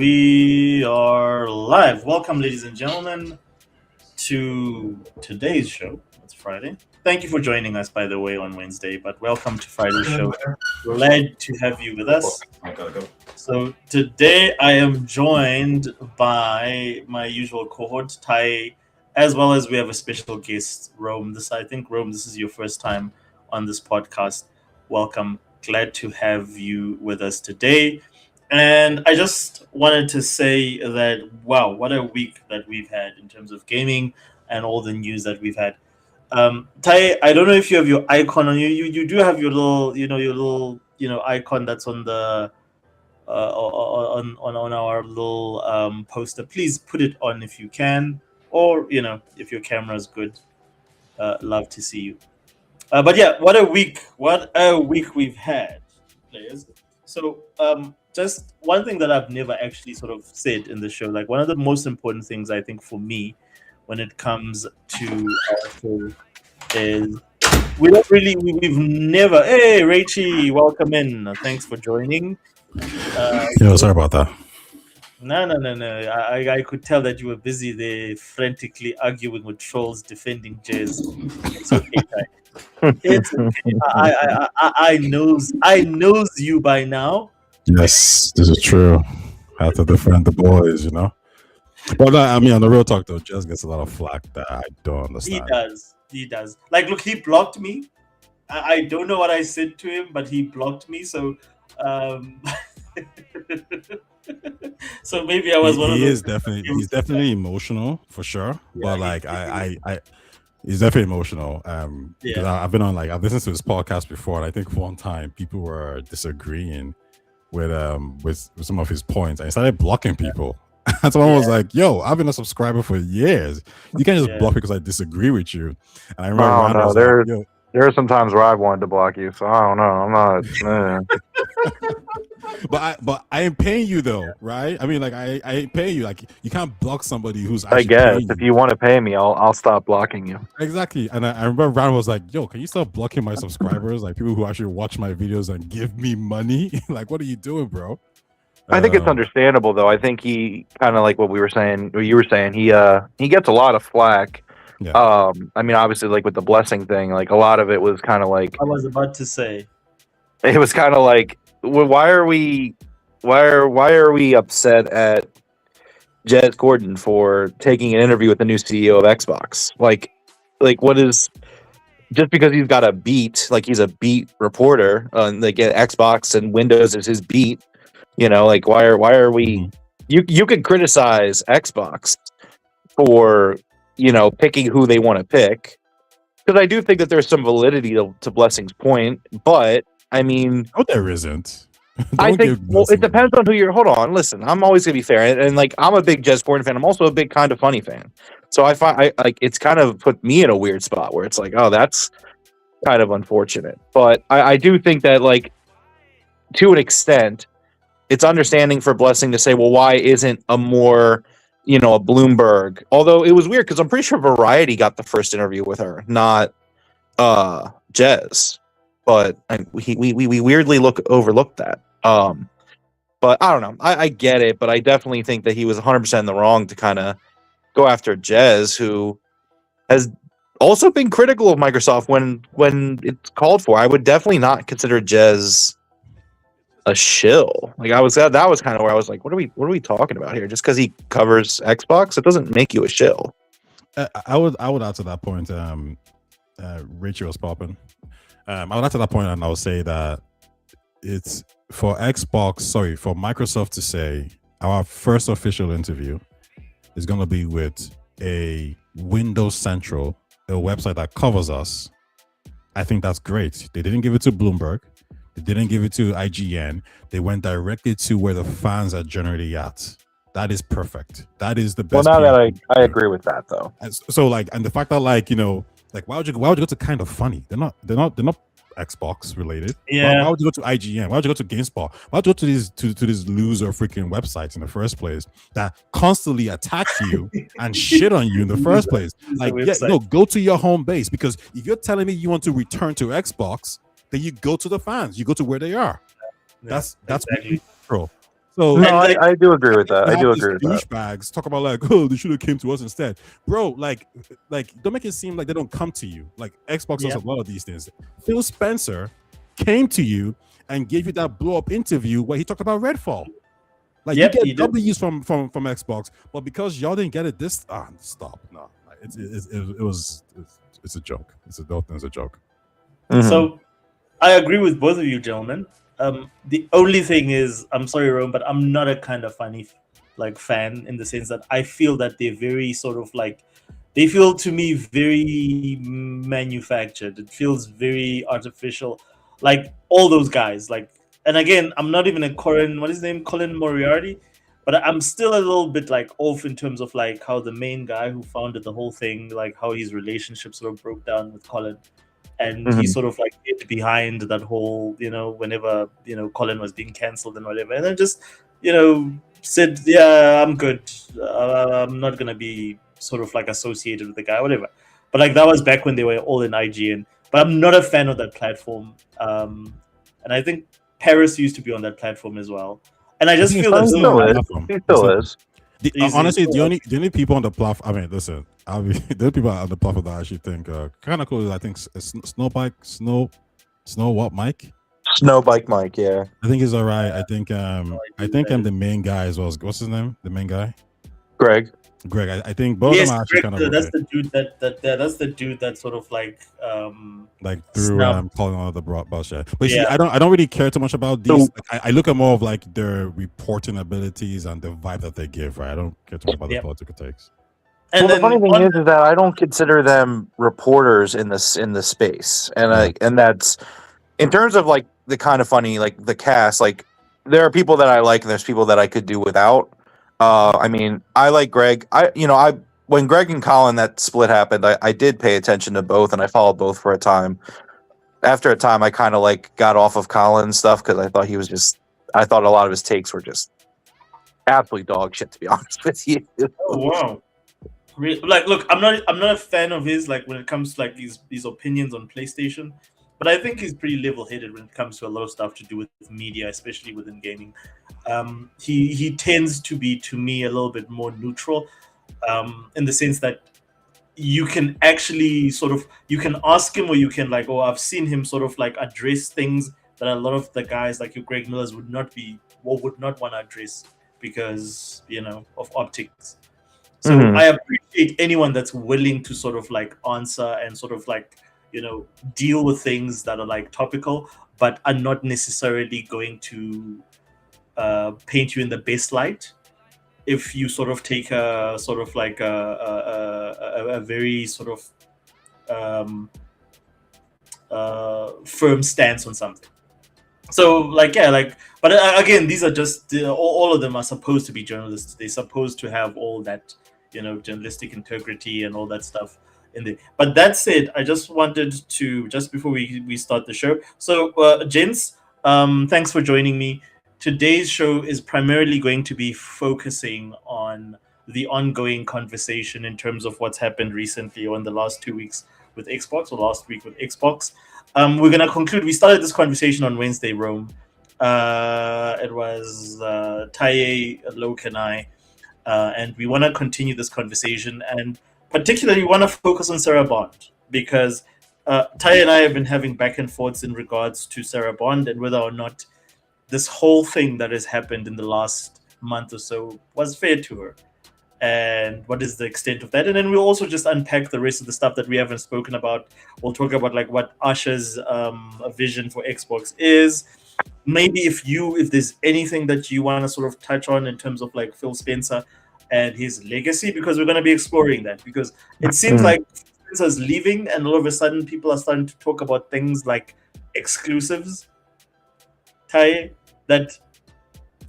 We are live. Welcome, ladies and gentlemen, to today's show. It's Friday. Thank you for joining us, by the way, on Wednesday, but welcome to Friday's show. Glad to have you with us. So today I am joined by my usual cohort, Tai, as well as we have a special guest, Rome. Rome, this is your first time on this podcast. Welcome. Glad to have you with us today. And I just wanted to say that, wow, what a week that we've had in terms of gaming and all the news that we've had. Tai, I don't know if you have your icon on you. You do have your little icon that's on the on our little poster. Please put it on if you can, or if your camera is good. Love to see you. But yeah, what a week! What a week we've had, players. So just one thing that I've never actually sort of said in the show, like one of the most important things I think for me when it comes to our show is we've never. Hey, Rachie, welcome in. Thanks for joining. Sorry about that. No. I could tell that you were busy there, frantically arguing with trolls, defending Jez. It's okay, Ty. It's okay. I knows you by now. Yes, this is true. I have to defend the boys, But I mean, on the real talk though, Jez gets a lot of flack that I don't understand. He does. Like, look, he blocked me. I don't know what I said to him, but he blocked me. So, so maybe I was one of those. He's definitely emotional for sure. Yeah, but like he's definitely emotional. Because I've listened to his podcast before, and I think one time people were disagreeing with some of his points, and he started blocking people. And someone was like, "Yo, I've been a subscriber for years. You can't just block because I disagree with you." And I remember there are some times where I've wanted to block you, so I don't know. I'm not. But I ain't paying you though, right? I mean, like I ain't paying you. Like you can't block somebody who's. I guess if you want to pay me, I'll stop blocking you. Exactly, and I remember Ryan was like, "Yo, can you stop blocking my subscribers? Like people who actually watch my videos and give me money? Like what are you doing, bro?" I think it's understandable though. I think he kind of like what you were saying. He gets a lot of flack. Yeah. I mean, obviously, like with the blessing thing, like a lot of it was kind of like I was about to say. It was kind of like, well, why are we upset at Jez Gordon for taking an interview with the new CEO of Xbox? Like what is just because he's got a beat, like he's a beat reporter on like Xbox and Windows is his beat. Like why are we? You could criticize Xbox for picking who they want to pick, because I do think that there's some validity to Blessing's point, but I mean, there isn't. I think it depends on who you're. Hold on, listen. I'm always gonna be fair, and like I'm a big Jez Gordon fan. I'm also a big Kind of Funny fan. So I find like it's kind of put me in a weird spot where it's like, oh, that's kind of unfortunate. But I do think that like to an extent, it's understanding for Blessing to say, well, why isn't a more a Bloomberg? Although it was weird because I'm pretty sure Variety got the first interview with her, not Jez. But we weirdly overlooked that. But I don't know. I get it, but I definitely think that he was 100% in the wrong to kind of go after Jez, who has also been critical of Microsoft when it's called for. I would definitely not consider Jez a shill. Like that was kind of where I was like, what are we talking about here? Just because he covers Xbox, it doesn't make you a shill. I would add to that point. Rachel was popping. I would add to that point, and I would say that it's for Microsoft to say our first official interview is going to be with a Windows Central, a website that covers us. I think that's great. They didn't give it to Bloomberg. They didn't give it to IGN. They went directly to where the fans are generally at. That is perfect. That is the best. Well, now that I agree with that though. And so and the fact that why would you go to Kind of Funny? They're not Xbox related. Yeah. Why would you go to IGN? Why would you go to GameSpot? Why would you go to these loser freaking websites in the first place that constantly attack you and shit on you in the first place? Like, go to your home base, because if you're telling me you want to return to Xbox, then you go to the fans. You go to where they are. That's exactly. Pro. So No, And, like, I do agree with that. you I have do these agree with that. douchebags talk about like, oh, they should have came to us instead, bro. Like don't make it seem like they don't come to you. Like Xbox does Yeah. a lot of these things. Phil Spencer came to you and gave you that blow up interview where he talked about Redfall. Like Yep, you he get did. W's from Xbox, but because y'all didn't get it, stop. No, like, it's a joke. It's a joke. Mhm. So I agree with both of you, gentlemen. The only thing is, I'm sorry, Rome, but I'm not a kind of funny like fan in the sense that I feel that they're very sort of like they feel to me very manufactured. It feels very artificial, like all those guys. Like, and again, I'm not even a Colin. What is his name? Colin Moriarty. But I'm still a little bit like off in terms of like how the main guy who founded the whole thing, like how his relationship sort of broke down with Colin, and he Mhm. sort of like hid behind that whole, whenever Colin was being cancelled and whatever, and then just said, yeah, I'm good, I'm not gonna be sort of like associated with the guy, whatever. But like that was back when they were all in IGN. But I'm not a fan of that platform, and I think Paris used to be on that platform as well, and I I just think it's feel still, that He it's those still on still the guys, is. platform. He still is. Honestly, cool. the only people on the platform. I mean, listen, I'll be the people on the platform that I actually think kind of cool. I think Snow what Mike. Snowbike Mike, yeah. I think he's all right. I think No I idea who think that is. the main guy as well. What's his name? The main guy, Greg. Greg. I think both of Yes, them are actually correct. kind of That's okay. the dude that's the dude that sort of like Like through snub. calling on the bullshit. But you see, Yeah. I don't really care too much about these. So I look at more of like their reporting abilities and the vibe that they give. Right, I don't care too much about the Yeah. political takes. And the funny then thing on is that I don't consider them reporters in this space, and Yeah. and that's in terms of like the kind of funny, like the cast. Like there are people that I like, and there's people that I could do without. I mean, I like Greg. I when Greg and Colin that split happened, I did pay attention to both, and I followed both for a time. After a time, I kind of like got off of Colin's stuff because I thought he was just. I thought a lot of his takes were just absolutely dog shit. To be honest with you. oh wow. Like look, I'm not a fan of his like when it comes to like these opinions on PlayStation. But I think he's pretty level headed when it comes to a lot of stuff to do with media, especially within gaming. He tends to be to me a little bit more neutral, in the sense that you can actually sort of you can ask him, or you can like, oh, I've seen him sort of like address things that a lot of the guys like your Greg Millers would not be or would not want to address because of optics. So Mhm. I appreciate anyone that's willing to sort of like answer and sort of like deal with things that are like topical but are not necessarily going to paint you in the best light if you sort of take a sort of like a very sort of firm stance on something. So like yeah, like but again, these are just all of them are supposed to be journalists. They're supposed to have all that journalistic integrity and all that stuff in there. But that said, I just wanted to just before we start the show. So gents, thanks for joining me. Today's show is primarily going to be focusing on the ongoing conversation in terms of what's happened recently or in the last 2 weeks with Xbox or last week with Xbox. We're gonna conclude. We started this conversation on Wednesday, Rome. It was Taye, Loke, and I, and we want to continue this conversation, and particularly want to focus on Sarah Bond because Taye and I have been having back and forths in regards to Sarah Bond and whether or not this whole thing that has happened in the last month or so was fair to her and what is the extent of that, and then we'll also just unpack the rest of the stuff that we haven't spoken about. We'll talk about like what Asha's vision for Xbox is, maybe if there's anything that you want to sort of touch on in terms of like Phil Spencer and his legacy, because we're going to be exploring that, because it seems Mhm. like Spencer's leaving and all of a sudden people are starting to talk about things like exclusives, Ty, that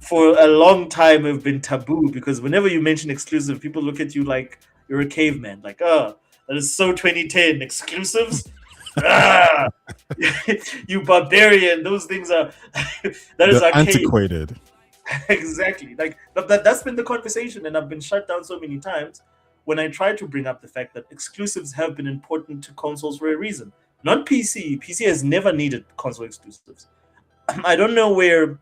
for a long time have been taboo, because whenever you mention exclusive, people look at you like you're a caveman, like, oh, that is so 2010 exclusives. Ah, you barbarian! Those things are that is The archaic. antiquated. Exactly. Like that's been the conversation, and I've been shut down so many times when I try to bring up the fact that exclusives have been important to consoles for a reason. Not PC. PC has never needed console exclusives. I don't know where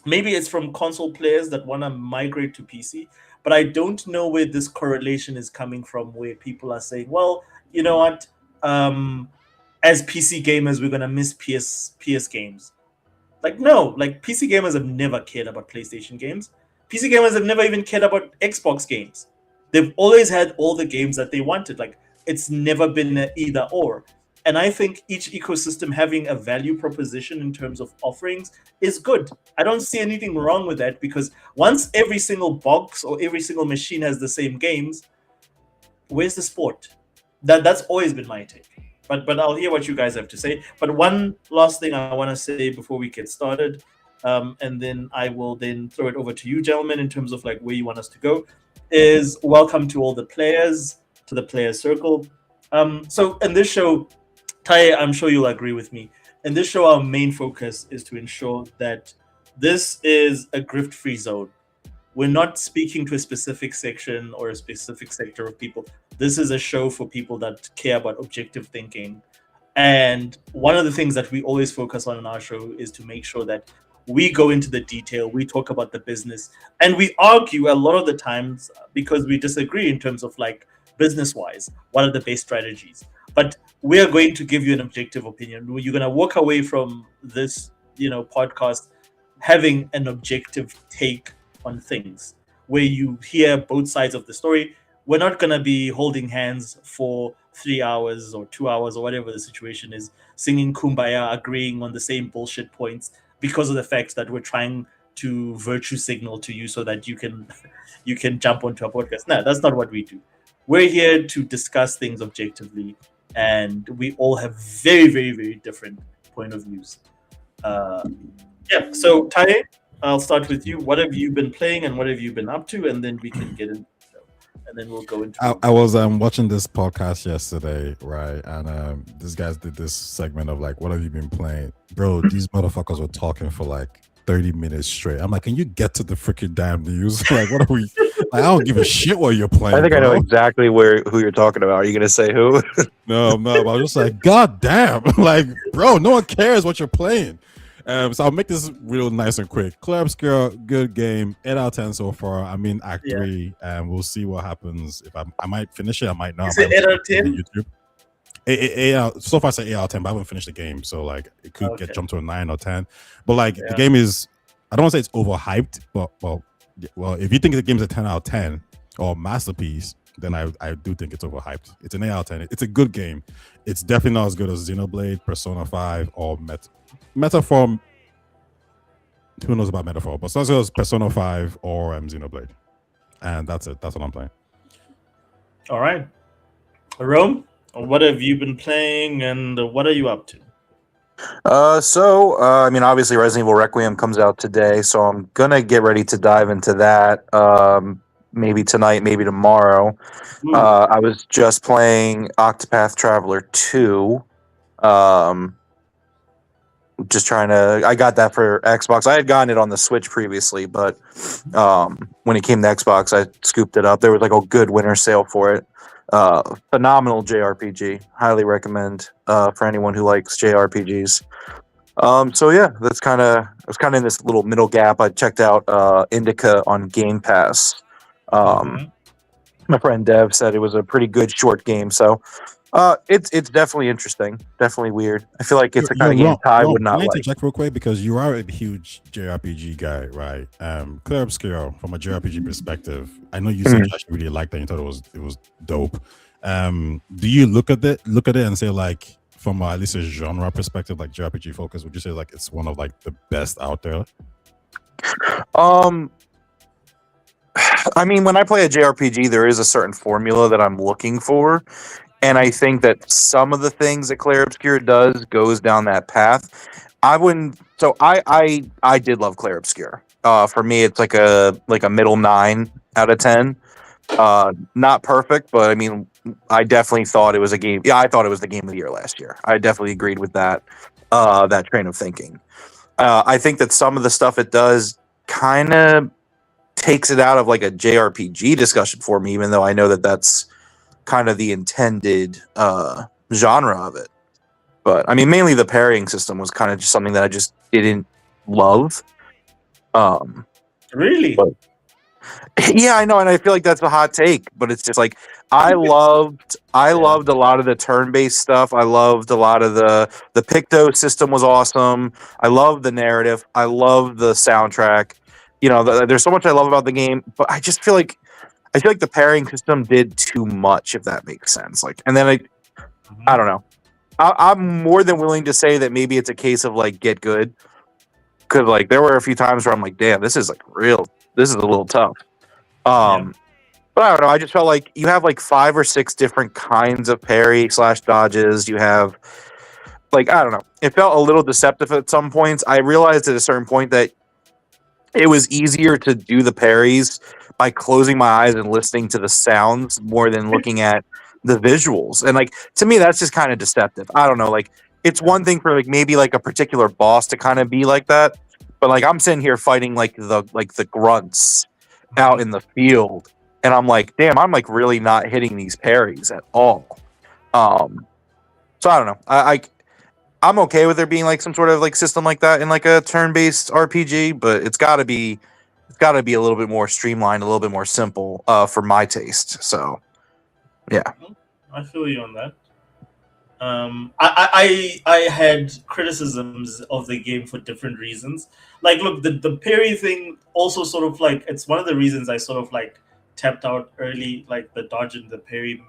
Maybe it's from console players that want to migrate to PC, but I don't know where this correlation is coming from, where people are saying, well, you know what, um, as PC gamers, we're gonna miss PS games. Like, no, like PC gamers have never cared about PlayStation games. PC gamers have never even cared about Xbox games. They've always had all the games that they wanted. Like, it's never been an either or. And I think each ecosystem having a value proposition in terms of offerings is good. I don't see anything wrong with that, because once every single box or every single machine has the same games, where's the sport? That's always been my take. But I'll hear what you guys have to say. But one last thing I want to say before we get started, and then I will then throw it over to you, gentlemen, in terms of like where you want us to go, is welcome to all the players, to the player circle. So in this show, Tai, I'm sure you'll agree with me. In this show, our main focus is to ensure that this is a grift-free zone. We're not speaking to a specific section or a specific sector of people. This is a show for people that care about objective thinking. And one of the things that we always focus on in our show is to make sure that we go into the detail, we talk about the business, and we argue a lot of the times because we disagree in terms of like business wise, what are the best strategies. But we are going to give you an objective opinion. You're going to walk away from this, podcast having an objective take on things where you hear both sides of the story. We're not going to be holding hands for 3 hours or 2 hours or whatever the situation is, singing kumbaya, agreeing on the same bullshit points because of the fact that we're trying to virtue signal to you so that you can you can jump onto our podcast. No, that's not what we do. We're here to discuss things objectively, and we all have very, very, very different point of views. Uh, yeah. So Taye, I'll start with you. What have you been playing and what have you been up to? And then we can get into the show. And then we'll go into I was watching this podcast yesterday, right? And these guys did this segment of like, what have you been playing? Bro, these motherfuckers were talking for like 30 minutes straight. I'm like, can you get to the freaking damn news? Like, what are we like, I don't give a shit what you're playing. I think bro. I know exactly who you're talking about. Are you gonna say who? No, but I was just like, God damn. Like, bro, no one cares what you're playing. So I'll make this real nice and quick. Clear Obscure, good game. 8 out of 10 so far. I'm in Act 3, and we'll see what happens. If I might finish it, I might not. Is it 8 out of 10? YouTube. 8 out, so far I say 8 out of 10, but I haven't finished the game. So like it could get jumped to a 9 or 10. But like the game is, I don't want to say it's overhyped, but well, if you think the game's a 10 out of 10 or masterpiece, then I do think it's overhyped. It's an 8 out of 10. It's a good game. It's definitely not as good as Xenoblade, Persona 5, or Metaphor. Who knows about Metaphor? But it's not as good as Persona 5 or Xenoblade. And that's it. That's what I'm playing. All right. Rome, what have you been playing and what are you up to? I mean, obviously Resident Evil Requiem comes out today, so I'm gonna get ready to dive into that. Maybe tonight, maybe tomorrow. I was just playing Octopath Traveler 2. Just trying to, I got that for Xbox. I had gotten it on the Switch previously, but when it came to Xbox, I scooped it up. There was like a good winter sale for it. Phenomenal JRPG. Highly recommend for anyone who likes JRPGs. So yeah, I was kind of in this little middle gap. I checked out Indica on Game Pass. My friend Dev said it was a pretty good short game, so it's definitely interesting, definitely weird. I feel like it's the kind of game Ty would not like. Can I interject real quick, because you are a huge JRPG guy, right? Clear Obscure, from a JRPG perspective, I know you said you actually really liked that. You thought it was dope. Do you look at it and say, like, from at least a genre perspective, like JRPG focus, would you say like it's one of like the best out there? I mean, when I play a JRPG, there is a certain formula that I'm looking for. And I think that some of the things that Claire Obscure does goes down that path. I did love Claire Obscure. For me, it's like a middle 9 out of 10. Not perfect, but I mean, I definitely thought it was a game. Yeah, I thought it was the game of the year last year. I definitely agreed with that train of thinking. I think that some of the stuff it does kind of takes it out of like a JRPG discussion for me, even though I know that that's kind of the intended genre of it. But I mean, mainly the parrying system was kind of just something that I just didn't love. Really? But yeah, I know, and I feel like that's a hot take, but it's just like I loved a lot of the turn-based stuff. I loved a lot of the Picto system was awesome. I love the narrative. I love the soundtrack. There's so much I love about the game, but I feel like the pairing system did too much, if that makes sense. Like, and then I don't know. I'm more than willing to say that maybe it's a case of like get good, because like there were a few times where I'm like, damn, this is a little tough. But I don't know. I just felt like you have like 5 or 6 different kinds of parry/dodges. You have like, I don't know. It felt a little deceptive at some points. I realized at a certain point that it was easier to do the parries by closing my eyes and listening to the sounds more than looking at the visuals. And like, to me, that's just kind of deceptive. I don't know. Like, it's one thing for like maybe like a particular boss to kind of be like that, but like I'm sitting here fighting like the grunts out in the field, and I'm like, damn, I'm like really not hitting these parries at all. So I don't know. I'm okay with there being like some sort of like system like that in like a turn-based RPG, but it's got to be a little bit more streamlined, a little bit more simple for my taste. So yeah, I feel you on that. I had criticisms of the game for different reasons. Like, look, the parry thing also sort of like, it's one of the reasons I sort of like tapped out early, like the dodge and the parry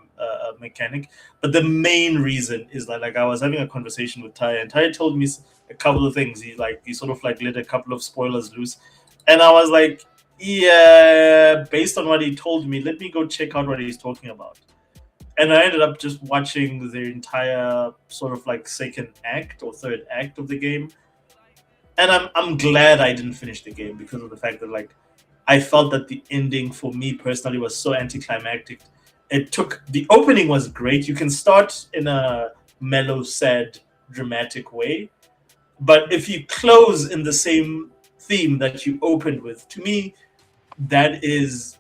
mechanic. But the main reason is that like I was having a conversation with Ty, and Ty told me a couple of things. He sort of like let a couple of spoilers loose, and I was like, yeah, based on what he told me, let me go check out what he's talking about. And I ended up just watching the entire sort of like second act or third act of the game. And I'm glad I didn't finish the game because of the fact that like I felt that the ending for me personally was so anticlimactic. The opening was great. You can start in a mellow, sad, dramatic way. But if you close in the same theme that you opened with, to me, there's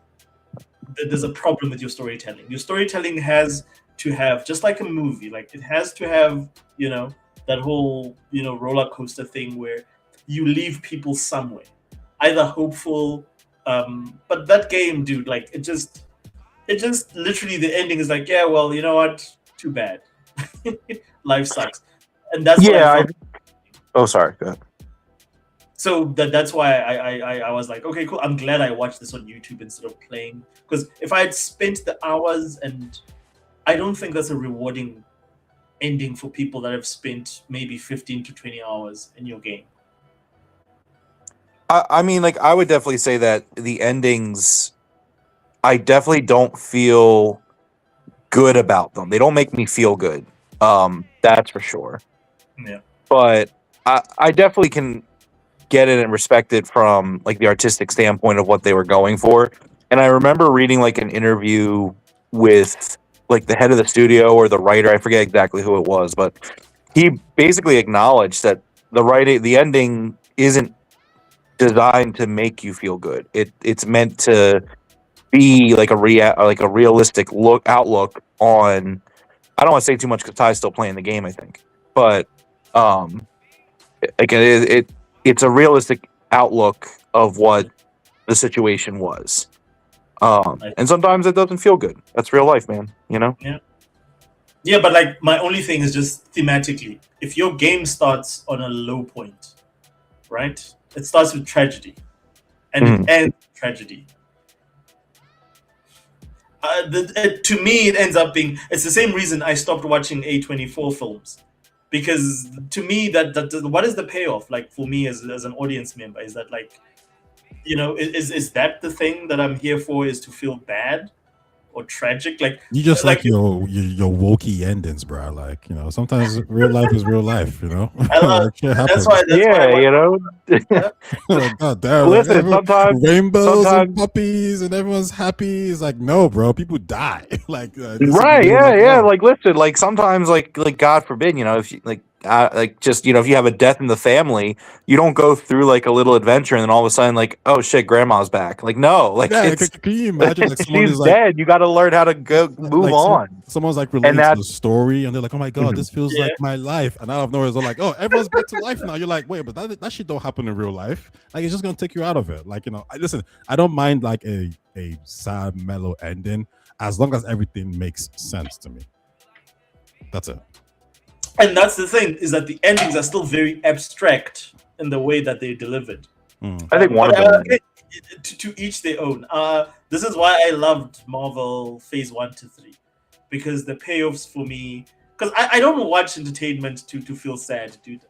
a problem with your storytelling. Your storytelling has to have, just like a movie, like it has to have, that whole, roller coaster thing where you leave people somewhere, either hopeful. But that game, dude, like it just literally the ending is like, yeah, well, you know what? Too bad. Life sucks, and that's what I felt. Oh, sorry. Go ahead. So that's why I was like, okay, cool. I'm glad I watched this on YouTube instead of playing, because if I had spent the hours, and I don't think that's a rewarding ending for people that have spent maybe 15 to 20 hours in your game. I mean, like, I would definitely say that the endings, I definitely don't feel good about them. They don't make me feel good. That's for sure. Yeah. But I definitely can get it and respect it from like the artistic standpoint of what they were going for. And I remember reading like an interview with like the head of the studio or the writer, I forget exactly who it was, but he basically acknowledged that the ending isn't designed to make you feel good. It's meant to be like a realistic outlook on. I don't want to say too much because Ty's still playing the game, I think, but it's a realistic outlook of what the situation was. And sometimes it doesn't feel good. That's real life, man. Yeah, but like my only thing is just thematically, if your game starts on a low point, right? It starts with tragedy, and it ends with tragedy. To me, it ends up being, it's the same reason I stopped watching A24 films, because to me that what is the payoff like for me as an audience member? Is that like, is that the thing that I'm here for, is to feel bad or tragic? Like, you just like your wokey endings, bro. Like, sometimes real life is real life. That's why. God damn, listen, sometimes rainbows and puppies and everyone's happy. It's like, no, bro, people die. Like, right? Yeah. Like, listen, like sometimes, like God forbid, if you like, like just if you have a death in the family, you don't go through like a little adventure and then all of a sudden like, oh shit, grandma's back. Like no, like Yeah, it's can you imagine like someone she's is like dead. You got to learn how to go move like on. someone's like And relating to that the story and they're like, oh my god, this feels Yeah. like my life, and out of nowhere they're like, oh, everyone's back to life now. You're like, wait, but that shit don't happen in real life. Like it's just gonna take you out of it. Like listen, I don't mind like a sad mellow ending as long as everything makes sense to me. That's it. And that's the thing, is that the endings are still very abstract in the way that they're delivered. I think one of them. To each their own. This is why I loved Marvel Phase 1 to 3, because the payoffs for me, because I don't watch entertainment to feel sad, dude.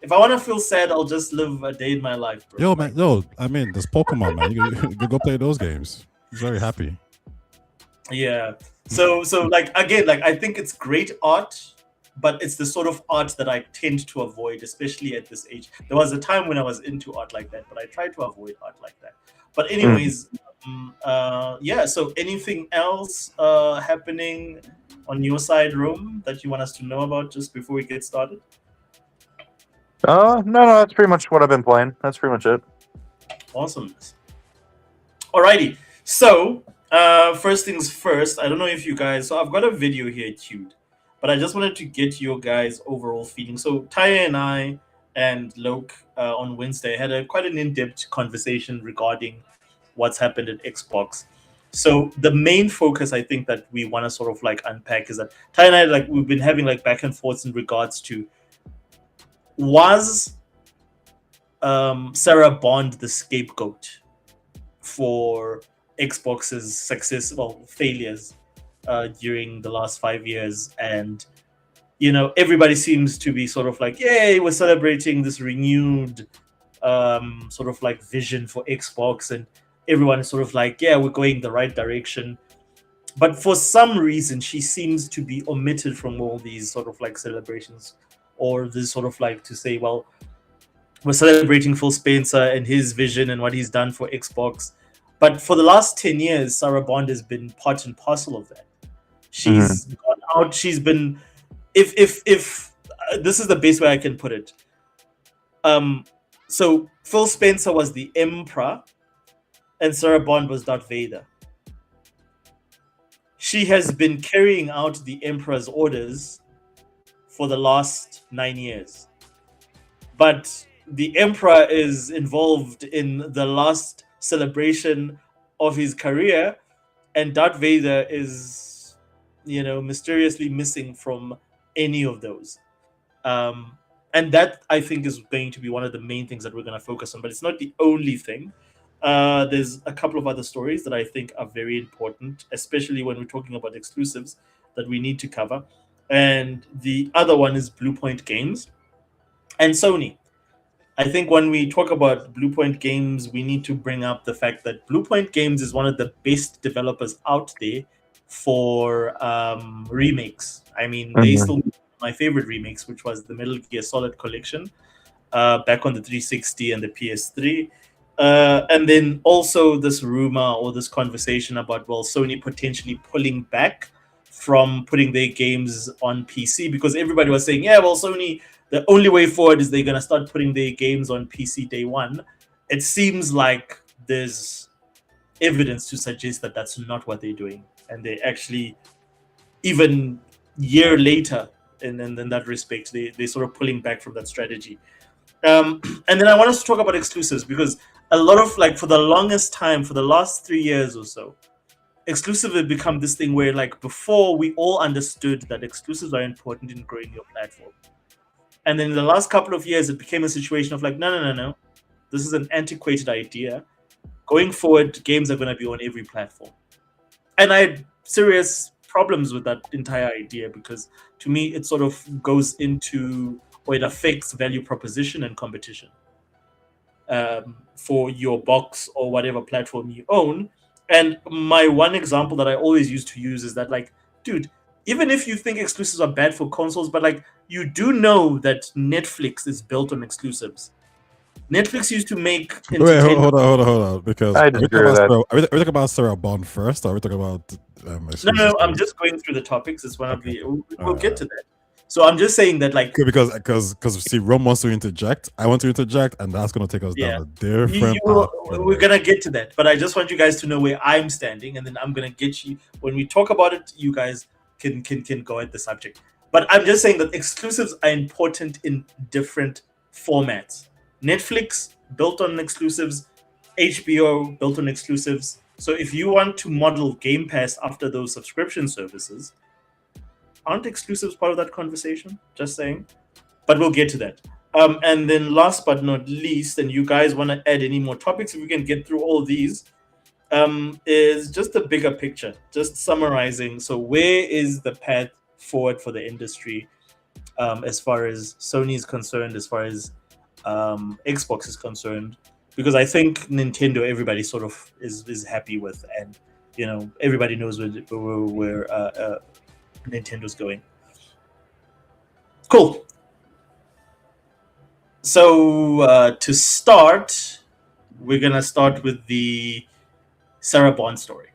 If I want to feel sad, I'll just live a day in my life, bro. Yo, man, I mean, there's Pokemon, man. You go play those games. He's very happy. Yeah. So like again, like I think it's great art, but it's the sort of art that I tend to avoid, especially at this age. There was a time when I was into art like that, but I try to avoid art like that. But anyways, yeah. So anything else happening on your side, Rome, that you want us to know about just before we get started? No, that's pretty much what I've been playing. That's pretty much it. Awesomeness. Alrighty. So first things first. I don't know if you guys. So I've got a video here queued, but I just wanted to get your guys' overall feeling. So Taya and I and Loke on Wednesday had quite an in-depth conversation regarding what's happened at Xbox. So the main focus I think that we want to sort of like unpack is that Taya and I, like, we've been having like back and forths in regards to, was Sarah Bond the scapegoat for Xbox's success, well, failures during the last 5 years? And everybody seems to be sort of like, yay, we're celebrating this renewed sort of like vision for Xbox, and everyone is sort of like, yeah, we're going the right direction. But for some reason, she seems to be omitted from all these sort of like celebrations, or this sort of like to say, well, we're celebrating Phil Spencer and his vision and what he's done for Xbox. But for the last 10 years, Sarah Bond has been part and parcel of that. She's gone out. She's been, if this is the best way I can put it. So Phil Spencer was the Emperor, and Sarah Bond was Darth Vader. She has been carrying out the Emperor's orders for the last 9 years. But the Emperor is involved in the last celebration of his career, and Darth Vader is, mysteriously missing from any of those. And that, I think, is going to be one of the main things that we're going to focus on. But it's not the only thing. There's a couple of other stories that I think are very important, especially when we're talking about exclusives that we need to cover. And the other one is Bluepoint Games and Sony. I think when we talk about Bluepoint Games, we need to bring up the fact that Bluepoint Games is one of the best developers out there for remakes. I mean, they still my favorite remakes, which was the Metal Gear Solid collection back on the 360 and the PS3. And then also this rumor or this conversation about, well, Sony potentially pulling back from putting their games on PC, because everybody was saying, yeah, well, Sony, the only way forward is they're going to start putting their games on PC day one. It seems like there's evidence to suggest that that's not what they're doing. And they actually, even year later, in that respect, they're sort of pulling back from that strategy. And then I want us to talk about exclusives, because a lot of, like, for the longest time, for the last 3 years or so, exclusive had become this thing where, like, before we all understood that exclusives are important in growing your platform. And then in the last couple of years, it became a situation of like, no. This is an antiquated idea. Going forward, games are going to be on every platform. And I had serious problems with that entire idea, because to me, it sort of goes into, or it affects value proposition and competition for your box or whatever platform you own. And my one example that I always used to use is that, like, dude, even if you think exclusives are bad for consoles, but like, you do know that Netflix is built on exclusives. Netflix used to make Wait, hold on, because I are we disagree with that. talking about Sarah Bond first, or are we talking about No, I'm just going through the topics. It's one of the, we'll get to that. So I'm just saying that, like, because see, Rome wants to interject. I want to interject, and that's going to take us down a different path. We're gonna get to that, but I just want you guys to know where I'm standing, and then I'm gonna get you when we talk about it. You guys can go at the subject, but I'm just saying that exclusives are important in different formats. Netflix built on exclusives, HBO built on exclusives. So if you want to model Game Pass after those subscription services, aren't exclusives part of that conversation? Just saying. But we'll get to that. And then last but not least, and you guys want to add any more topics, if we can get through all of these, is just a bigger picture, just summarizing. So where is the path forward for the industry as far as Sony is concerned, as far as Xbox is concerned? Because I think Nintendo, everybody sort of is happy with, and everybody knows where Nintendo's going. Cool. So to start, we're gonna start with the Sarah Bond story.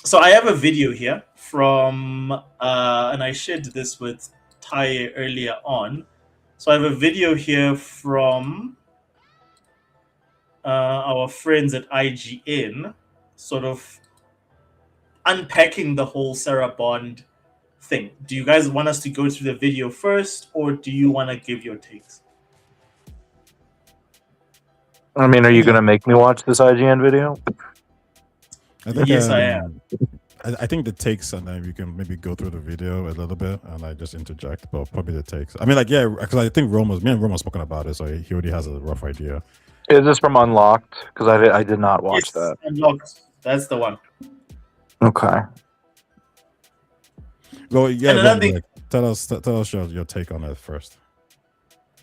So I have a video here from, and I shared this with Ty earlier on. So I have a video here from our friends at IGN, sort of unpacking the whole Sarah Bond thing. Do you guys want us to go through the video first, or do you want to give your takes? I mean, are you going to make me watch this IGN video? Yes, I am. I think the takes, and then we can maybe go through the video a little bit, and I just interject, but probably the takes. I mean, like, yeah, because I think me and Rome spoken about it, so he already has a rough idea. Is this from Unlocked? Because I did not watch that. Unlocked. That's the one. Okay. Well, yeah, Rome, tell us your take on it first.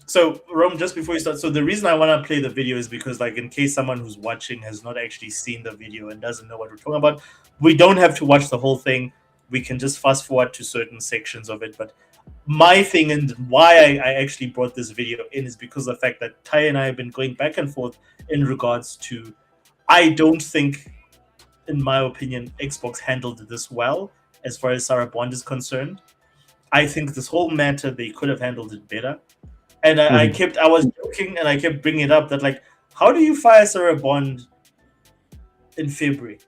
So, Rome, just before you start, so the reason I want to play the video is because, like, in case someone who's watching has not actually seen the video and doesn't know what we're talking about, we don't have to watch the whole thing. We can just fast forward to certain sections of it. But my thing and why I actually brought this video in is because of the fact that Ty and I have been going back and forth in regards to, I don't think, in my opinion, Xbox handled this well as far as Sarah Bond is concerned. I think this whole matter, they could have handled it better. And I was joking and I kept bringing it up that, like, how do you fire Sarah Bond in February?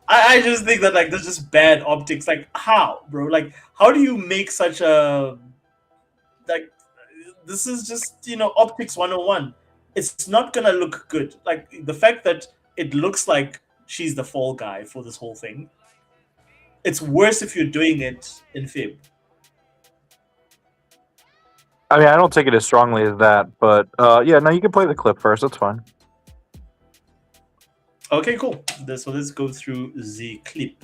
I just think that, like, there's just bad optics. Like, how, bro? Like, how do you make such a, like, this is just, optics 101. It's not going to look good. Like, the fact that it looks like she's the fall guy for this whole thing, it's worse if you're doing it in Feb. I mean, I don't take it as strongly as that, but yeah, no, you can play the clip first. That's fine. Okay, cool. So let's go through the clip.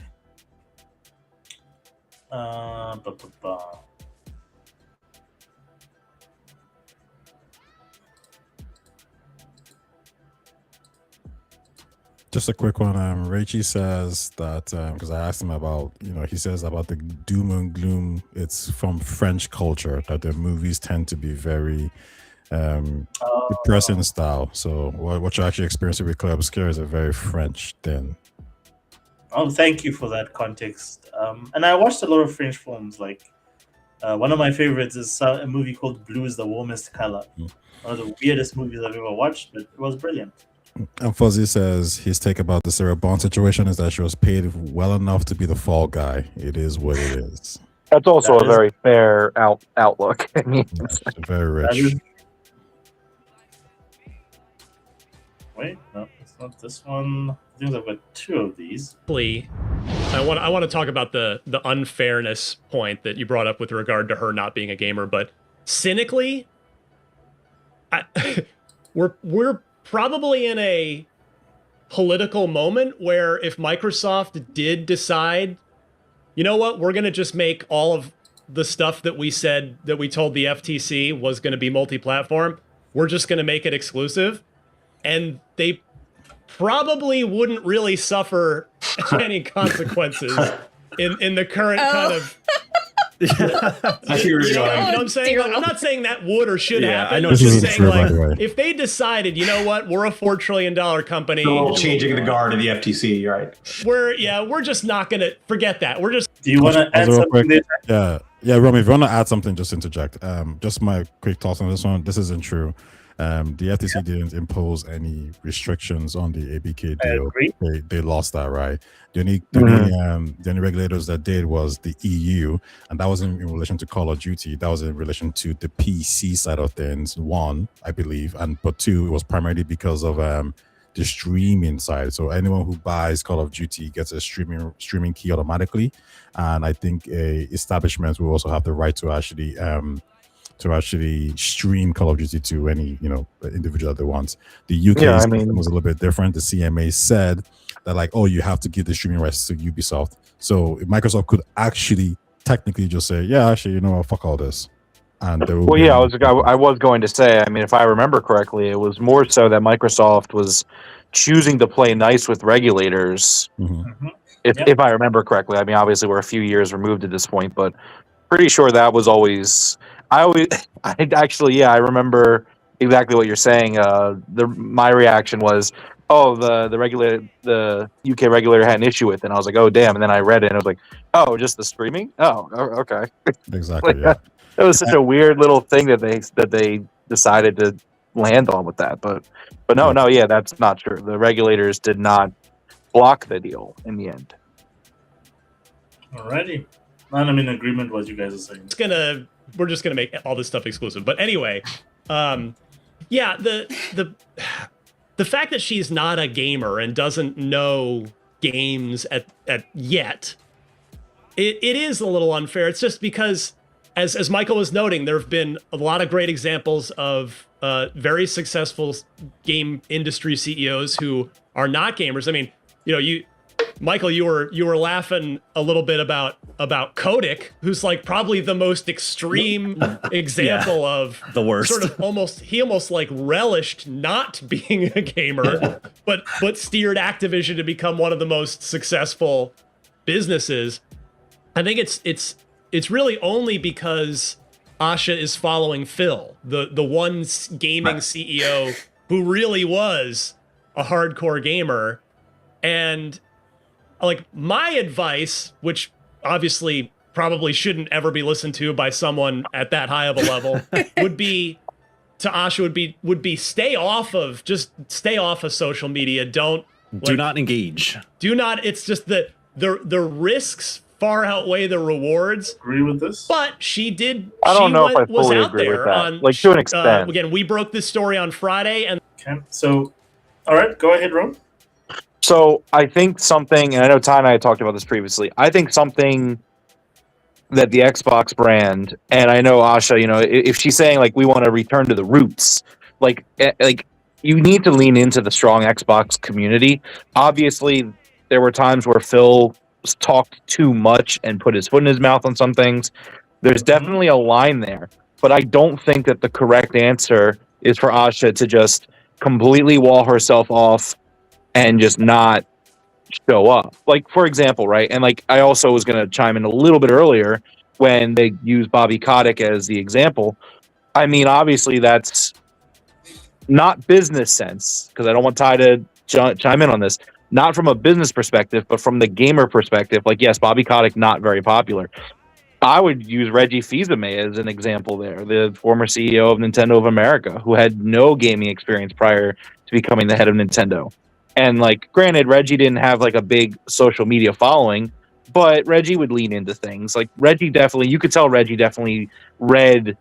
Just a quick one. Raichi says that because I asked him about, he says about the doom and gloom. It's from French culture that the movies tend to be very depressing style. So what you're actually experiencing with Club Scare is a very French thing. Oh, thank you for that context. And I watched a lot of French films. Like one of my favorites is a movie called Blue is the Warmest Color. One of the weirdest movies I've ever watched, but it was brilliant. And Fuzzy says his take about the Sarah Bond situation is that she was paid well enough to be the fall guy. It is what it is. That's also a very fair outlook. I mean, very rich. Wait, no, it's not this one. I think I've got two of these. I want to talk about the unfairness point that you brought up with regard to her not being a gamer, but cynically, we're probably in a political moment where if Microsoft did decide, you know what, we're going to just make all of the stuff that we said that we told the FTC was going to be multi-platform, we're just going to make it exclusive, and they probably wouldn't really suffer any consequences in the current kind of I see where you're You know going. what I'm saying? Like, I'm not saying that would or should happen. I know I'm what This just isn't saying, true, by the way. like, if they decided, you know what, we're a $4 trillion company. A little changing the guard of the FTC, you're right? We're just not gonna forget that. We're just Do you want to add Also, real something quick, there? yeah, Romy, if you want to add something, just interject. Just my quick thoughts on this one. This isn't true. The FTC didn't impose any restrictions on the ABK I deal. agree. They lost that, right? The only regulators that did was the EU, and that wasn't in relation to Call of Duty. That was in relation to the PC side of things. One, I believe, but two, it was primarily because of the streaming side. So anyone who buys Call of Duty gets a streaming key automatically, and I think establishments will also have the right to actually stream Call of Duty to any individual that they want. The UK system was a little bit different. The CMA said that you have to give the streaming rights to Ubisoft. So Microsoft could actually technically just say, yeah, actually, you know what, fuck all this. And I was going to say, I mean, if I remember correctly, it was more so that Microsoft was choosing to play nice with regulators. If I remember correctly. I mean, obviously we're a few years removed at this point, but pretty sure that was always. I remember exactly what you're saying. My reaction was, oh, the UK regulator had an issue with it, and I was like, oh damn, and then I read it and I was like, oh, just the streaming? Oh, okay. Exactly. Yeah. It was such a weird little thing that they decided to land on with that, but no, that's not true. The regulators did not block the deal in the end. Alrighty. I'm in agreement with what you guys are saying. We're just gonna make all this stuff exclusive. But anyway, yeah, the fact that she's not a gamer and doesn't know games at yet, it is a little unfair. It's just because, as Michael was noting, there have been a lot of great examples of very successful game industry CEOs who are not gamers. I mean, Michael, you were laughing a little bit about Kotick, who's like probably the most extreme example of the worst. Sort of he almost like relished not being a gamer, but steered Activision to become one of the most successful businesses. I think it's really only because Asha is following Phil, the one gaming CEO who really was a hardcore gamer. And like my advice, which obviously probably shouldn't ever be listened to by someone at that high of a level, would be to Asha would be stay off of social media. Do not engage. Do not. It's just the risks far outweigh the rewards. Agree with this? But she did. I don't know if I was fully out agree there with that. on, like to an extent. Again, we broke this story on Friday, and okay. So, all right, go ahead, Rome. So I think something, and I know Ty and I had talked about this previously. I think something that the Xbox brand, and I know Asha, if she's saying like we want to return to the roots, like you need to lean into the strong Xbox community. Obviously, there were times where Phil talked too much and put his foot in his mouth on some things. There's definitely a line there, but I don't think that the correct answer is for Asha to just completely wall herself off and just not show up. Like, for example, right? And like, I also was going to chime in a little bit earlier when they used Bobby Kotick as the example. I mean, obviously that's not business sense, because I don't want Ty to chime in on this. Not from a business perspective, but from the gamer perspective. Like, yes, Bobby Kotick, not very popular. I would use Reggie Fils-Aimé as an example there, the former CEO of Nintendo of America, who had no gaming experience prior to becoming the head of Nintendo. And like, granted, Reggie didn't have like a big social media following, but Reggie would lean into things. Like Reggie definitely, you could tell Reggie definitely read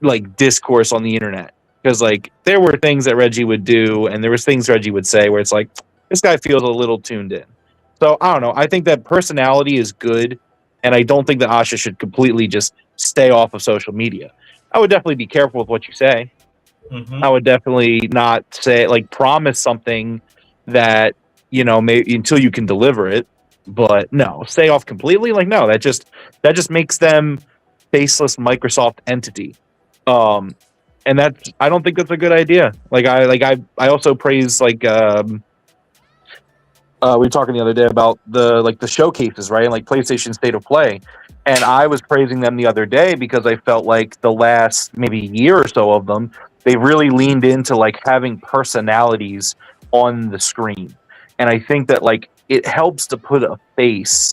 like discourse on the internet, because like there were things that Reggie would do and there was things Reggie would say where it's like, this guy feels a little tuned in. So I don't know. I think that personality is good, and I don't think that Asha should completely just stay off of social media. I would definitely be careful with what you say. I would definitely not say, like, promise something that, maybe until you can deliver it. But no, stay off completely. Like, no, that just makes them faceless Microsoft entity. And I don't think that's a good idea. I also praise we were talking the other day about the showcases, right? And like PlayStation State of Play. And I was praising them the other day because I felt like the last maybe year or so of them, they really leaned into like having personalities on the screen. And I think that like it helps to put a face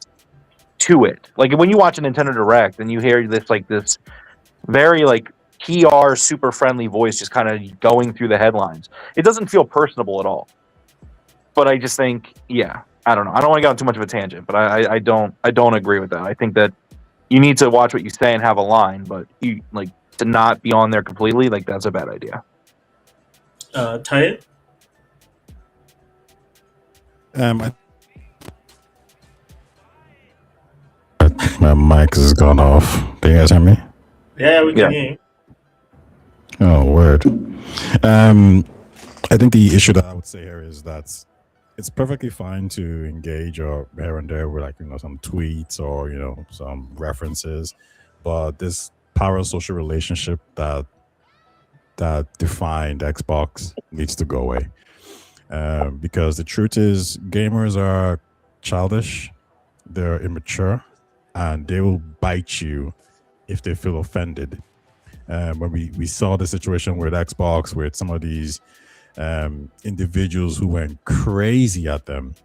to it. Like when you watch a Nintendo Direct and you hear this very like PR super friendly voice just kind of going through the headlines, it doesn't feel personable at all. But I just think, yeah, I don't know. I don't want to get on too much of a tangent, but I don't agree with that. I think that you need to watch what you say and have a line, but you like to not be on there completely, like that's a bad idea. Ty? My mic has gone off. Can you guys hear me? Yeah, we can hear you. Oh, word. I think the issue that I would say here is that it's perfectly fine to engage or here and there with some tweets or some references, but this power social relationship that defined Xbox needs to go away. Because the truth is, gamers are childish, they're immature, and they will bite you if they feel offended. When we saw the situation with Xbox, with some of these individuals who went crazy at them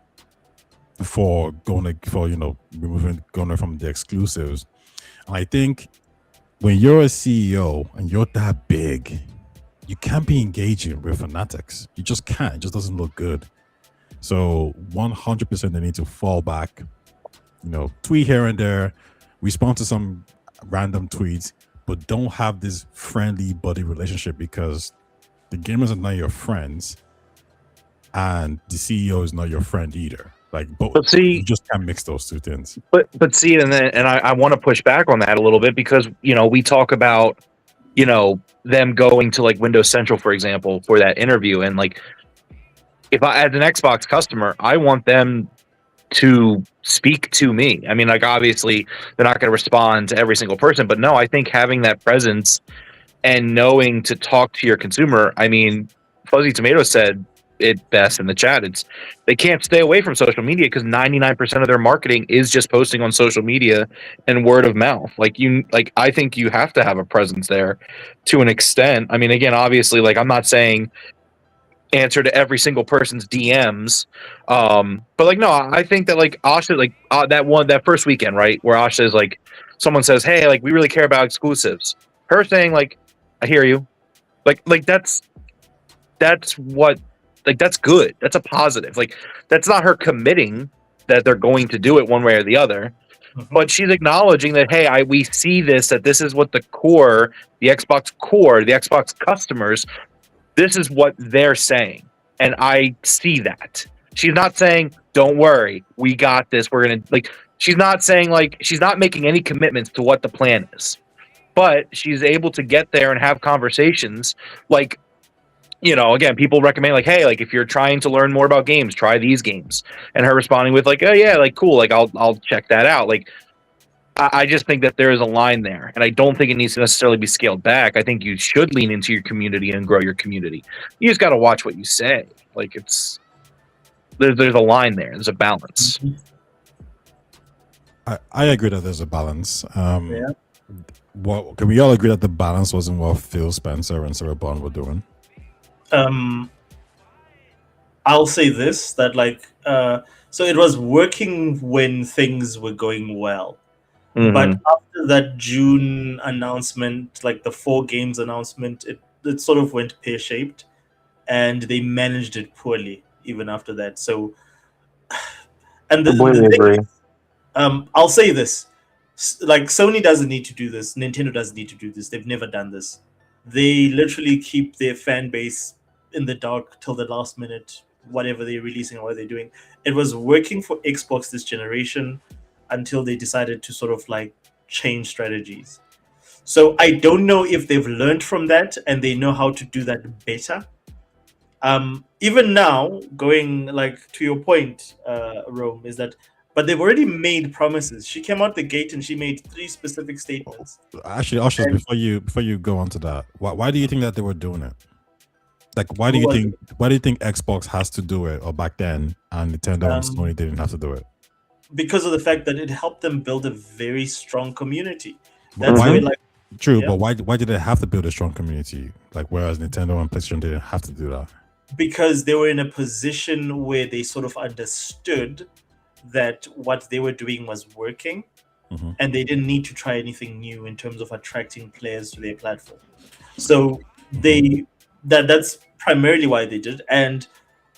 for removing going from the exclusives. And I think when you're a CEO and you're that big, you can't be engaging with fanatics. You just can't. It just doesn't look good. So 100% they need to fall back, tweet here and there, respond to some random tweets, but don't have this friendly buddy relationship, because the gamers are not your friends and the CEO is not your friend either. But see, you just can't mix those two things. But see, and I want to push back on that a little bit, because we talk about them going to like Windows Central, for example, for that interview, and like if I, as an Xbox customer, I want them to speak to me. I mean, like obviously they're not going to respond to every single person, but no, I think having that presence and knowing to talk to your consumer. I mean, Fuzzy Tomato said it best in the chat. They can't stay away from social media because 99% of their marketing is just posting on social media and word of mouth. I think you have to have a presence there to an extent. I mean, again, obviously, like I'm not saying answer to every single person's DMs, but like no, I think that like Asha, like that first weekend, right, where Asha is like, someone says, hey, like we really care about exclusives. Her saying like, I hear you, like that's what, like that's good, that's a positive. Like that's not her committing that they're going to do it one way or the other, but she's acknowledging that, hey, we see that this is what the Xbox customers, this is what they're saying, and I see that. She's not saying, don't worry, we got this, we're gonna, like, she's not saying, like, she's not making any commitments to what the plan is, but she's able to get there and have conversations. Like, again, people recommend, like, hey, like if you're trying to learn more about games, try these games, and her responding with like, oh yeah, like cool, like I'll check that out. Like I just think that there is a line there, and I don't think it needs to necessarily be scaled back. I think you should lean into your community and grow your community. You just got to watch what you say. Like there's a line there. There's a balance. I agree that there's a balance. Yeah. Well, can we all agree that the balance wasn't what Phil Spencer and Sarah Bond were doing? I'll say this, that so it was working when things were going well. But after that June announcement, like the 4 games announcement, it sort of went pear-shaped, and they managed it poorly even after that. So, and the thing is, I'll say this, like Sony doesn't need to do this, Nintendo doesn't need to do this. They've never done this. They literally keep their fan base in the dark till the last minute, whatever they're releasing or what they're doing. It was working for Xbox this generation until they decided to sort of like change strategies. So I don't know if they've learned from that and they know how to do that better. Even now, going like to your point, Rome, is that, but they've already made promises. She came out the gate and she made 3 specific statements. Actually, Asha, before you go on to that, why do you think that they were doing it? Like, why do Who you was think? Why do you think Xbox has to do it, or back then, and Nintendo and Um, Sony didn't have to do it? because of the fact that it helped them build a very strong community. But That's why? where, like, True, yeah, but why did they have to build a strong community? Like, whereas Nintendo and PlayStation didn't have to do that. because they were in a position where they sort of understood that what they were doing was working, Mm-hmm. and they didn't need to try anything new in terms of attracting players to their platform. So they that's primarily why they did. And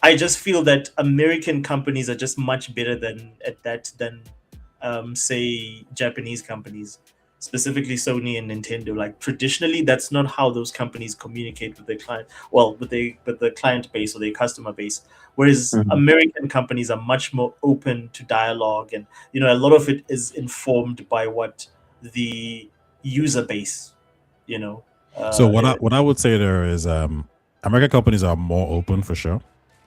I just feel that American companies are just much better than at that than say Japanese companies, specifically Sony and Nintendo. Like traditionally, that's not how those companies communicate with their client. Well, with the client base or their customer base. Whereas Mhm. American companies are much more open to dialogue, and a lot of it is informed by what the user base, you know. So Uh, what I would say there is, American companies are more open for sure,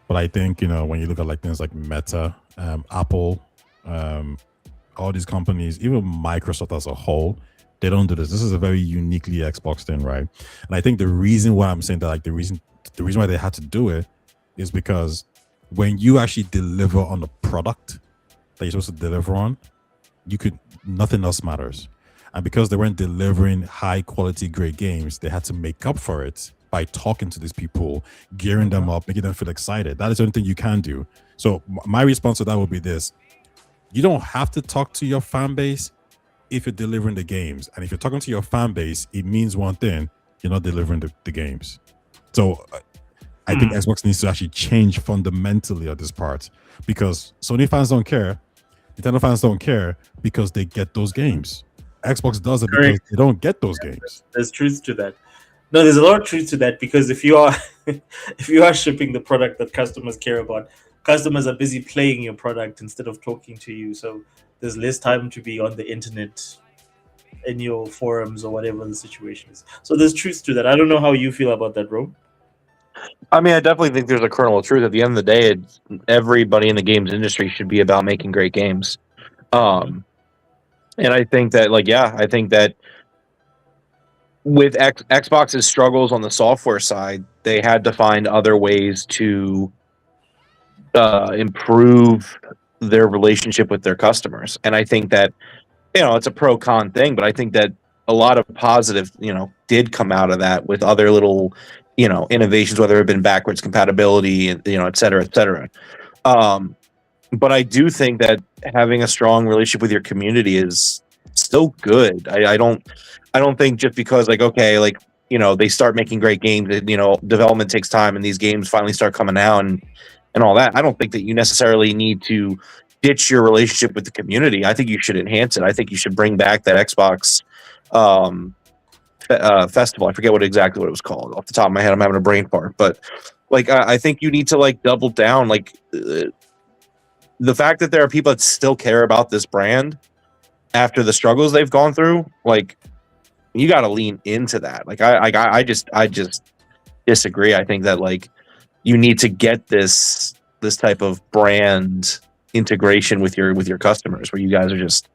but I think when you look at like things like Meta, Apple, um, all these companies, even Microsoft as a whole, they don't do this. This is a very uniquely Xbox thing, right? And I think the reason why I'm saying that, like the reason why they had to do it is because when you actually deliver on the product that you're supposed to deliver on, nothing else matters. And because they weren't delivering high quality, great games, they had to make up for it by talking to these people, gearing them up, making them feel excited. That is the only thing you can do. So my response to that would be this: you don't have to talk to your fan base if you're delivering the games. And if you're talking to your fan base, it means one thing: you're not delivering the games. So I think Xbox needs to actually change fundamentally at this part, because Sony fans don't care, Nintendo fans don't care, because they get those games. Xbox does it because correct. they don't get those games. There's truth to that. No, there's a lot of truth to that, because if you are if you are shipping the product that customers care about, customers are busy playing your product instead of talking to you. So there's less time to be on the internet in your forums or whatever the situation is. So there's truth to that. I don't know how you feel about that, Rome. I mean, I definitely think there's a kernel of truth. At the end of the day, everybody in the games industry should be about making great games. And I think that, I think that with Xbox's struggles on the software side, they had to find other ways to improve their relationship with their customers. And I think that, it's a pro con thing, but I think that a lot of positive, did come out of that with other little, innovations, whether it had been backwards compatibility, and et cetera, et cetera. But I do think that having a strong relationship with your community is still good. I don't think just because they start making great games, development takes time, and these games finally start coming out and all that. I don't think that you necessarily need to ditch your relationship with the community. I think you should enhance it. I think you should bring back that Xbox festival. I forget exactly what it was called off the top of my head. I'm having a brain fart, but I think you need to double down. The fact that there are people that still care about this brand after the struggles they've gone through, you got to lean into that. I just disagree. I think that you need to get this type of brand integration with your customers, where you guys are just,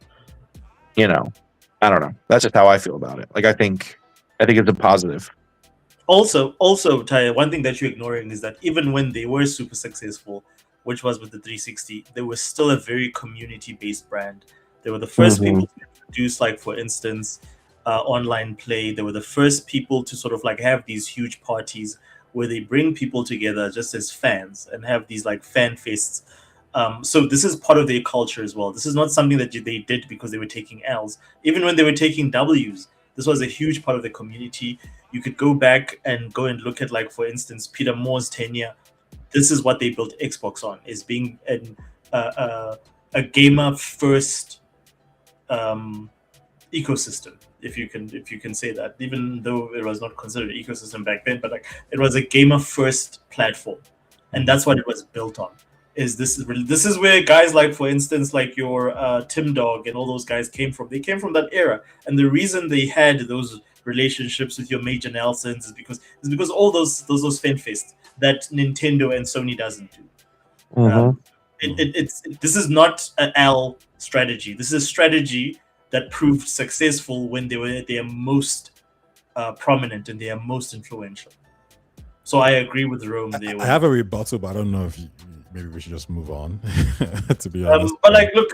I don't know. That's just how I feel about it. I think it's a positive. Also, Taya, one thing that you're ignoring is that even when they were super successful, which was with the 360, they were still a very community-based brand. They were the 1st people to introduce, for instance, online play. They were the first people to sort of have these huge parties where they bring people together just as fans and have these fan fests. So this is part of their culture as well. This is not something that they did because they were taking L's. Even when they were taking W's, this was a huge part of the community. You could go back and look at, for instance, Peter Moore's tenure. This is what they built Xbox on, is being a gamer first ecosystem, if you can say that, even though it was not considered an ecosystem back then, but it was a gamer first platform, and that's what it was built on. This is where guys for instance, your Tim Dog and all those guys came from. They came from that era, and the reason they had those relationships with your Major Nelsons is because all those fan fests that Nintendo and Sony doesn't do. This is not an L strategy. This is a strategy that proved successful when they are most prominent and they are most influential. So I agree with Rome there. I have a rebuttal, but I don't know if maybe we should just move on. To be honest, but like, look,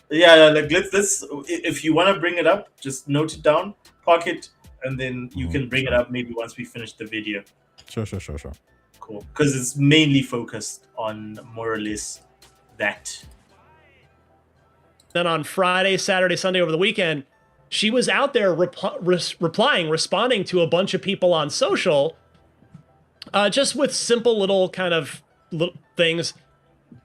yeah, like let's if you want to bring it up, just note it down, park it, and then you can bring it up maybe once we finish the video. Sure. Cool, because it's mainly focused on more or less that. Then on Friday, Saturday, Sunday, over the weekend, she was out there responding to a bunch of people on social, just with simple little kind of little things,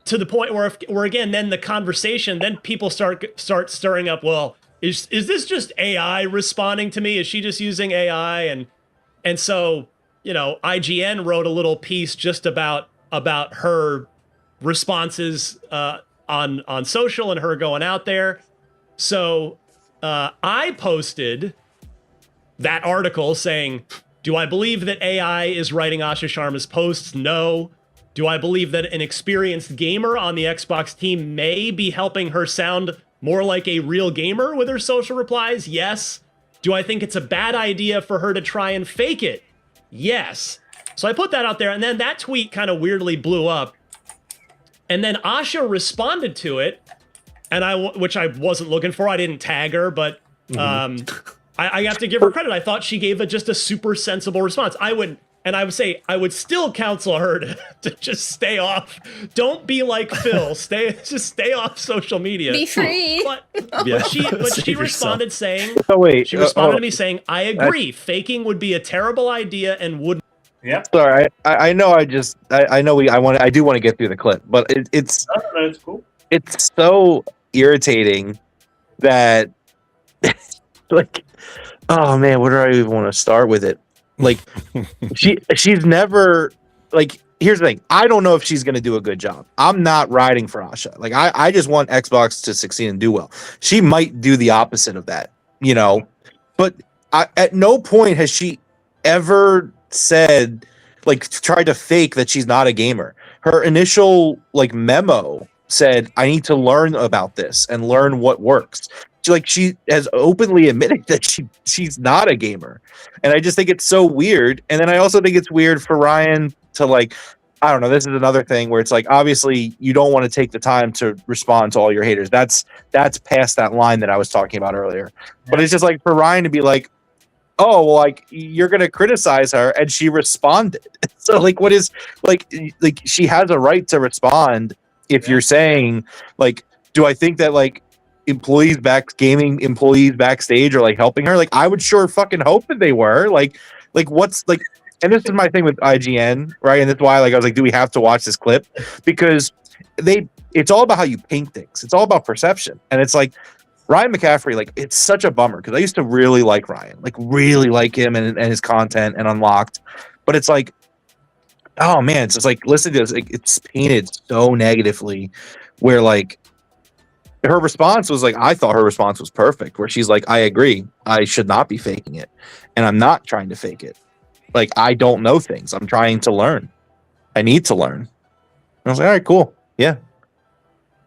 to the point where again, then the conversation, then people start stirring up. Well, is this just AI responding to me? Is she just using AI? And so, you know, IGN wrote a little piece just about her responses on social and her going out there. So I posted that article saying, do I believe that AI is writing Asha Sharma's posts? No. Do I believe that an experienced gamer on the Xbox team may be helping her sound more like a real gamer with her social replies? Yes. Do I think it's a bad idea for her to try and fake it? Yes. So I put that out there, and then that tweet kind of weirdly blew up. And then Asha responded to it, and which I wasn't looking for. I didn't tag her, but I have to give her credit. I thought she gave just a super sensible response. I would still counsel her to just stay off. Don't be like Phil. Just stay off social media. Be free. But she responded saying, wait, she responded to me saying, I agree. Faking would be a terrible idea and would. Yeah. Sorry, I know. I do want to get through the clip, but it's cool. It's so irritating that like, oh man, where do I even want to start with it? Like, she's never, like, here's the thing. I don't know if she's going to do a good job. I'm not riding for Asha. Like, I just want Xbox to succeed and do well. She might do the opposite of that, you know, but at no point has she ever said, like, tried to fake that she's not a gamer. Her initial, like, memo said, I need to learn about this and learn what works. She has openly admitted that she's not a gamer, and I just think it's so weird. And then I also think it's weird for Ryan to, like, I don't know, this is another thing where it's like, obviously you don't want to take the time to respond to all your haters. That's past that line that I was talking about earlier. But it's just like for Ryan to be like, oh, well, like, you're gonna criticize her, and she responded. So like, what is like she has a right to respond if you're saying, like, do I think that, like, gaming employees backstage are, like, helping her? Like, I would sure fucking hope that they were. Like what's, like, and this is my thing with IGN, right? And that's why, like, I was like, do we have to watch this clip? Because it's all about how you paint things. It's all about perception. And it's like, Ryan McCaffrey, like, it's such a bummer because I used to really like Ryan, like, really like him and his content and Unlocked. But it's like, oh man, it's just like, listen to this, like, it's painted so negatively where, like, her response was like, I thought her response was perfect, where she's like, I agree, I should not be faking it, and I'm not trying to fake it. Like, I don't know things, I'm trying to learn, I need to learn. And I was like, all right, cool, yeah.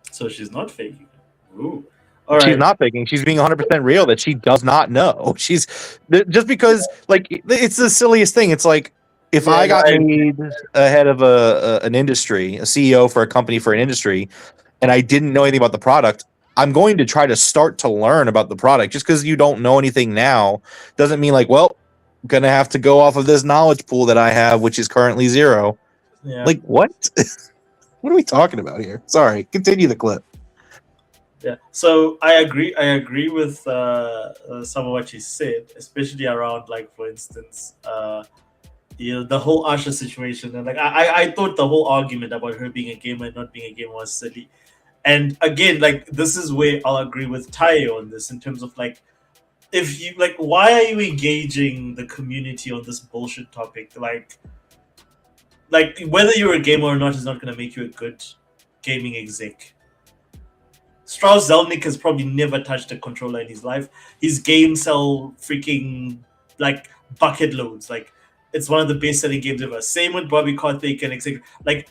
So she's not faking it. Ooh. All right. She's not faking, she's being 100% real that she does not know. She's just because, like, it's the silliest thing. It's like, if I got made ahead of an industry, a CEO for a company for an industry, and I didn't know anything about the product, I'm going to try to start to learn about the product. Just because you don't know anything now doesn't mean, like, well, I'm going to have to go off of this knowledge pool that I have, which is currently 0. Yeah. Like, what? What are we talking about here? Sorry, continue the clip. Yeah, so I agree with some of what you said, especially around, like, for instance, the whole Asha situation. And, like, I thought the whole argument about her being a gamer and not being a gamer was silly. And again, like, this is where I'll agree with Tayo on this, in terms of, like, if you, like, why are you engaging the community on this bullshit topic? Like whether you're a gamer or not is not going to make you a good gaming exec. Strauss Zelnick has probably never touched a controller in his life. His games sell freaking, like, bucket loads. Like, it's one of the best-selling games ever. Same with Bobby Kotick and etc. Like,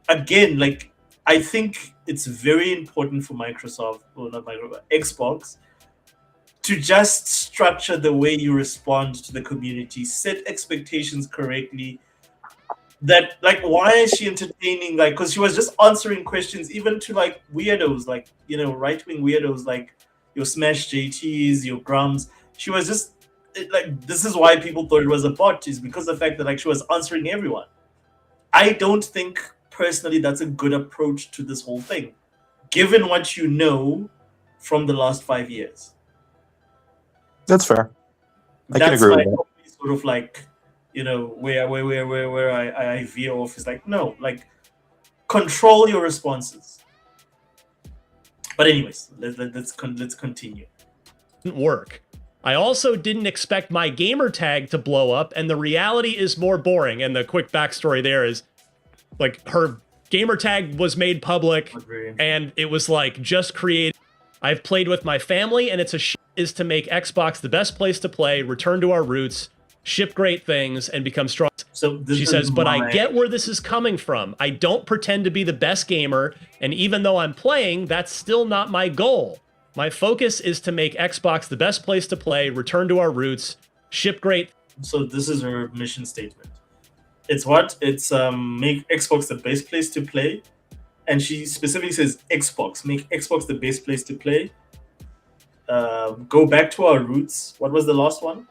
again, like, I think it's very important for Microsoft, or not Microsoft, Xbox, to just structure the way you respond to the community, set expectations correctly. That, like, why is she entertaining, like, because she was just answering questions even to like weirdos, like, you know, right-wing weirdos like your Smash JTs, your Grums. She was just like, this is why people thought it was a bot, is because of the fact that like she was answering everyone. I don't think personally that's a good approach to this whole thing, given what you know from the last 5 years. That's fair. I can That's agree my with that. only sort of like, you know, where I veer off is like, no, like, control your responses. But anyways, let's continue. Didn't work. I also didn't expect my gamer tag to blow up, and the reality is more boring. And the quick backstory there is, like, her gamer tag was made public, and it was like just created. I've played with my family, and it's is to make Xbox the best place to play, return to our roots, ship great things, and become strong. So she says, but I get where this is coming from. I don't pretend to be the best gamer, and even though I'm playing, that's still not my goal. My focus is to make Xbox the best place to play, return to our roots, ship great. So this is her mission statement. It's what? It's make Xbox the best place to play. And she specifically says Xbox, make Xbox the best place to play. Go back to our roots. What was the last one?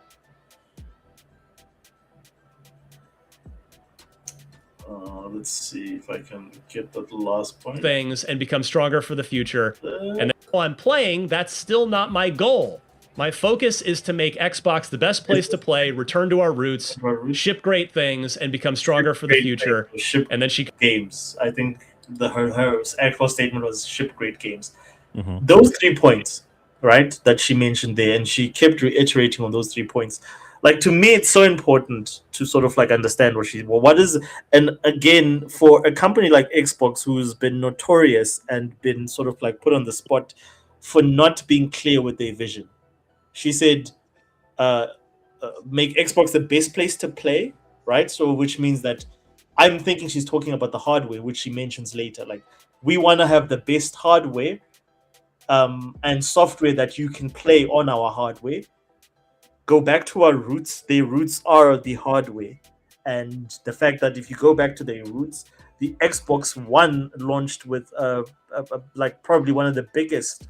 Let's see if I can get that last point. Things and become stronger for the future. And while I'm playing, that's still not my goal. My focus is to make Xbox the best place to play, return to our roots, ship great things, and become stronger for the future. And then she games. I think her actual statement was ship great games. Mm-hmm. Those 3 points, right, that she mentioned there, and she kept reiterating on those 3 points. Like, to me, it's so important to sort of like understand what is, and again, for a company like Xbox, who's been notorious and been sort of like put on the spot for not being clear with their vision. She said, make Xbox the best place to play, right? So, which means that I'm thinking she's talking about the hardware, which she mentions later. Like, we want to have the best hardware and software that you can play on our hardware. Go back to our roots. Their roots are the hardware. And the fact that if you go back to their roots, the Xbox One launched with like probably one of the biggest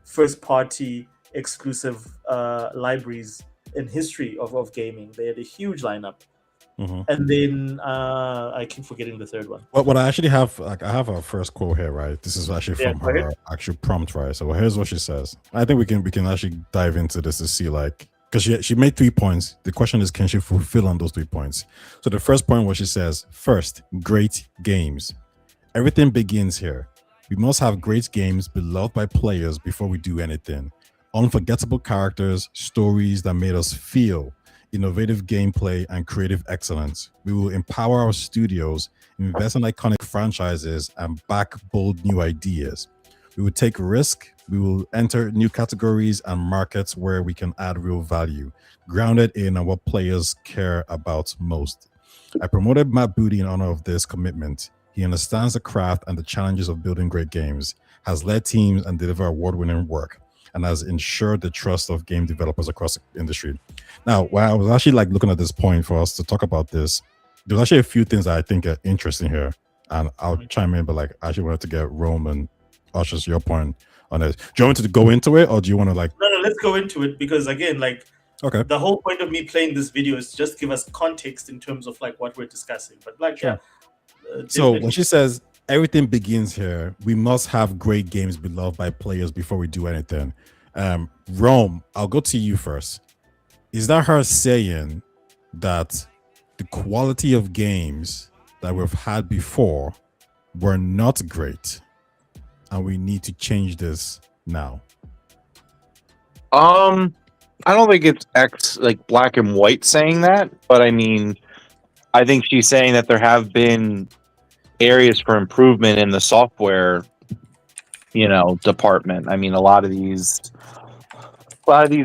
first-party exclusive libraries in history of gaming. They had a huge lineup. Mm-hmm. And then I keep forgetting the third one. What I actually have, like, I have a first quote here, right? This is actually from her actual prompt, right? So here's what she says. I think we can actually dive into this to see, like, because she made 3 points. The question is, can she fulfill on those 3 points? So the first point, what she says, first, great games. Everything begins here. We must have great games beloved by players before we do anything. Unforgettable characters, stories that made us feel, innovative gameplay, and creative excellence. We will empower our studios, invest in iconic franchises, and back bold new ideas. We will take risk. We will enter new categories and markets where we can add real value, grounded in what players care about most. I promoted Matt Booty in honor of this commitment. He understands the craft and the challenges of building great games, has led teams and delivered award-winning work, and has ensured the trust of game developers across the industry. Now, while I was actually like looking at this point for us to talk about this, there's actually a few things that I think are interesting here, and I'll chime in, but like I actually wanted to get Rome and Asha's your point on it. Do you want me to go into it, or do you want to like? No, let's go into it, because again, like, okay, the whole point of me playing this video is just give us context in terms of like what we're discussing. But like, sure. So when she says everything begins here, we must have great games beloved by players before we do anything. Rome, I'll go to you first. Is that her saying that the quality of games that we've had before were not great, and we need to change this now? I don't think it's like black and white saying that, but I mean, I think she's saying that there have been areas for improvement in the software, department. I mean, a lot of these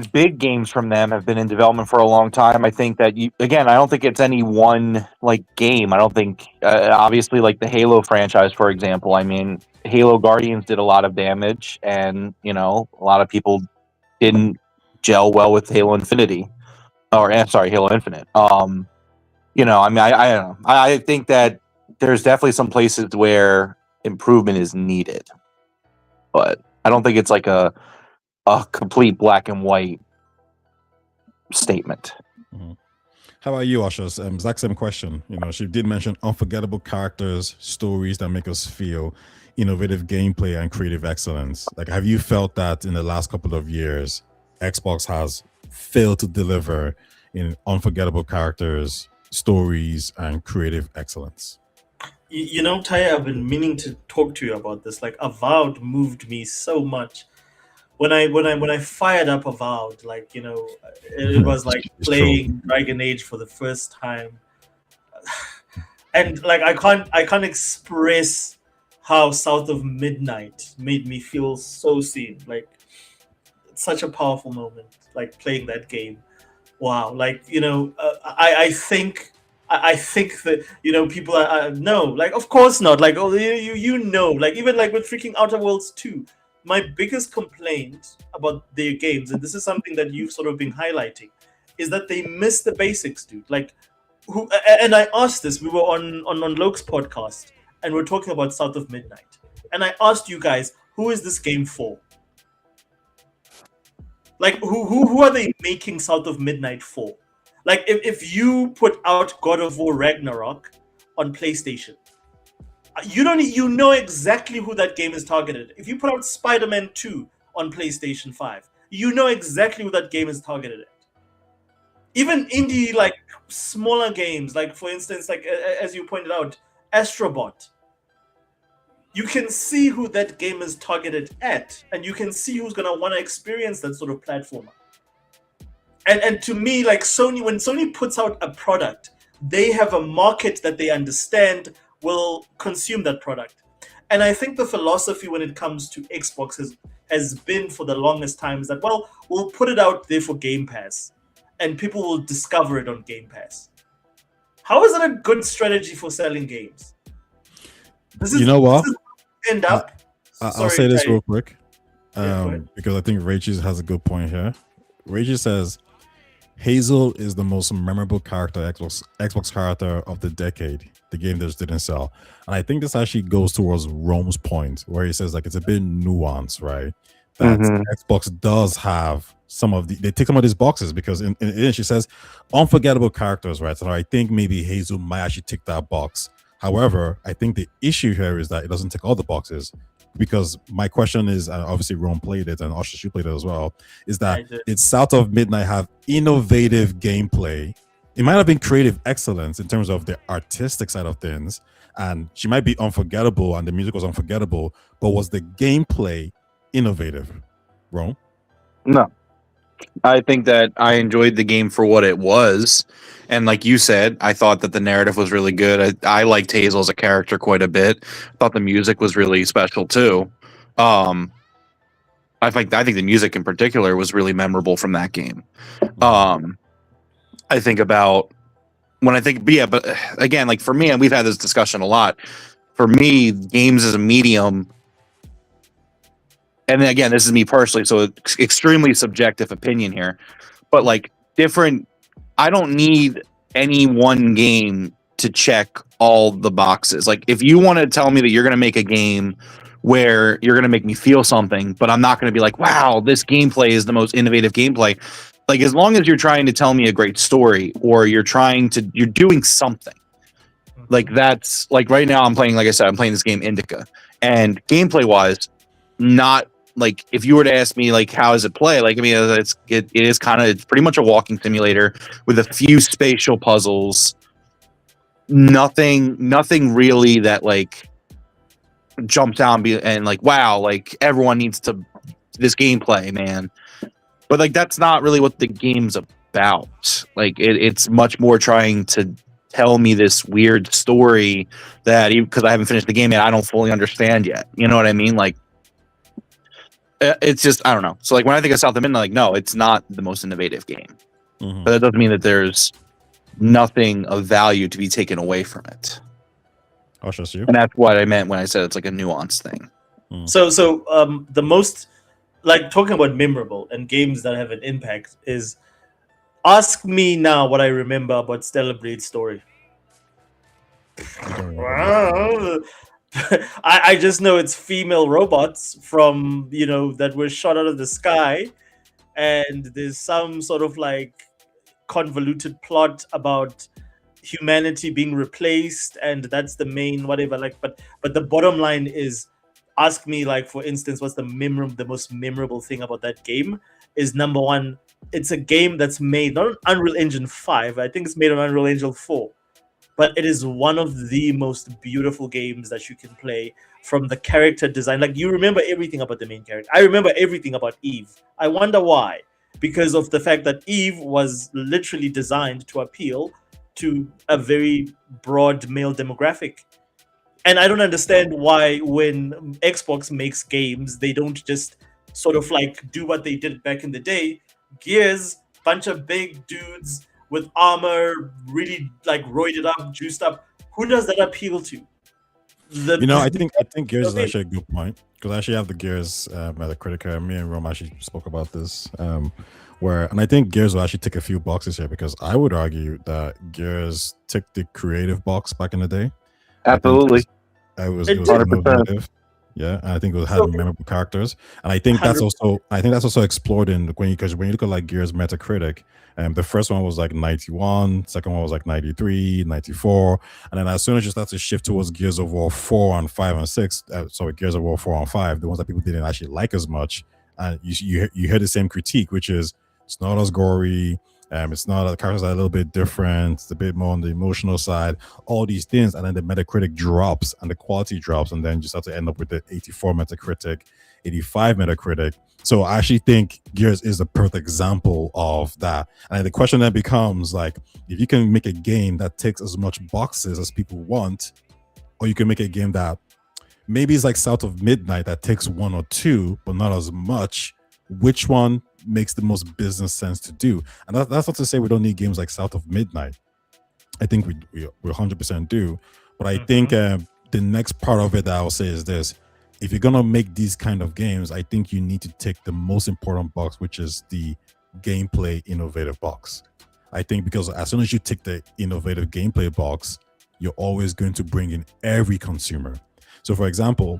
big games from them have been in development for a long time. I think that I don't think it's any one like game. I don't think obviously like the Halo franchise, for example. I mean, Halo Guardians did a lot of damage, and a lot of people didn't gel well with Halo Infinity, Halo Infinite. You know, I mean, I don't know. I think that there's definitely some places where improvement is needed, but I don't think it's like a complete black and white statement. Mhm. How about you, Asha? Exact same question. You know, she did mention unforgettable characters, stories that make us feel, innovative gameplay, and creative excellence. Like, have you felt that in the last couple of years, Xbox has failed to deliver in unforgettable characters, stories, and creative excellence? You know, Taya, I've been meaning to talk to you about this. Like, Avowed moved me so much. When I fired up Avowed, like, you know, it was like It's true. playing Dragon Age for the first time, and like I can't express how South of Midnight made me feel so seen. Like, it's such a powerful moment, like playing that game. Wow, like, you know, I think that, you know, people are no, like, of course not, like, oh, you know, like, even like with freaking Outer Worlds 2, my biggest complaint about their games, and this is something that you've sort of been highlighting, is that they miss the basics, dude. Like, and I asked this, we were on Loke's podcast, and we're talking about South of Midnight, and I asked you guys, who is this game for? Like, who are they making South of Midnight for? Like, if you put out God of War Ragnarok on PlayStation, you know exactly who that game is targeted. If you put out Spider-Man 2 on PlayStation 5, you know exactly who that game is targeted at. Even indie, like, smaller games, like, for instance, like, as you pointed out, Astrobot, you can see who that game is targeted at, and you can see who's gonna want to experience that sort of platformer. And to me, like, when Sony puts out a product, they have a market that they understand will consume that product. And I think the philosophy when it comes to Xbox has been for the longest time is that, well, we'll put it out there for Game Pass, and people will discover it on Game Pass. How is that a good strategy for selling games? You know what? End up. I'll say this real quick, because I think Rachel has a good point here. Rachel says Hazel is the most memorable Xbox character of the decade. The game that just didn't sell, and I think this actually goes towards Rome's point, where he says, like, it's a bit nuanced, right? That Xbox does have they tick some of these boxes, because in she says unforgettable characters, right? So I think maybe Hazel might actually tick that box. However, I think the issue here is that it doesn't tick all the boxes, because my question is, obviously Rome played it and Asha, you played it as well, is that it's South of Midnight have innovative gameplay. It might have been creative excellence in terms of the artistic side of things, and she might be unforgettable and the music was unforgettable, but was the gameplay innovative? Rome? No. I think that I enjoyed the game for what it was. And like you said, I thought that the narrative was really good. I liked Hazel as a character quite a bit. I thought the music was really special too. I think the music in particular was really memorable from that game. I think about when I think, but again, like for me, and we've had this discussion a lot. For me, games as a medium, and again, this is me personally, so it's extremely subjective opinion here, but like I don't need any one game to check all the boxes. Like, if you want to tell me that you're going to make a game where you're going to make me feel something, but I'm not going to be like, wow, this gameplay is the most innovative gameplay. Like, as long as you're trying to tell me a great story, or you're doing something. Like, that's like right now I'm playing, like I said, I'm playing this game Indica, and gameplay wise, not like, if you were to ask me like how does it play, like, I mean, it is kind of, it's pretty much a walking simulator with a few spatial puzzles. Nothing really that like jumps out and like, wow, like everyone needs this gameplay, man. But like, that's not really what the game's about. Like, it's much more trying to tell me this weird story that, because I haven't finished the game yet, I don't fully understand yet. You know what I mean? Like, it's just, I don't know. So like, when I think of South of Midnight, like, no, it's not the most innovative game. But that doesn't mean that there's nothing of value to be taken away from it. I'll trust you. And that's what I meant when I said it's like a nuanced thing. So the most like talking about memorable and games that have an impact is ask me now what I remember about Stellar Blade's story. I don't remember much. I just know it's female robots from that were shot out of the sky, and there's some sort of like convoluted plot about humanity being replaced, and that's the main whatever. Like, but the bottom line is, ask me like for instance, what's the most memorable thing about that game? Is number one, it's a game that's made not on Unreal Engine 5. I think it's made on Unreal Engine 4, but it is one of the most beautiful games that you can play. From the character design, like you remember everything about the main character. I remember everything about Eve. I wonder why. Because of the fact that Eve was literally designed to appeal to a very broad male demographic. And I don't understand why when Xbox makes games, they don't just sort of like do what they did back in the day. Gears, bunch of big dudes with armor, really like roided up, juiced up. Who does that appeal to? I think Gears is actually a good point, because I actually have the Gears Metacritic. Me and Rome actually spoke about this. And I think Gears will actually tick a few boxes here, because I would argue that Gears ticked the creative box back in the day. Absolutely. It was 100%. innovative. Yeah, and I think it had memorable characters, and I think that's also explored because when you look at like Gears Metacritic, the first one was like 91, second one was like 93, 94, and then as soon as you start to shift towards Gears of War 4 and 5 and 6, Gears of War 4 and 5, the ones that people didn't actually like as much, and you hear the same critique, which is it's not as gory. It's not, the characters are a little bit different. It's a bit more on the emotional side. All these things, and then the Metacritic drops and the quality drops, and then you start to end up with the 84 Metacritic, 85 Metacritic. So I actually think Gears is a perfect example of that. And the question then becomes like, if you can make a game that takes as much boxes as people want, or you can make a game that maybe is like South of Midnight that takes one or two, but not as much, which one makes the most business sense to do? And that's not to say we don't need games like South of Midnight. I think we 100% do. But I think the next part of it that I'll say is this: if you're gonna make these kind of games, I think you need to take the most important box, which is the gameplay innovative box. I think because as soon as you take the innovative gameplay box, you're always going to bring in every consumer. So for example,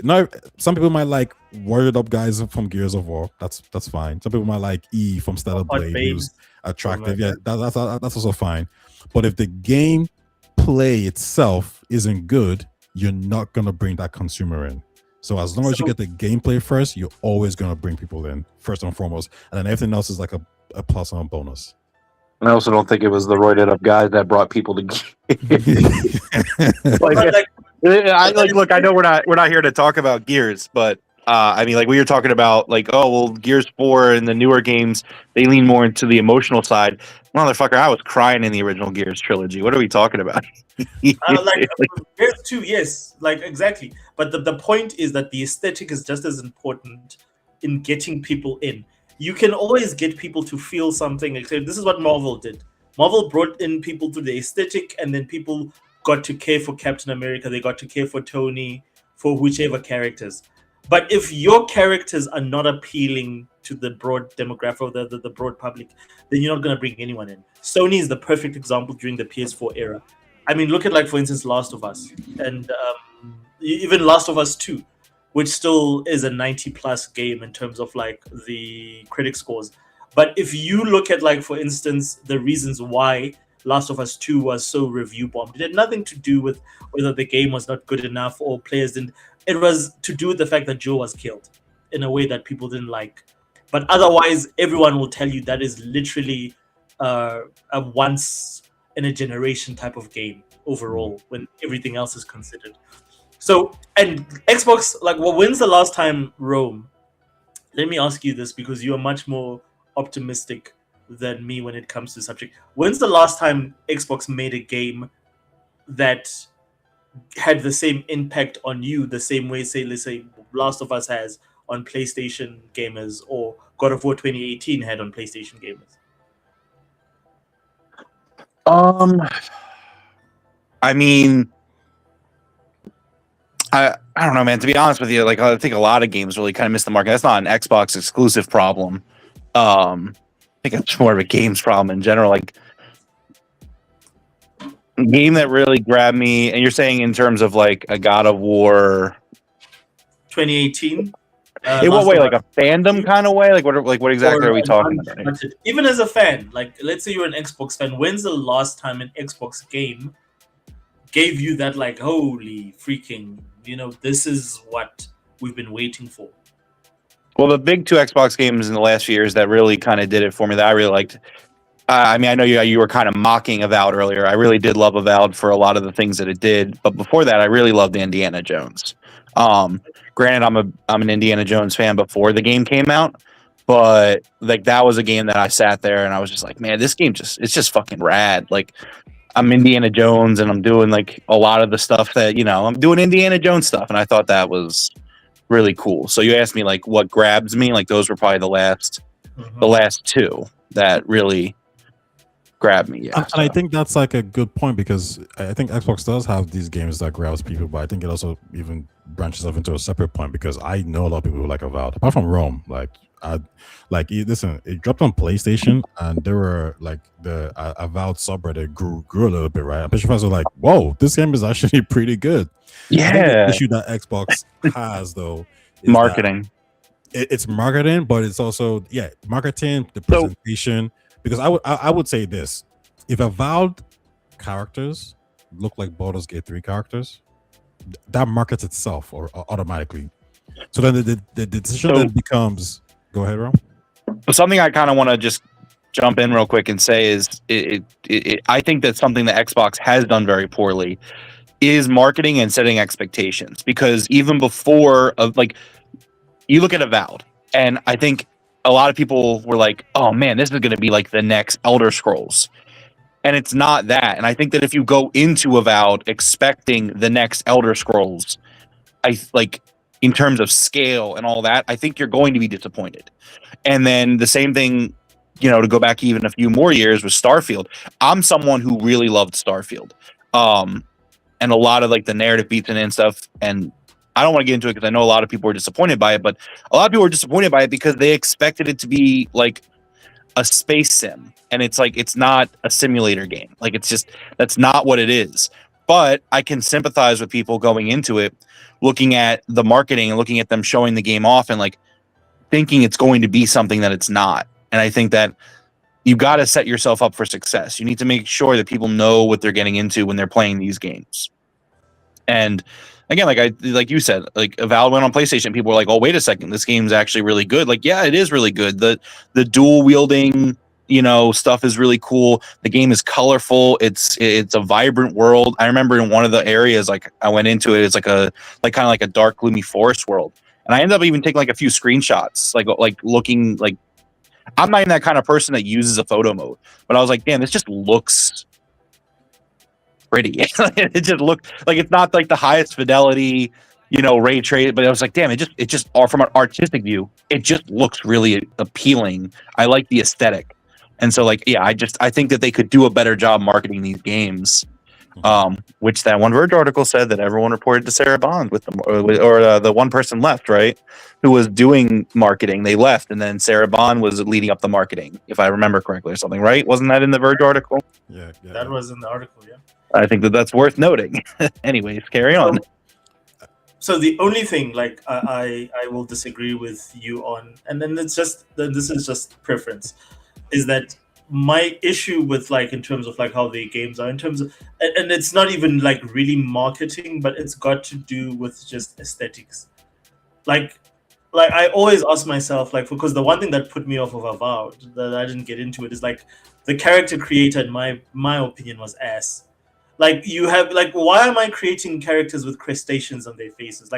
now some people might like worded up guys from Gears of War. That's fine. Some people might like E from Stellar Blade, who's attractive. Yeah, that's also fine. But if the game play itself isn't good, you're not gonna bring that consumer in. So as long as you get the gameplay first, you're always gonna bring people in first and foremost, and then everything else is like a plus and a bonus. I also don't think it was the roided up guys that brought people to look, I know we're not here to talk about Gears, but I mean, like we were talking about, like, oh well, Gears 4 and the newer games, they lean more into the emotional side. Motherfucker, I was crying in the original Gears trilogy. What are we talking about? Gears 2, yes, like exactly. But the point is that the aesthetic is just as important in getting people in. You can always get people to feel something. Except this is what Marvel did. Marvel brought in people through the aesthetic, and then people got to care for Captain America. They got to care for Tony, for whichever characters. But if your characters are not appealing to the broad demographic, the broad public, then you're not going to bring anyone in. Sony is the perfect example during the PS4 era. I mean, look at, like, for instance, Last of Us, and even Last of Us 2, which still is a 90-plus game in terms of, like, the critic scores. But if you look at, like, for instance, the reasons why Last of Us 2 was so review bombed, it had nothing to do with whether the game was not good enough or players didn't. It was to do with the fact that Joe was killed in a way that people didn't like. But otherwise, everyone will tell you that is literally a once-in-a-generation type of game overall, when everything else is considered. So, and Xbox, like, well, when's the last time, Rome? Let me ask you this, because you are much more optimistic than me when it comes to the subject. When's the last time Xbox made a game that had the same impact on you the same way, say, let's say, Last of Us has on PlayStation gamers, or God of War 2018 had on PlayStation gamers? I mean, I don't know, man. To be honest with you, like I think a lot of games really kind of miss the market. That's not an Xbox exclusive problem. I think it's more of a games problem in general. Like a game that really grabbed me, and you're saying in terms of like a God of War. 2018. In what way? Like a fandom kind of way? Like what exactly are we talking about here? Even as a fan, like let's say you're an Xbox fan, when's the last time an Xbox game gave you that like holy freaking, this is what we've been waiting for? Well, the big two Xbox games in the last few years that really kind of did it for me that I really liked. I mean, I know you were kind of mocking Avowed earlier. I really did love Avowed for a lot of the things that it did, but before that, I really loved Indiana Jones. Granted, I'm an Indiana Jones fan before the game came out, but like that was a game that I sat there and I was just like, man, this game it's just fucking rad. Like I'm Indiana Jones and I'm doing like a lot of the stuff that I'm doing Indiana Jones stuff, and I thought that was really cool. So you asked me like what grabs me, like those were probably the last two that really grabbed me. Yeah, and I think that's like a good point because I think Xbox does have these games that grabs people, but I think it also even branches off into a separate point because I know a lot of people who like Avowed, apart from Rome. Listen, it dropped on PlayStation, and there were like the Avowed subreddit grew a little bit, right? And fans were like, "Whoa, this game is actually pretty good." Yeah. I think the issue that Xbox has though is marketing. It's marketing, but it's also marketing, the presentation. Because I would say this: if Avowed characters look like Baldur's Gate 3 characters, that markets itself or automatically. So then the decision then becomes. Go ahead, Ron. Something I kind of want to just jump in real quick and say is, I think that something that Xbox has done very poorly is marketing and setting expectations. Because even before, you look at Avowed, and I think a lot of people were like, "Oh man, this is going to be like the next Elder Scrolls," and it's not that. And I think that if you go into Avowed expecting the next Elder Scrolls, in terms of scale and all that, I think you're going to be disappointed. And then the same thing, to go back even a few more years with Starfield. I'm someone who really loved Starfield. And a lot of like the narrative beats and stuff. And I don't want to get into it because I know a lot of people were disappointed by it, but a lot of people were disappointed by it because they expected it to be like a space sim. And it's like, it's not a simulator game. Like that's not what it is. But I can sympathize with people going into it, looking at the marketing and looking at them showing the game off and like thinking it's going to be something that it's not. And I think that you got to set yourself up for success. You need to make sure that people know what they're getting into when they're playing these games. And again, like you said, like Avowed went on PlayStation. People were like, "Oh, wait a second, this game's actually really good." Like, yeah, it is really good. The dual wielding stuff is really cool. The game is colorful. It's a vibrant world. I remember in one of the areas, like I went into it, it's kind of like a dark, gloomy forest world. And I ended up even taking like a few screenshots, like looking like I'm not even that kind of person that uses a photo mode, but I was like, damn, this just looks pretty. It just looked like it's not like the highest fidelity, ray trace, but I was like, damn, it just from an artistic view, it just looks really appealing. I like the aesthetic. And so, I think that they could do a better job marketing these games, which that one Verge article said that everyone reported to Sarah Bond with the one person left, right, who was doing marketing. They left, and then Sarah Bond was leading up the marketing, if I remember correctly, or something, right? Wasn't that in the Verge article? Yeah. That was in the article, yeah. I think that's worth noting. Anyways, carry on. So the only thing, I will disagree with you on, and then this is just preference, is that my issue with in terms of how the games are in terms of, and it's not even really marketing, but it's got to do with just aesthetics. Like I always ask myself, because the one thing that put me off of Avowed that I didn't get into it is the character creator, in my opinion, was ass. You have why am I creating characters with crustaceans on their faces?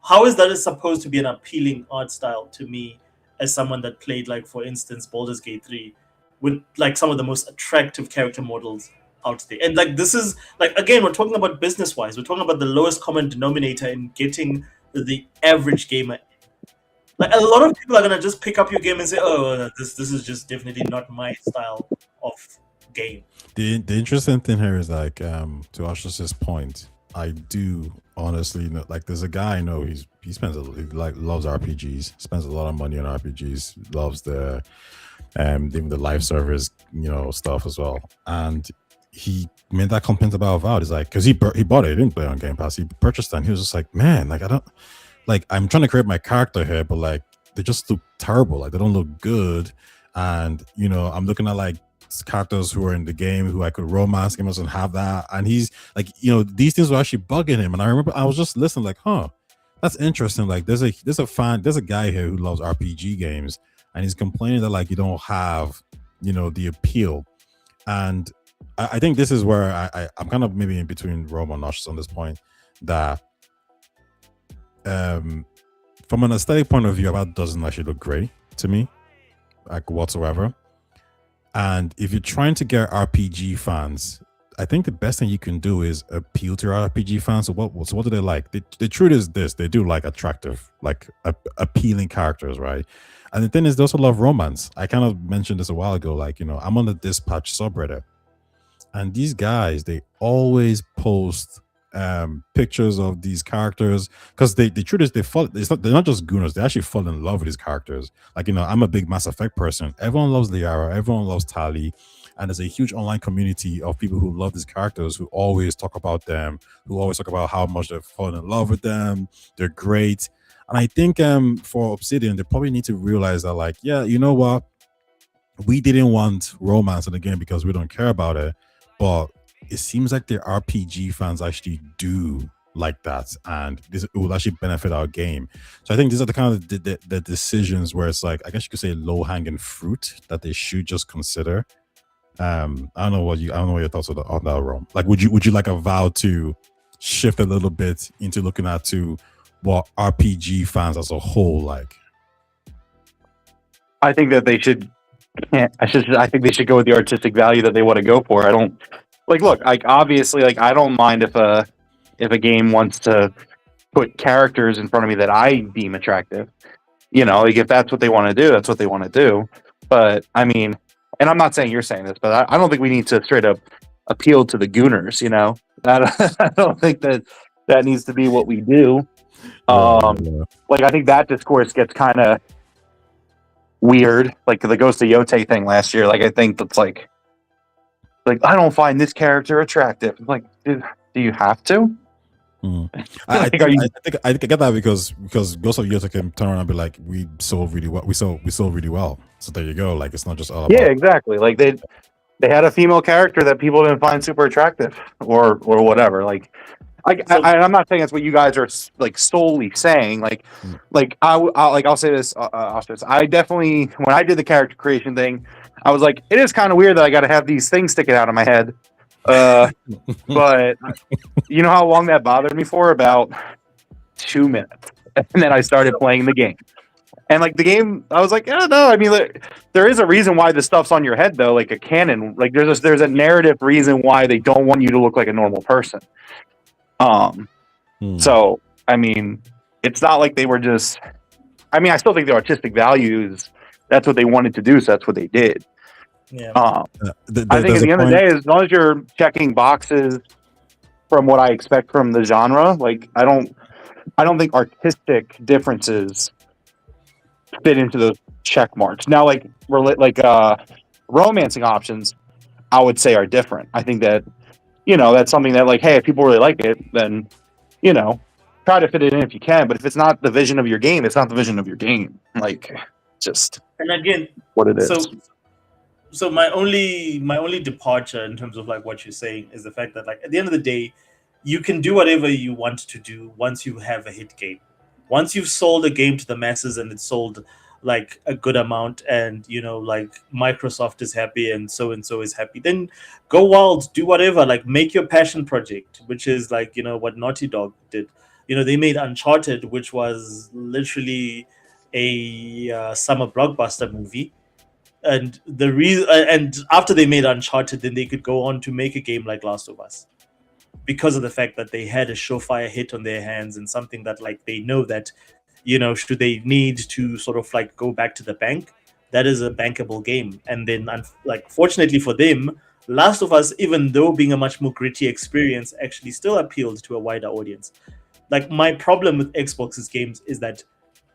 How is that supposed to be an appealing art style to me as someone that played for instance Baldur's Gate 3 with some of the most attractive character models out there? And this is again, we're talking about business wise, we're talking about the lowest common denominator in getting the average gamer. A lot of people are gonna just pick up your game and say, oh, this is just definitely not my style of game. The interesting thing here is to Asha's point, I do honestly know. Like, there's a guy I know. He spends he like loves RPGs. Spends a lot of money on RPGs. Loves the even the live service, stuff as well. And he made that complaint about Avowed. He's like, because he bought it. He didn't play it on Game Pass. He purchased it. And he was just like, man, like I don't like. I'm trying to create my character here, but like they just look terrible. Like they don't look good. And I'm looking at like characters who are in the game who I could romance games and have that. And he's like, these things were actually bugging him. And I remember I was just listening, like, huh, that's interesting. Like there's a guy here who loves RPG games, and he's complaining that like you don't have, the appeal. And I think this is where I'm kind of maybe in between Rome and Nosh on this point, that from an aesthetic point of view, that doesn't actually look great to me, like whatsoever. And if you're trying to get RPG fans, I think the best thing you can do is appeal to RPG fans. So what do they like? The truth is this: they do like attractive, like appealing characters, right? And the thing is, they also love romance. I kind of mentioned this a while ago. Like, I'm on the Dispatch subreddit, and these guys, they always post pictures of these characters, because the truth is they're not just gooners, they actually fall in love with these characters. Like, I'm a big Mass Effect person. Everyone loves Liara, everyone loves Tali, and there's a huge online community of people who love these characters, who always talk about them, who always talk about how much they've fallen in love with them. They're great. And I think for Obsidian, they probably need to realize that, like, yeah, you know what, we didn't want romance in the game because we don't care about it, but it seems like the RPG fans actually do like that, and it will actually benefit our game. So I think these are the kind of the decisions where it's like, I guess you could say, low-hanging fruit that they should just consider. I don't know what your thoughts on that, Rome. Like, would you like Avowed to shift a little bit into looking at to what RPG fans as a whole like? I think that they should. I think they should go with the artistic value that they want to go for. I don't look, like, obviously, like, I don't mind if a game wants to put characters in front of me that I deem attractive. Like, if that's what they want to do, that's what they want to do. But I mean, and I'm not saying you're saying this, but I don't think we need to straight up appeal to the gooners. I don't think that needs to be what we do. Like, I think that discourse gets kind of weird, like the Ghost of Yote thing last year. Like, I think that's like I don't find this character attractive. Like, do you have to? I think I get that because Ghost of Yote can turn around and be like, we sold really well. We sold really well. So there you go. Like, it's not just all about. Yeah, exactly. Like, they had a female character that people didn't find super attractive, or whatever. Like, I'm not saying that's what you guys are like solely saying. I'll say this, I definitely, when I did the character creation thing, I was like, it is kind of weird that I got to have these things sticking out of my head. But you know how long that bothered me for? About 2 minutes, and then I started playing the game. And like the game, I was like, yeah, no. I mean, there is a reason why this stuff's on your head, though. Like a canon, like there's a narrative reason why they don't want you to look like a normal person. So I mean, it's not like they were just. I mean, I still think the artistic values. That's what they wanted to do, so that's what they did. Yeah. I think at the end of the day, as long as you're checking boxes from what I expect from the genre, like I don't think artistic differences fit into those check marks. Now, romancing options, I would say, are different. I think that that's something that, like, hey, if people really like it, then try to fit it in if you can. But if it's not the vision of your game, it's not the vision of your game. Like, just And again, what it is. So my only departure in terms of like what you're saying is the fact that, like, at the end of the day, you can do whatever you want to do once you have a hit game. Once you've sold a game to the masses and it's sold like a good amount, and like Microsoft is happy and so is happy, then go wild, do whatever, like make your passion project, which is like what Naughty Dog did. They made Uncharted, which was literally a summer blockbuster movie. And the reason, and after they made Uncharted, then they could go on to make a game like Last of Us, because of the fact that they had a surefire hit on their hands, and something that, like, they know that should they need to sort of like go back to the bank, that is a bankable game. And then, like, fortunately for them, Last of Us, even though being a much more gritty experience, actually still appealed to a wider audience. Like, my problem with Xbox's games is that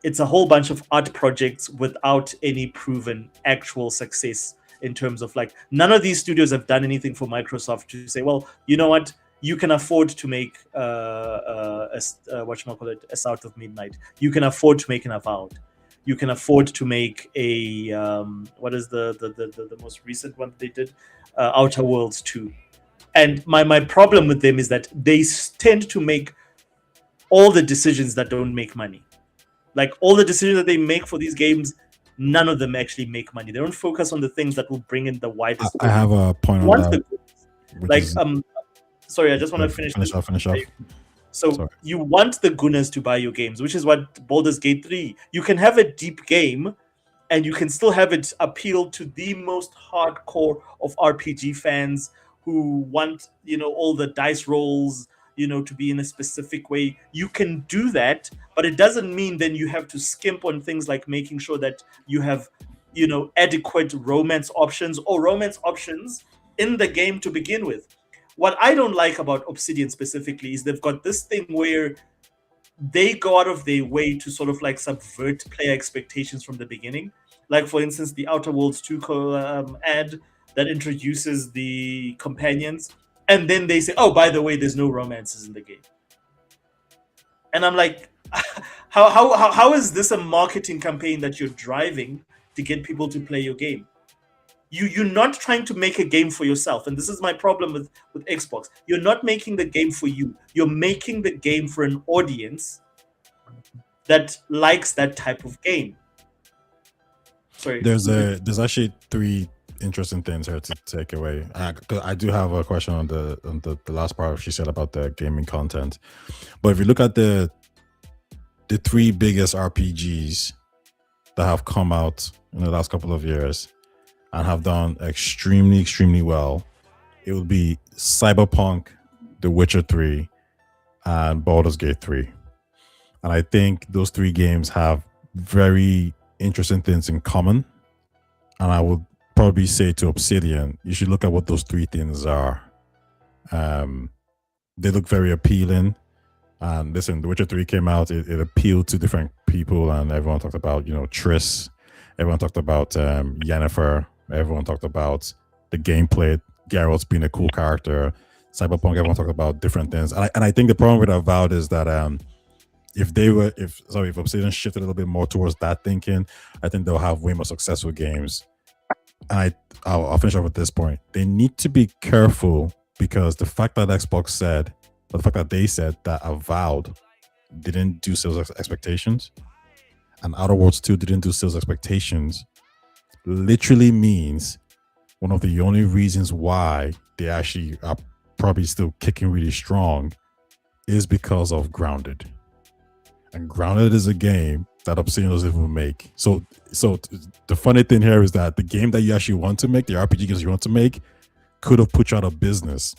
it's a whole bunch of art projects without any proven actual success in terms of, like, none of these studios have done anything for Microsoft to say, well, you know what, you can afford to make whatchamacallit, a South of Midnight. You can afford to make an Avowed. You can afford to make a what is the most recent one they did, Outer Worlds 2. And my problem with them is that they tend to make all the decisions that don't make money. Like, all the decisions that they make for these games, none of them actually make money. They don't focus on the things that will bring in the widest. I have a point on Once that. the, like, sorry, I just want to finish off. So Sorry. you want the Gunners to buy your games, which is what Baldur's Gate 3. You can have a deep game, and you can still have it appeal to the most hardcore of RPG fans who want, all the dice rolls, to be in a specific way. You can do that, but it doesn't mean then you have to skimp on things like making sure that you have, adequate romance options or romance options in the game to begin with. What I don't like about Obsidian specifically is they've got this thing where they go out of their way to sort of like subvert player expectations from the beginning. Like, for instance, the Outer Worlds 2 ad that introduces the companions, and then they say, oh, by the way, there's no romances in the game. And I'm like, how is this a marketing campaign that you're driving to get people to play your game? You're not trying to make a game for yourself, and this is my problem with Xbox. You're not making the game for you. You're making the game for an audience that likes that type of game. Sorry. There's actually three interesting things here to take away. I do have a question on the last part she said about the gaming content, but if you look at the three biggest RPGs that have come out in the last couple of years and have done extremely, extremely well, it would be Cyberpunk, The Witcher 3, and Baldur's Gate 3. And I think those three games have very interesting things in common. And I would probably say to Obsidian, you should look at what those three things are. They look very appealing. And listen, The Witcher 3 came out, it appealed to different people, and everyone talked about, Triss. Everyone talked about Yennefer. Everyone talked about the gameplay, Geralt's being a cool character. Cyberpunk, everyone talked about different things. And I think the problem with Avowed is that if Obsidian shifted a little bit more towards that thinking, I think they'll have way more successful games. And I'll finish off with this point. They need to be careful, because the fact that Xbox said, or the fact that they said that Avowed didn't do sales expectations and Outer Worlds 2 didn't do sales expectations, literally means one of the only reasons why they actually are probably still kicking really strong is because of Grounded. And Grounded is a game that Obsidian doesn't even make. So the funny thing here is that the game that you actually want to make, the RPG games you want to make, could have put you out of business.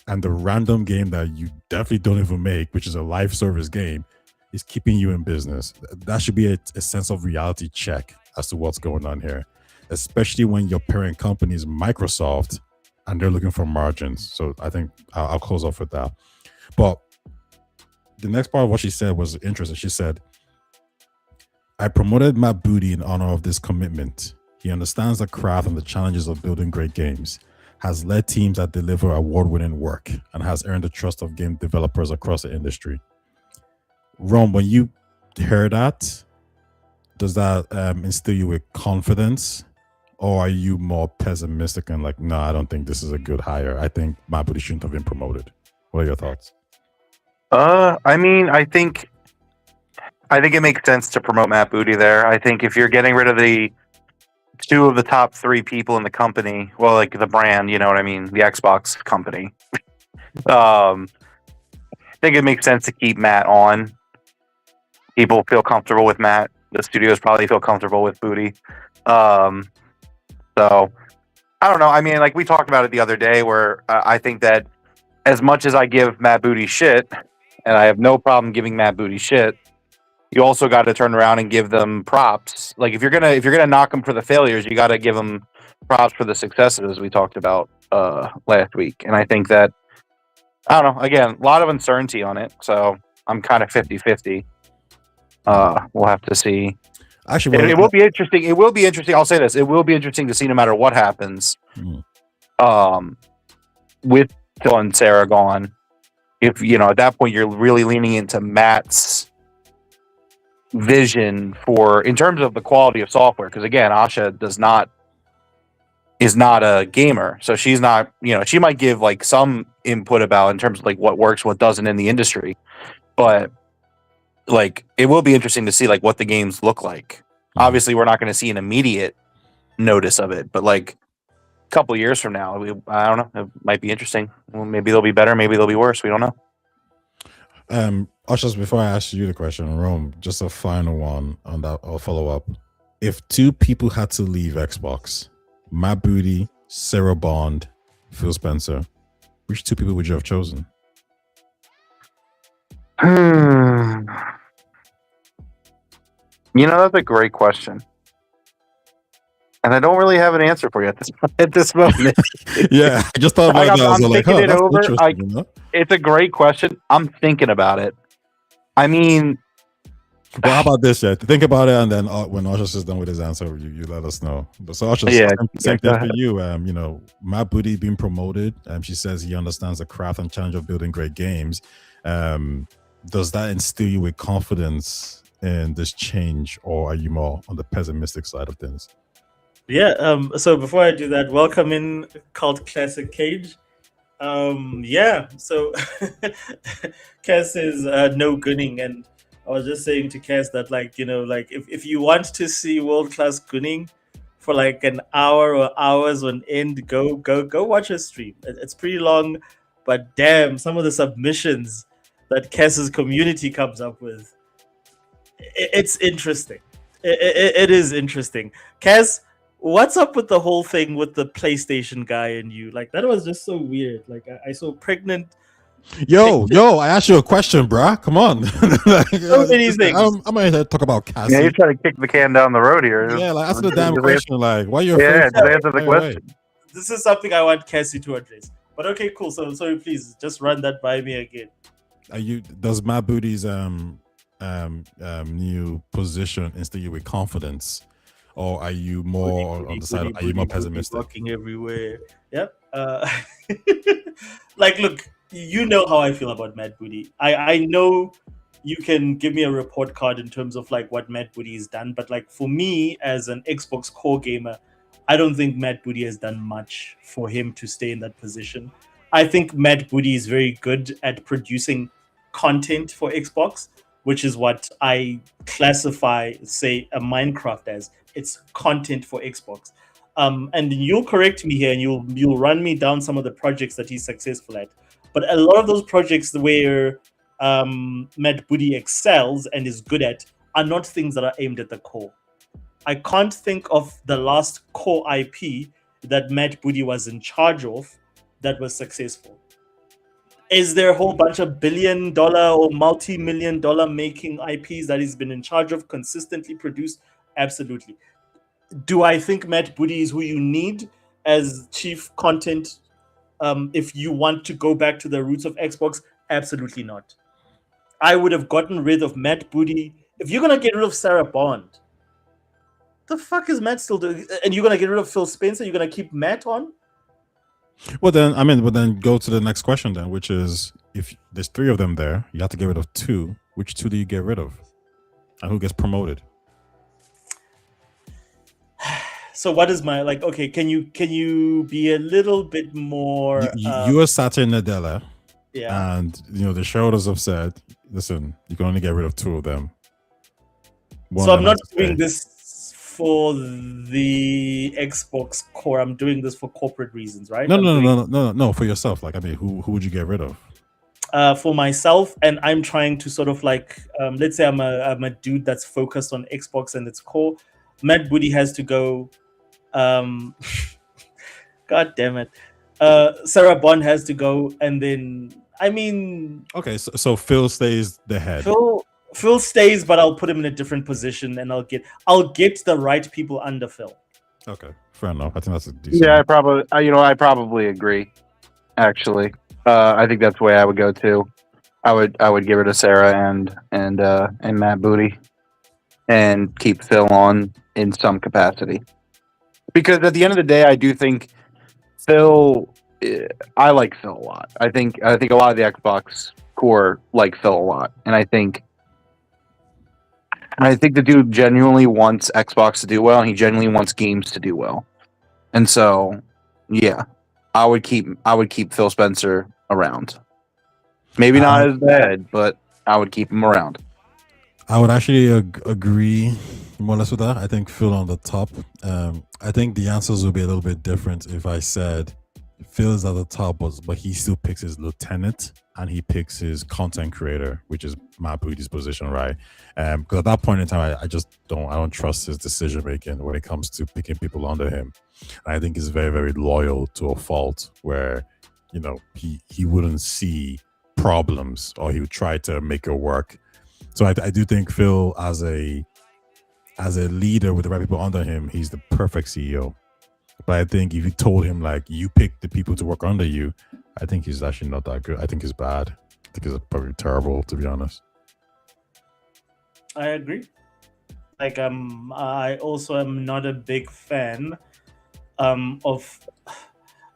And the random game that you definitely don't even make, which is a live service game, is keeping you in business. That should be a sense of reality check as to what's going on here, especially when your parent company is Microsoft and they're looking for margins. So I think I'll close off with that. But the next part of what she said was interesting. She said, I promoted Matt Booty in honor of this commitment. He understands the craft and the challenges of building great games, has led teams that deliver award-winning work, and has earned the trust of game developers across the industry. Ron, when you hear that, does that instill you with confidence, or are you more pessimistic and like, no, I don't think this is a good hire? I think Matt Booty shouldn't have been promoted. What are your thoughts? I mean, I think it makes sense to promote Matt Booty there. I think if you're getting rid of the two of the top three people in the company, well, like the brand, you know what I mean, the Xbox company, I think it makes sense to keep Matt on. People feel comfortable with Matt. The studios probably feel comfortable with Booty. So I don't know. I mean, like we talked about it the other day, where I think that as much as I give Matt Booty shit, and I have no problem giving Matt Booty shit, you also got to turn around and give them props. Like if you're gonna knock them for the failures, you got to give them props for the successes, as we talked about. last week, and I think that I don't know. Again, a lot of uncertainty on it, so I'm kind of 50-50. We'll have to see. Actually, It will be interesting. It will be interesting. I'll say this: it will be interesting to see no matter what happens. With Phil and Sarah gone, if at that point you're really leaning into Matt's vision in terms of the quality of software, because again, Asha is not a gamer, so she's not. She might give like some input about in terms of like what works, what doesn't in the industry, but like it will be interesting to see like what the games look like. Obviously, we're not going to see an immediate notice of it, but like a couple of years from now, I don't know. It might be interesting. Well, maybe they'll be better. Maybe they'll be worse. We don't know. Just before I ask you the question, Rome, just a final one on that. I'll follow up. If two people had to leave Xbox, Matt Booty, Sarah Bond, Phil Spencer, which two people would you have chosen? That's a great question. And I don't really have an answer for you at this moment. Yeah, I just thought about that. I'm thinking it over. It's a great question. I'm thinking about it. I mean, but how about this? Yeah, think about it, and then when Asha is done with his answer, you let us know. But so Asha, same thing for you. Matt Booty being promoted. She says he understands the craft and challenge of building great games. Does that instill you with confidence in this change, or are you more on the pessimistic side of things? Yeah. So before I do that, welcome in Cult Classic Cage. Yeah. So Cass is no gunning, and I was just saying to Cass that if you want to see world class gunning for like an hour or hours on end, go watch a stream. It's pretty long, but damn, some of the submissions that Cass's community comes up with, it's interesting. It is interesting. Cass, what's up with the whole thing with the PlayStation guy and you? Like, that was just so weird. Like, I saw pregnant. Yo, I asked you a question, bruh. Come on. So many things. I'm going to talk about Cassie. Yeah, you're trying to kick the can down the road here. Yeah, like answer the damn question. Like, why you're just answer the question. This is something I want Cassie to address. But okay, cool. So sorry, please just run that by me again. Does Matt Booty's new position instill you with confidence, or are you more on the side? Are you more pessimistic? Walking everywhere. Yep. Like, look, you know how I feel about Matt Booty. I know you can give me a report card in terms of like what Matt Booty has done, but like for me as an Xbox core gamer, I don't think Matt Booty has done much for him to stay in that position. I think Matt Booty is very good at producing content for Xbox, which is what I classify, say, a Minecraft as. It's content for Xbox. And you'll correct me here, and you'll run me down some of the projects that he's successful at. But a lot of those projects where Matt Booty excels and is good at are not things that are aimed at the core. I can't think of the last core IP that Matt Booty was in charge of that was successful. Is there a whole bunch of billion-dollar or multi-million-dollar making IPs that he's been in charge of, consistently produced? Absolutely. Do I think Matt Booty is who you need as chief content if you want to go back to the roots of Xbox? Absolutely not. I would have gotten rid of Matt Booty. If you're going to get rid of Sarah Bond, the fuck is Matt still doing? And you're going to get rid of Phil Spencer? You're going to keep Matt on? Well, then go to the next question then, which is, if there's three of them there, you have to get rid of two. Which two do you get rid of? And who gets promoted? So what is my, like, okay, can you be a little bit more... You are Satya Nadella. Yeah. And, the shareholders have said, listen, you can only get rid of two of them. So I'm not doing this for the Xbox core. I'm doing this for corporate reasons, right? No, for yourself. Like, I mean, who would you get rid of? For myself, and I'm trying to sort of like, let's say I'm a dude that's focused on Xbox and its core. Matt Booty has to go. God damn it. Sarah Bond has to go, and then okay, so Phil stays the head. Phil stays, but I'll put him in a different position, and I'll get the right people under Phil. Okay, Fair enough. I think that's a decent. Yeah, I probably agree. Actually, I think that's the way I would go too. I would give it to Sarah and Matt Booty, and keep Phil on in some capacity. Because at the end of the day, I do think Phil. I like Phil a lot. I think a lot of the Xbox core like Phil a lot, and I think the dude genuinely wants Xbox to do well, and he genuinely wants games to do well. And so, yeah, I would keep Phil Spencer around. Maybe not as bad, but I would keep him around. I would actually agree more or less with that. I think Phil on the top. I think the answers will be a little bit different if I said Phil is at the top, but he still picks his lieutenant and he picks his content creator, which is Matt Booty's position, right? Because at that point in time, I just don't trust his decision making when it comes to picking people under him. And I think he's very, very loyal to a fault where, he wouldn't see problems or he would try to make it work. So I do think Phil, as a leader with the right people under him, he's the perfect CEO. But I think if you told him you pick the people to work under you, I think he's actually not that good. I think he's bad. I think he's probably terrible, to be honest. I agree. I also am not a big fan of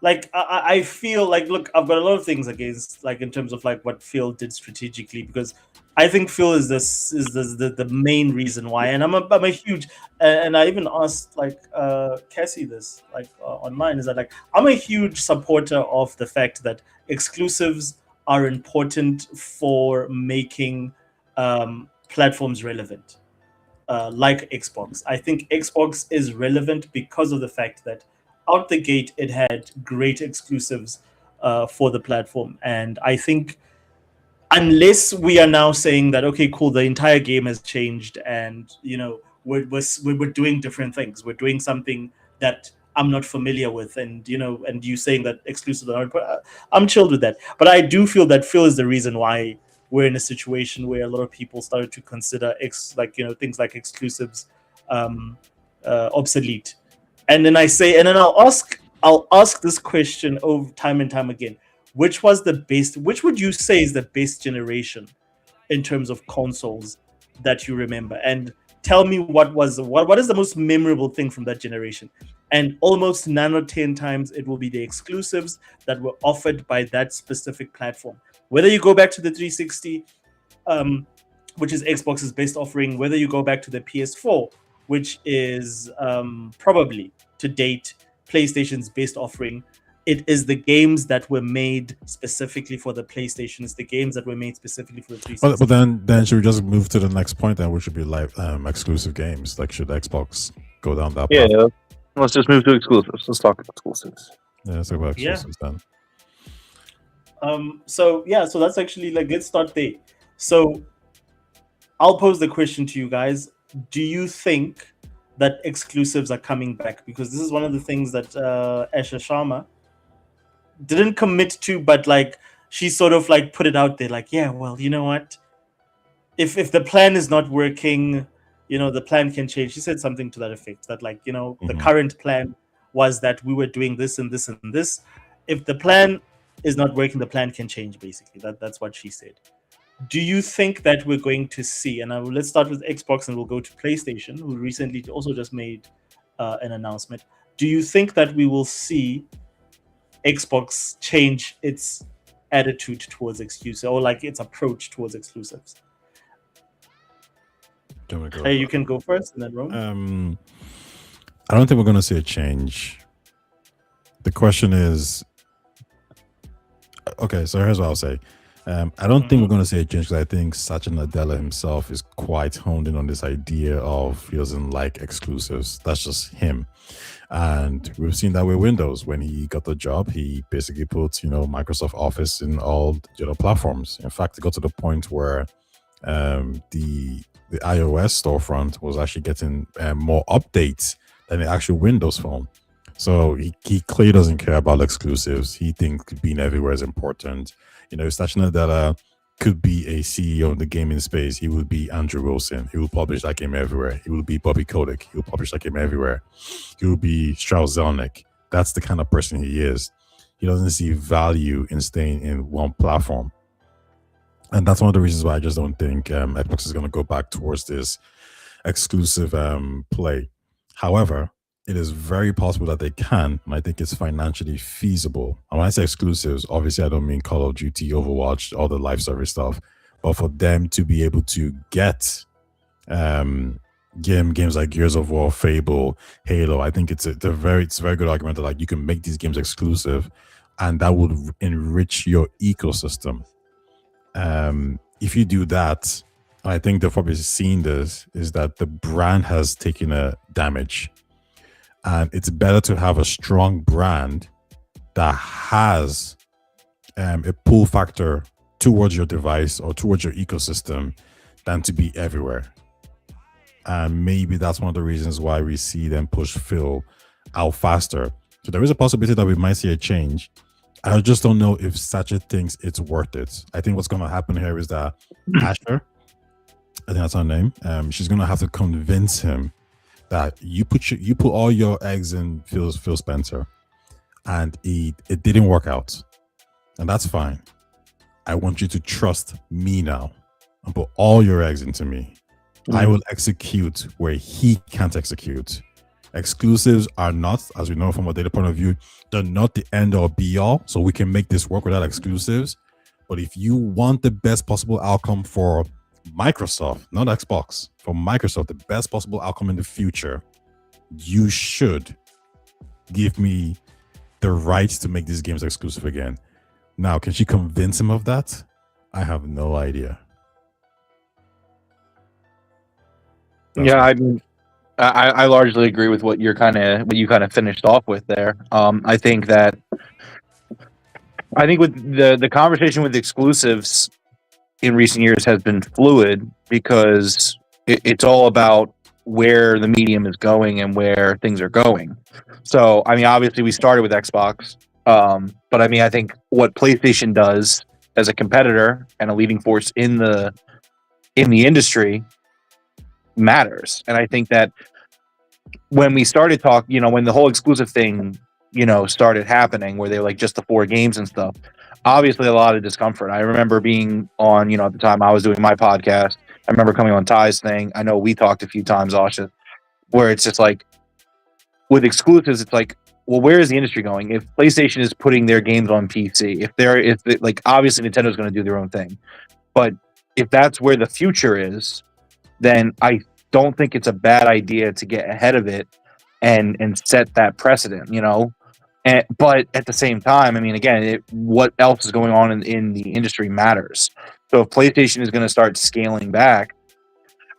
I feel look, I've got a lot of things against in terms of what Phil did strategically, because I think Phil is the main reason why, and I'm a huge, and I even asked Cassie this online, is that I'm a huge supporter of the fact that exclusives are important for making platforms relevant, like Xbox. I think Xbox is relevant because of the fact that out the gate it had great exclusives for the platform, and I think unless we are now saying that, okay, cool, the entire game has changed and we're doing different things, we're doing something that I'm not familiar with, and you saying that exclusives are not, I'm chilled with that. But I do feel that Phil is the reason why we're in a situation where a lot of people started to consider things like exclusives obsolete. And then I'll ask this question over time and time again. Which would you say is the best generation in terms of consoles that you remember? And tell me what is the most memorable thing from that generation? And almost 9 or 10 times it will be the exclusives that were offered by that specific platform. Whether you go back to the 360, which is Xbox's best offering, whether you go back to the PS4, which is probably to date PlayStation's best offering, it is the games that were made specifically for the PlayStation. It's the games that were made specifically for the 360. But then should we just move to the next point then, which should be exclusive games? Should Xbox go down that path? Yeah, let's just move to exclusives. Let's talk exclusives. Yeah, let's talk about exclusives then. So that's actually let's start there. So I'll pose the question to you guys. Do you think that exclusives are coming back? Because this is one of the things that Asha Sharma didn't commit to, but she sort of put it out there, yeah, well, you know what, if the plan is not working, the plan can change. She said something to that effect, that the current plan was that we were doing this and this and this. If the plan is not working, the plan can change, basically. That's what she said. Do you think that we're going to see, and let's start with Xbox and we'll go to PlayStation, who recently also just made an announcement. Do you think that we will see Xbox change its attitude towards exclusives, or its approach towards exclusives? Hey, you can go first and then Roman. I don't think we're going to see a change. The question is, okay, so here's what I'll say. I don't think we're going to see a change, because I think Satya Nadella himself is quite honed in on this idea of he doesn't like exclusives. That's just him. And we've seen that with Windows. When he got the job, he basically put Microsoft Office in all platforms. In fact, it got to the point where the iOS storefront was actually getting more updates than the actual Windows phone. So he clearly doesn't care about exclusives. He thinks being everywhere is important. Satya Nadella could be a CEO in the gaming space, he would be Andrew Wilson. He will publish that game everywhere. He will be Bobby Kotick. He will publish that game everywhere. He will be Strauss Zelnick. That's the kind of person he is. He doesn't see value in staying in one platform. And that's one of the reasons why I just don't think Xbox is going to go back towards this exclusive play. However, it is very possible that they can, and I think it's financially feasible. And when I say exclusives, obviously I don't mean Call of Duty, Overwatch, all the live service stuff, but for them to be able to get games like Gears of War, Fable, Halo, I think it's a very good argument that like you can make these games exclusive, and that would enrich your ecosystem. If you do that, I think they've probably seen this, is that the brand has taken a damage. And it's better to have a strong brand that has a pull factor towards your device or towards your ecosystem than to be everywhere. And maybe that's one of the reasons why we see them push Phil out faster. So there is a possibility that we might see a change. I just don't know if Satya thinks it's worth it. I think what's going to happen here is that Asher, I think that's her name, she's going to have to convince him that you put all your eggs in Phil Spencer, and it didn't work out, and that's fine. I want you to trust me now and put all your eggs into me. I will execute where he can't execute. Exclusives are not, as we know from a data point of view, they're not the end or be all. So we can make this work without exclusives. But if you want the best possible outcome for Microsoft, not Xbox, for Microsoft, the best possible outcome in the future, you should give me the right to make these games exclusive again. Now, can she convince him of that? I have no idea. I mean, I largely agree with what you kind of finished off with there. I think with the conversation with exclusives in recent years has been fluid because it's all about where the medium is going and where things are going. So, I mean, obviously we started with Xbox, but I mean, I think what PlayStation does as a competitor and a leading force in the industry matters. And I think that when we started when the whole exclusive thing, started happening where they were like just the 4 games and stuff, obviously a lot of discomfort. I remember being on, at the time I was doing my podcast. I remember coming on Ty's thing. I know we talked a few times, Asha, where it's just like with exclusives, it's like, well, where is the industry going? If PlayStation is putting their games on PC, obviously Nintendo's going to do their own thing, but if that's where the future is, then I don't think it's a bad idea to get ahead of it and set that precedent, but at the same time, I mean, again, what else is going on in the industry matters. So if PlayStation is going to start scaling back,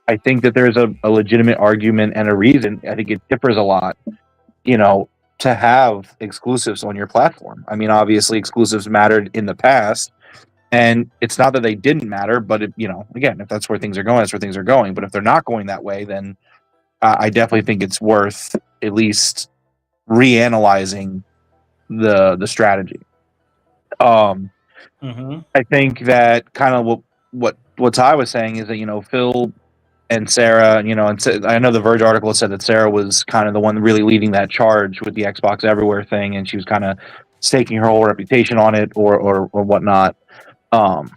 I think that there's a legitimate argument and a reason. I think it differs a lot, to have exclusives on your platform. I mean, obviously exclusives mattered in the past, and it's not that they didn't matter, but again, if that's where things are going, that's where things are going. But if they're not going that way, then I definitely think it's worth at least reanalyzing the strategy. I think that kind of what Ty was saying is that Phil and Sarah, and I know the Verge article said that Sarah was kind of the one really leading that charge with the Xbox Everywhere thing, and she was kind of staking her whole reputation on it or whatnot. But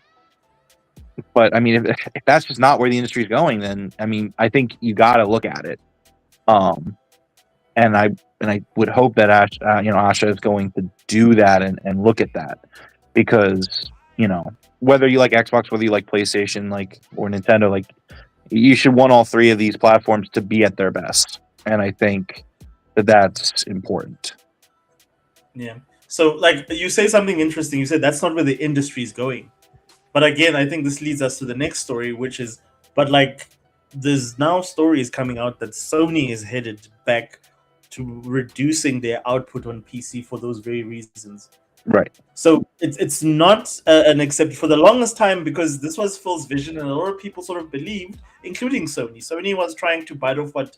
I mean, if that's just not where the industry is going, then I mean, I think you got to look at it. And I would hope that Asha is going to do that and look at that, because whether you like Xbox, whether you like PlayStation, or Nintendo, you should want all 3 of these platforms to be at their best, and I think that that's important. Yeah. So, you say something interesting. You said that's not where the industry is going. But again, I think this leads us to the next story, which is, there's now stories coming out that Sony is headed back to reducing their output on PC for those very reasons. Right. So it's not an except for the longest time, because this was Phil's vision, and a lot of people sort of believed, including Sony. Sony was trying to bite off what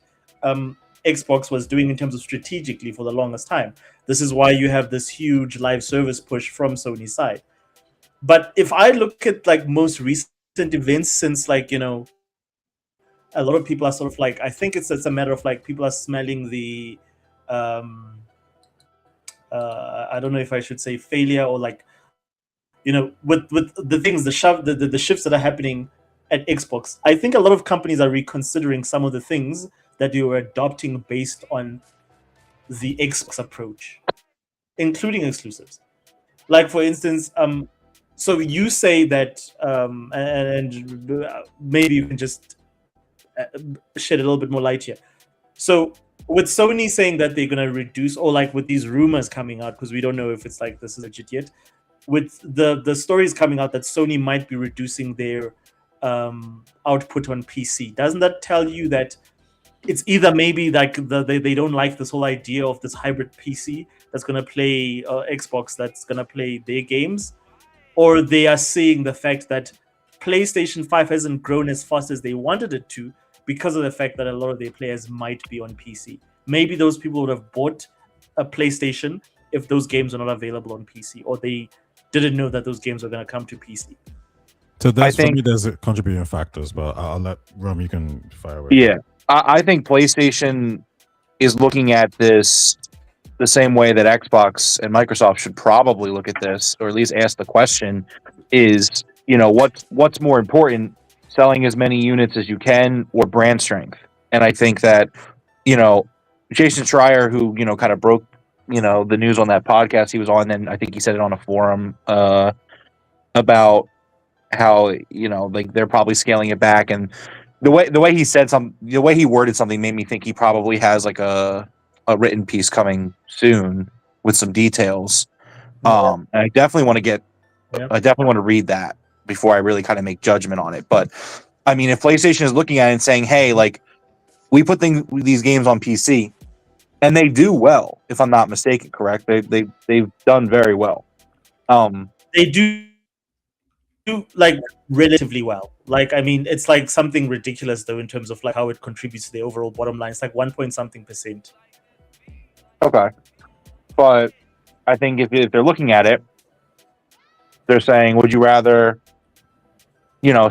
Xbox was doing in terms of strategically for the longest time. This is why you have this huge live service push from Sony's side. But if I look at like most recent events since like a lot of people are sort of like, I think it's a matter of like people are smelling the I don't know if I should say failure or like with the things the shifts that are happening at Xbox. I think a lot of companies are reconsidering some of the things that they were adopting based on the Xbox approach, including exclusives. Like for instance, so you say that, and maybe you can just shed a little bit more light here. So with Sony saying that they're gonna reduce, or like with these rumors coming out, because we don't know if it's like this is legit yet, with the stories coming out that Sony might be reducing their output on PC, doesn't that tell you that it's either maybe like they don't like this whole idea of this hybrid PC that's gonna play Xbox that's gonna play their games, or they are seeing the fact that PlayStation 5 hasn't grown as fast as they wanted it to because of the fact that a lot of their players might be on PC. Maybe those people would have bought a PlayStation if those games are not available on PC, or they didn't know that those games are going to come to PC. So for me, there's contributing factors, but I'll let Rum, you can fire away. Yeah, I think PlayStation is looking at this the same way that Xbox and Microsoft should probably look at this, or at least ask the question: is what's more important, selling as many units as you can or brand strength? And I think that Jason Schreier, who kind of broke the news on that podcast he was on, and I think he said it on a forum about how like they're probably scaling it back, and the way he said the way he worded something made me think he probably has like a written piece coming soon with some details. And I definitely want to read that before I really kind of make judgment on it. But I mean, if PlayStation is looking at it and saying, hey, like, we put these games on PC and they do well, if I'm not mistaken, correct? They've done very well. They do like relatively well. Like, I mean, it's like something ridiculous though in terms of like how it contributes to the overall bottom line. It's like 1% Okay. But I think if they're looking at it, they're saying, would you rather,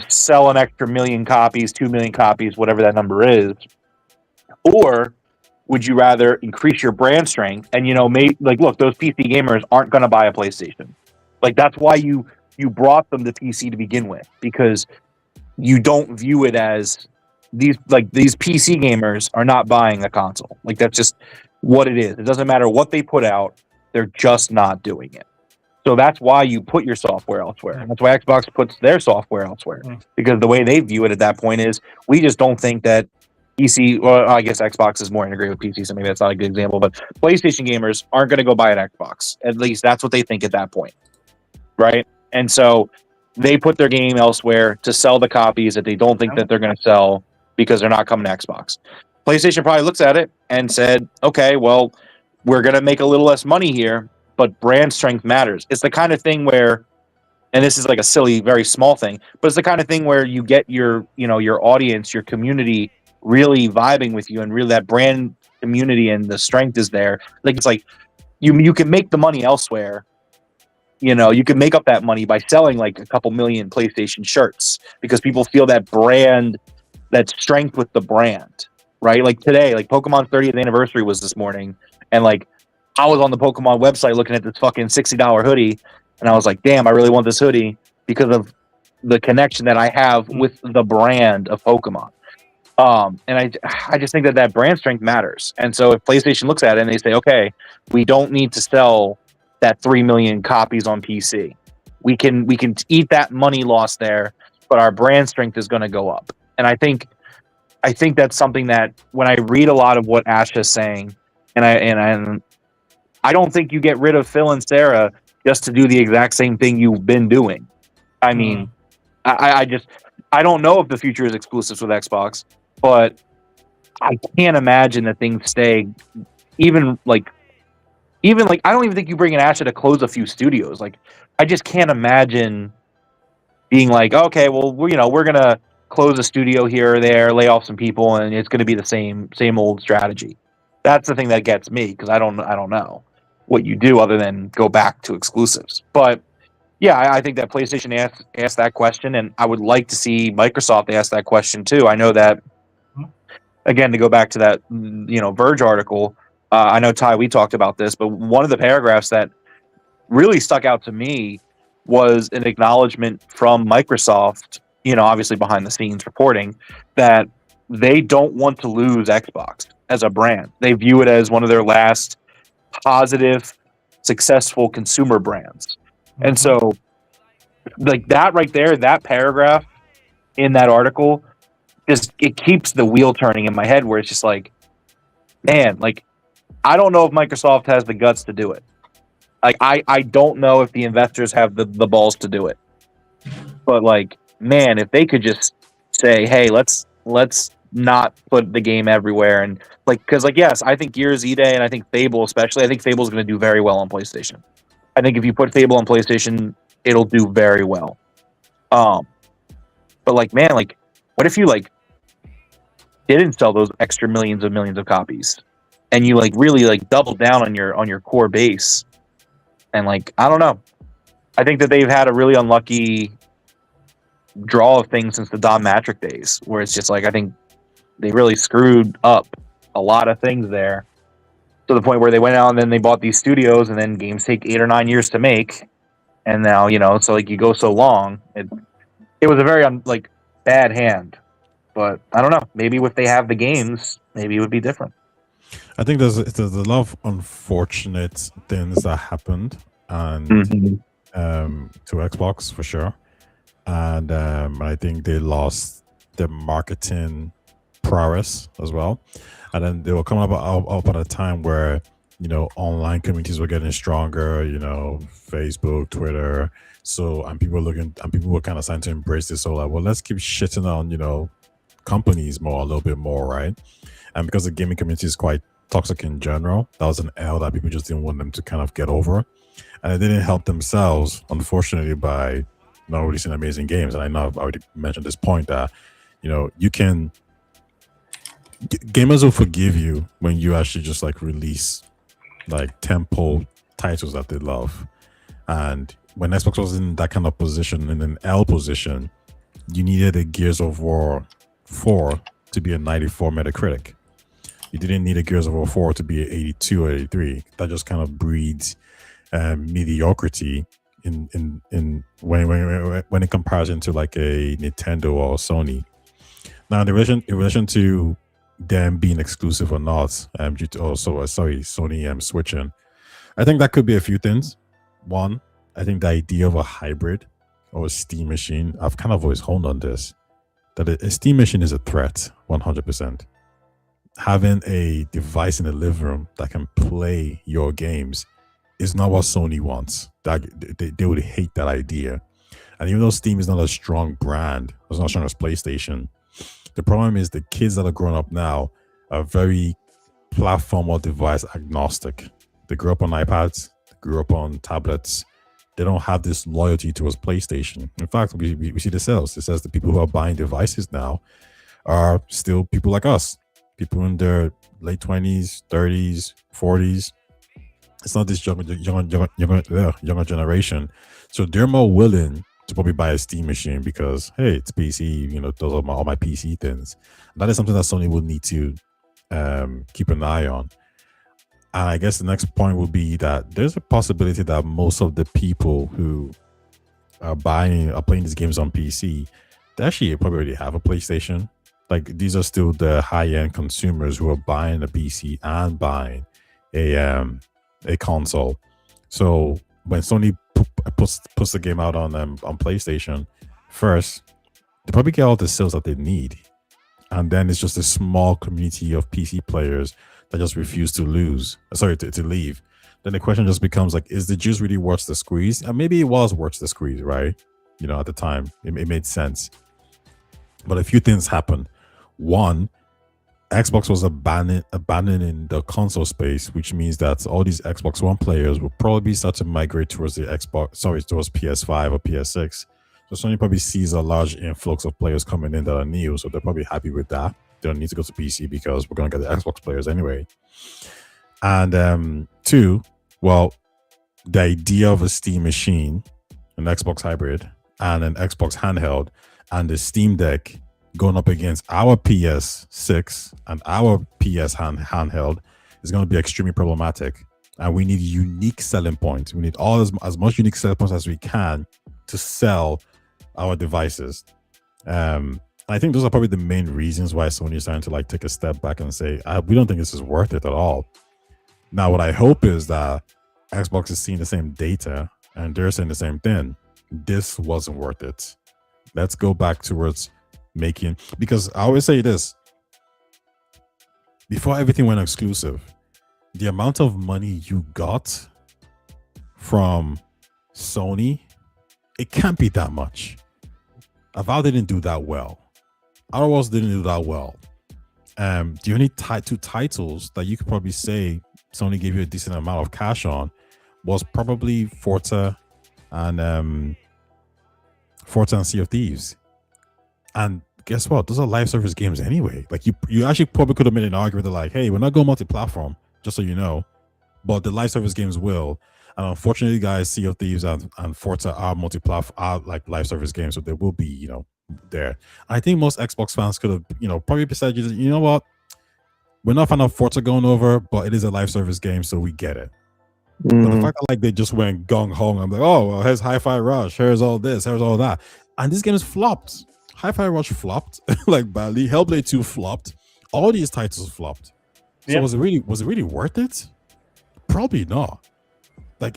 sell an extra 1 million copies, 2 million copies, whatever that number is, or would you rather increase your brand strength and, look, those PC gamers aren't going to buy a PlayStation. Like, that's why you brought them to PC to begin with, because you don't view it as these PC gamers are not buying a console. Like, that's just what it is. It doesn't matter what they put out. They're just not doing it. So that's why you put your software elsewhere. And that's why Xbox puts their software elsewhere. Because the way they view it at that point is, we just don't think that PC, well, I guess Xbox is more integrated with PC, so maybe that's not a good example, but PlayStation gamers aren't going to go buy an Xbox. At least that's what they think at that point. Right? And so they put their game elsewhere to sell the copies that they don't think that they're going to sell because they're not coming to Xbox. PlayStation probably looks at it and said, okay, well, we're going to make a little less money here, but brand strength matters. It's the kind of thing where, and this is like a silly, very small thing, but it's the kind of thing where you get your audience, your community really vibing with you, and really that brand community and the strength is there. Like, it's like you can make the money elsewhere. You can make up that money by selling like a couple million PlayStation shirts because people feel that brand, that strength with the brand, right? Like today, like Pokemon 30th anniversary was this morning, and like I was on the Pokemon website looking at this fucking $60 hoodie, and I was like, damn, I really want this hoodie because of the connection that I have with the brand of Pokemon. And I just think that brand strength matters. And so if PlayStation looks at it and they say, okay, we don't need to sell that 3 million copies on PC. We can eat that money lost there, but our brand strength is going to go up. And I think that's something that when I read a lot of what Asha's saying, and I don't think you get rid of Phil and Sarah just to do the exact same thing you've been doing. I mean, I don't know if the future is exclusives with Xbox, but I can't imagine that things stay even like I don't even think you bring in Asha to close a few studios. Like, I just can't imagine being like, okay, well, we're gonna close a studio here or there, lay off some people, and it's gonna be the same old strategy. That's the thing that gets me, because I don't know what you do other than go back to exclusives. But Yeah, I think that PlayStation asked that question, and I would like to see Microsoft ask that question too. I know that, again, to go back to that Verge article, I know Ty, we talked about this, but one of the paragraphs that really stuck out to me was an acknowledgement from Microsoft, obviously behind the scenes reporting, that they don't want to lose Xbox as a brand. They view it as one of their last positive, successful consumer brands. And so, like that right there, that paragraph in that article, it keeps the wheel turning in my head where it's just like, man, like, I don't know if Microsoft has the guts to do it. Like, I don't know if the investors have the balls to do it. But like, man, if they could just say, hey, let's not put the game everywhere. And like, because like, yes, I think Gears E-Day and I think Fable especially, I think Fable's going to do very well on PlayStation. I think if you put Fable on PlayStation, it'll do very well. But like, man, like, what if you like didn't sell those extra millions of copies, and you like really like doubled down on your core base? And like, I don't know. I think that they've had a really unlucky draw of things since the Don Matrick days, where it's just like, I think they really screwed up a lot of things there, to the point where they went out and then they bought these studios, and then games take 8 or 9 years to make. And now, so like you go so long, it was a very bad hand. But I don't know. Maybe if they have the games, maybe it would be different. I think there's a lot of unfortunate things that happened, and to Xbox for sure. And I think they lost their marketing prowess as well. And then they were coming up at a time where online communities were getting stronger. Facebook, Twitter. So and people were kind of starting to embrace this. So like, well, let's keep shitting on companies a little bit more, right? And because the gaming community is quite toxic in general, that was an L that people just didn't want them to kind of get over, and it didn't help themselves, unfortunately, by not releasing amazing games. And I know I've already mentioned this point that gamers will forgive you when you actually just like release like tempo titles that they love. And when Xbox was in that kind of position, in an L position, you needed a Gears of War 4 to be a 94 Metacritic. You didn't need a Gears of War 4 to be an 82 or 83. That just kind of breeds mediocrity in when in comparison to like a Nintendo or Sony. Now, in relation to them being exclusive or not, due to Sony switching, I think that could be a few things. One, I think the idea of a hybrid or a Steam machine, I've kind of always honed on this, that a Steam machine is a threat, 100%. Having a device in the living room that can play your games is not what Sony wants. That they would hate that idea. And even though Steam is not a strong brand, it's not as strong as PlayStation, the problem is the kids that are growing up now are very platform or device agnostic. They grew up on iPads, they grew up on tablets. They don't have this loyalty towards PlayStation. In fact, we see the sales. It says the people who are buying devices now are still people like us, people in their late 20s, 30s, 40s. It's not this younger generation. So they're more willing to probably buy a Steam machine because, hey, it's PC, those are all my PC things. And that is something that Sony will need to keep an eye on. And I guess the next point would be that there's a possibility that most of the people who are playing these games on PC, they actually probably already have a PlayStation. Like, these are still the high-end consumers who are buying a PC and buying a console. So when Sony puts the game out on PlayStation, first, they probably get all the sales that they need. And then it's just a small community of PC players that just refuse to leave. Then the question just becomes like, is the juice really worth the squeeze? And maybe it was worth the squeeze, right? At the time, it made sense. But a few things happened. One, Xbox was abandoning the console space, which means that all these Xbox One players will probably start to migrate towards towards PS5 or PS6. So Sony probably sees a large influx of players coming in that are new, so they're probably happy with that. They don't need to go to PC because we're going to get the Xbox players anyway. And two, well, the idea of a Steam machine an Xbox hybrid, and an Xbox handheld, and the Steam Deck going up against our PS6 and our PS handheld is going to be extremely problematic. And we need unique selling points. We need as much unique selling points as we can to sell our devices. I think those are probably the main reasons why Sony is trying to like take a step back and say, we don't think this is worth it at all. Now, what I hope is that Xbox is seeing the same data and they're saying the same thing. This wasn't worth it. Let's go back towards making, because I always say this, before everything went exclusive, the amount of money you got from Sony, it can't be that much. Avowed didn't do that well. Outer Worlds didn't do that well. The only two titles that you could probably say Sony gave you a decent amount of cash on was probably Forza and Sea of Thieves. And guess what? Those are live service games anyway. Like you actually probably could have made an argument that like, hey, we're not going multi-platform, just so you know, but the live service games will. And unfortunately, guys, Sea of Thieves and Forza are multi-platform, are like live service games, so they will be, there. I think most Xbox fans could have, probably said, you know what, we're not a fan of Forza going over, but it is a live service game, so we get it. But the fact that like they just went gung ho, I'm like, oh, well, here's Hi-Fi Rush, here's all this, here's all that, and this game is flopped. Hi-Fi Rush flopped like badly. Hellblade 2 flopped. All these titles flopped. So Yeah. was it really worth it? Probably not. Like,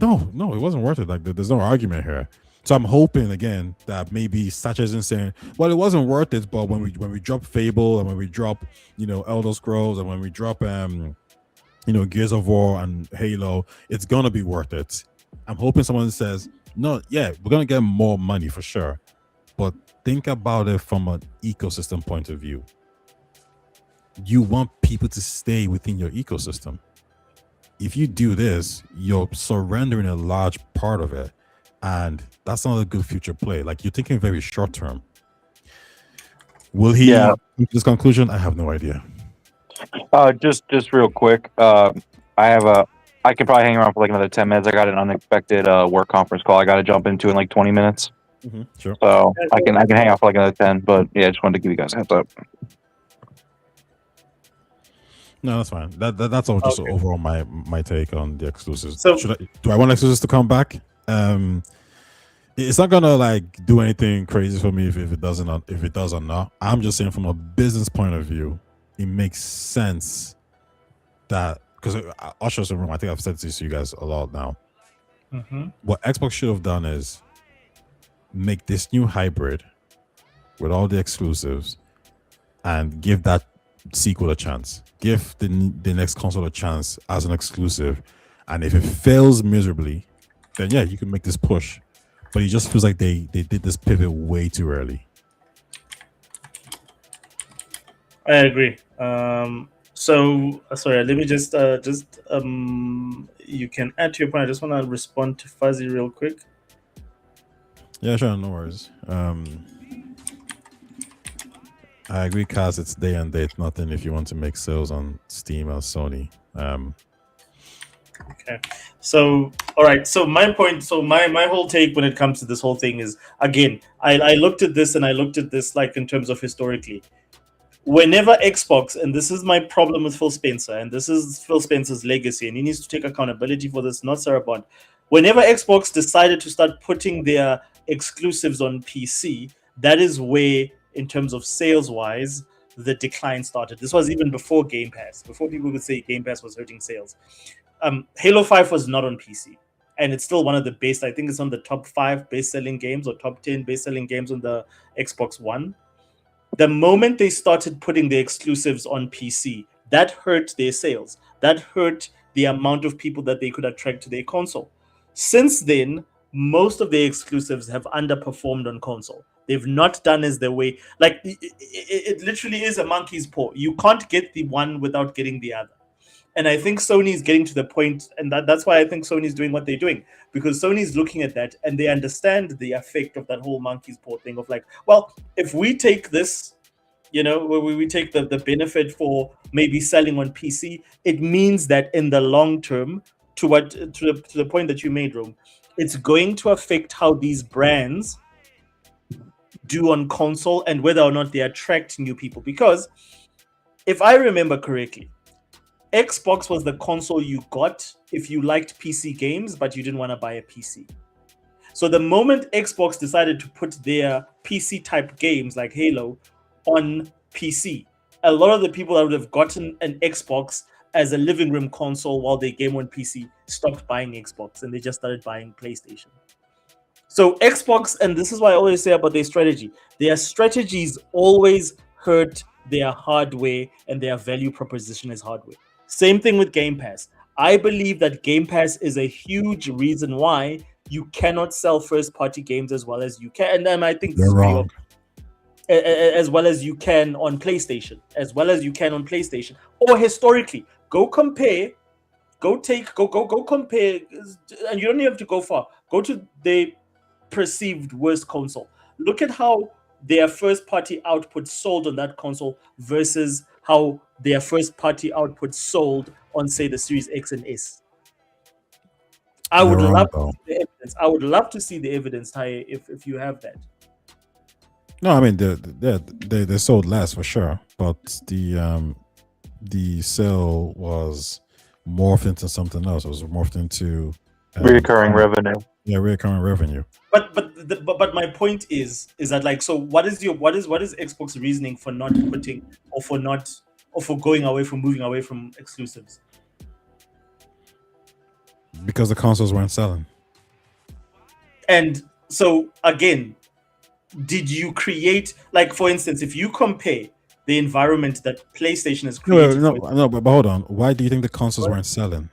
no, it wasn't worth it. Like, there's no argument here. So I'm hoping again that maybe Satch isn't saying, well, it wasn't worth it, but when we drop Fable and when we drop, Elder Scrolls and when we drop Gears of War and Halo, it's gonna be worth it. I'm hoping someone says, no, yeah, we're gonna get more money for sure. But think about it from an ecosystem point of view. You want people to stay within your ecosystem. If you do this, you're surrendering a large part of it. And that's not a good future play. Like, you're thinking very short term. Will he come to this conclusion? I have no idea. Just real quick. I can probably hang around for like another 10 minutes. I got an unexpected work conference call I got to jump into in like 20 minutes. Sure. So I can hang out for like another 10. But yeah, I just wanted to give you guys a heads up. No, that's fine. That's all just overall my take on the exclusives. So- Do I want exclusives to come back? It's not gonna like do anything crazy for me if it does or not. I'm just saying from a business point of view, it makes sense that, because Asha Sharma, I think I've said this to you guys a lot now. What Xbox should have done is make this new hybrid with all the exclusives and give that sequel a chance. Give the next console a chance as an exclusive, and if it fails miserably, then yeah, you can make this push. But it just feels like they did this pivot way too early. I agree. So sorry, let me just you can add to your point. I just want to respond to Fuzzy real quick. Yeah, sure, no worries. I agree, Kaz, it's day and date nothing if you want to make sales on Steam or Sony. Okay. So, all right. So my point, my whole take when it comes to this whole thing is, again, I looked at this like in terms of historically. Whenever Xbox, and this is my problem with Phil Spencer, and this is Phil Spencer's legacy, and he needs to take accountability for this, not Sarah Bond. Whenever Xbox decided to start putting their exclusives on PC, that is where, in terms of sales-wise, the decline started. This was even before Game Pass, before people could say Game Pass was hurting sales. Halo 5 was not on PC, and it's still one of the best. I think it's on the top 5 best-selling games or top 10 best-selling games on the Xbox One. The moment they started putting the exclusives on PC, that hurt their sales. That hurt the amount of people that they could attract to their console. Since then, most of the exclusives have underperformed on console. They've not done as their way. Like, it literally is a monkey's paw. You can't get the one without getting the other. And I think Sony is getting to the point, and that's why I think Sony is doing what they're doing, because Sony is looking at that and they understand the effect of that whole monkey's paw thing of like, well, if we take this, we take the benefit for maybe selling on PC, it means that in the long term, to the point that you made, Rome, it's going to affect how these brands do on console and whether or not they attract new people. Because if I remember correctly, Xbox was the console you got if you liked PC games, but you didn't want to buy a PC. So the moment Xbox decided to put their PC type games like Halo on PC, a lot of the people that would have gotten an Xbox as a living room console while they game on PC stopped buying Xbox and they just started buying PlayStation. So Xbox, and this is why I always say about their strategies always hurt their hardware and their value proposition is hardware. Same thing with Game Pass. I believe that Game Pass is a huge reason why you cannot sell first-party games as well as you can. And I think this You're is pretty wrong. as well as you can on PlayStation, or historically. Go compare, go compare, and you don't even have to go far. Go to the perceived worst console. Look at how their first-party output sold on that console versus how their first-party output sold on, say, the Series X and S. I would You're wrong, love though. to see the evidence. I would love to see the evidence, Ty, if you have that. No, I mean they sold less for sure, but the sale was morphed into something else. It was morphed into Recurring revenue. Yeah, recurring revenue. But my point is that, like, so what is Xbox reasoning for not putting or for moving away from exclusives? Because the consoles weren't selling. And so again, did you create, like, for instance, if you compare the environment that PlayStation has created? No, but hold on. Why do you think the consoles weren't selling?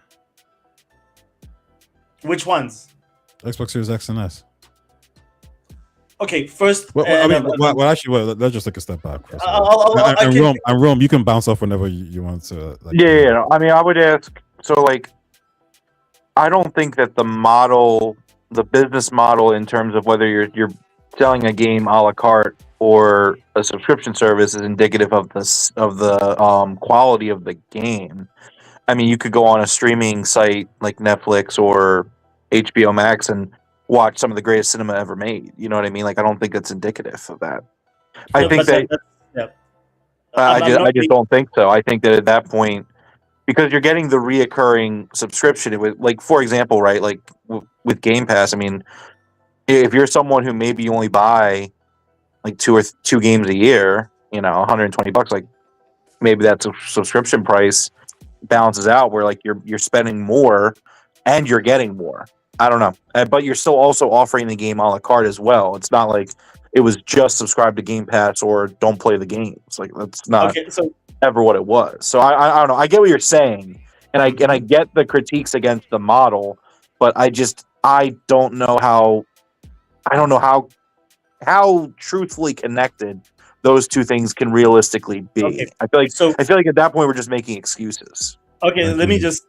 Which ones? Xbox Series X and S. Okay, first. Let's just take a step back. First and Rome, you can bounce off whenever you want to. Like, Yeah. I mean, I would ask. So, like, I don't think that the business model, in terms of whether you're selling a game a la carte or a subscription service, is indicative of the quality of the game. I mean, you could go on a streaming site like Netflix or HBO Max and watch some of the greatest cinema ever made. You know what I mean? Like, I don't think that's indicative of that. I just don't think so. I think that at that point, because you're getting the reoccurring subscription with, like, for example, right, like with Game Pass. I mean, if you're someone who maybe only buy like two games a year, $120, like, maybe that's a subscription price balances out where, like, you're spending more and you're getting more. I don't know, but you're still also offering the game a la carte as well. It's not like it was just subscribe to Game Pass or don't play the games. Like, that's not ever what it was. So I don't know. I get what you're saying, and I get the critiques against the model, but I don't know how truthfully connected those two things can realistically be. Okay. I feel like at that point we're just making excuses. Okay, let me just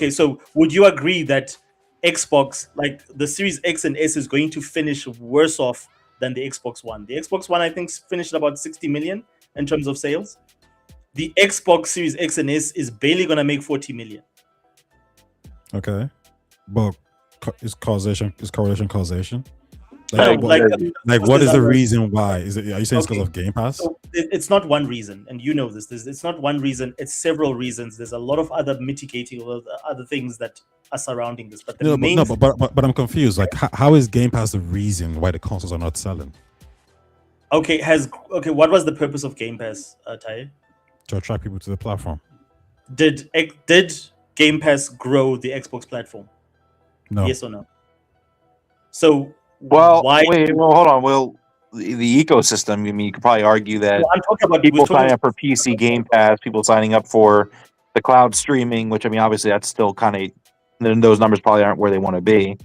so would you agree that Xbox, like the Series X and S, is going to finish worse off than the Xbox One? The Xbox One, I think, finished about 60 million in terms of sales. The Xbox Series X and S is barely going to make 40 million. Okay, but is correlation causation? What is the reason why? Are you saying it's because of Game Pass? So it's not one reason, and you know this. It's not one reason. It's several reasons. There's a lot of other mitigating or other things that are surrounding this. But but I'm confused. Like, how is Game Pass the reason why the consoles are not selling? Okay, what was the purpose of Game Pass, Ty? To attract people to the platform. Did Game Pass grow the Xbox platform? No. Yes or no? So Well, why? Hold on. Well, the ecosystem. I mean, you could probably argue that I'm talking about people signing up for PC Game Pass, people signing up for the cloud streaming, which, I mean, obviously that's still kind of, those numbers probably aren't where they want to be.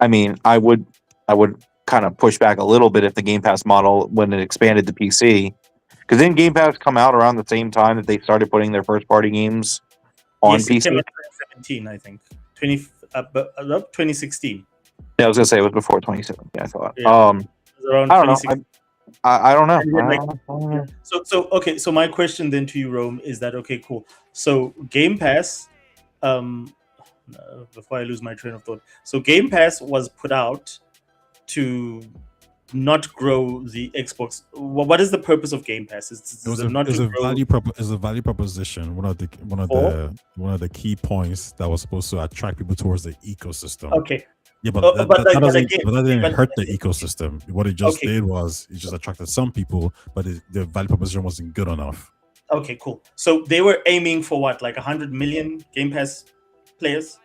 I mean, I would kind of push back a little bit if the Game Pass model, when it expanded to PC, because didn't Game Pass come out around the same time that they started putting their first party games on PC? September 2017, I think. 2016. Yeah, I was gonna say it was before 2017. I thought. Yeah, it was around I don't know. I don't know. So my question then to you, Rome, is that okay? Cool. So Game Pass, no, before I lose my train of thought. So Game Pass was put out to not grow the Xbox. What is the purpose of Game Pass? It's It was not to grow. a value proposition. One of the key points that was supposed to attract people towards the ecosystem. Okay. Yeah, but Oh, that, but that, like- that doesn't, again- but that didn't but- hurt the ecosystem. What it just Okay. did was it just attracted some people, but the value proposition wasn't good enough. Okay, cool. So they were aiming for what, like 100 million Game Pass players?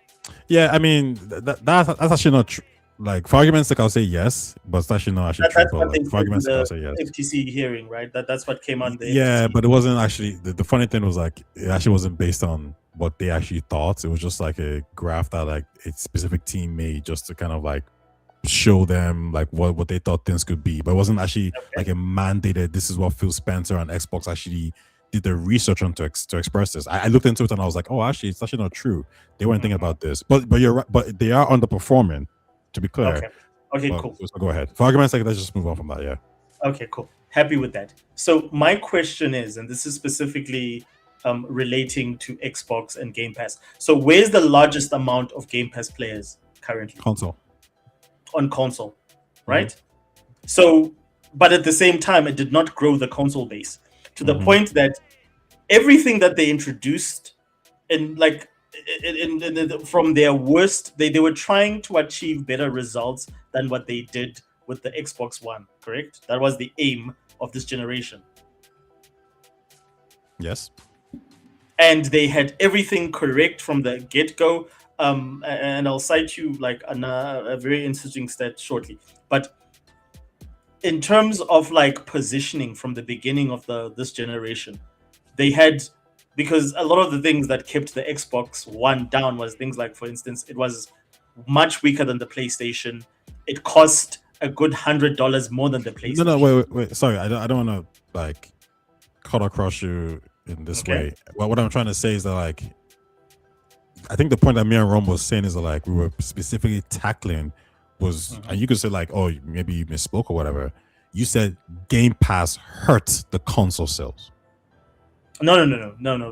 Yeah, I mean that's actually not true. Like, for argument's sake, I'll say yes, but it's actually not actually true. That's But what they like, for said in argument's sake, I'll say the yes. FTC hearing, right? That's what came out in the Yeah, FTC. but it wasn't actually the funny thing was like it actually wasn't based on what they actually thought. It was just like a graph that like a specific team made just to kind of like show them like what they thought things could be. But it wasn't actually like a mandated this is what Phil Spencer and Xbox actually did the research on to express this. I looked into it and I was like, oh, actually it's actually not true. They weren't thinking about this. But you're right, but they are underperforming, to be clear. Okay, But- cool. So go ahead. For argument's sake, let's just move on from that. Yeah. Okay, cool. Happy with that. So my question is, and this is specifically relating to Xbox and Game Pass. So where's the largest amount of Game Pass players currently Console. on console, right? So, but at the same time, it did not grow the console base to the point that everything that they introduced in like from their worst, they were trying to achieve better results than what they did with the Xbox One, correct? That was the aim of this generation. Yes. And they had everything correct from the get-go. And I'll cite you like a very interesting stat shortly. But in terms of like positioning from the beginning of this generation, they had, because a lot of the things that kept the Xbox One down was things like, for instance, it was much weaker than the PlayStation. It cost a good $100 more than the PlayStation. No, wait. Sorry, I don't want to like cut across you in this way. Well, what I'm trying to say is that like, I think the point that me and Ron was saying is that like we were specifically tackling was, and you could say like, oh, maybe you misspoke or whatever. You said Game Pass hurt the console sales. No.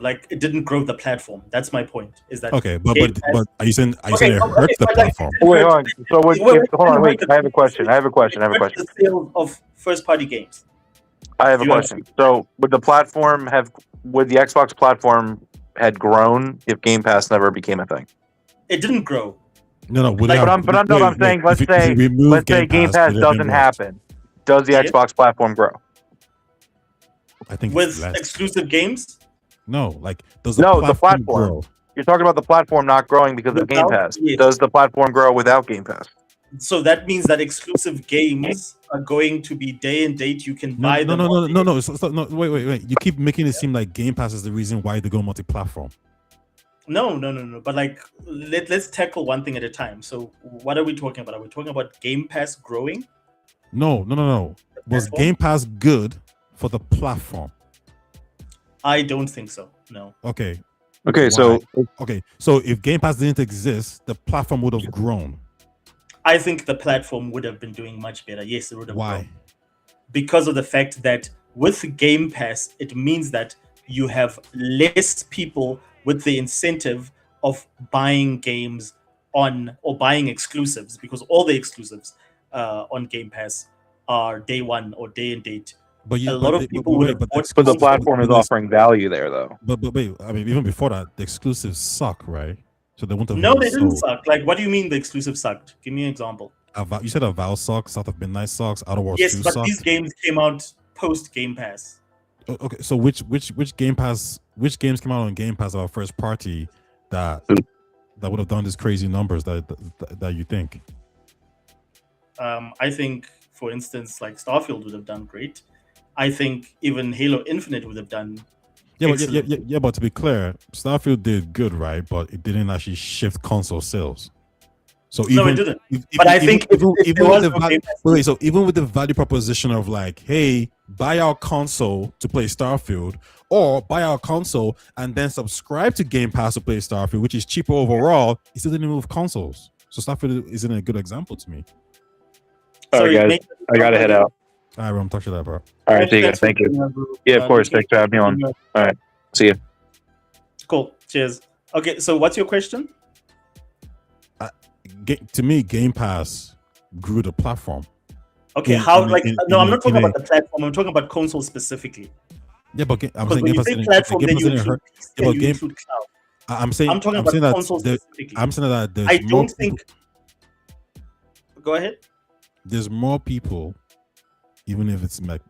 Like it didn't grow the platform. That's my point. Is that Okay, but Game Pass- are you saying it hurt the but, like, platform? Wait, hold on. So hold on, wait. I have a question. The sale of first-party games. I have a You have- question. So would the Xbox platform had grown if Game Pass never became a thing? It didn't grow. No. Like, I'm saying, let's say Game Pass doesn't happen. Does the Yeah. Xbox platform grow? I think With it's less. exclusive games. No, like does No, the the platform platform. grow? You're talking about the platform not growing because of Game Without- Pass. yes. Does the platform grow without Game Pass? So that means that exclusive games are going to be day and date. You can buy them. No. Wait. You keep making it seem like Game Pass is the reason why they go multi-platform. No. But like, let's tackle one thing at a time. So what are we talking about? Are we talking about Game Pass growing? No. Was Platform? Game Pass good for the platform? I don't think so. No. Okay. Okay, so Okay. So if Game Pass didn't exist, the platform would have grown. I think the platform would have been doing much better. Yes, it would have. Why? Grown. Because of the fact that with Game Pass, it means that you have less people with the incentive of buying games on or buying exclusives, because all the exclusives on Game Pass are day one or day and date. But A lot of people would have bought- but the platform is offering value there, though. But wait, I mean, even before that, the exclusives suck, right? So they wouldn't have. No, really they didn't sold. suck. Like, what do you mean the exclusive sucked? Give me an example. You said Avowed sucks, South of Midnight sucks, Outer Worlds Yes, 2 but sucks. these games came out post Game Pass. Okay, so which Game Pass, which games came out on Game Pass are first party that would have done these crazy numbers that you think? I think, for instance, like Starfield would have done great. I think even Halo Infinite would have done. Yeah, but to be clear, Starfield did good, right? But it didn't actually shift console sales. So even, No, it didn't. If, But I think if even there was with the no value, Game Pass- wait, so even with the value proposition of like, hey, buy our console to play Starfield, or buy our console and then subscribe to Game Pass to play Starfield, which is cheaper overall, it still didn't move consoles. So Starfield isn't a good example to me. All right, guys, make- I gotta head out. All right, Rom, talk to that, bro. All right, see you guys. Thank you. Yeah, of course. Thanks for having me on. All right, see you. Cool. Cheers. Okay, so what's your question? to me, Game Pass grew the platform. Okay, I'm not talking about the platform. I'm talking about console specifically. Yeah, but I'm saying Game Pass didn't platform, then you include PC, yeah, you include cloud. I'm talking about console specifically. I'm saying that there's I don't think. Go ahead. There's more people, even if it's like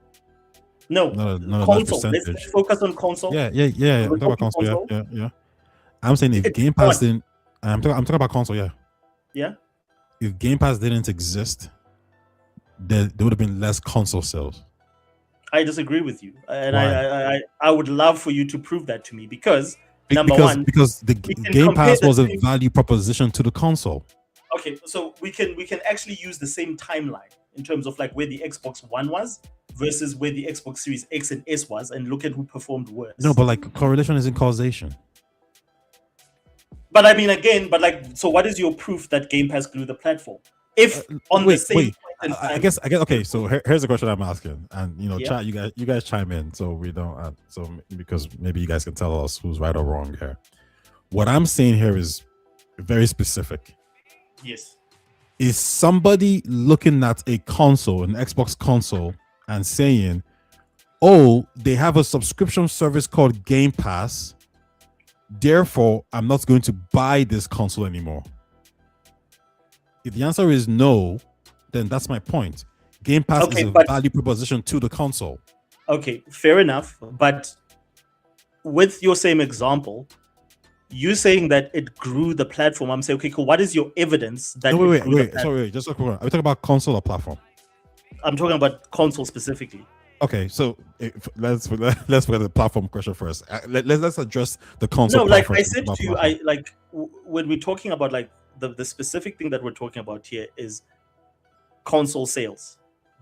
not a console. Let's focus on console. Yeah. I'm talking about console. Yeah. I'm saying if Game Pass didn't, I'm talking about console. Yeah. Yeah. If Game Pass didn't exist, there would have been less console sales. I disagree with you, and I would love for you to prove that to me because the Game Pass was a value proposition to the console. Okay, so we can actually use the same timeline in terms of like where the Xbox One was versus where the Xbox Series X and S was, and look at who performed worse. No, but like correlation isn't causation. But I mean, again, so what is your proof that Game Pass grew the platform? If the same I guess okay. So here's the question I'm asking, and chat, you guys chime in, so we don't, because maybe you guys can tell us who's right or wrong here. What I'm saying here is very specific. Yes. Is somebody looking at a console, an Xbox console, and saying, "Oh, they have a subscription service called Game Pass, therefore I'm not going to buy this console anymore"? If the answer is no, then that's my point. Game Pass is a value proposition to the console. Okay, fair enough. But with your same example, you saying that it grew the platform, I'm saying, okay, cool. What is your evidence that Sorry, just a quick one. Are we talking about console or platform? I'm talking about console specifically. Okay, so let's forget the platform question first. Let's address the console. No, like I said to you, when we're talking about like the specific thing that we're talking about here is console sales.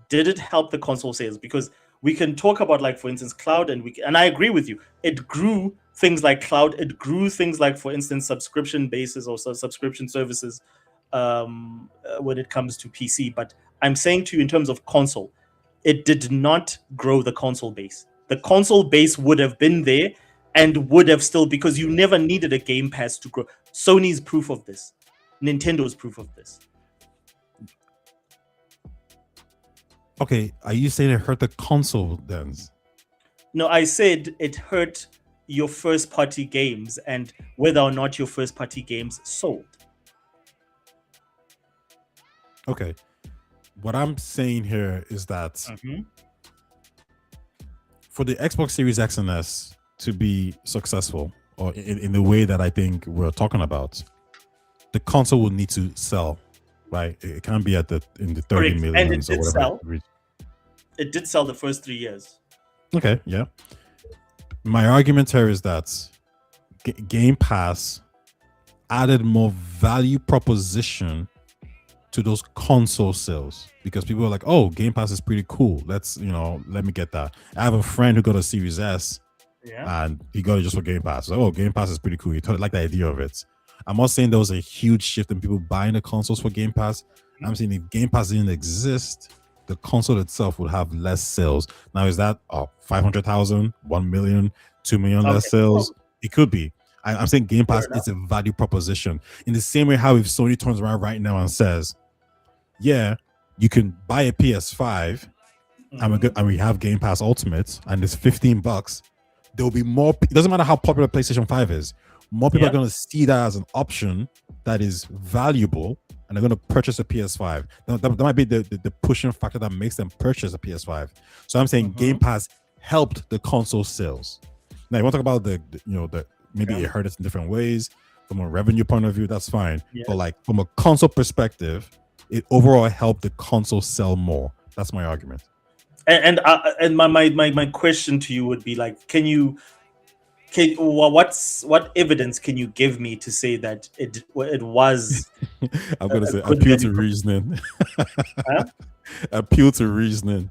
Did it help the console sales? Because we can talk about, like, for instance, cloud, and I agree with you. It grew things like cloud. It grew things like, for instance, subscription bases or subscription services when it comes to PC. But I'm saying to you in terms of console, it did not grow the console base. The console base would have been there and would have still, because you never needed a Game Pass to grow. Sony's proof of this. Nintendo's proof of this. Okay, are you saying it hurt the console then? No, I said it hurt your first party games and whether or not your first party games sold. Okay. What I'm saying here is that for the Xbox Series X and S to be successful, or in the way that I think we're talking about, the console will need to sell, right? It can't be in the 30 millions or whatever. It did sell the first 3 years. Okay, yeah. My argument here is that Game Pass added more value proposition to those console sales, because people are like, "Oh, Game Pass is pretty cool. Let me get that." I have a friend who got a Series S, and he got it just for Game Pass. So, Game Pass is pretty cool. He like the idea of it. I'm not saying there was a huge shift in people buying the consoles for Game Pass. I'm saying if Game Pass didn't exist, the console itself would have less sales. Now, is that 500,000, 1 million, 2 million less sales? It could be. I'm saying Game Pass is a value proposition. In the same way how if Sony turns around right now and says, yeah, you can buy a PS5 and we have Game Pass Ultimate and it's $15, there'll be more. It doesn't matter how popular PlayStation 5 is. More people are going to see that as an option that is valuable, and they're going to purchase a PS5. That might be the pushing factor that makes them purchase a PS5. So I'm saying Game Pass helped the console sales. Now, you want to talk about the maybe it hurt us in different ways. From a revenue point of view, that's fine. But like from a console perspective, it overall helped the console sell more. That's my argument. And my question to you would be like, what evidence can you give me to say that it was? I'm gonna say appeal to reasoning. Appeal to reasoning.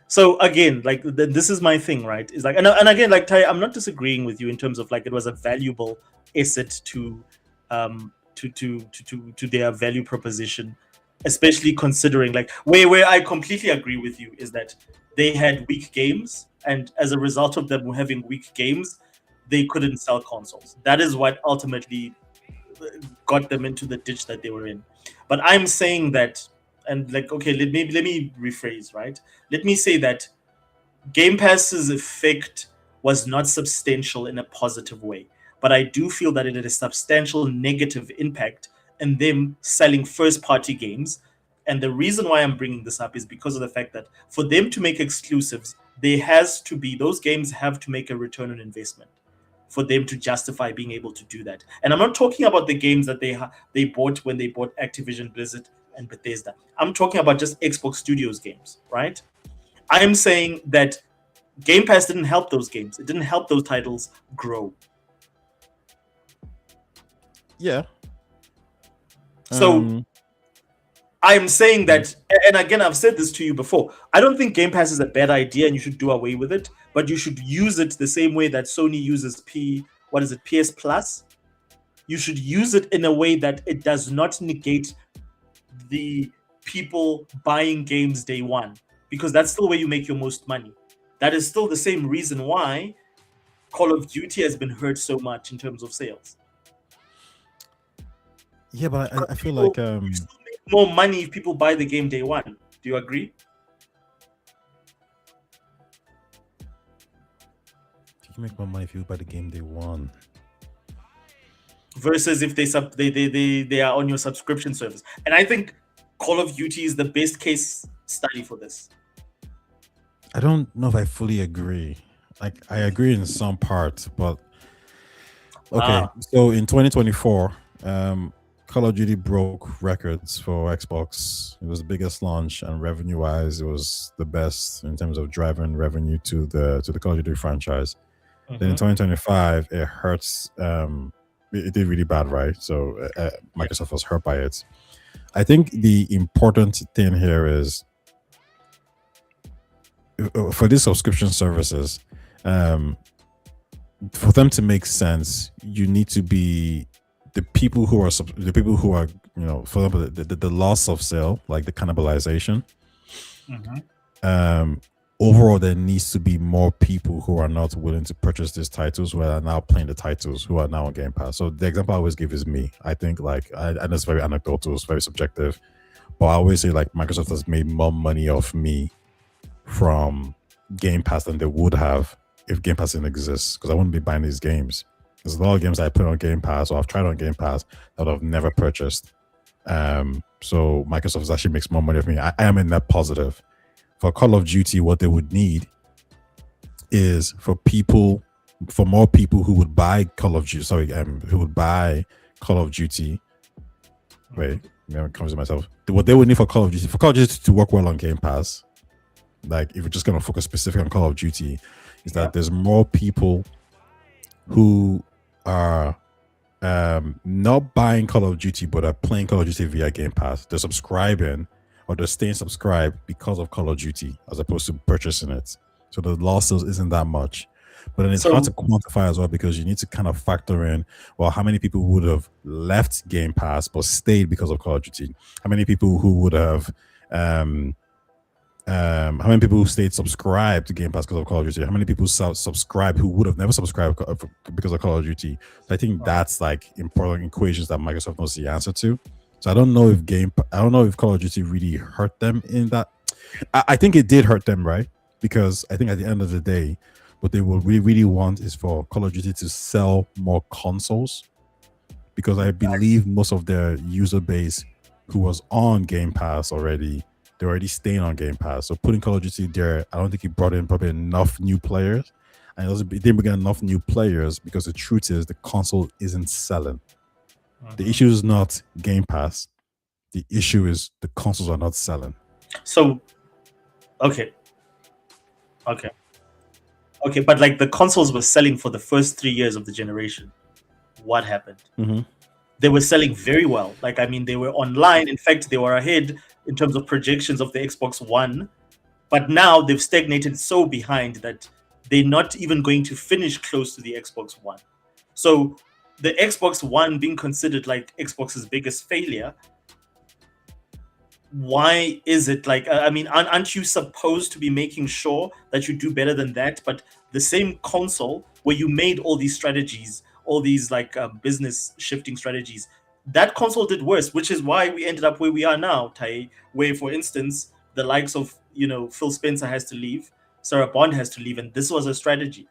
So again, like this is my thing, right? Is like, and again, like Ty, I'm not disagreeing with you in terms of like it was a valuable asset to their value proposition, especially considering like where I completely agree with you is that they had weak games, and as a result of them having weak games, they couldn't sell consoles. That is what ultimately got them into the ditch that they were in. But I'm saying that, and like, okay, let me rephrase, right? Let me say that Game Pass's effect was not substantial in a positive way, but I do feel that it had a substantial negative impact in them selling first-party games. And the reason why I'm bringing this up is because of the fact that for them to make exclusives, those games have to make a return on investment for them to justify being able to do that. And I'm not talking about the games that they bought when they bought Activision Blizzard and Bethesda. I'm talking about just Xbox Studios games, right? I'm saying that Game Pass didn't help those games. It didn't help those titles grow. Yeah. So I'm saying that, and again, I've said this to you before. I don't think Game Pass is a bad idea and you should do away with it, but you should use it the same way that Sony uses PS Plus. You should use it in a way that it does not negate the people buying games day one, because that's still where you make your most money. That is still the same reason why Call of Duty has been hurt so much in terms of sales. Yeah, but I feel like you still make more money if people buy the game day one. Do you agree? you make more money if you buy the game day one. Versus if they are on your subscription service. And I think Call of Duty is the best case study for this. I don't know if I fully agree. Like, I agree in some parts, but okay. So in 2024, Call of Duty broke records for Xbox. It was the biggest launch, and revenue-wise, it was the best in terms of driving revenue to the Call of Duty franchise. Then in 2025, it hurts. It did really bad, right? So Microsoft was hurt by it. I think the important thing here is for these subscription services, for them to make sense, you need to be the people who are for example, the loss of sale, like the cannibalization. Overall, there needs to be more people who are not willing to purchase these titles, who are now playing the titles, who are now on Game Pass. So the example I always give is me. I think and it's very anecdotal, it's very subjective, but I always say like Microsoft has made more money off me from Game Pass than they would have if Game Pass didn't exist, because I wouldn't be buying these games. There's a lot of games I put on Game Pass or I've tried on Game Pass that I've never purchased. So Microsoft actually makes more money off me. I am in net positive. For Call of Duty, what they would need is for more people who would buy Call of Duty. Who would buy Call of Duty. Wait, I'm confusing myself. What they would need for Call of Duty to work well on Game Pass, like if we're just gonna focus specifically on Call of Duty, is that there's more people who are not buying Call of Duty but are playing Call of Duty via Game Pass. They're subscribing or they're staying subscribed because of Call of Duty as opposed to purchasing it. So the losses isn't that much. But then it's hard to quantify as well, because you need to kind of factor in, well, how many people would have left Game Pass but stayed because of Call of Duty? How many people who would have how many people who stayed subscribed to Game Pass because of Call of Duty? How many people subscribed who would have never subscribed because of Call of Duty? So I think that's like important equations that Microsoft knows the answer to. So I don't know if Call of Duty really hurt them in that. I think it did hurt them, right? Because I think at the end of the day, what they will really want is for Call of Duty to sell more consoles, because I believe most of their user base who was on Game Pass already, they're already staying on Game Pass. So putting Call of Duty there, I don't think it brought in probably enough new players. And it didn't bring in enough new players because the truth is the console isn't selling. The issue is not Game Pass. The issue is the consoles are not selling. So, okay, but like the consoles were selling for the first 3 years of the generation. What happened? They were selling very well. Like, I mean, they were online. In fact, they were ahead in terms of projections of the Xbox One. But now they've stagnated so behind that they're not even going to finish close to the Xbox One. So the Xbox One being considered like Xbox's biggest failure, why is it like, I mean, aren't you supposed to be making sure that you do better than that? But the same console where you made all these strategies all these like business shifting strategies. That console did worse, which is why we ended up where we are now, Tai, where, for instance, the likes of, Phil Spencer has to leave, Sarah Bond has to leave, and this was a strategy.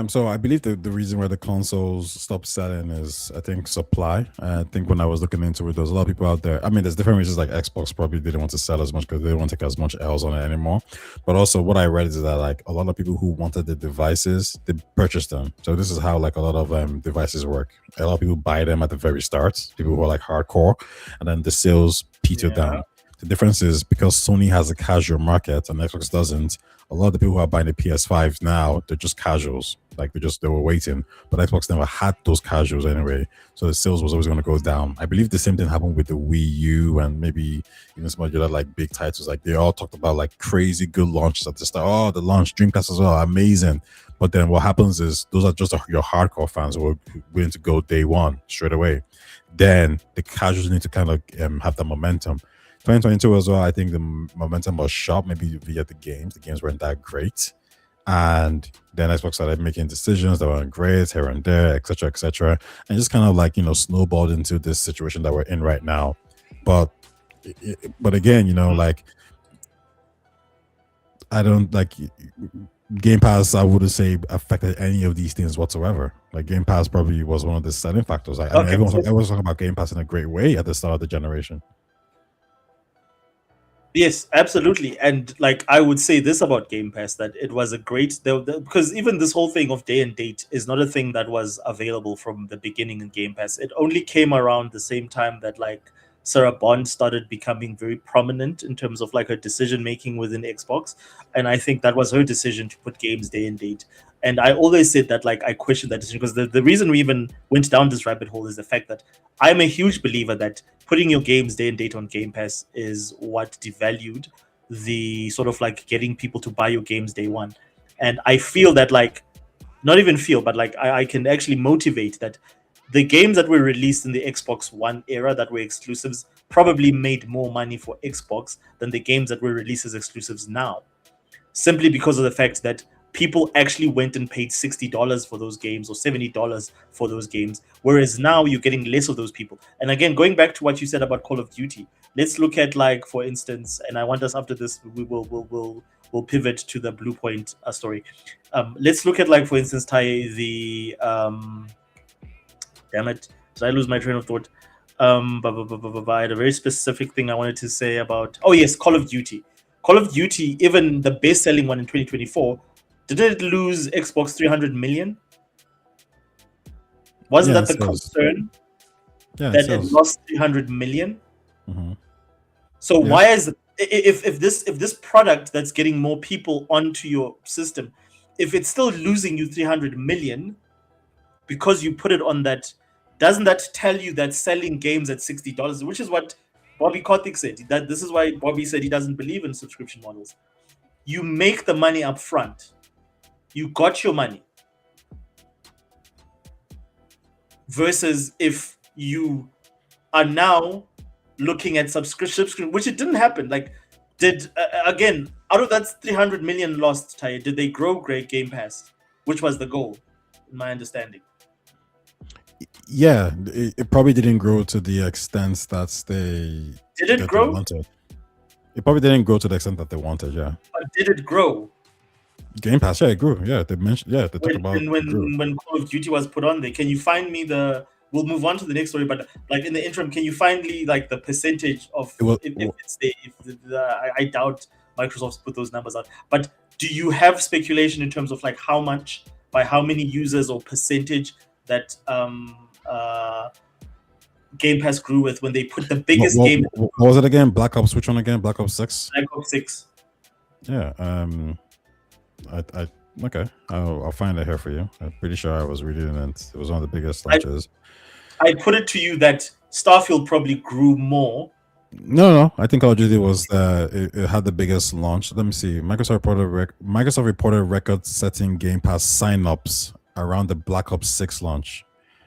So I believe the reason why the consoles stopped selling is, I think, supply. I think when I was looking into it, there's a lot of people out there. I mean, there's different reasons, like Xbox probably didn't want to sell as much because they didn't want to take as much L's on it anymore. But also what I read is that like a lot of people who wanted the devices, they purchased them. So this is how like a lot of devices work. A lot of people buy them at the very start, people who are like hardcore, and then the sales peter down. The difference is because Sony has a casual market and Xbox doesn't. A lot of the people who are buying the PS5 now, they're just casuals. Like they were waiting, but Xbox never had those casuals anyway. So the sales was always going to go down. I believe the same thing happened with the Wii U and maybe even some other like big titles. Like they all talked about like crazy good launches at the start. Oh, the launch Dreamcast as well, amazing. But then what happens is those are just your hardcore fans who are willing to go day one straight away. Then the casuals need to kind of have that momentum. 2022 as well, I think the momentum was sharp, maybe via the games. The games weren't that great. And then Xbox started making decisions that weren't great here and there, etc., and just kind of like, snowballed into this situation that we're in right now. But again, like I don't like Game Pass. I wouldn't say affected any of these things whatsoever. Like Game Pass probably was one of the selling factors. I mean, everyone's talking about Game Pass in a great way at the start of the generation. Yes, absolutely. And like I would say this about Game Pass, that it was a great because even this whole thing of day and date is not a thing that was available from the beginning in Game Pass. It only came around the same time that like Sarah Bond started becoming very prominent in terms of like her decision making within Xbox. And I think that was her decision to put games day and date. And I always said that like I questioned that decision because the reason we even went down this rabbit hole is the fact that I'm a huge believer that putting your games day and date on Game Pass is what devalued the sort of like getting people to buy your games day one. And I feel that like, not even feel, but like I can actually motivate that the games that were released in the Xbox One era that were exclusives probably made more money for Xbox than the games that were released as exclusives now. Simply because of the fact that people actually went and paid $60 for those games or $70 for those games, whereas now you're getting less of those people. And again, going back to what you said about Call of Duty, let's look at like, for instance, and I want us after this, we'll pivot to the Bluepoint story. Let's look at like, for instance, Tai, the damn it, did I lose my train of thought? I had a very specific thing I wanted to say about. Oh yes, Call of Duty. Call of Duty, even the best-selling one in 2024. Didn't it lose Xbox 300 million? Wasn't that the concern? Yeah, that it lost 300 million? Mm-hmm. So why is if this product that's getting more people onto your system, if it's still losing you 300 million because you put it on that, doesn't that tell you that selling games at $60, which is what Bobby Kotick said, that this is why Bobby said he doesn't believe in subscription models. You make the money up front. You got your money. Versus if you are now looking at subscription, which it didn't happen. Like, did again, out of that 300 million lost, Tai, did they grow great Game Pass, which was the goal, in my understanding? Yeah, it probably didn't grow to the extent that they wanted. It probably didn't grow to the extent that they wanted. Yeah, but did it grow? Game Pass, yeah, it grew. Yeah, they mentioned. Yeah, they talked about when Call of Duty was put on there. Can you find me the? We'll move on to the next story, but like in the interim, can you find me like the percentage of I doubt Microsoft's put those numbers out. But do you have speculation in terms of like how much, by how many users or percentage that Game Pass grew with when they put the biggest game? What was it again? Black Ops. Which one again? Black Ops 6. Black Ops 6. Yeah. Okay. I'll find it here for you. I'm pretty sure I was reading it. It was one of the biggest launches. I put it to you that Starfield probably grew more. No. I think Call of Duty was it had the biggest launch. Let me see. Microsoft reported record-setting Game Pass sign-ups around the Black Ops 6 launch.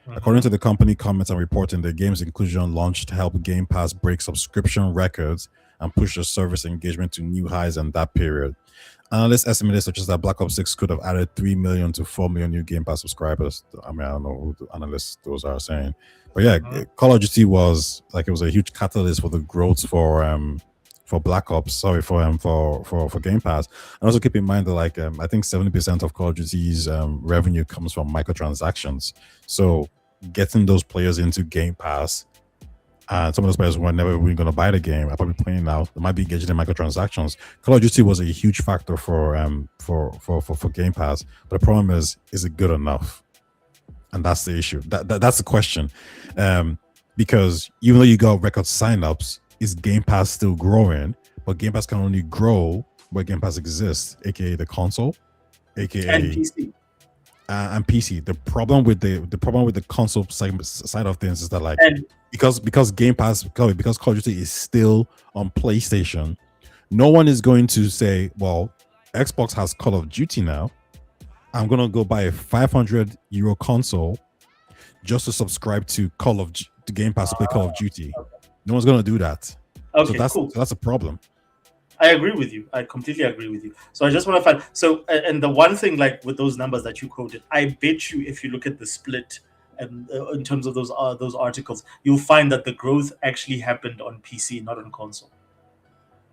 Mm-hmm. According to the company comments and reporting, the game's inclusion launched to help Game Pass break subscription records and push the service engagement to new highs in that period. Analysts estimated such as that Black Ops 6 could have added 3 million to 4 million new Game Pass subscribers. I mean, I don't know who the analysts those are saying. But yeah, Call of Duty was like, it was a huge catalyst for the growth for Black Ops, sorry, for Game Pass. And also keep in mind that like I think 70% of Call of Duty's revenue comes from microtransactions. So getting those players into Game Pass, and some of those players were never really going to buy the game are probably playing now. They might be engaging in microtransactions. Call of Duty was a huge factor for Game Pass. But the problem is it good enough? And that's the issue. That's the question. Because even though you got record signups, is Game Pass still growing? But Game Pass can only grow where Game Pass exists, aka the console, aka and PC. And PC. The problem with the console side of things is that like because Game Pass, because Call of Duty is still on PlayStation, no one is going to say, well, Xbox has Call of Duty now. I'm gonna go buy a €500 console just to subscribe to Game Pass to play Call of Duty. No one's gonna do that. Okay, so that's a problem. I agree with you. I completely agree with you. So I just want to find. So and the one thing, like with those numbers that you quoted, I bet you if you look at the split and in terms of those articles, you'll find that the growth actually happened on PC, not on console.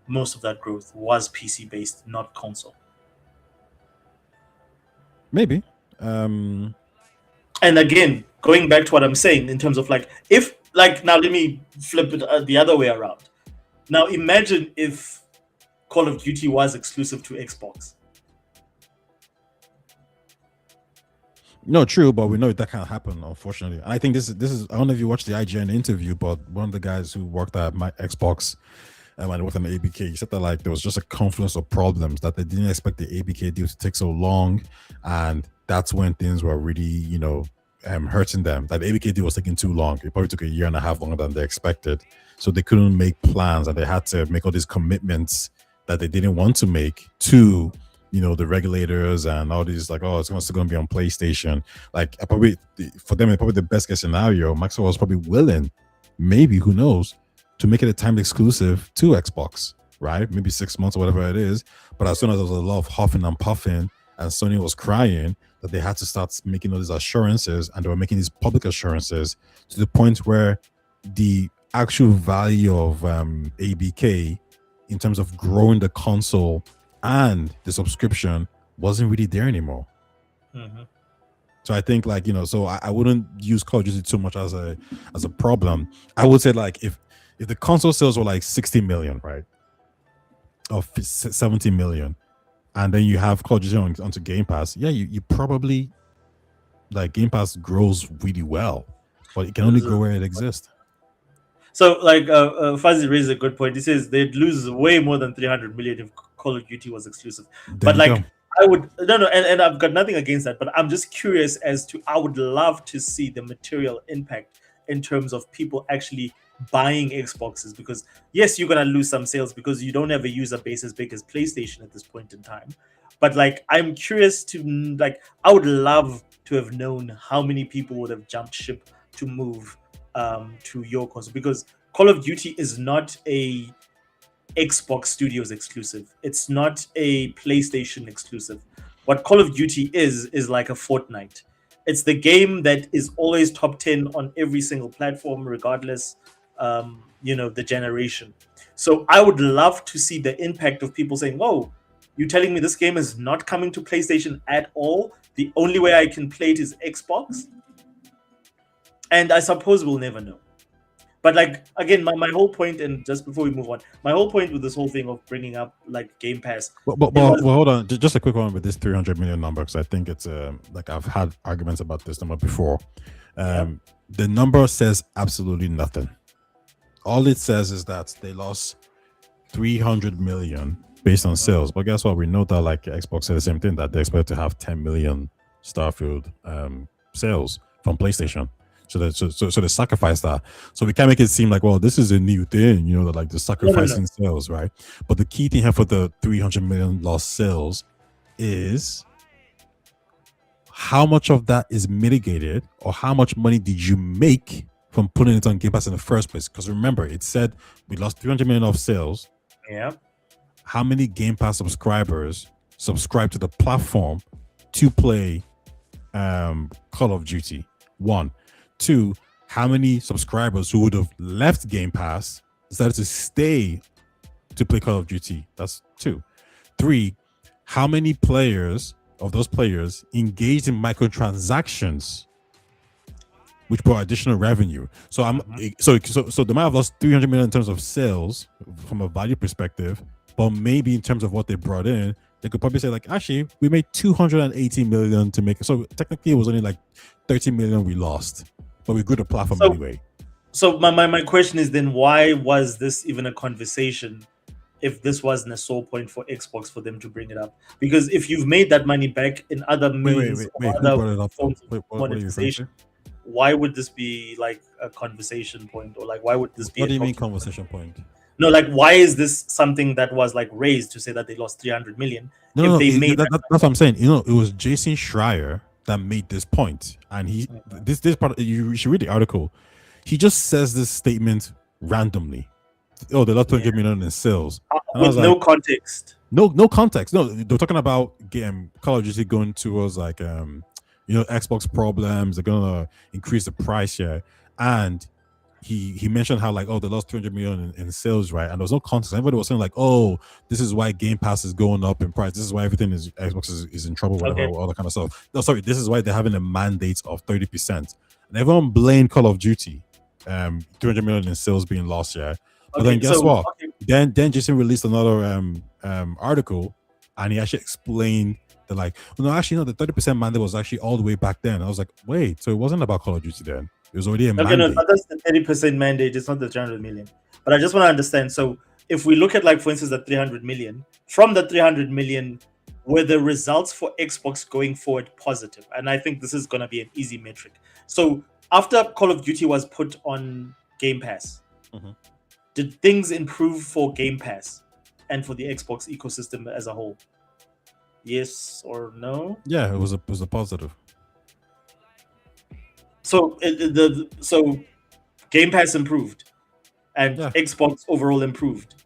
Most of that growth was PC based, not console. Maybe. And again, going back to what I'm saying in terms of like, if like now let me flip it the other way around. Now imagine if Call of Duty was exclusive to Xbox. No, true, but we know that can't happen, unfortunately. And I think this is I don't know if you watched the IGN interview, but one of the guys who worked at my Xbox and with an ABK, he said that like there was just a confluence of problems that they didn't expect the ABK deal to take so long, and that's when things were really, hurting them. That the ABK deal was taking too long. It probably took a year and a half longer than they expected, so they couldn't make plans, and they had to make all these commitments that they didn't want to make to the regulators and all these, like, oh, it's still going to be on PlayStation. Like, probably for them, probably the best case scenario, Microsoft was probably willing, maybe, who knows, to make it a timed exclusive to Xbox, right? Maybe 6 months or whatever it is. But as soon as there was a lot of huffing and puffing and Sony was crying that they had to start making all these assurances, and they were making these public assurances to the point where the actual value of ABK in terms of growing the console and the subscription wasn't really there anymore. Mm-hmm. So I think so I wouldn't use Call of Duty too much as a problem. I would say like if the console sales were like 60 million, right, or 70 million, and then you have Call of Duty onto Game Pass, yeah, you probably, like, Game Pass grows really well, but it can only grow where it exists. So, like, Fuzzy raised a good point. He says they'd lose way more than 300 million if Call of Duty was exclusive. But like, I would and I've got nothing against that. But I'm just curious as to, I would love to see the material impact in terms of people actually buying Xboxes, because yes, you're gonna lose some sales because you don't have a user base as big as PlayStation at this point in time. But like, I'm curious to, like, I would love to have known how many people would have jumped ship to move to your console, because Call of Duty is not a Xbox Studios exclusive. It's not a PlayStation exclusive. What Call of Duty is like a Fortnite. It's the game that is always top 10 on every single platform, regardless, the generation. So I would love to see the impact of people saying, "Whoa, you're telling me this game is not coming to PlayStation at all? The only way I can play it is Xbox?" And I suppose we'll never know. But like, again, my whole point, and just before we move on, my whole point with this whole thing of bringing up like Game Pass. Well, hold on, just a quick one with this 300 million number, because I think it's like, I've had arguments about this number before. The number says absolutely nothing. All it says is that they lost 300 million based on sales. But guess what? We know that like Xbox said the same thing, that they expect to have 10 million Starfield sales from PlayStation. So they sacrifice that. So we can't make it seem like, well, this is a new thing, that like the sacrificing sales, right? But the key thing here for the 300 million lost sales is how much of that is mitigated, or how much money did you make from putting it on Game Pass in the first place? Because remember, it said we lost 300 million of sales, Yeah. How many Game Pass subscribers subscribe to the platform to play Call of Duty? 1. 2. How many subscribers who would have left Game Pass decided to stay to play Call of Duty? That's 2. 3. How many players of those players engaged in microtransactions, which brought additional revenue? So so they might have lost 300 million in terms of sales from a value perspective, but maybe in terms of what they brought in, they could probably say like, actually, we made 280 million to make it. So technically, it was only like 30 million we lost, but we grew the platform anyway. So my question is then, why was this even a conversation if this wasn't a sore point for Xbox for them to bring it up? Because if you've made that money back in other means, Wait, who brought it up? What are you referring to? Why would this be like a conversation point, or like why would this be? What do you mean conversation point? No, like why is this something that was like raised to say that they lost 300 million? No, that's what I'm saying. You know, it was Jason Schreier that made this point, and this part, you should read the article. He just says this statement randomly. Oh, they lost 200 million in sales. With no context. No context. No, they're talking about Call of Duty going towards like Xbox problems. They're gonna increase the price here, and he mentioned how like, oh, they lost 200 million in sales, right? And there was no context. Everybody was saying like, oh, this is why Game Pass is going up in price. This is why everything Xbox is in trouble, whatever, all that kind of stuff. No, sorry, this is why they're having a mandate of 30%. And everyone blamed Call of Duty, 300 million in sales being lost here. But then guess what? Okay. Then Jason released another article, and he actually explained that like, well, no, actually, no, the 30% mandate was actually all the way back then. I was like, wait, so it wasn't about Call of Duty then? It was already a mandate. No, that's the 30% mandate. It's not the 300 million. But I just want to understand. So if we look at like, for instance, the 300 million, from the 300 million, were the results for Xbox going forward positive? And I think this is going to be an easy metric. So after Call of Duty was put on Game Pass, did things improve for Game Pass and for the Xbox ecosystem as a whole? Yes or no? Yeah, it was a positive. So so Game Pass improved, and Xbox overall improved.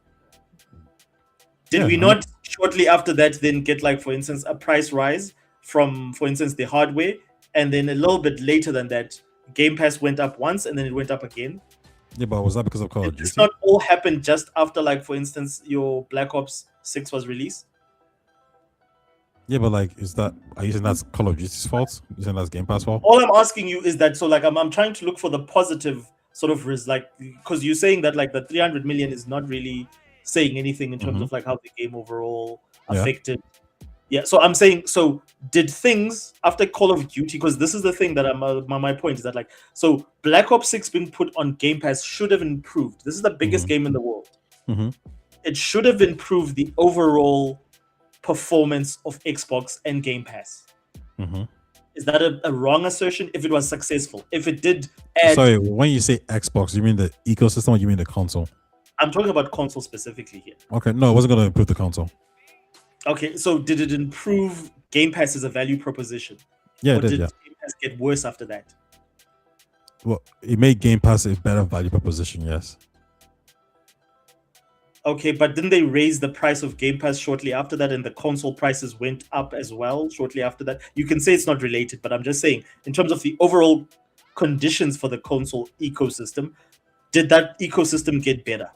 Did we not shortly after that then get like, for instance, a price rise from, for instance, the hardware, and then a little bit later than that, Game Pass went up once and then it went up again? Yeah, but was that because of Call of Duty? It's not all happened just after, like, for instance, your Black Ops 6 was released? Yeah, but like, are you saying that's Call of Duty's fault? You saying that's Game Pass fault? All I'm asking you is that, so like, I'm trying to look for the positive sort of like, because you're saying that like the 300 million is not really saying anything in terms of like how the game overall affected. Yeah, so I'm saying, so did things after Call of Duty, because this is the thing that my point is that like, so Black Ops 6 being put on Game Pass should have improved. This is the biggest game in the world. It should have improved the overall performance of Xbox and Game Pass. Is that a wrong assertion? If it was successful, if it did add... Sorry, when you say Xbox, you mean the ecosystem or you mean the console? I'm talking about console specifically here. Okay, no, it wasn't going to improve the console. Okay, so did it improve Game Pass as a value proposition? Yeah, or it did, Game Pass get worse after that? Well, it made Game Pass a better value proposition, yes. Okay, but didn't they raise the price of Game Pass shortly after that, and the console prices went up as well shortly after that? You can say it's not related, but I'm just saying, in terms of the overall conditions for the console ecosystem, did that ecosystem get better?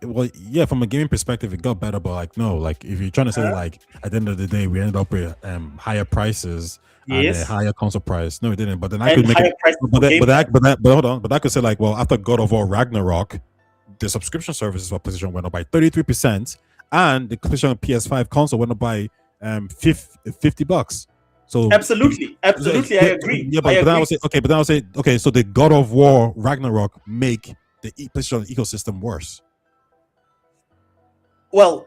Well, yeah, from a gaming perspective, it got better, but like, no, like if you're trying to say like at the end of the day, we ended up with higher prices and a higher console price. No, it didn't. But then I could make it. But hold on. But I could say like, well, after God of War Ragnarok, the subscription services for PlayStation went up by 33%, and the PlayStation PS5 console went up by $50. So absolutely, I agree. Yeah, but then I would say okay, so the God of War Ragnarok make the PlayStation ecosystem worse. Well,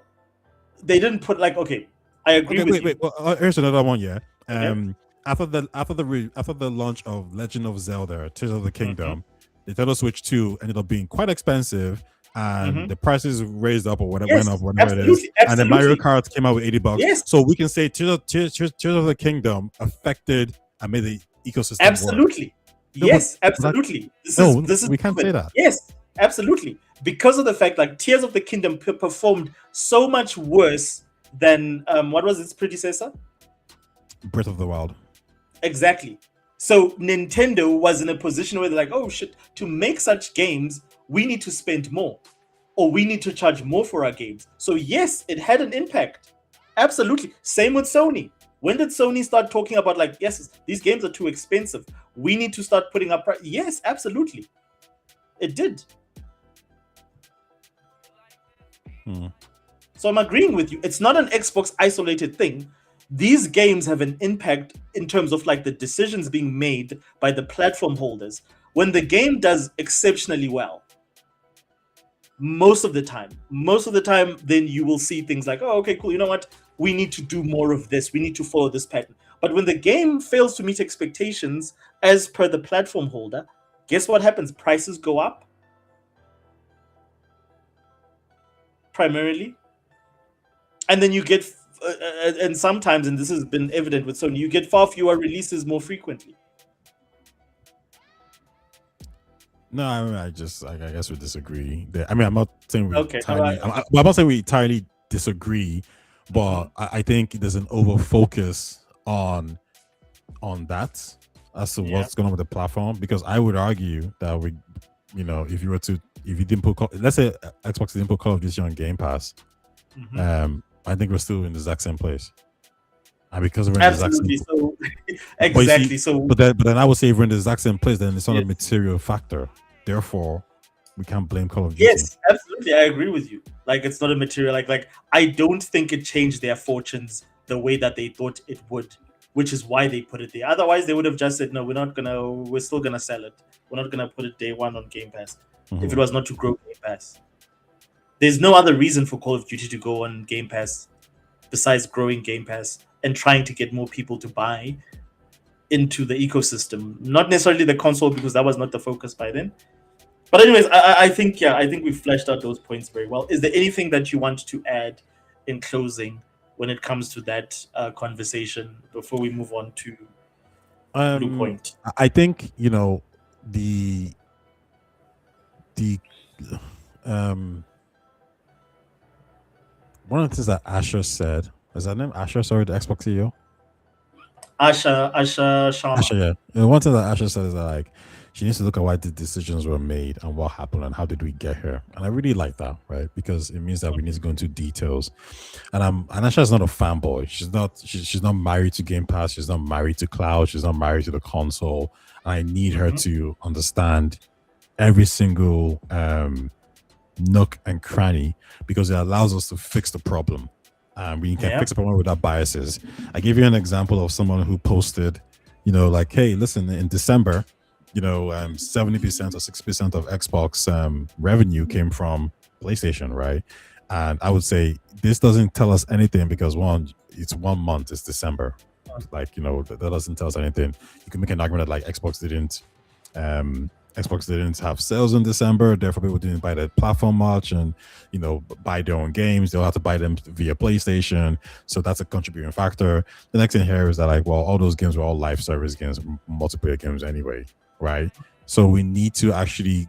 they didn't put like, okay, I agree with you. Wait. Well, here's another one. Yeah. After the launch of Legend of Zelda: Tears of the Kingdom, the Nintendo Switch 2 ended up being quite expensive, and the prices raised up or whatever went up, whatever it is. And then Mario Kart came out with $80. Yes. So we can say Tears of the Kingdom affected and made the ecosystem absolutely. Work. Yes, absolutely. We can't say that. Yes. Absolutely. Because of the fact like Tears of the Kingdom performed so much worse than what was its predecessor? Breath of the Wild. Exactly. So Nintendo was in a position where they're like, oh shit, to make such games, we need to spend more. Or we need to charge more for our games. So yes, it had an impact. Absolutely. Same with Sony. When did Sony start talking about like, yes, these games are too expensive. We need to start putting up price. Yes, absolutely. It did. So I'm agreeing with you. It's not an Xbox isolated thing. These games have an impact in terms of like the decisions being made by the platform holders. When the game does exceptionally well, most of the time, then you will see things like, oh, okay, cool. You know what? We need to do more of this. We need to follow this pattern. But when the game fails to meet expectations as per the platform holder, guess what happens? Prices go up. Primarily. And then you get, and sometimes, and this has been evident with Sony, you get far fewer releases more frequently. No, I mean, I guess we disagree. I mean, I'm not saying we Okay, entirely, all right. I'm not saying we entirely disagree, but I think there's an over focus on that as to what's going on with the platform. Because I would argue that we, if you didn't put, let's say Xbox didn't put Call of Duty on Game Pass, I think we're still in the exact same place. And because we're in Absolutely. the exact same, exactly. But then I would say if we're in the exact same place, then it's not a material factor. Therefore, we can't blame Call of Duty. Yes, absolutely. I agree with you. Like, it's not a material. Like I don't think it changed their fortunes the way that they thought it would, which is why they put it there. Otherwise, they would have just said, no, we're still gonna sell it. We're not gonna put it day one on Game Pass. If it was not to grow Game Pass. There's no other reason for Call of Duty to go on Game Pass besides growing Game Pass and trying to get more people to buy into the ecosystem. Not necessarily the console, because that was not the focus by then. But anyways, I think we've fleshed out those points very well. Is there anything that you want to add in closing when it comes to that conversation before we move on to Bluepoint? I think, one of the things that Asha said, is that name Asha? Sorry, the Xbox CEO? Asha Sharma. Asha, yeah. One thing that Asha said is that like she needs to look at why the decisions were made and what happened and how did we get here. And I really like that, right? Because it means that we need to go into details. And Asha is not a fanboy. She's not married to Game Pass. She's not married to cloud. She's not married to the console. I need her to understand every single nook and cranny, because it allows us to fix the problem. We can fix the problem without biases. I give you an example of someone who posted, like, hey, listen, in December, 70% or 60% of Xbox revenue came from PlayStation, right? And I would say this doesn't tell us anything, because one, it's 1 month, it's December. Like, that doesn't tell us anything. You can make an argument that like Xbox didn't have sales in December, therefore people didn't buy the platform much and buy their own games. They'll have to buy them via PlayStation, so that's a contributing factor. The next thing here is that like, well, all those games were all live service games, multiplayer games anyway, right? So we need to actually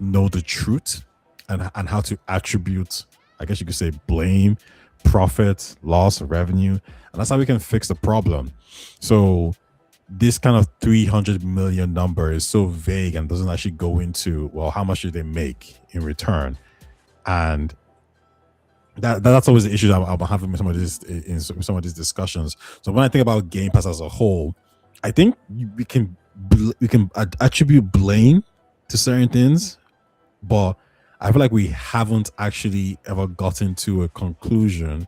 know the truth and how to attribute, I guess you could say, blame, profit, loss, revenue, and that's how we can fix the problem. So this kind of 300 million number is so vague and doesn't actually go into, well, how much did they make in return? And that's always the issue that I'm having with some of these discussions. So when I think about Game Pass as a whole, I think we can attribute blame to certain things, but I feel like we haven't actually ever gotten to a conclusion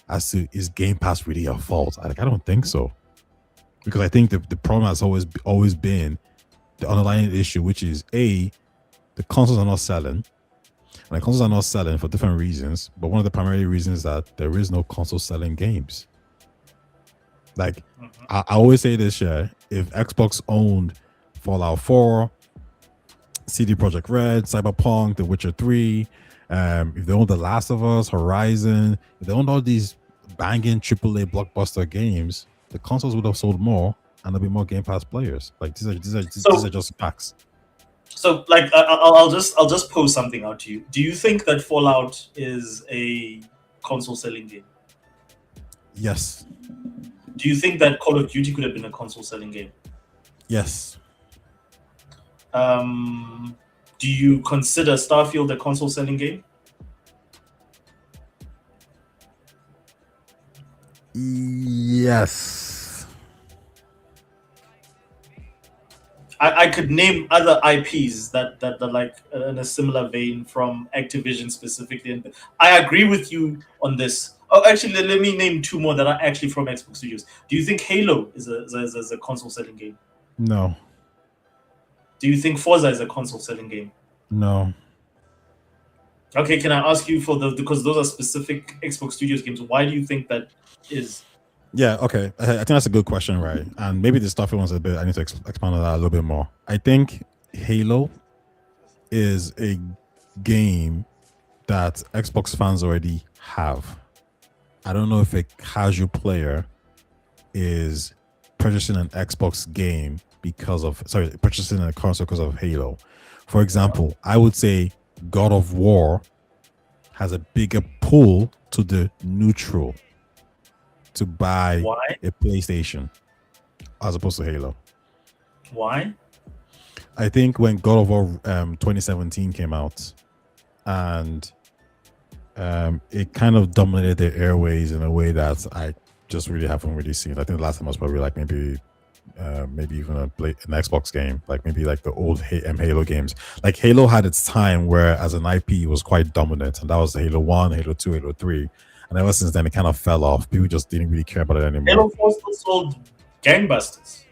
as to, is Game Pass really a fault? I don't think so. Because I think the problem has always been the underlying issue, which is the consoles are not selling. And the consoles are not selling for different reasons, but one of the primary reasons is that there is no console selling games. Like, I always say this, if Xbox owned Fallout 4, CD Projekt Red, Cyberpunk, The Witcher 3, if they owned The Last of Us, Horizon, if they owned all these banging AAA blockbuster games, the consoles would have sold more and there'll be more Game Pass players. Like, these are just facts. So, like, I'll just pose something out to you. Do you think that Fallout is a console selling game? Yes. Do you think that Call of Duty could have been a console selling game? Yes. Do you consider Starfield a console selling game? Yes. I could name other IPs that are like in a similar vein from Activision specifically. And I agree with you on this. Oh, actually, let me name two more that are actually from Xbox Studios. Do you think Halo is a console selling game? No. Do you think Forza is a console selling game? No. Okay, can I ask you because those are specific Xbox Studios games? Why do you think that is? Yeah, okay. I think that's a good question, right? And maybe the stuff one's a bit. I need to expand on that a little bit more. I think Halo is a game that Xbox fans already have. I don't know if a casual player is purchasing an Xbox game purchasing a console because of Halo. For example, I would say God of War has a bigger pull to the neutral to buy a PlayStation as opposed to Halo. Why? I think when God of War 2017 came out and it kind of dominated the airways in a way that I just really haven't really seen. I think the last time was probably like maybe even an Xbox game, like maybe like the old Halo games. Like Halo had its time where as an IP it was quite dominant, and that was Halo 1, Halo 2, Halo 3. And ever since then, it kind of fell off. People just didn't really care about it anymore. Halo 4 still sold gangbusters.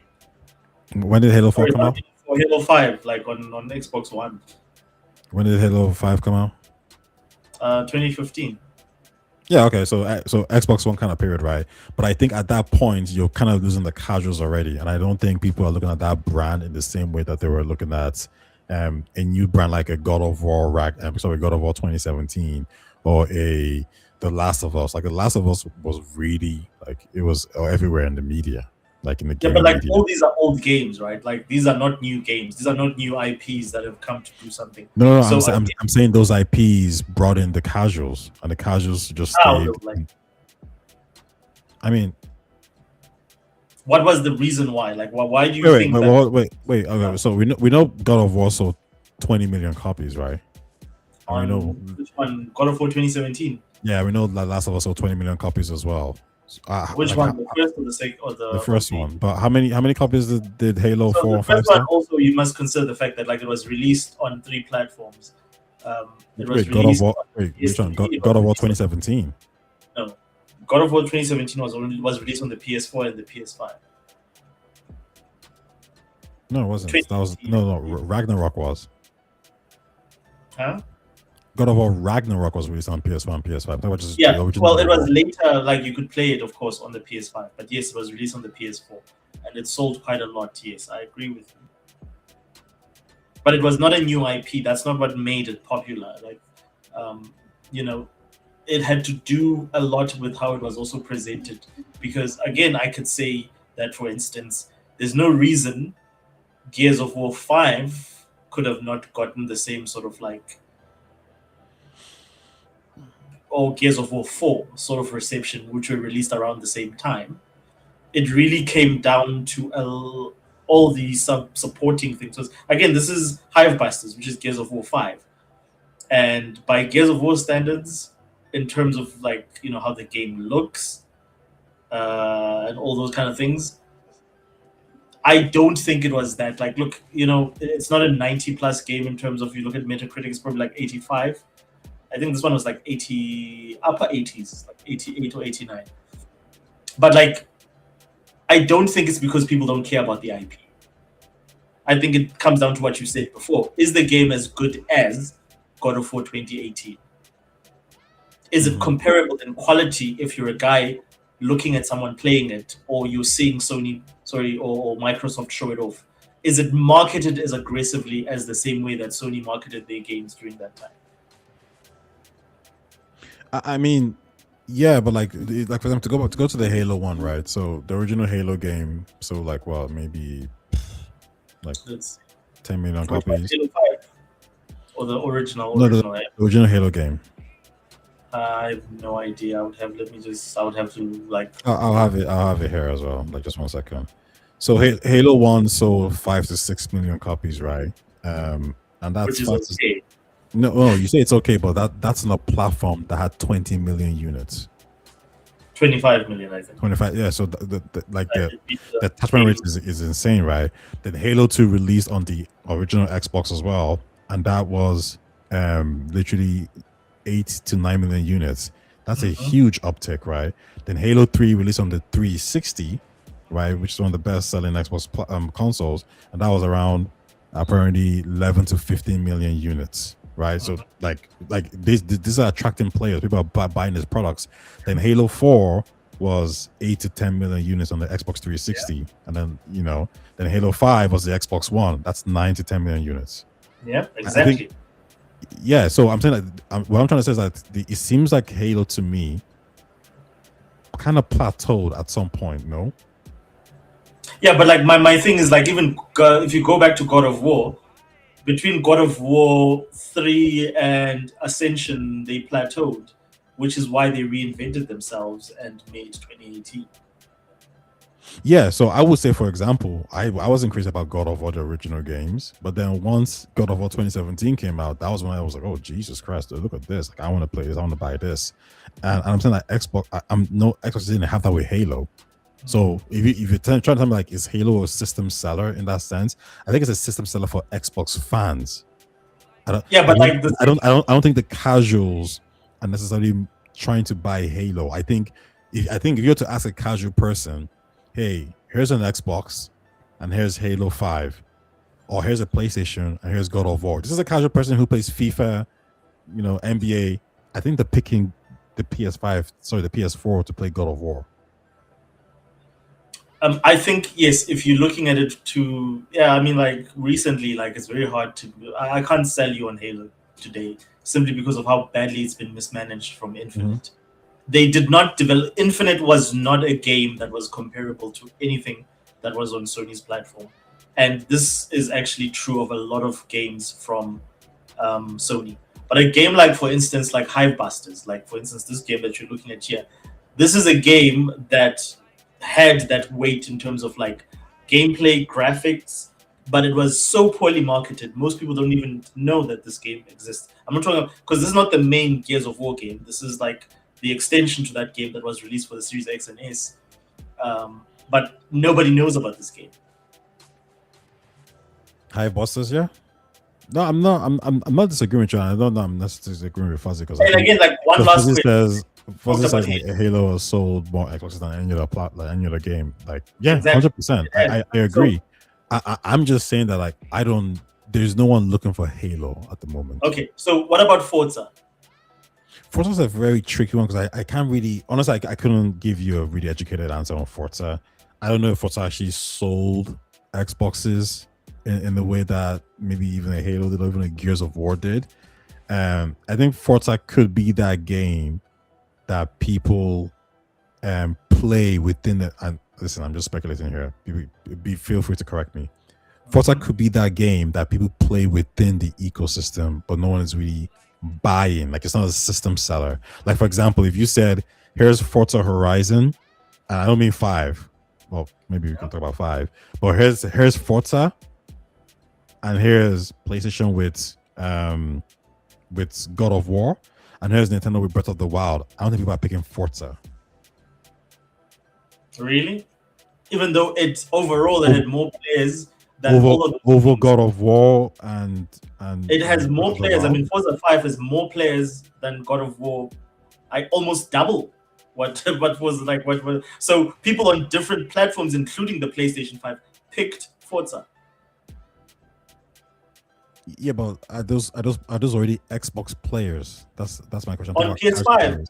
When did Halo 4 come out? Or Halo 5, like on Xbox One. When did Halo 5 come out? 2015. Yeah, okay. So Xbox One kind of period, right? But I think at that point, you're kind of losing the casuals already. And I don't think people are looking at that brand in the same way that they were looking at a new brand like a God of War God of War 2017 or The Last of Us. Like The Last of Us was really like it was everywhere in the media, like in the game. Yeah, but like media. all these are old games, right? Like these are not new games. These are not new IPs that have come to do something. No. So I'm saying those IPs brought in the casuals, and the casuals just stayed. I mean, what was the reason why? Like, why do you think that? Wait. Okay, so we know God of War sold 20 million copies, right? And we know which one? God of War 2017. Yeah, we know that Last of Us sold 20 million copies as well. Which one? The first or the second? Or the first one. But how many copies did Halo 4 and 5 sell? Also, you must consider the fact that like it was released on 3 platforms. God of War 2017. No, God of War 2017 was released on the PS4 and the PS5. No, it wasn't. That was Ragnarok was. Huh? God of War Ragnarok was released on PS4 and PS5. That was just well, it was later. Like you could play it, of course, on the PS5, but yes, it was released on the PS4, and it sold quite a lot. Yes, I agree with you. But it was not a new IP. That's not what made it popular. Like, it had to do a lot with how it was also presented. Because again, I could say that, for instance, there's no reason Gears of War 5 could have not gotten the same sort of like. Or Gears of War 4 sort of reception, which were released around the same time. It really came down to all the supporting things. So again, this is Hivebusters, which is Gears of War 5. And by Gears of War standards, in terms of like, how the game looks and all those kind of things, I don't think it was that. Like, look, it's not a 90+ game in terms of, you look at Metacritic, it's probably like 85. I think this one was like 80, upper 80s, like 88 or 89. But like, I don't think it's because people don't care about the IP. I think it comes down to what you said before. Is the game as good as God of War 2018? Is it comparable in quality if you're a guy looking at someone playing it, or you're seeing Sony, or Microsoft show it off? Is it marketed as aggressively as the same way that Sony marketed their games during that time? I mean, yeah, but like for them to go to the Halo one, right? So the original Halo game, so like maybe like 10 million 45 copies. Halo 5 or the original. No, the eh? original Halo game. I have no idea. I would have to like. I'll have it. I'll have it here as well. Like just 1 second. So Halo 1 sold 5 to 6 million copies, right? And that's Which is 5 okay. no, you say it's okay, but that's on a platform that had 20 million units. 25 million, I think. 25, yeah. So the The attachment rate is insane, right? Then Halo 2 released on the original Xbox as well, and that was literally 8 to 9 million units. That's a huge uptick, right? Then Halo 3 released on the 360, right, which is one of the best selling Xbox consoles, and that was around apparently 11 to 15 million units, right? So like these are attracting players. People are buying these products. Then Halo 4 was 8 to 10 million units on the Xbox 360, and then then Halo 5 was the Xbox One. That's 9 to 10 million units. Yeah, exactly. Yeah, so I'm saying that what I'm trying to say is that it seems like Halo to me kind of plateaued at some point, no? Yeah, but like my thing is like even if you go back to God of War, between God of War 3 and Ascension, they plateaued, which is why they reinvented themselves and made 2018. Yeah, so I would say, for example, I wasn't crazy about God of War, the original games, but then once God of War 2017 came out, that was when I was like, oh, Jesus Christ, dude, look at this. Like, I want to play this. I want to buy this. And I'm saying that Xbox, Xbox didn't have that with Halo. So if you're trying to tell me like, is Halo a system seller in that sense? I think it's a system seller for Xbox fans. I don't think the casuals are necessarily trying to buy Halo. I think if you're to ask a casual person, hey, here's an Xbox and here's Halo 5, or here's a PlayStation and here's God of War. This is a casual person who plays FIFA, NBA. I think they're picking the PS4 to play God of War. I think yes. If you're looking at it I mean, like recently, like it's very hard to. I can't sell you on Halo today simply because of how badly it's been mismanaged from Infinite. They did not develop. Infinite was not a game that was comparable to anything that was on Sony's platform, and this is actually true of a lot of games from Sony. But a game like, for instance, like Hive Busters, like for instance, this game that you're looking at here, this is a game that had that weight in terms of like gameplay, graphics, but it was so poorly marketed. Most people don't even know that this game exists. I'm not talking because this is not the main Gears of War game. This is like the extension to that game that was released for the Series X and S. But nobody knows about this game. Hive Busters, yeah. No, I'm not. I'm not disagreeing with you. I don't know. I'm not disagreeing with Fuzzy because. And again, like one last question. Fuzzy says like, Halo has sold more Xboxes than any other any other game. Like, yeah, Exactly. 100%. I agree. So, I'm just saying that like there's no one looking for Halo at the moment. Okay, so what about Forza? Forza's a very tricky one because I can't really honestly I couldn't give you a really educated answer on Forza. I don't know if Forza actually sold Xboxes in the way that maybe even a Halo did, or even a Gears of War did. I think Forza could be that game that people play within it. And listen, I'm just speculating here. Feel free to correct me. Forza could be that game that people play within the ecosystem, but no one is really buying. Like, it's not a system seller. Like, for example, if you said, here's Forza Horizon, and I don't mean 5. Well, maybe we can talk about 5. But here's Forza, and here's PlayStation with God of War, and here's Nintendo with Breath of the Wild. I don't think people are picking Forza. Really? Even though it's overall it had more players than over God of War and it has more players. I mean, Forza 5 has more players than God of War. I almost double what was so people on different platforms, including the PlayStation 5, picked Forza. Yeah, but are those already Xbox players? That's my question. On PS5.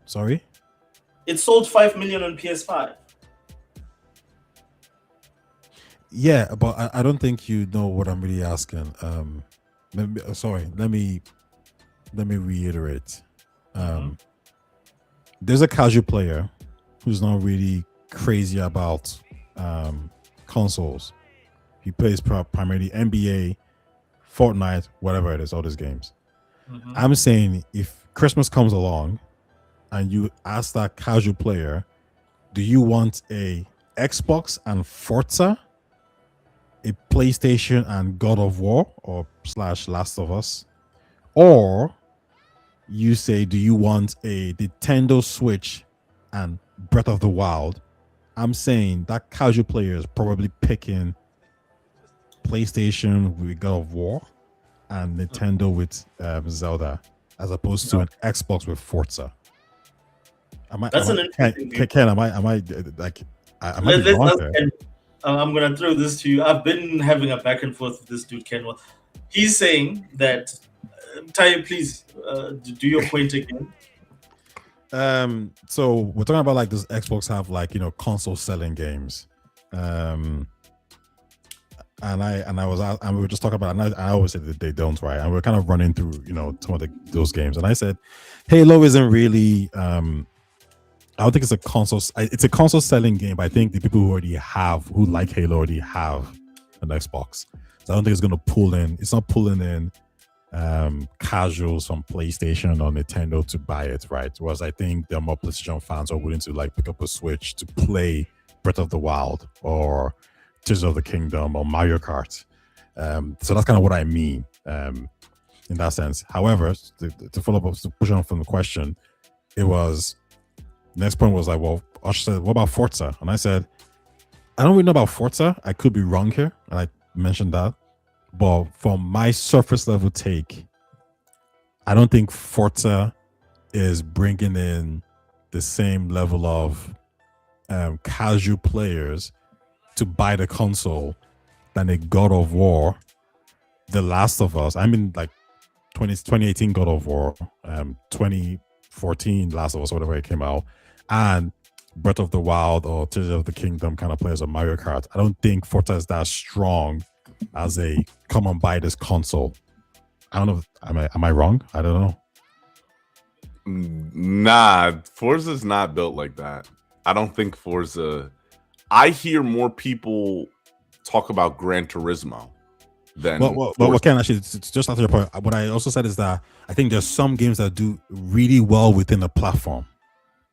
Sorry? It sold 5 million on PS5. Yeah, but I don't think you know what I'm really asking. Let me reiterate. There's a casual player who's not really crazy about consoles. he plays primarily NBA, Fortnite, whatever it is, all these games. Mhm. I'm saying if Christmas comes along and you ask that casual player, do you want a Xbox and Forza, a PlayStation and God of War or / Last of Us, or you say, do you want a Nintendo Switch and Breath of the Wild? I'm saying that casual player is probably picking PlayStation with God of War and Nintendo with Zelda, as opposed to an Xbox with Forza. That's an interesting view. Ken, am I like? I might be Let's wrong ask there. Ken. I'm gonna throw this to you. I've been having a back and forth with this dude, Ken. He's saying that. Ty, please do your point again. So we're talking about like, does Xbox have like, console selling games? And we were just talking about, and I always said that they don't, right? And we're kind of running through, some of those games. And I said, Halo isn't really, I don't think it's a console. It's a console selling game, but I think the people who like Halo already have an Xbox. So I don't think it's going to pull in. It's not pulling in casuals from PlayStation or Nintendo to buy it, right? Whereas I think there are more PlayStation fans who are willing to like pick up a Switch to play Breath of the Wild or Tears of the Kingdom or Mario Kart. So that's kind of what I mean in that sense. However, to follow up, to push on from the question, it was, next point was like, well, Asha said, what about Forza? And I said, I don't really know about Forza. I could be wrong here. And I mentioned that. But from my surface level take, I don't think Forza is bringing in the same level of casual players to buy the console than a God of War, The Last of Us. I mean, like 2018 God of War, 2014 Last of Us, whatever it came out, and Breath of the Wild or Tears of the Kingdom kind of players or Mario Kart. I don't think Forza is that strong as a come and buy this console. I don't know. Am I wrong? I don't know. Nah, Forza's not built like that. I don't think Forza. I hear more people talk about Gran Turismo than. Well, Ken, actually, just after your point, what I also said is that I think there's some games that do really well within a platform.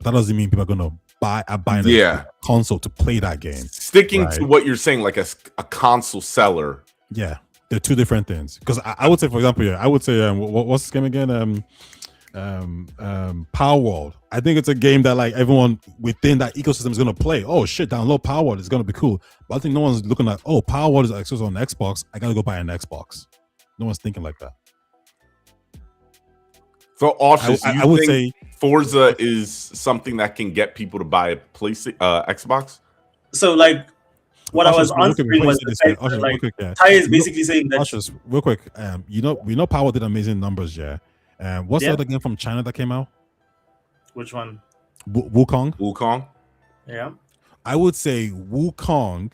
That doesn't mean people are going to buy a console to play that game. Sticking to what you're saying, like a console seller. Yeah, they're two different things. Because I would say, for example, I would say, what's this game again? Power World. I think it's a game that like everyone within that ecosystem is going to play. Oh shit, download Power World. It's going to be cool. But I think no one's looking at, oh, Power World is exclusive on Xbox. I got to go buy an Xbox. No one's thinking like that. So, Asha, I would say Forza is something that can get people to buy a Xbox. So, like, what I was answering was this the fact that, like, Ty is basically saying that. Asha, real quick, we know Power did amazing numbers, yeah. What's the other game from China that came out? Which one? Wukong. Wukong. Yeah. I would say Wukong.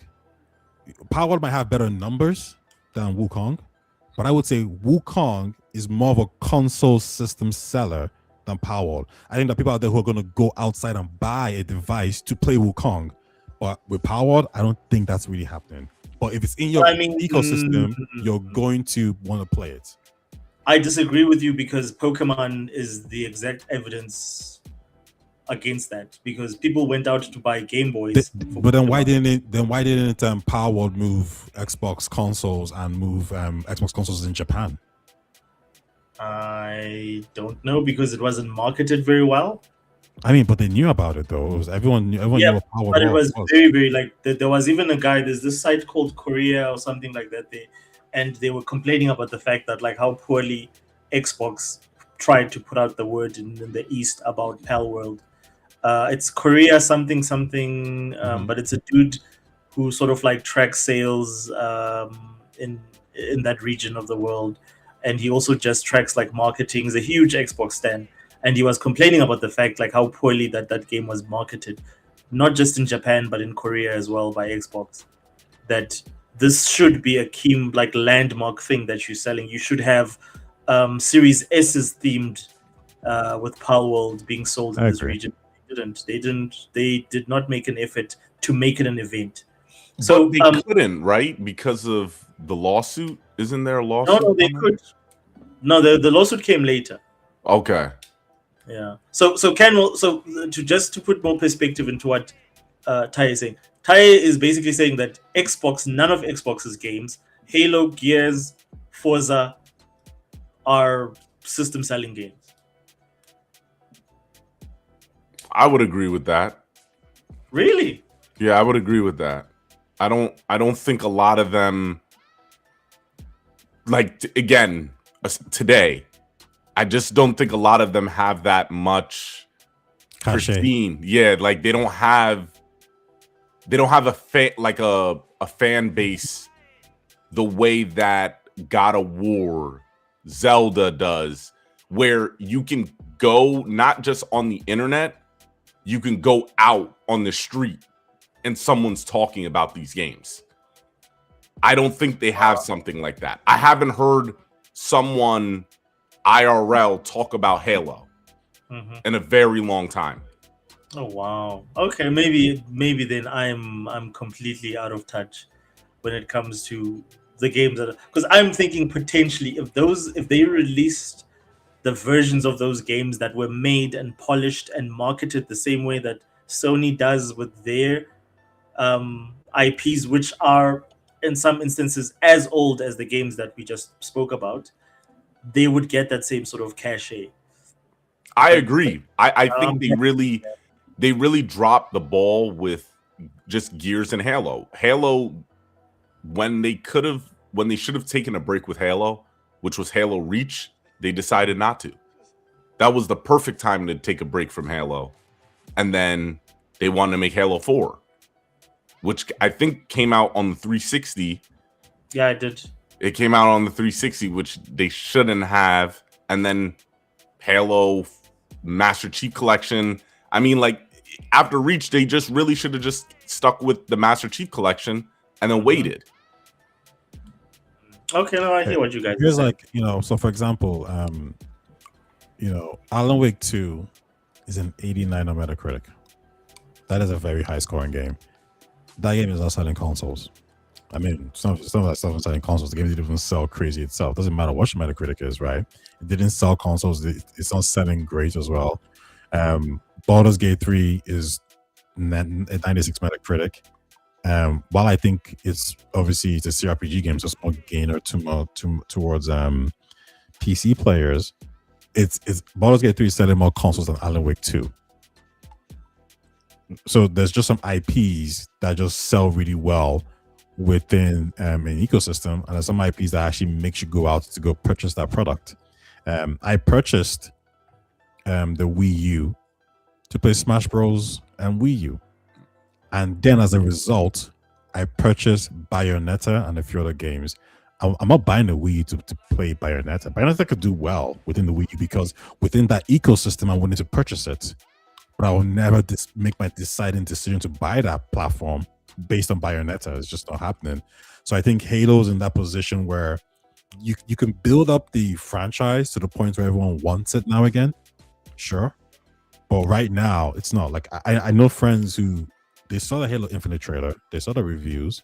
Power might have better numbers than Wukong, but I would say Wukong is more of a console system seller than Power. I think that people out there who are going to go outside and buy a device to play Wukong, but with Power, I don't think that's really happening. But if it's in your ecosystem, you're going to want to play it. I disagree with you because Pokemon is the exact evidence against that, because people went out to buy Game Boys. But then why didn't Power World move Xbox consoles and move Xbox consoles in Japan? I don't know, because it wasn't marketed very well. I mean, but they knew about it though. Everyone knew what Power World but it was very, very like there was even a guy. There's this site called Korea or something like that. They were complaining about the fact that like how poorly Xbox tried to put out the word in the East about Pal World. It's Korea something, but it's a dude who sort of like tracks sales in that region of the world, and he also just tracks like marketing. He's a huge Xbox stan, and he was complaining about the fact like how poorly that game was marketed, not just in Japan but in Korea as well by Xbox. That this should be a key like landmark thing that you're selling. You should have Series S's themed with Pal World being sold in this region. They did not make an effort to make it an event. So but they couldn't, right? Because of the lawsuit. Isn't there a lawsuit? no, they could. No, the lawsuit came later. Okay. Yeah. So to put more perspective into what Tai is saying, Tai is basically saying that none of Xbox's games, Halo, Gears, Forza, are system selling games. I would agree with that. Really? Yeah, I would agree with that. I don't think a lot of them, like again, today, I just don't think a lot of them have that much pristine. Yeah, like they don't have a fan base the way that God of War, Zelda does, where you can go not just on the internet, you can go out on the street and someone's talking about these games. I don't think they have something like that. I haven't heard someone IRL talk about Halo in a very long time. Oh wow. Okay, maybe then I'm completely out of touch when it comes to the games that, because I'm thinking potentially if they released the versions of those games that were made and polished and marketed the same way that Sony does with their IPs, which are in some instances as old as the games that we just spoke about, they would get that same sort of cachet. I agree. I think they really dropped the ball with just Gears and Halo. Halo, when they should have taken a break with Halo, which was Halo Reach, they decided not to. That was the perfect time to take a break from Halo. And then they wanted to make Halo 4, which I think came out on the 360. Yeah, it did. It came out on the 360, which they shouldn't have. And then Halo Master Chief Collection. I mean, like, after Reach, they just really should have just stuck with the Master Chief Collection and then waited. Okay, no, I hear what you guys Here's are like, so for example, Alan Wake 2 is an 89 on Metacritic. That is a very high scoring game. That game is not selling consoles. I mean, some of that stuff is selling consoles. The game didn't even sell crazy itself. Doesn't matter what your Metacritic is, right? It didn't sell consoles. It's not selling great as well. Baldur's Gate 3 is 96 Metacritic. While I think it's a CRPG game, so it's more gainer towards PC players. It's Baldur's Gate 3 is selling more consoles than Alan Wake 2. So there's just some IPs that just sell really well within an ecosystem, and there's some IPs that actually makes you go out to go purchase that product. I purchased the Wii U to play Smash Bros. And Wii U. And then as a result, I purchased Bayonetta and a few other games. I'm not buying the Wii U to play Bayonetta. Bayonetta could do well within the Wii U because within that ecosystem, I wanted to purchase it. But I will never make my deciding decision to buy that platform based on Bayonetta. It's just not happening. So I think Halo's in that position where you can build up the franchise to the point where everyone wants it now again. Sure. But right now, it's not. Like I know friends who they saw the Halo Infinite trailer, they saw the reviews,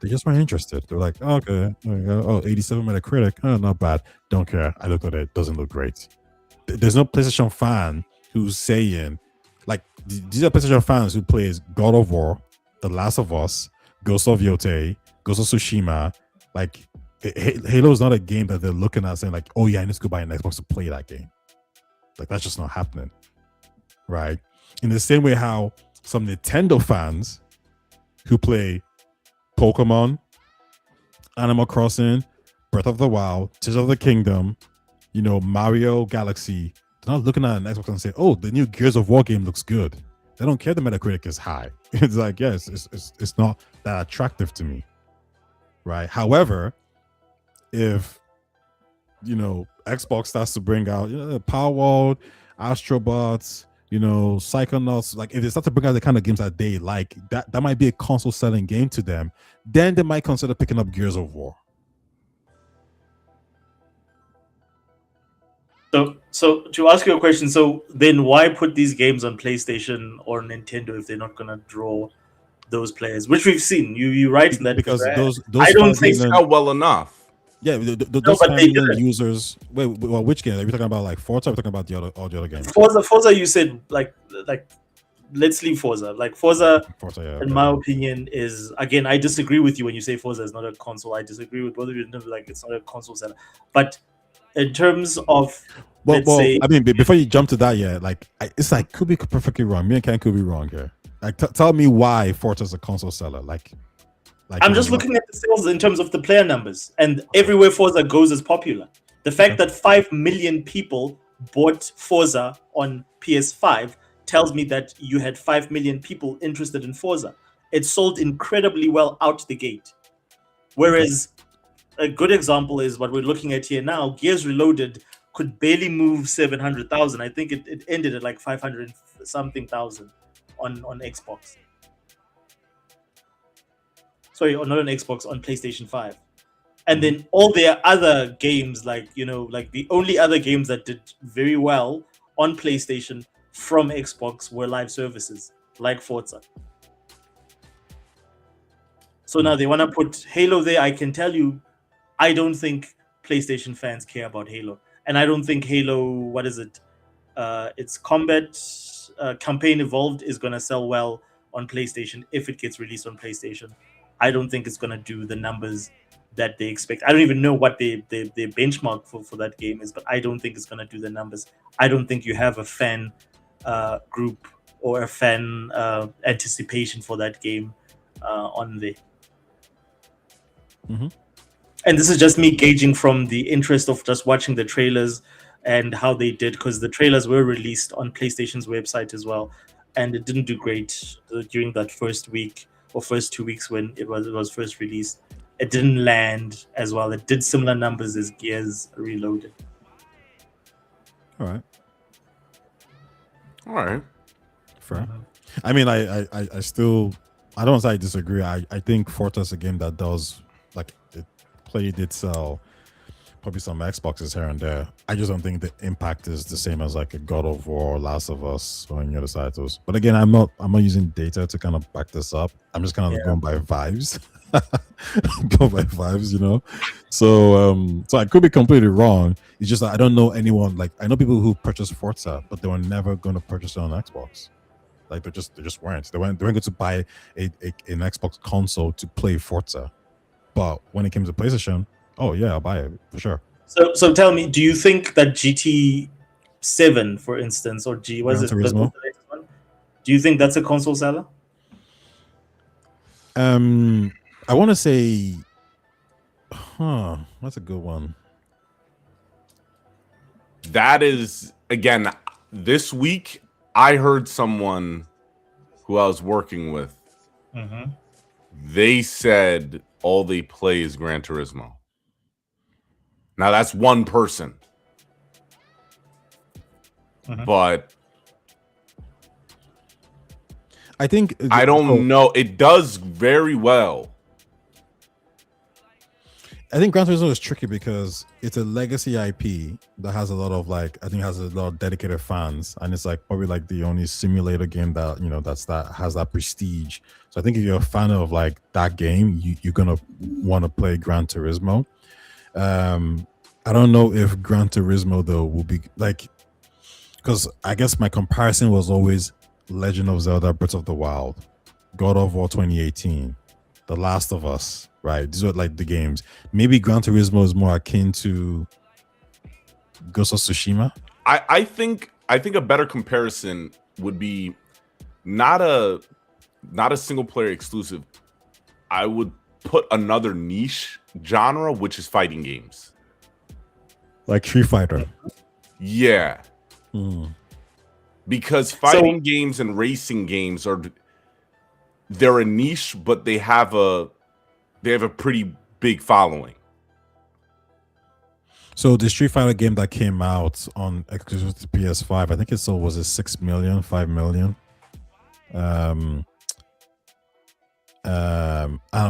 they just weren't interested. They're like, oh, okay, there you go. Oh, 87 Metacritic, oh, not bad. Don't care. I looked at it, doesn't look great. There's no PlayStation fan who's saying, like, these are PlayStation fans who plays God of War, The Last of Us, Ghost of Yotei, Ghost of Tsushima. Like, Halo is not a game that they're looking at saying like, oh yeah, I need to go buy an Xbox to play that game. Like, that's just not happening, right? In the same way how some Nintendo fans who play Pokemon, Animal Crossing, Breath of the Wild, Tears of the Kingdom, Mario Galaxy, they're not looking at an Xbox and say, oh, the new Gears of War game looks good. They don't care the Metacritic is high. It's like, yes, it's not that attractive to me, right? However, if Xbox starts to bring out Power World, Astrobots, Psychonauts, like if they start to bring out the kind of games that they like, that might be a console selling game to them, then they might consider picking up Gears of War. So to ask you a question, so then why put these games on PlayStation or Nintendo if they're not gonna draw those players, which we've seen. You right in that because regard. those I don't 5 think million- Sell well enough. yeah, No, those but 5 they million didn't. users. Wait, well, which game are we talking about? Like Forza? Or are we talking about all the other games? Forza, you said like let's leave Forza. Like Forza, Forza, yeah. in Okay. my opinion, is again I disagree with you when you say Forza is not a console. I disagree with both of you in terms of like it's not a console seller. But in terms of let's say, I mean, before you jump to that, yeah, like it's like could be perfectly wrong. Me and Ken could be wrong here. Like, tell me why Forza is a console seller. Like I'm just looking at the sales in terms of the player numbers, and everywhere Forza goes is popular. The fact that 5 million people bought Forza on PS5 tells me that you had 5 million people interested in Forza. It sold incredibly well out the gate. Whereas a good example is what we're looking at here now. Gears Reloaded could barely move 700,000. I think it ended at like 500 something thousand on Xbox. Sorry, not on Xbox, on PlayStation 5. And then all their other games, like, like the only other games that did very well on PlayStation from Xbox were live services, like Forza. So now they want to put Halo there. I can tell you, I don't think PlayStation fans care about Halo. And I don't think Halo, what is it? Its combat campaign Evolved is going to sell well on PlayStation if it gets released on PlayStation. I don't think it's going to do the numbers that they expect. I don't even know what their benchmark for that game is, but I don't think it's going to do the numbers. I don't think you have a fan group or a fan anticipation for that game on there. Mm-hmm. And this is just me gauging from the interest of just watching the trailers and how they did, because the trailers were released on PlayStation's website as well, and it didn't do great during that first week or first 2 weeks when it was first released. It didn't land as well. It did similar numbers as Gears Reloaded. All right. Fair. I mean, I still, I don't say I disagree. I think Forza is a game that does, like, it did sell probably some Xboxes here and there. I just don't think the impact is the same as like a God of War, Last of Us, or any other titles. But again, I'm not using data to kind of back this up. I'm just kind of going by vibes. Go by vibes, So I could be completely wrong. It's just that I don't know anyone. Like, I know people who purchased Forza, but they were never going to purchase it on Xbox. Like, they just weren't. They weren't going to buy an Xbox console to play Forza. But when it came to PlayStation, oh yeah, I'll buy it for sure. So tell me, do you think that GT7, for instance, or what's the latest one? Do you think that's a console seller? I want to say, that's a good one. That is, again, this week I heard someone who I was working with. Mm-hmm. They said all they play is Gran Turismo. Now that's one person, but I think I don't know. It does very well. I think Gran Turismo is tricky because it's a legacy IP that has a lot of has a lot of dedicated fans, and it's like probably like the only simulator game that has that prestige. So I think if you're a fan of like that game, you're gonna want to play Gran Turismo. I don't know if Gran Turismo though will be like, because I guess my comparison was always Legend of Zelda: Breath of the Wild, God of War 2018, The Last of Us. Right, these are like the games. Maybe Gran Turismo is more akin to Ghost of Tsushima. I think a better comparison would be not a single player exclusive. I would put another niche genre, which is fighting games, like Street Fighter. Yeah, because fighting games and racing games they're a niche, but they have a pretty big following. So the Street Fighter game that came out on exclusive to PS5, I think it sold, was it 6 million, 5 million? I'm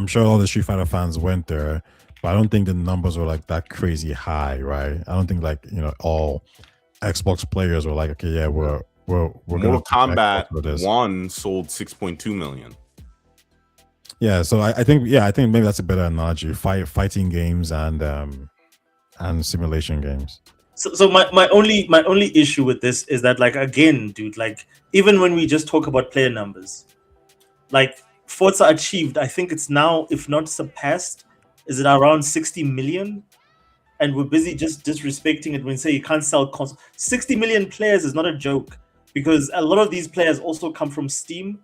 sure all the Street Fighter fans went there, but I don't think the numbers were like that crazy high, right? I don't think all Xbox players were like, okay, yeah, we're Mortal Kombat 1 sold 6.2 million. Yeah, so I think maybe that's a better analogy. Fighting games and simulation games. So my only issue with this is that, like, again, dude, like, even when we just talk about player numbers, like Forza achieved, I think it's now, if not surpassed, is it around 60 million? And we're busy just disrespecting it when we say you can't sell consoles. 60 million players is not a joke, because a lot of these players also come from Steam.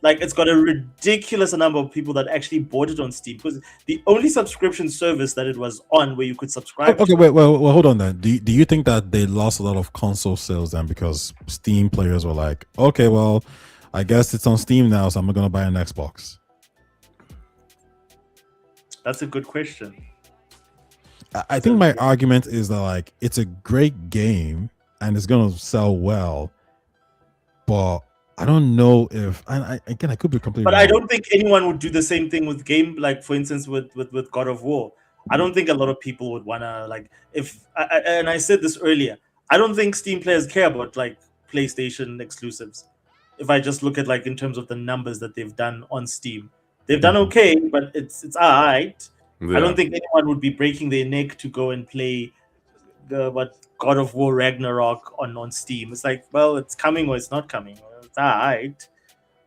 Like, it's got a ridiculous number of people that actually bought it on Steam, because the only subscription service that it was on where you could subscribe Okay, to wait, well, hold on then. Do you think that they lost a lot of console sales then because Steam players were like, okay, well, I guess it's on Steam now, so I'm not gonna buy an Xbox? That's a good question. I think my argument is that, like, it's a great game and it's gonna sell well, but I don't know if, and I could be completely But wrong. I don't think anyone would do the same thing with game, like, for instance, with God of War. I don't think a lot of people would wanna, like, and I said this earlier. I don't think Steam players care about, like, PlayStation exclusives. If I just look at, like, in terms of the numbers that they've done on Steam, they've done okay, but it's alright. Yeah. I don't think anyone would be breaking their neck to go and play God of War Ragnarok on Steam. It's like, well, it's coming or it's not coming. It's alright.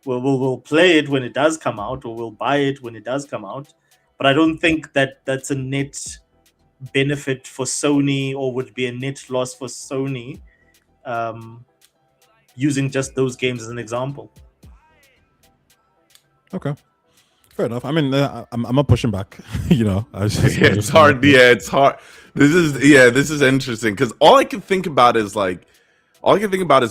We'll play it when it does come out, or we'll buy it when it does come out. But I don't think that that's a net benefit for Sony, or would be a net loss for Sony, using just those games as an example. Okay, fair enough. I mean, I'm not pushing back. You know, It's hard. Yeah, it's hard. This is interesting, because all I can think about is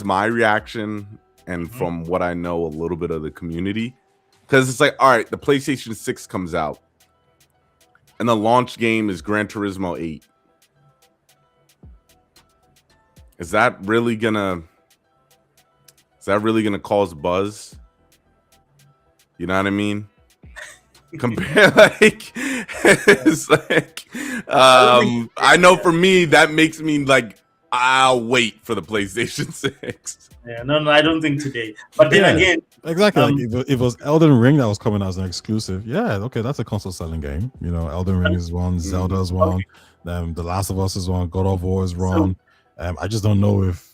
my reaction, and from what I know a little bit of the community, because it's like, all right, the PlayStation 6 comes out, and the launch game is Gran Turismo 8. Is that really gonna cause buzz? You know what I mean? Compare, like, it's like, I know for me that makes me like, I'll wait for the PlayStation 6. Yeah, no, I don't think today. But then again, exactly, like if it was Elden Ring that was coming out as an exclusive, yeah, okay, that's a console selling game. You know, Elden Ring is one, Zelda is one, The Last of Us is one, God of War is one. I just don't know if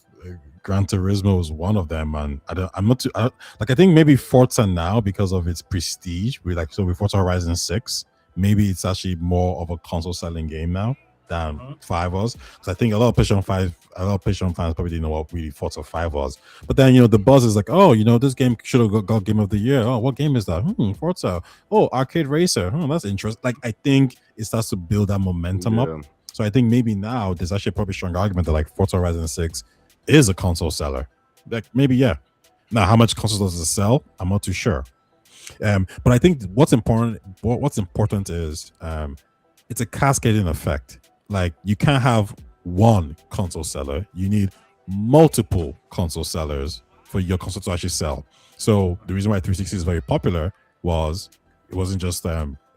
Gran Turismo is one of them, and I'm not too, I think maybe Forza now, because of its prestige, with Forza Horizon 6, maybe it's actually more of a console selling game now than 5 was. Because I think a lot of PlayStation fans probably didn't know what really Forza 5 was. But then, you know, the buzz is like, oh, you know, this game should have got Game of the Year. Oh, what game is that? Forza. Oh, Arcade Racer. That's interesting. Like, I think it starts to build that momentum up. So I think maybe now there's actually probably a strong argument that, like, Forza Horizon 6 is a console seller. Like, maybe, yeah. Now, how much consoles does it sell? I'm not too sure. But I think what's important is it's a cascading effect. Like, you can't have one console seller. You need multiple console sellers for your console to actually sell. So the reason why 360 is very popular was it wasn't just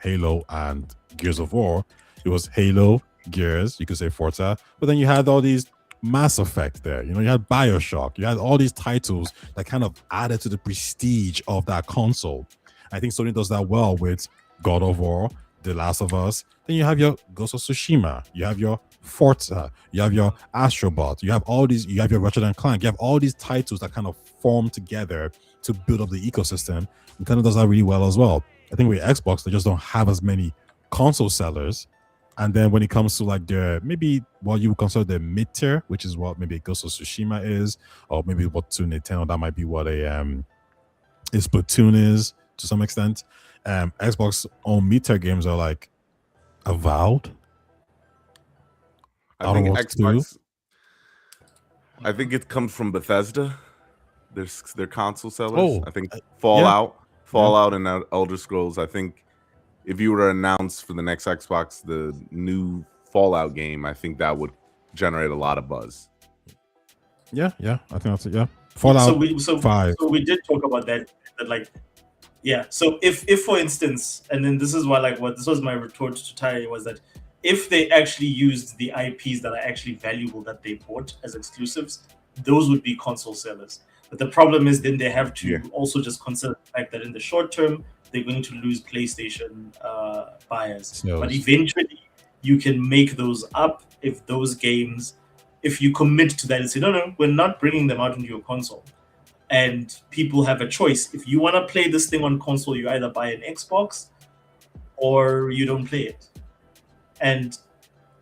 Halo and Gears of War. It was Halo, Gears, you could say Forza, but then you had all these Mass Effect there. You know, you had BioShock. You had all these titles that kind of added to the prestige of that console. I think Sony does that well with God of War, The Last of Us. Then you have your Ghost of Tsushima. You have your Forza. You have your Astrobot. You have all these. You have your Ratchet & Clank. You have all these titles that kind of form together to build up the ecosystem. And kind of does that really well as well. I think with Xbox, they just don't have as many console sellers. And then when it comes to, like, the maybe what you would consider the mid tier, which is what maybe Ghost of Tsushima is, or maybe what to Nintendo, that might be what a Splatoon is to some extent. Xbox own mid tier games are like Avowed. I think Xbox. I think it comes from Bethesda. Their console sellers. I think Fallout and Elder Scrolls. I think if you were to announce for the next Xbox the new Fallout game, I think that would generate a lot of buzz. Yeah, I think that's it. Yeah, Fallout 5. So we did talk about that. Like, yeah. So if for instance, and then this is why, like, this was my retort to Ty, was that if they actually used the IPs that are actually valuable that they bought as exclusives, those would be console sellers. But the problem is then they have to Yeah. also just consider the fact that in the short term, they're going to lose PlayStation buyers. Sales. But eventually, you can make those up if those games, if you commit to that and say, no, we're not bringing them out into your console. And people have a choice. If you want to play this thing on console, you either buy an Xbox or you don't play it. And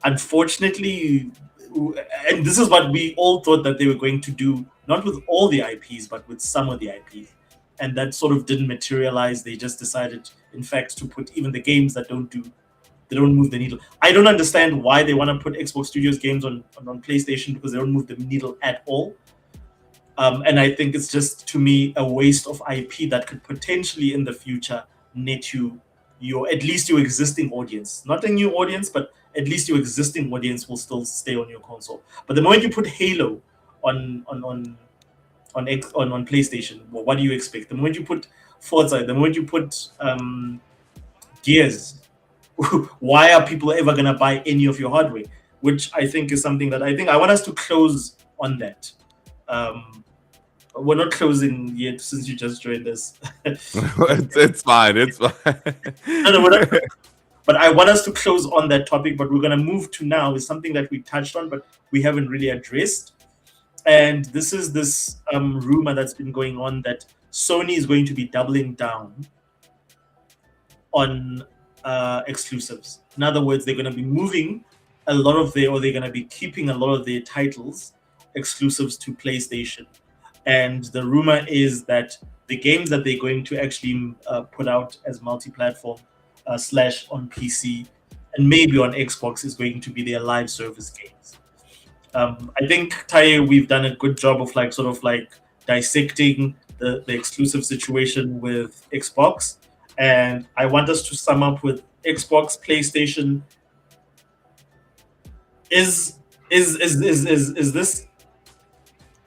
unfortunately, and this is what we all thought that they were going to do, not with all the IPs, but with some of the IPs. And that sort of didn't materialize. They just decided, in fact, to put even the games that don't move the needle. I don't understand why they want to put Xbox Studios games on PlayStation, because they don't move the needle at all. And I think it's just, to me, a waste of IP that could potentially in the future net you at least your existing audience, not a new audience, but at least your existing audience will still stay on your console. But the moment you put Halo on PlayStation, well, what do you expect? The moment you put Forza, the moment you put Gears, why are people ever gonna buy any of your hardware? Which I think is something that I want us to close on that. We're not closing yet since you just joined us. It's fine. It's fine. No, we're not. But I want us to close on that topic. But we're going to move to now is something that we touched on, but we haven't really addressed. And this is this rumor that's been going on that Sony is going to be doubling down on exclusives. In other words, they're going to be moving a lot of they're going to be keeping a lot of their titles exclusives to PlayStation. And the rumor is that the games that they're going to actually put out as multi-platform / on PC and maybe on Xbox is going to be their live service games. I think, Taye, we've done a good job of dissecting the exclusive situation with Xbox. And I want us to sum up with Xbox, PlayStation. Is this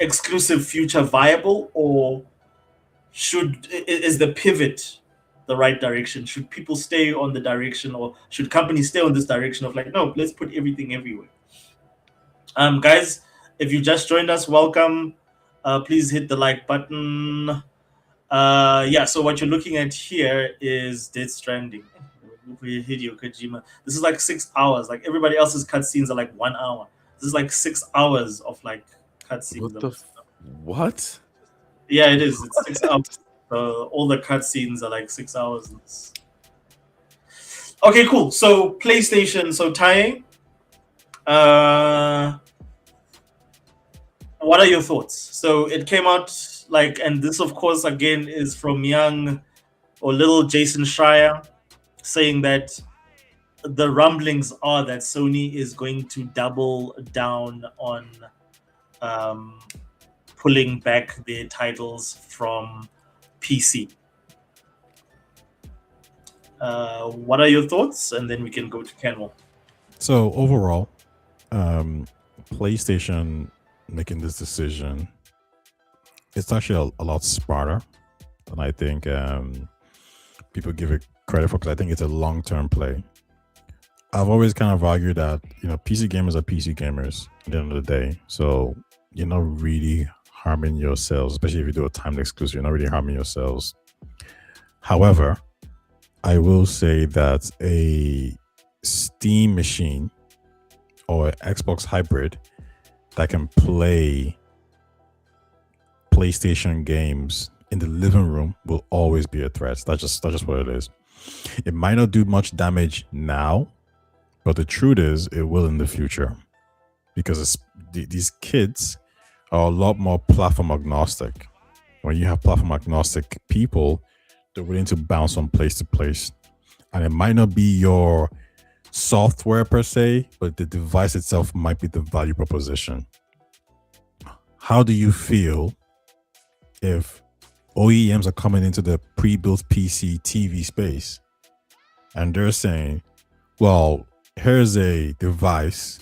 exclusive future viable, or is the pivot the right direction? Should people stay on the direction, or should companies stay on this direction of no, let's put everything everywhere? Guys, if you just joined us, welcome. Please hit the like button. So what you're looking at here is Death Stranding. Hideo Kojima. This is 6 hours. Everybody else's cutscenes are 1 hour. This is 6 hours of cutscenes. What? Yeah, it is. It's 6 hours. All the cutscenes are 6 hours. Okay, cool. So PlayStation. So Taye, what are your thoughts? So it came out and this of course again is from young or little Jason Schreier saying that the rumblings are that Sony is going to double down on pulling back their titles from PC. What are your thoughts? And then we can go to Kenwell. So overall, PlayStation making this decision, it's actually a lot smarter than I think people give it credit for, because I think it's a long-term play. I've always kind of argued that PC gamers are PC gamers at the end of the day, so you're not really harming yourselves, especially if you do a timed exclusive. You're not really harming yourselves. However, I will say that a Steam machine or Xbox hybrid that can play PlayStation games in the living room will always be a threat. That's just what it is. It might not do much damage now, but the truth is it will in the future, because these kids are a lot more platform agnostic. When you have platform agnostic people, they're willing to bounce from place to place, and it might not be your software per se, but the device itself might be the value proposition. How do you feel if OEMs are coming into the pre-built PC TV space and they're saying, well, here's a device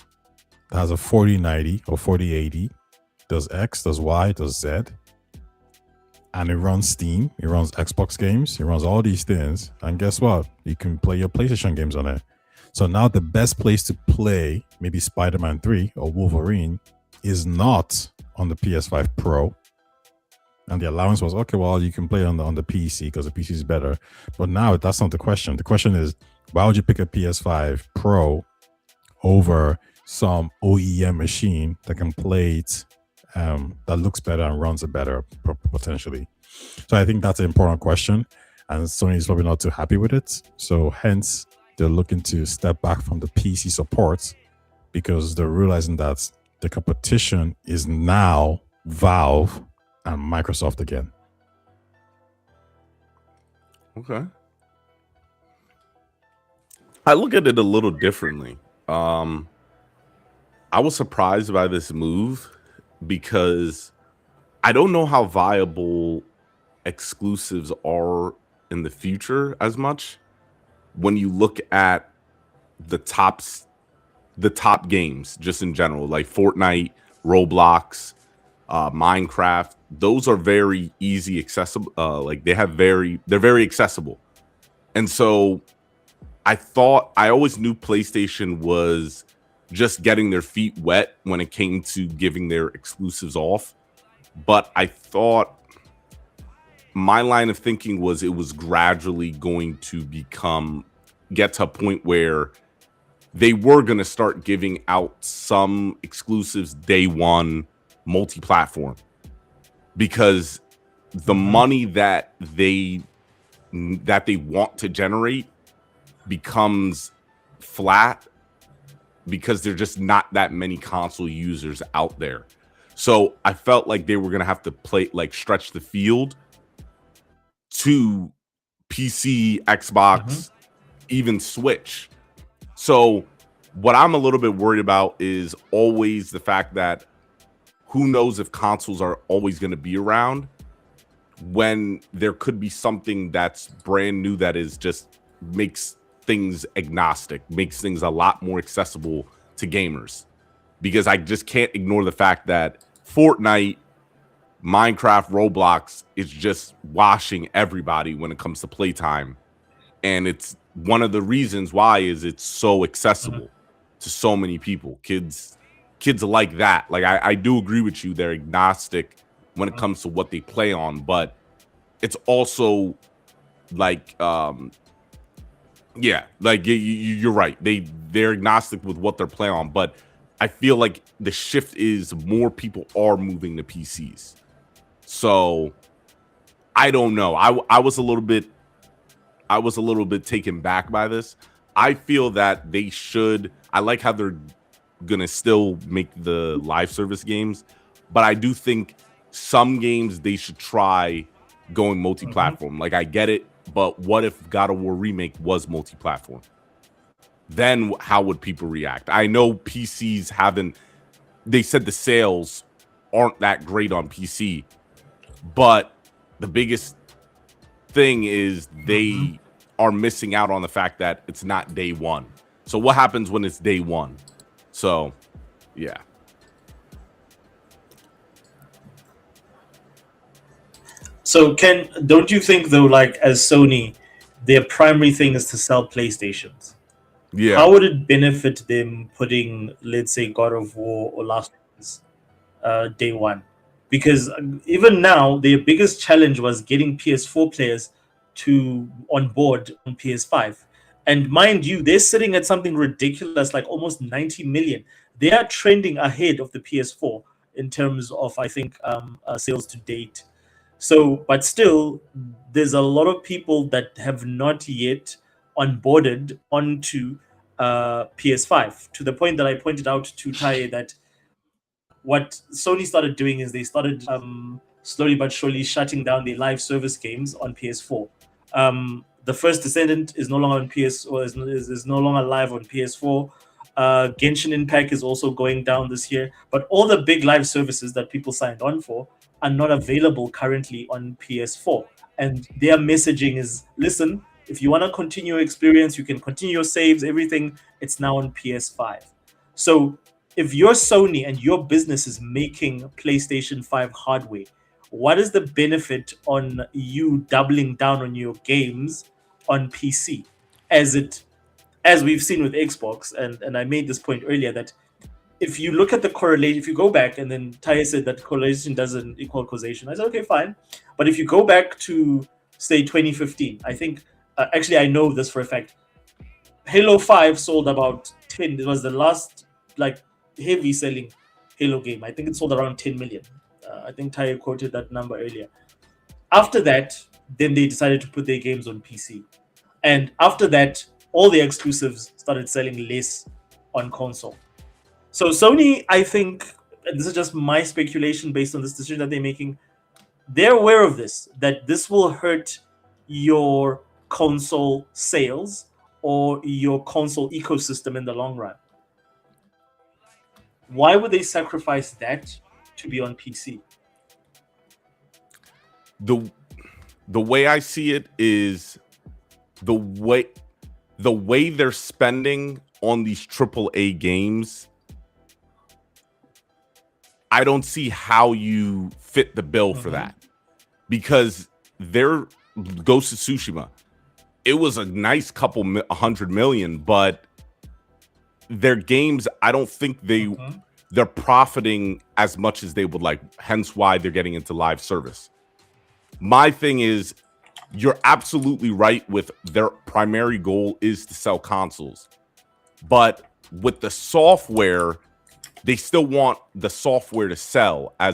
that has a 4090 or 4080, does X, does Y, does Z, and it runs Steam, it runs Xbox games, it runs all these things, and guess what? You can play your PlayStation games on it. So now the best place to play maybe Spider-Man 3 or Wolverine is not on the PS5 Pro, And the allowance was, okay, well, you can play on the PC because the PC is better. But now that's not the question. The question is, why would you pick a PS5 Pro over some OEM machine that can play it, that looks better and runs it better potentially? So I think that's an important question, and Sony is probably not too happy with it. So hence they're looking to step back from the PC support because they're realizing that the competition is now Valve and Microsoft again. Okay. I look at it a little differently. I was surprised by this move because I don't know how viable exclusives are in the future as much when you look at the top games just in general, like Fortnite, Roblox, Minecraft. Those are very easy accessible. Like they're very accessible. And so I always knew PlayStation was just getting their feet wet when it came to giving their exclusives off. But I thought my line of thinking was it was gradually going to get to a point where they were going to start giving out some exclusives day one multi-platform, because the money that they want to generate becomes flat because there's just not that many console users out there. So I felt like they were going to have to stretch the field to PC, Xbox, even Switch. So what I'm a little bit worried about is always the fact that who knows if consoles are always going to be around when there could be something that's brand new that is just makes things agnostic, makes things a lot more accessible to gamers. Because I just can't ignore the fact that Fortnite, Minecraft, Roblox is just washing everybody when it comes to playtime. And it's one of the reasons why is it's so accessible to so many people. Kids like that. Like I do agree with you, they're agnostic when it comes to what they play on, but it's also like you're right. They're agnostic with what they're playing on, but I feel like the shift is more people are moving to PCs. So I don't know. I was a little bit taken back by this. I feel that they should. I like how they're gonna still make the live service games, but I do think some games they should try going multi-platform. Like I get it, but what if God of War Remake was multi-platform? Then how would people react? I know PCs haven't. They said the sales aren't that great on PC, but the biggest thing is they are missing out on the fact that it's not day one. So what happens when it's day one? So, yeah. So Ken, don't you think though, like as Sony, their primary thing is to sell PlayStations? Yeah. How would it benefit them putting, let's say, God of War or Last of Us day one? Because even now, their biggest challenge was getting PS4 players to on board on PS5. And mind you, they're sitting at something ridiculous, like almost 90 million. They are trending ahead of the PS4 in terms of, I think, sales to date. So, but still, there's a lot of people that have not yet onboarded onto PS5, to the point that I pointed out to Tai that what Sony started doing is they started slowly but surely shutting down their live service games on PS4. The First Descendant is no longer on PS or is no longer live on PS4. Genshin Impact is also going down this year, but all the big live services that people signed on for are not available currently on PS4. And their messaging is, listen, if you want to continue your experience, you can continue your saves, everything. It's now on PS5. So if you're Sony and your business is making PlayStation 5 hardware, what is the benefit on you doubling down on your games on PC? As we've seen with Xbox, and I made this point earlier, that if you look at the correlation, if you go back, and then Taya said that correlation doesn't equal causation. I said, okay, fine. But if you go back to, say, 2015, I think, actually, I know this for a fact. Halo 5 sold about 10. It was the last, like, heavy selling Halo game. I think it sold around 10 million. I think Taya quoted that number earlier. After that, then they decided to put their games on PC. And after that, all the exclusives started selling less on console. So Sony, I think, and this is just my speculation based on this decision that they're making, they're aware of this, that this will hurt your console sales or your console ecosystem in the long run. Why would they sacrifice that to be on PC? The way I see it is the way they're spending on these AAA games. I don't see how you fit the bill for that, because their Ghost of Tsushima, it was a nice couple 100 million, but their games, I don't think they're profiting as much as they would like. Hence why they're getting into live service. My thing is, you're absolutely right with their primary goal is to sell consoles, but with the software, they still want the software to sell. I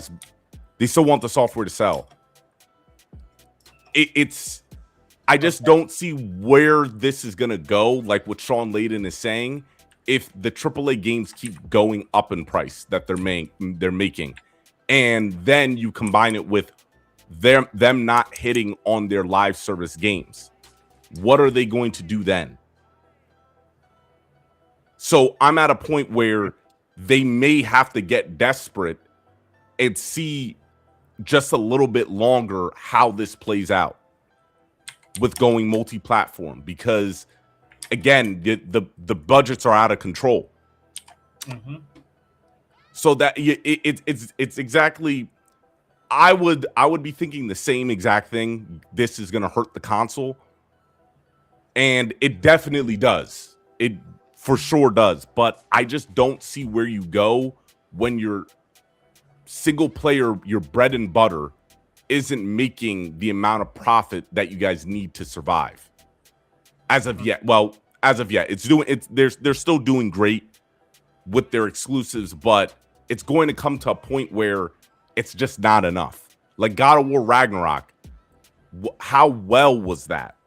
just don't see where this is gonna go. Like what Sean Layden is saying, if the AAA games keep going up in price that they're making, and then you combine it with them not hitting on their live service games, what are they going to do then? So I'm at a point where they may have to get desperate and see just a little bit longer how this plays out with going multi-platform, because again, the budgets are out of control. So that it's exactly, I would be thinking the same exact thing. This is going to hurt the console, and it definitely does. It for sure does, but I just don't see where you go when your single player, your bread and butter, isn't making the amount of profit that you guys need to survive. As of yet, they're still doing great with their exclusives, but it's going to come to a point where it's just not enough. Like God of War Ragnarok, how well was that?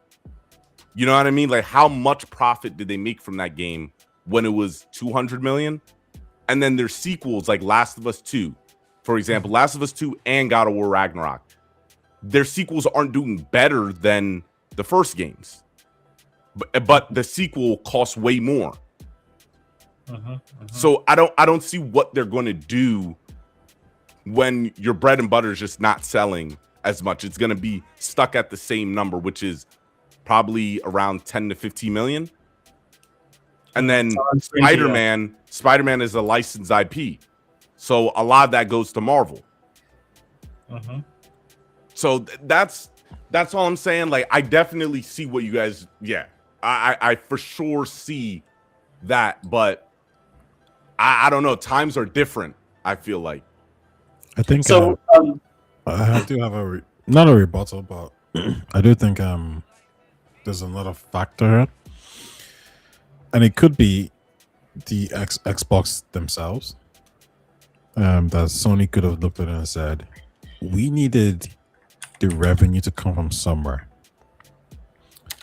You know what I mean? Like, how much profit did they make from that game when it was 200 million? And then there's sequels like Last of Us 2, for example, Last of Us 2 and God of War Ragnarok. Their sequels aren't doing better than the first games, but the sequel costs way more. So I don't see what they're going to do when your bread and butter is just not selling as much. It's going to be stuck at the same number, which is probably around 10 to 15 million. And then Spider-Man is a licensed IP. So a lot of that goes to Marvel. So that's all I'm saying. Like, I definitely see what you guys, I for sure see that, but I don't know. Times are different, I feel like. I think So. I do have not a rebuttal, but I do think there's another factor here, and it could be the Xbox themselves. That Sony could have looked at it and said, we needed the revenue to come from somewhere.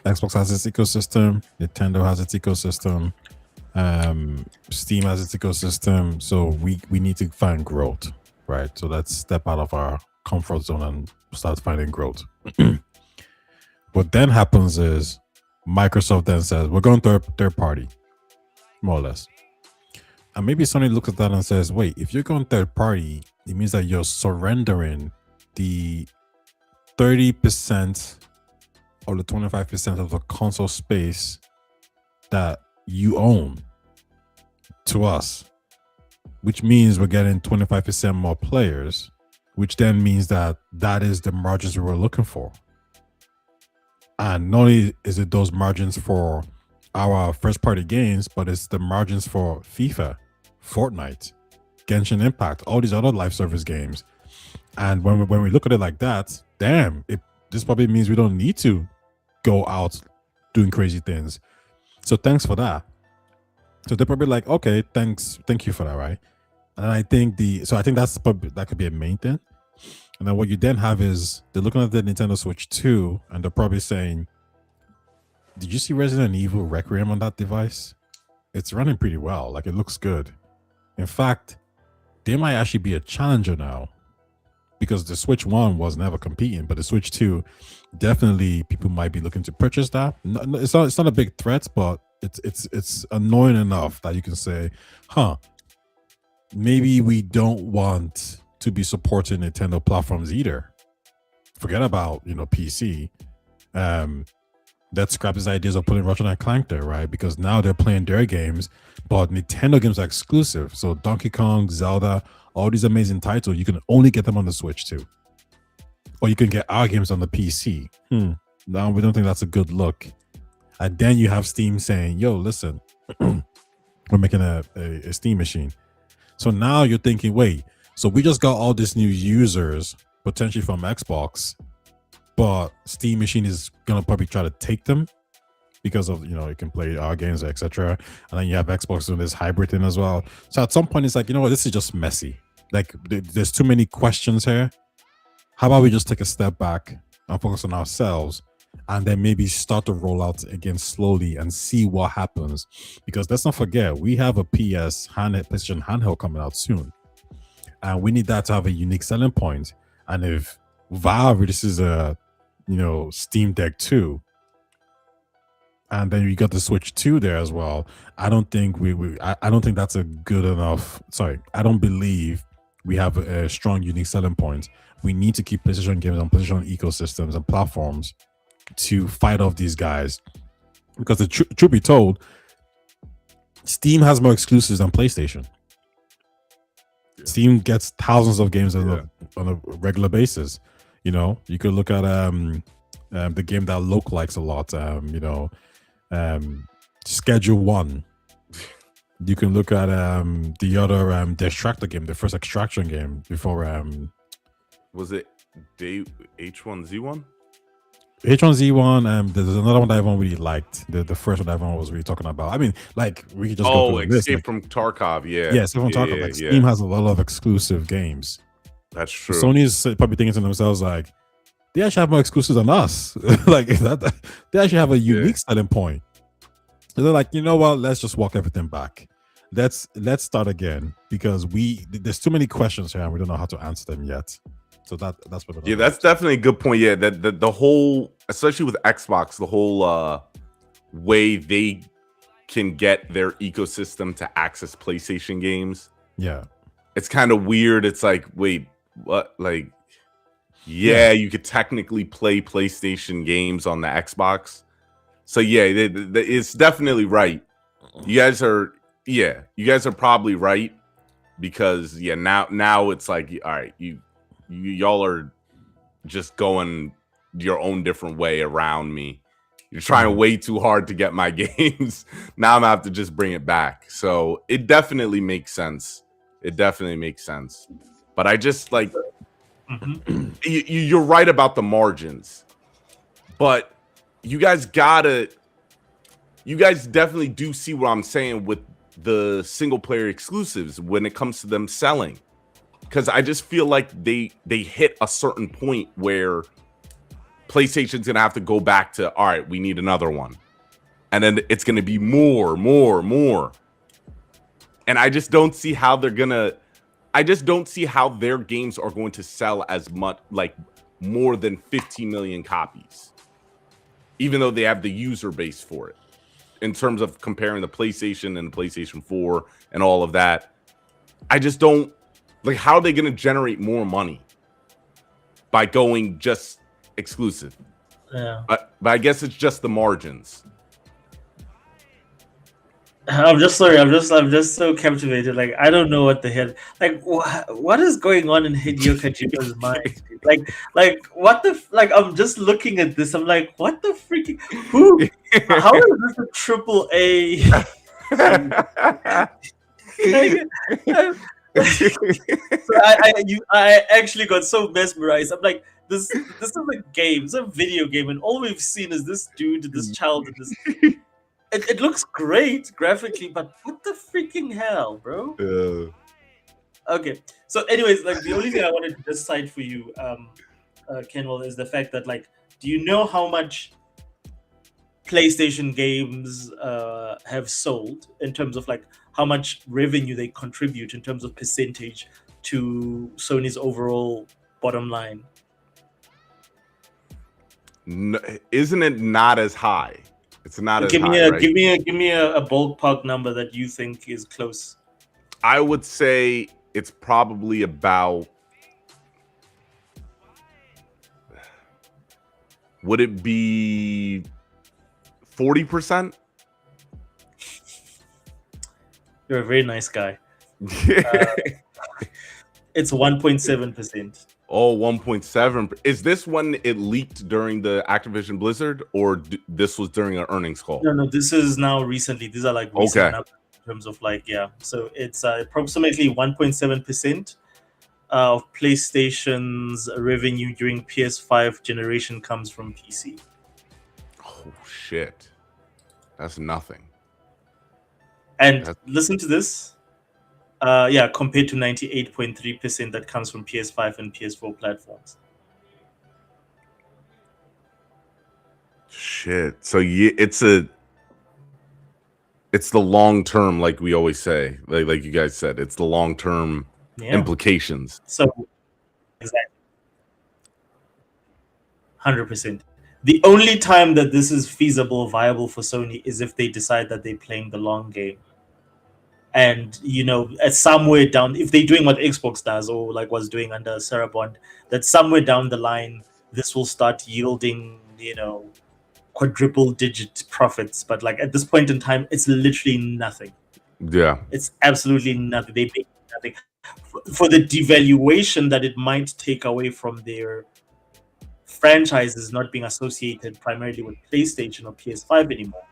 Xbox has its ecosystem, Nintendo has its ecosystem, Steam has its ecosystem, so we need to find growth, right? So let's step out of our comfort zone and start finding growth. What then happens is Microsoft then says, we're going third party, more or less. And maybe Sony looks at that and says, wait, if you're going third party, it means that you're surrendering the 30% or the 25% of the console space that you own to us, which means we're getting 25% more players, which then means that is the margins we were looking for. And not only is it those margins for our first party games, but it's the margins for FIFA, Fortnite, Genshin Impact, all these other live service games. And when we look at it like that, damn, this probably means we don't need to go out doing crazy things. So thanks for that. So they're probably like, okay, thank you for that, right? And I think that could be a main thing. And then what you then have is they're looking at the Nintendo Switch 2 and they're probably saying, did you see Resident Evil Requiem on that device? It's running pretty well. Like, it looks good. In fact, they might actually be a challenger now, because the Switch 1 was never competing, but the Switch 2, definitely people might be looking to purchase that. No, it's not a big threat, but it's annoying enough that you can say, maybe we don't want to be supporting Nintendo platforms either. Forget about, PC. Let's scrap these ideas of putting Ratchet and Clank there, right? Because now they're playing their games, but Nintendo games are exclusive. So Donkey Kong, Zelda, all these amazing titles, you can only get them on the Switch too. Or you can get our games on the PC. Now we don't think that's a good look. And then you have Steam saying, yo, listen, we're making a Steam machine. So now you're thinking, wait, so we just got all these new users potentially from Xbox, but Steam machine is gonna probably try to take them because of, you can play our games, etc. And then you have Xbox doing this hybrid thing as well. So at some point it's like, you know what, this is just messy. Like, there's too many questions here. How about we just take a step back and focus on ourselves, and then maybe start to roll out again slowly and see what happens? Because let's not forget, we have a PlayStation handheld coming out soon, and we need that to have a unique selling point. And if Valve releases a Steam Deck 2, and then you got the Switch 2 there as well, I don't think I don't think that's a good enough. Sorry, I don't believe we have a strong unique selling point. We need to keep PlayStation games on PlayStation ecosystems and platforms to fight off these guys. Because the truth be told, Steam has more exclusives than PlayStation. Yeah. Steam gets thousands of games on a regular basis. You could look at the game that Loke likes a lot. Schedule 1. You can look at the other the Extractor game, the first Extraction game before. Was it H1Z1? H1Z1. There's another one that everyone really liked. The first one that everyone was really talking about. I mean, like, we could just go through this. Escape from Tarkov. Yeah. Yeah, Escape from Tarkov. Like, Steam has a lot of exclusive games. That's true. Sony's probably thinking to themselves like, they actually have more exclusives than us. Like that, they actually have a unique selling point. So they're like, you know what? Let's just walk everything back. Let's start again, because there's too many questions here and we don't know how to answer them yet. So that's what. Yeah, that's definitely a good point. Yeah, that the whole, especially with Xbox, the whole way they can get their ecosystem to access PlayStation games. Yeah, it's kind of weird. It's like, wait, what? Like, yeah, you could technically play PlayStation games on the Xbox. So yeah, it's definitely right. You guys are probably right, because now it's like, all right, y'all are just going your own different way around me. You're trying way too hard to get my games. Now I'm gonna have to just bring it back. So it definitely makes sense. But I just like, you're right about the margins, but you guys definitely do see what I'm saying with the single player exclusives when it comes to them selling. Because I just feel like they hit a certain point where PlayStation's gonna have to go back to, all right, we need another one, and then it's gonna be more, and I just don't see how their games are going to sell as much, like more than 15 million copies, even though they have the user base for it. In terms of comparing the PlayStation and the PlayStation 4 and all of that, I just don't. Like, how are they going to generate more money by going just exclusive? Yeah. But I guess it's just the margins. I'm just sorry. I'm just so captivated. Like, I don't know what the hell. Like, what is going on in Hideo Kojima's mind? Like what the like? I'm just looking at this. I'm like, what the freaking who? How is this a triple A? So I actually got so mesmerized. I'm like, this is a game, it's a video game, and all we've seen is this dude, this child, and this. It looks great graphically, but what the freaking hell, bro? Okay, so anyways, like the only thing I wanted to just cite for you, Kenwell, is the fact that, like, do you know how much PlayStation games have sold in terms of like how much revenue they contribute in terms of percentage to Sony's overall bottom line? No, isn't it not as high? It's not as Give me high, a right? give me a ballpark number that you think is close. I would say it's probably about. Would it be 40%? You're a very nice guy. It's 1.7%. Oh, 1.7. Is this when it leaked during the Activision Blizzard, or this was during an earnings call? No, this is now recently. These are like recent Okay. numbers in terms of like, yeah. So it's approximately 1.7% of PlayStation's revenue during PS5 generation comes from PC. Oh shit, that's nothing. And listen to this. Compared to 98.3% that comes from PS5 and PS4 platforms. Shit. So yeah, it's the long term, like we always say, like you guys said, it's the long term implications. So exactly, 100%. The only time that this is feasible, viable for Sony is if they decide that they're playing the long game. And at somewhere down, if they're doing what Xbox does or like was doing under Sarah Bond, that somewhere down the line this will start yielding quadruple digit profits. But like at this point in time, it's literally nothing. Yeah, it's absolutely nothing. They make nothing for the devaluation that it might take away from their franchises not being associated primarily with PlayStation or PS5 anymore.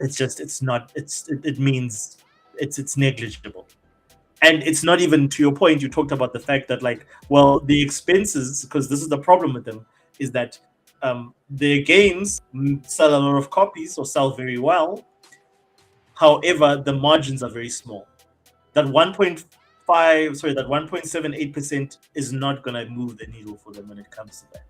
It means it's negligible. And it's not even, to your point, you talked about the fact that the expenses, because this is the problem with them, is that their games sell a lot of copies or sell very well. However, the margins are very small. That 1.78% is not going to move the needle for them when it comes to that.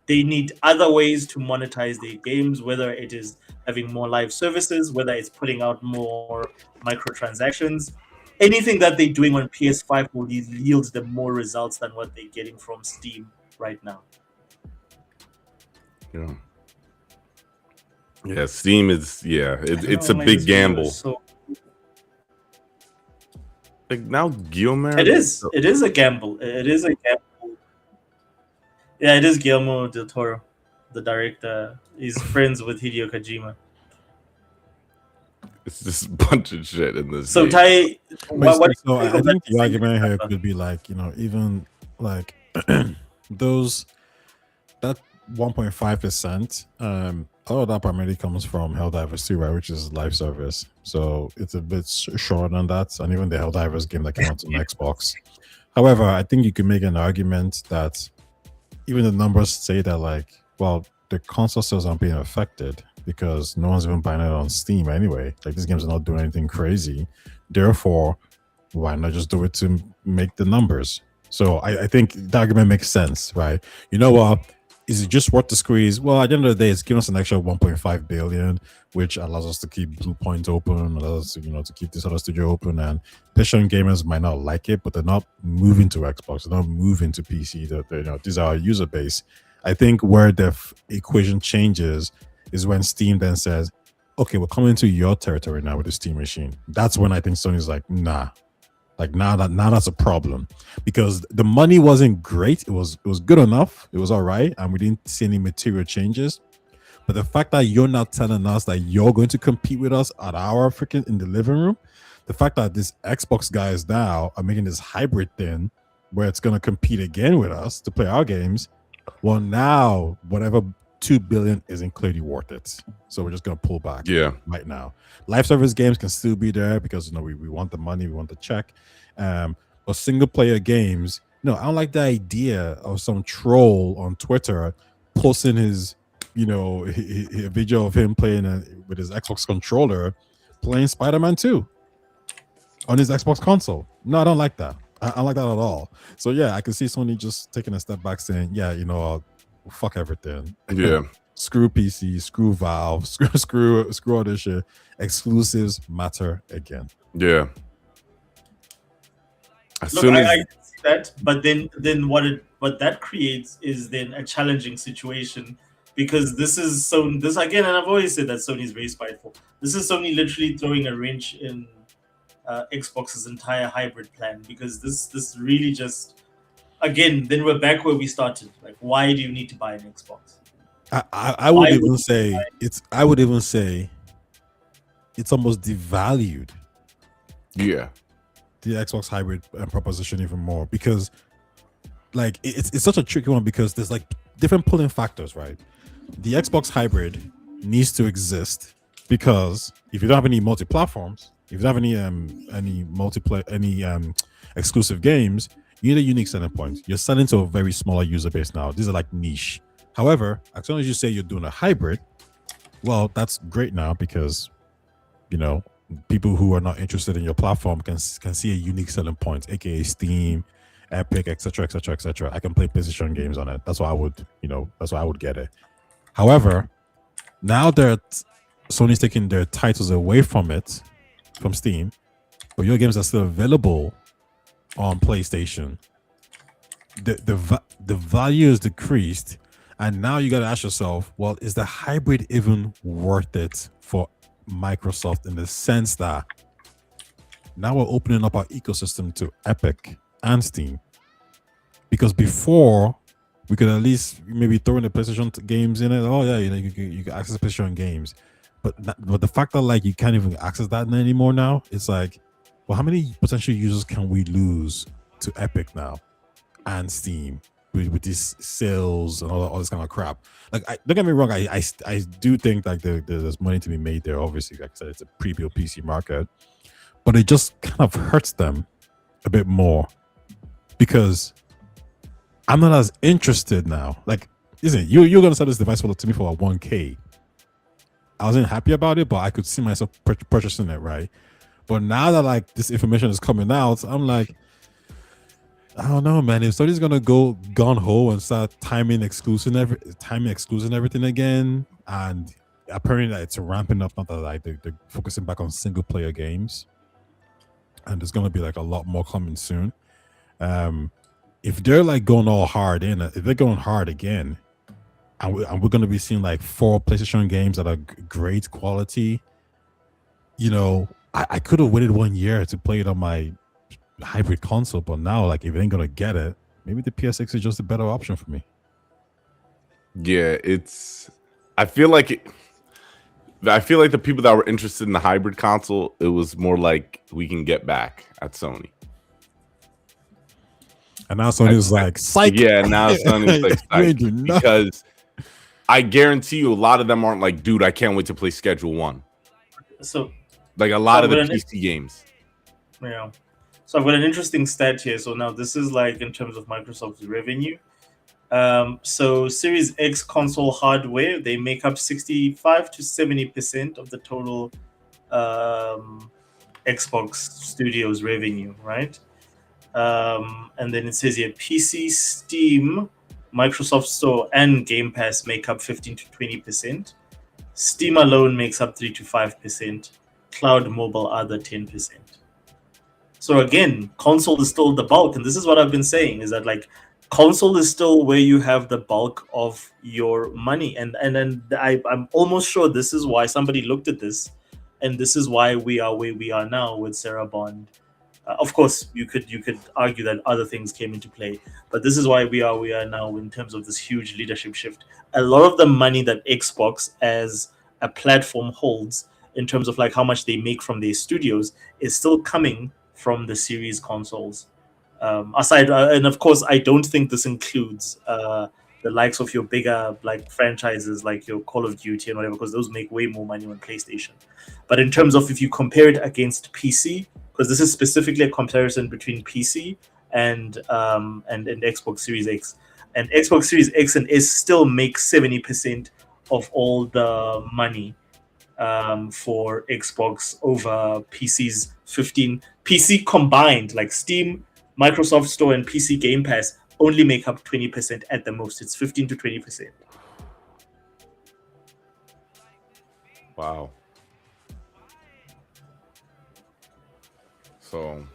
They need other ways to monetize their games, whether it is having more live services, whether it's putting out more microtransactions. Anything that they're doing on PS5 will yield them more results than what they're getting from Steam right now. Yeah, Steam is it's a big gamble. Like now, Guillermo. It is a gamble. It is a gamble. Yeah, it is Guillermo del Toro, the director. He's friends with Hideo Kojima. It's just a bunch of shit in this. So, game. Ty, I think the argument here could be even those that 1.5%. All of that primarily comes from Helldivers 2, right, which is live service. So it's a bit shorter than that, and even the Helldivers game that came out on Xbox. However, I think you could make an argument that even the numbers say that the console sales aren't being affected because no one's even buying it on Steam anyway. Like, these games are not doing anything crazy. Therefore, why not just do it to make the numbers? So I think the argument makes sense, right? You know what? Is it just worth the squeeze? Well, at the end of the day, it's giving us an extra 1.5 billion, which allows us to keep Bluepoint open, allows us to keep this other studio open. And PlayStation gamers might not like it, but they're not moving to Xbox, they're not moving to PC. These are our user base. I think where the equation changes is when Steam then says, "Okay, we're coming into your territory now with the Steam machine." That's when I think Sony's like, "Nah." Now that's a problem, because the money wasn't great. It was good enough. It was all right, and we didn't see any material changes. But the fact that you're not telling us that you're going to compete with us at our freaking in the living room, the fact that these Xbox guys now are making this hybrid thing where it's going to compete again with us to play our games. Well, now whatever $2 billion isn't clearly worth it. So we're just gonna pull back. Yeah. Right now, live service games can still be there because we want the money, we want the check. But single player games, no, I don't like the idea of some troll on Twitter posting his a video of him playing with his Xbox controller playing Spider-Man 2 on his Xbox console. No, I don't like that. I don't like that at all. So yeah, I can see Sony just taking a step back saying, yeah, fuck everything. Yeah. Screw PC, screw Valve, screw all this shit. Exclusives matter again. Yeah. As Look, soon as I see that, but then what that creates is then a challenging situation, because this is Sony. This again, and I've always said that Sony is very spiteful. This is Sony literally throwing a wrench in Xbox's entire hybrid plan, because this really just, again, then we're back where we started. Like, why do you need to buy an Xbox? I would even say it's almost devalued yeah. the Xbox hybrid proposition even more, because like it's such a tricky one, because there's like different pulling factors, right? The Xbox hybrid needs to exist because if you don't have any multi-platforms, if you don't have any exclusive games, you need a unique selling point. You're selling to a very smaller user base now. These are like niche. However, as soon as you say you're doing a hybrid, well, that's great now, because people who are not interested in your platform can see a unique selling point, aka Steam, Epic, etc., etc., etc. I can play PlayStation games on it. That's why I would get it. However, now that Sony's taking their titles away from Steam, but your games are still available on PlayStation, the value is decreased, and now you got to ask yourself, well, is the hybrid even worth it for Microsoft, in the sense that now we're opening up our ecosystem to Epic and Steam? Because before, we could at least maybe throw in the PlayStation games in it. Oh yeah, you can access PlayStation games, but the fact that like you can't even access that anymore now, it's like, well, how many potential users can we lose to Epic now and Steam with these sales and all this kind of crap? Like, don't get me wrong, I do think like there's money to be made there. Obviously, like I said, it's a pre-built PC market, but it just kind of hurts them a bit more, because I'm not as interested now. Like, listen, you're gonna sell this device to me for $1,000. I wasn't happy about it, but I could see myself purchasing it, right? But now that like this information is coming out, I'm like, I don't know, man. If Sony's gonna go gun ho and start timing exclusive everything again, and apparently it's ramping up, not that like they're focusing back on single player games, and there's gonna be like a lot more coming soon. If they're like going all hard in, if they're going hard again, and we're gonna be seeing like 4 PlayStation games that are great quality, I could have waited 1 year to play it on my hybrid console, but now like if I ain't gonna get it, maybe the PS6 is just a better option for me. Yeah, I feel like the people that were interested in the hybrid console, it was more like we can get back at Sony. And now Sony's like, psych. Yeah, now Sony's like, psych, because I guarantee you a lot of them aren't like, dude, I can't wait to play Schedule 1. So like a lot of the PC games. Yeah. So I've got an interesting stat here. So now this is like in terms of Microsoft's revenue. So Series X console hardware, they make up 65 to 70% of the total Xbox Studios revenue, right? And then it says here PC, Steam, Microsoft Store, and Game Pass make up 15 to 20%. Steam alone makes up 3 to 5%. Cloud, mobile, other 10%. So again, console is still the bulk, and this is what I've been saying, is that like console is still where you have the bulk of your money, and I'm almost sure this is why somebody looked at this, and this is why we are where we are now with Sarah Bond. Of course, you could argue that other things came into play, but this is why we are now in terms of this huge leadership shift. A lot of the money that Xbox as a platform holds, in terms of like how much they make from their studios, is still coming from the series consoles. Aside, and of course, I don't think this includes the likes of your bigger like franchises like your Call of Duty and whatever, because those make way more money on PlayStation. But in terms of if you compare it against PC, because this is specifically a comparison between PC and Xbox Series X, and Xbox Series X and S still make 70% of all the money for Xbox over PC's 15. PC combined, like Steam, Microsoft Store, and PC Game Pass, only make up 20% at the most. It's 15 to 20%. Wow. So,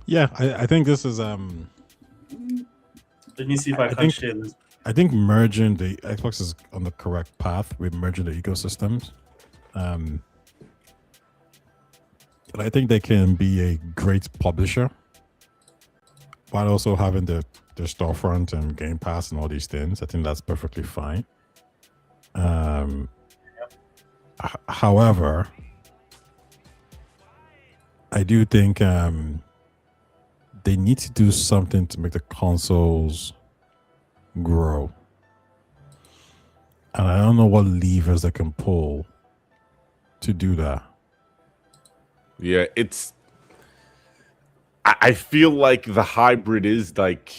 Yeah, I think this is Let me see if I can share this. I think merging the Xbox is on the correct path with merging the ecosystems. And I think they can be a great publisher while also having the storefront and Game Pass and all these things. I think that's perfectly fine. However, I do think they need to do something to make the consoles grow. And I don't know what levers they can pull to do that. yeah, it's. I feel like the hybrid is like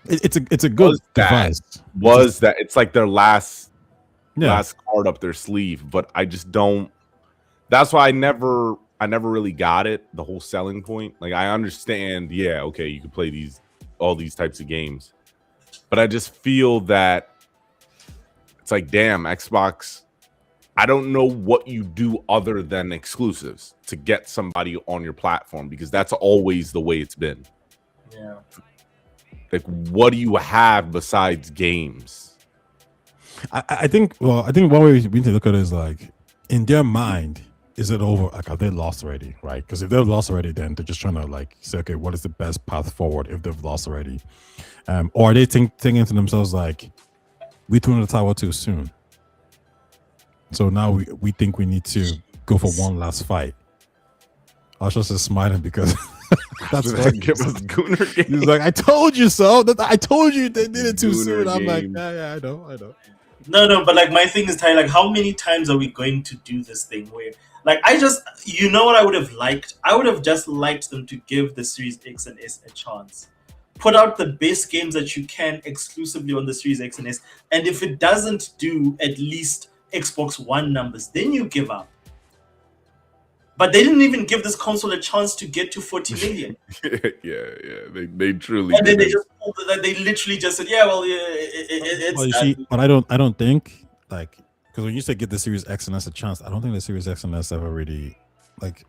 It's a good device. It's like their last Yeah. card up their sleeve, but I just don't. That's why I never really got it. The whole selling point, like I understand, yeah, okay, you can play all these types of games, but I just feel that it's like, damn, Xbox. I don't know what you do other than exclusives to get somebody on your platform, because that's always the way it's been. Yeah. Like, what do you have besides games? I think one way we need to look at it is like, in their mind, is it over? Like, have they lost already? Right? Because if they've lost already, then they're just trying to like say, okay, what is the best path forward if they've lost already? Or are they thinking to themselves like, we threw in the tower too soon, so now we think we need to go for one last fight. Asha is smiling because that's what Give us Gooner game. he's like, I told you so. I told you they did it too Gooner soon. I'm like, game. yeah, I know. No, but like my thing is, Ty, like how many times are we going to do this thing where, like, you know what I would have liked? I would have just liked them to give the Series X and S a chance. Put out the best games that you can exclusively on the Series X and S, and if it doesn't do at least Xbox One numbers, then you give up. But they didn't even give this console a chance to get to 40 million. yeah. They truly. And then they didn't. just they literally just said, yeah, well, it's Well, you see, but I don't think like, because when you say give the Series X and S a chance, I don't think the Series X and S ever really like.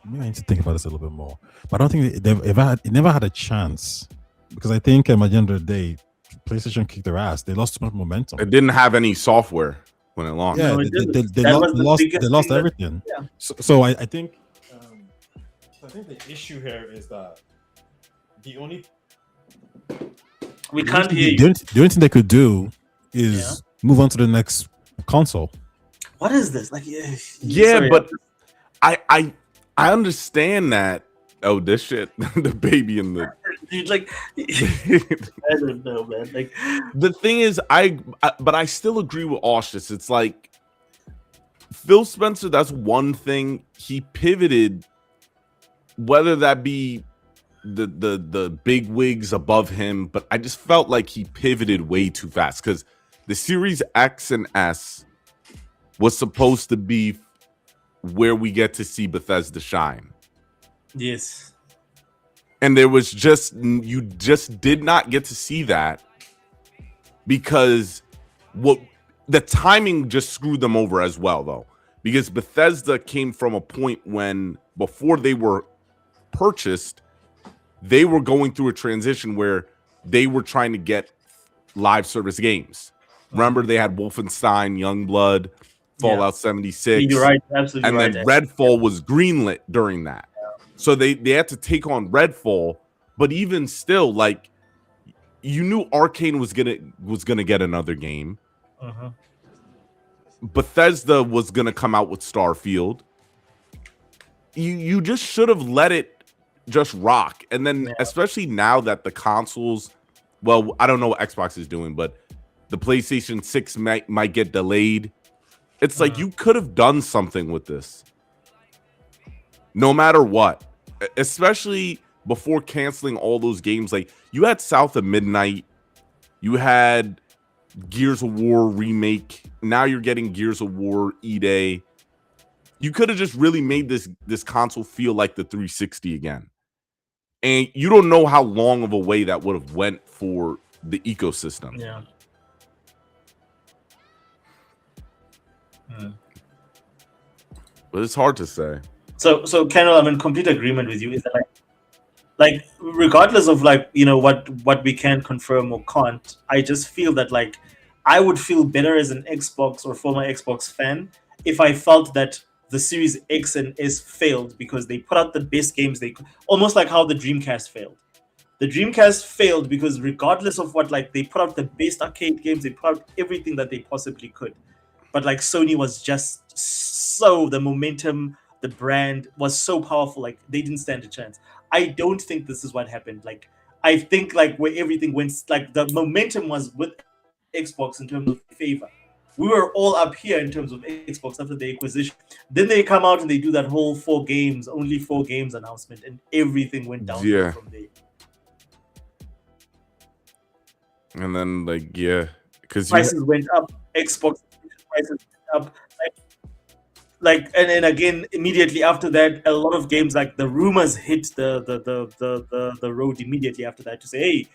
Maybe I need to think about this a little bit more. But I don't think it never had a chance, because I think at the end of the day, PlayStation kicked their ass. They lost too much momentum. It didn't have any software when it launched. Yeah, No, it didn't. they That was the lost biggest thing that- everything. yeah. So I think the issue here is that the only we can't hear you. the only thing they could do is move on to the next console. What is this? Like, Yeah, sorry, but I understand that. Oh, this shit, the baby in the. dude, like, I don't know, man. Like, The thing is, but I still agree with Aushis. It's like Phil Spencer. That's one thing he pivoted. Whether that be the big wigs above him, but I just felt like he pivoted way too fast, because the Series X and S was supposed to be where we get to see Bethesda shine. yes, And you just did not get to see that, because the timing just screwed them over as well, though, because Bethesda came from a point when, before they were purchased, they were going through a transition where they were trying to get live service games. Remember, they had Wolfenstein, Youngblood, Fallout 76. you're right, absolutely And right. then Redfall was greenlit during that. So they had to take on Redfall, but even still, like, you knew Arcane was gonna get another game. Uh-huh. Bethesda was gonna come out with Starfield. You just should have let it just rock. And then Yeah. especially now that the consoles, well, I don't know what Xbox is doing, but the PlayStation 6 might get delayed. It's like you could have done something with this. No matter what. Especially before canceling all those games. Like you had South of Midnight, you had Gears of War remake. Now you're getting Gears of War E-Day. You could have just really made this console feel like the 360 again. And you don't know how long of a way that would have went for the ecosystem. Yeah. But it's hard to say. So Kendall, I'm in complete agreement with you. Is that like regardless of like what we can confirm or can't, I just feel that like I would feel better as an Xbox or former Xbox fan if I felt that the Series X and S failed because they put out the best games they could, almost like how the Dreamcast failed. The Dreamcast failed because regardless of what, like, they put out the best arcade games, they put out everything that they possibly could. But like Sony was just so, the momentum, the brand was so powerful, like they didn't stand a chance. I don't think this is what happened. Like I think like where everything went, like the momentum was with Xbox in terms of favor. We were all up here in terms of Xbox after the acquisition. Then they come out and they do that whole only 4 games announcement, and everything went down from there. And then because prices went up, Xbox prices went up, and again immediately after that, a lot of games, like the rumors hit the road immediately after that to say, hey,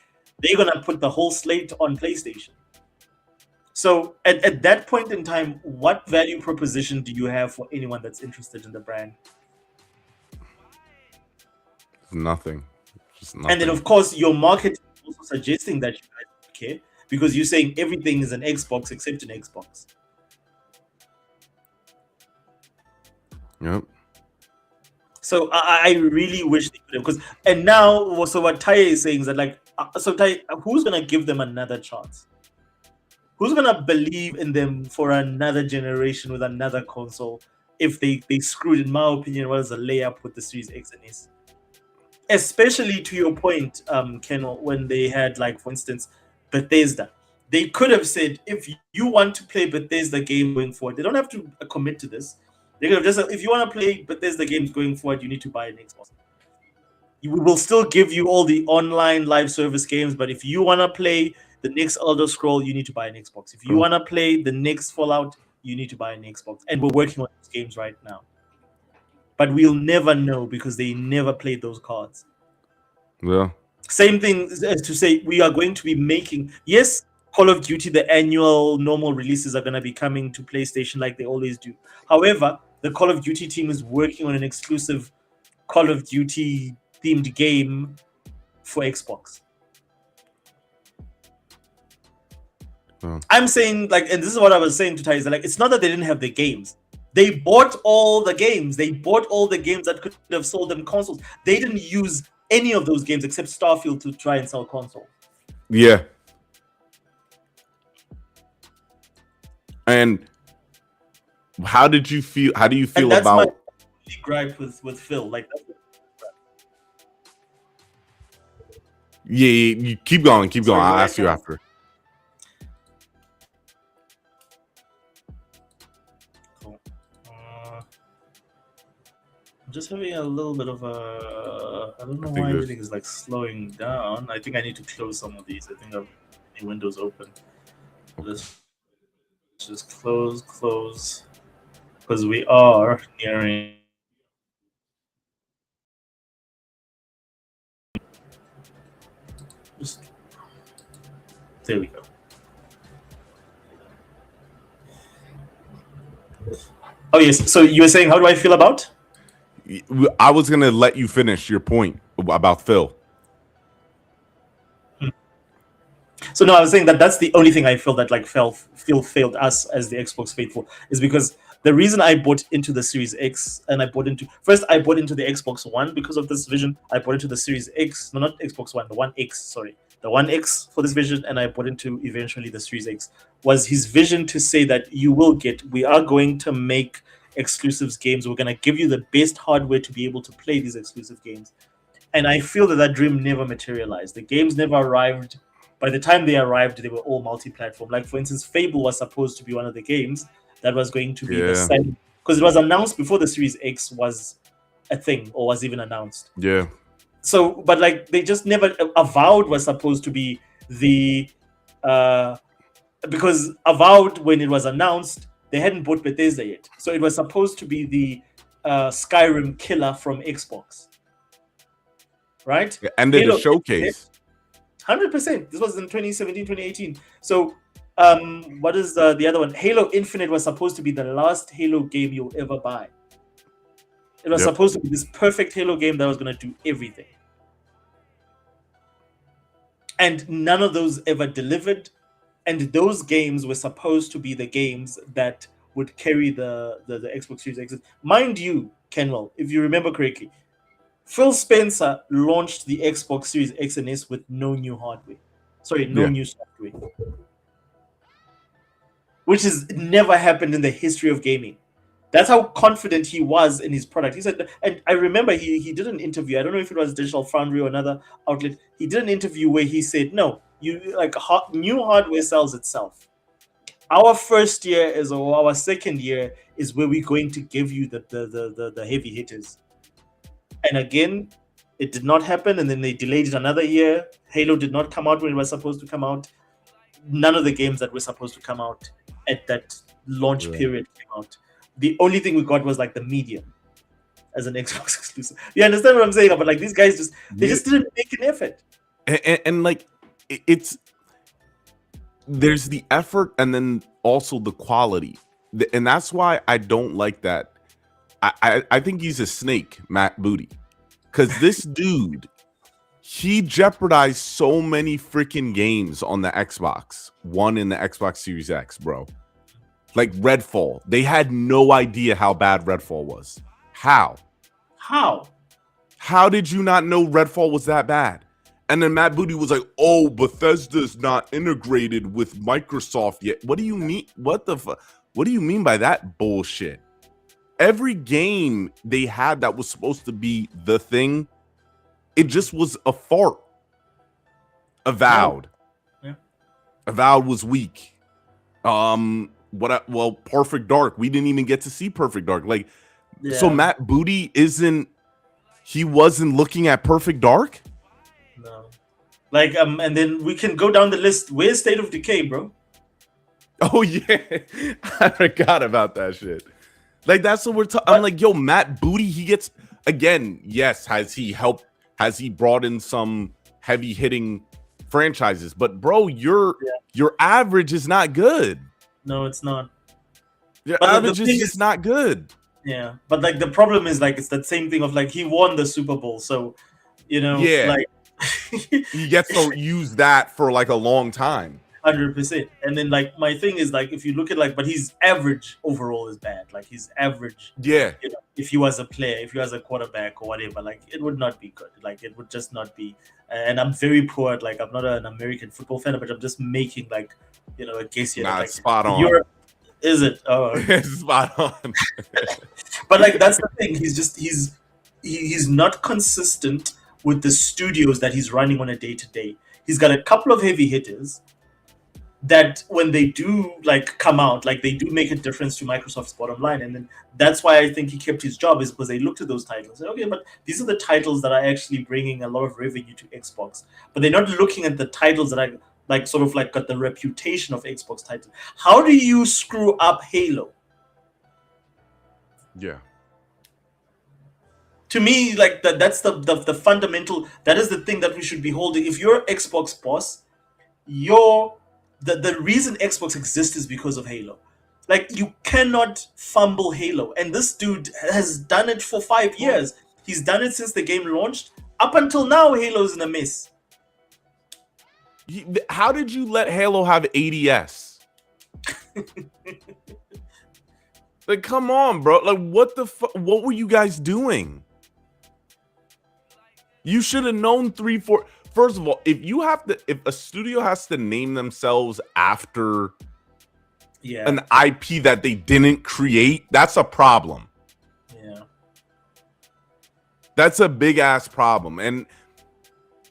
they're gonna put the whole slate on PlayStation. So at that point in time, what value proposition do you have for anyone that's interested in the brand? Nothing. Just nothing. And then of course your market is also suggesting that you guys don't care because you're saying everything is an Xbox except an Xbox. Yep. So I really wish they could have, because and now so what Ty is saying is that like so Ty, who's gonna give them another chance? Who's gonna believe in them for another generation with another console if they screwed, in my opinion, what is the layup with the Series X and S? Especially to your point, Ken, when they had, like, for instance, Bethesda. They could have said, if you want to play Bethesda game going forward, they don't have to commit to this. They could have just said, if you want to play Bethesda games going forward, you need to buy an Xbox. We will still give you all the online live service games, but if you want to play the next Elder Scroll, you need to buy an Xbox. If you want to play the next Fallout, you need to buy an Xbox. And we're working on those games right now. But we'll never know because they never played those cards. Yeah. Same thing as to say we are going to be making, yes, Call of Duty, the annual normal releases are going to be coming to PlayStation like they always do. However, the Call of Duty team is working on an exclusive Call of Duty themed game for Xbox. I'm saying, like, and this is what I was saying to Tyson, like, it's not that they didn't have the games. They bought all the games. They bought all the games that could have sold them consoles. They didn't use any of those games except Starfield to try and sell consoles. Yeah. And how did you feel? How do you feel that's about? My gripe with Phil, like. Yeah, you keep going. Keep going. I'll ask you after. Cool. I'm just having a little bit of a. I don't know why everything is like slowing down. I think I need to close some of these. I think I have any windows open. Let's just close, because we are nearing. There we go. Oh yes. So you were saying, how do I feel about? I was gonna let you finish your point about Phil. So no, I was saying that that's the only thing I feel that like Phil failed us as the Xbox faithful, is because the reason I bought into the Series X and I bought into the Xbox One because of this vision. I bought into the Series X, no, not Xbox One, the One X, sorry, the One X for this vision, and I bought into eventually the Series X. Was his vision to say that we are going to make exclusives games. We're going to give you the best hardware to be able to play these exclusive games. And I feel that dream never materialized. The games never arrived. By the time they arrived, they were all multi-platform. Like, for instance, Fable was supposed to be one of the games that was going to be the Yeah. same, because it was announced before the Series X was a thing or was even announced. Yeah. So, but like they just never. Avowed was supposed to be the because Avowed, when it was announced, they hadn't bought Bethesda yet, so it was supposed to be the Skyrim killer from Xbox, right? And then Halo the showcase. 100%. This was in 2017, 2018. So, what is the other one? Halo Infinite was supposed to be the last Halo game you'll ever buy. It was Yep. supposed to be this perfect Halo game that was going to do everything. And none of those ever delivered. And those games were supposed to be the games that would carry the Xbox Series X. Mind you, Kenwell, if you remember correctly, Phil Spencer launched the Xbox Series X and S with no new hardware. Sorry, no Yeah. new software. Which has never happened in the history of gaming. That's how confident he was in his product. He said, and I remember he did an interview. I don't know if it was Digital Foundry or another outlet. He did an interview where he said, "No, new hardware sells itself. Our first year or our second year is where we're going to give you the heavy hitters." And again, it did not happen. And then they delayed it another year. Halo did not come out when it was supposed to come out. None of the games that were supposed to come out at that launch period came out. The only thing we got was like the medium as an Xbox exclusive. You understand what I'm saying? But like these guys just didn't make an effort. And like it's there's the effort and then also the quality. And that's why I don't like that. I think he's a snake, Matt Booty. Because this dude, he jeopardized so many freaking games on the Xbox One and the Xbox Series X, bro. Like Redfall. They had no idea how bad Redfall was. How? How did you not know Redfall was that bad? And then Matt Booty was like, "Oh, Bethesda's not integrated with Microsoft yet." What do you mean? What do you mean by that bullshit? Every game they had that was supposed to be the thing, it just was a fart. Avowed. Yeah. Avowed was weak. Perfect Dark. We didn't even get to see Perfect Dark. Like, so Matt Booty wasn't looking at Perfect Dark? No. Like, and then we can go down the list. Where's State of Decay, bro? Oh yeah. I forgot about that shit. Like, that's what we're talking. I'm like, yo, Matt Booty, he gets, again, yes, has he brought in some heavy hitting franchises? But bro, your average is not good. No, it's not. Your But average is just not good. Yeah, but like the problem is like it's that same thing of like he won the Super Bowl, so like he gets to use that for like a long time. 100%. And then like my thing is like if you look at like, but his average overall is bad. Like his average, if he was a player, if he was a quarterback or whatever, like it would not be good. Like it would just not be. And I'm very poor at like I'm not an American football fan, but I'm just making like a guess here. Nah, like, spot on. Is it? Oh, okay. Spot on. But like that's the thing. He's not consistent with the studios that he's running on a day-to-day. He's got a couple of heavy hitters that when they do like come out, like they do make a difference to Microsoft's bottom line. And then that's why I think he kept his job, is because they looked at those titles and said, okay, but these are the titles that are actually bringing a lot of revenue to Xbox. But they're not looking at the titles that are like sort of like got the reputation of Xbox titles. How do you screw up Halo? Yeah. To me, like that's the fundamental, that is the thing that we should be holding. If you're Xbox boss, the reason Xbox exists is because of Halo. Like you cannot fumble Halo. And this dude has done it for 5 years. He's done it since the game launched. Up until now, Halo's in a mess. How did you let Halo have ADS? Like, come on, bro. Like, what the fuck? What were you guys doing? You should have known 3, 4. First of all, if a studio has to name themselves after an IP that they didn't create, that's a problem. Yeah. That's a big ass problem. And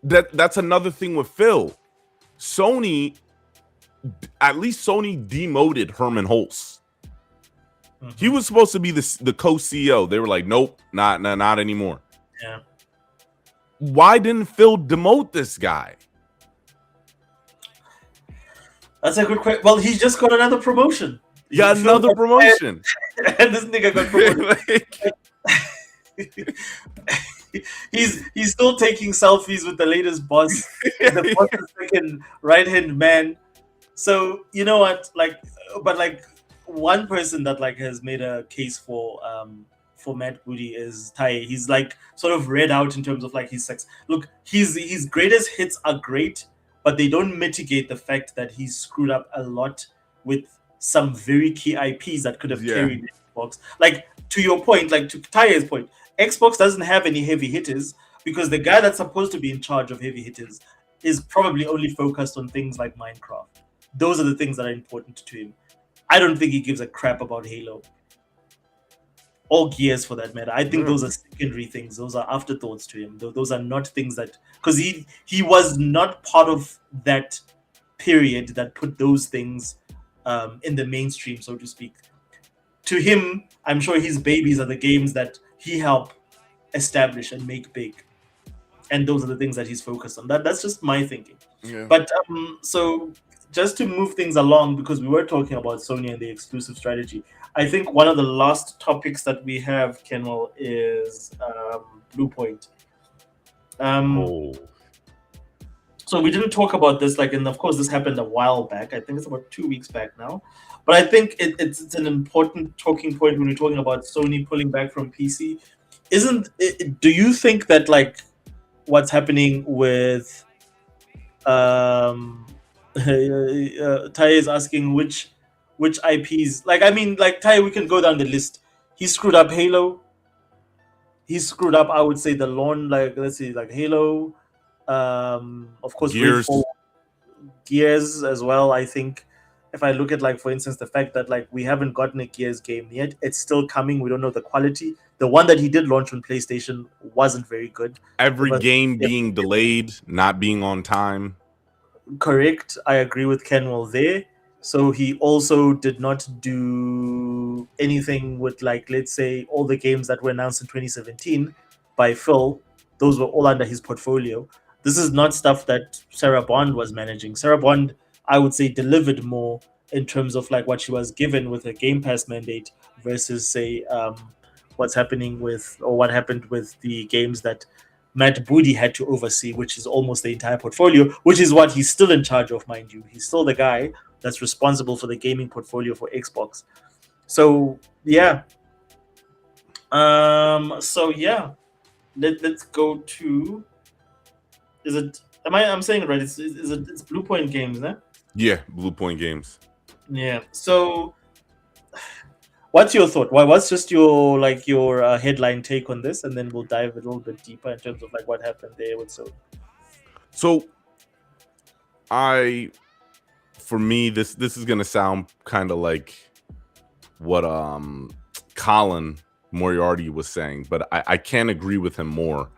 that's another thing with Phil. Sony, at least Sony demoted Herman Hulse. He was supposed to be the co-CEO. They were like, nope, not anymore. Yeah. Why didn't Phil demote this guy? That's a good question. Well, he just got another promotion. He got another promotion. And this nigga got promoted. He's still taking selfies with the latest boss. The boss is freaking right-hand man. So you know what? But one person that has made a case for Matt Booty is Tai. He's sort of read out in terms of his sex. Look, his greatest hits are great, but they don't mitigate the fact that he's screwed up a lot with some very key IPs that could have carried Xbox. To your point, to Taya's point, Xbox doesn't have any heavy hitters because the guy that's supposed to be in charge of heavy hitters is probably only focused on things like Minecraft. Those are the things that are important to him. I don't think he gives a crap about Halo or Gears for that matter. I think those are secondary things. Those are afterthoughts to him. Those are not things that, because he was not part of that period that put those things in the mainstream, so to speak. To him, I'm sure his babies are the games that he helped establish and make big, and those are the things that he's focused on. That's just my thinking. Yeah. But so just to move things along, because we were talking about Sony and the exclusive strategy, I think one of the last topics that we have, Kenwell, is Bluepoint. So we didn't talk about this, and of course this happened a while back. I think it's about 2 weeks back now. But I think it's an important talking point when we're talking about Sony pulling back from PC. Do you think that what's happening with Ty is asking which IPs, Ty, we can go down the list. He screwed up Halo. He screwed up, I would say, the lawn, let's see, Halo. Of course, Gears as well. I think if I look at for instance the fact that we haven't gotten a Gears game yet, it's still coming. We don't know the quality. The one that he did launch on PlayStation wasn't very good. Every game being delayed, not being on time. Correct. I agree with Kenwell there. So he also did not do anything with let's say all the games that were announced in 2017 by Phil. Those were all under his portfolio. This is not stuff that Sarah Bond was managing. Sarah Bond, I would say, delivered more in terms of what she was given with a Game Pass mandate versus say what happened with the games that Matt Booty had to oversee, which is almost the entire portfolio, which is what he's still in charge of, mind you. He's still the guy that's responsible for the gaming portfolio for Xbox. So yeah. Let's go to. Is it? I'm saying it right? It's Bluepoint Games, no? Yeah, Bluepoint Games. Yeah. So, what's your thought? What's just your headline take on this, and then we'll dive a little bit deeper in terms of what happened there with Sony. So, for me, this is gonna sound kind of like what Colin Moriarty was saying, but I can't agree with him more.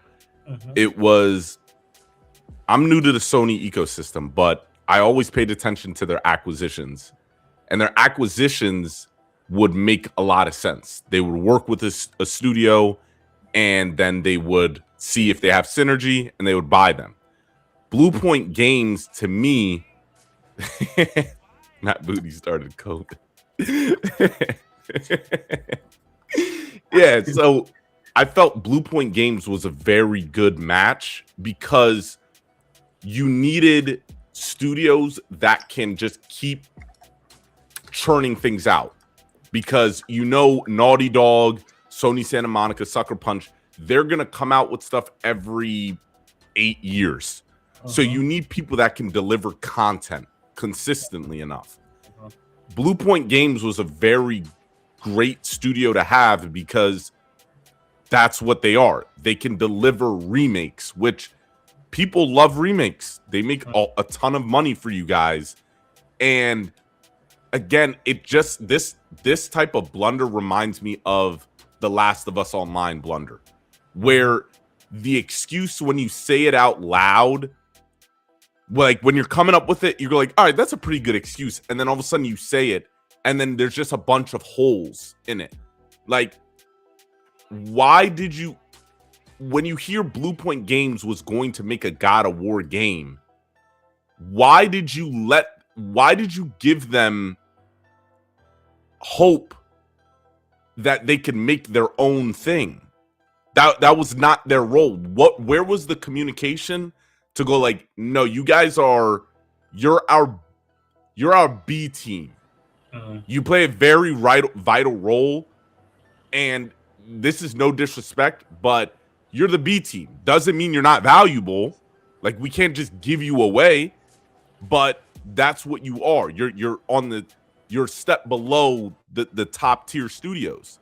It was, I'm new to the Sony ecosystem, but I always paid attention to their acquisitions, and their acquisitions would make a lot of sense. They would work with a studio, and then they would see if they have synergy, and they would buy them. Bluepoint Games, to me, Matt Booty started code. Yeah, so I felt Bluepoint Games was a very good match because you needed studios that can just keep churning things out. Because Naughty Dog, Sony Santa Monica, Sucker Punch, they're going to come out with stuff every 8 years. So you need people that can deliver content consistently enough. Bluepoint Games was a very great studio to have because that's what they are. They can deliver remakes, which people love remakes. They make a ton of money for you guys. And again, it just this type of blunder reminds me of the Last of Us Online blunder, where the excuse when you say it out loud, like when you're coming up with it, you're like, all right, that's a pretty good excuse. And then all of a sudden you say it, and then there's just a bunch of holes in it. Like, why did you, when you hear Bluepoint Games was going to make a God of War game, why did you give them hope that they could make their own thing? That was not their role. Where was the communication to go like, no, you guys you're our B team. You play a very vital role, and this is no disrespect, but you're the B team. Doesn't mean you're not valuable. Like, we can't just give you away, but that's what you are. You're a step below the top tier studios.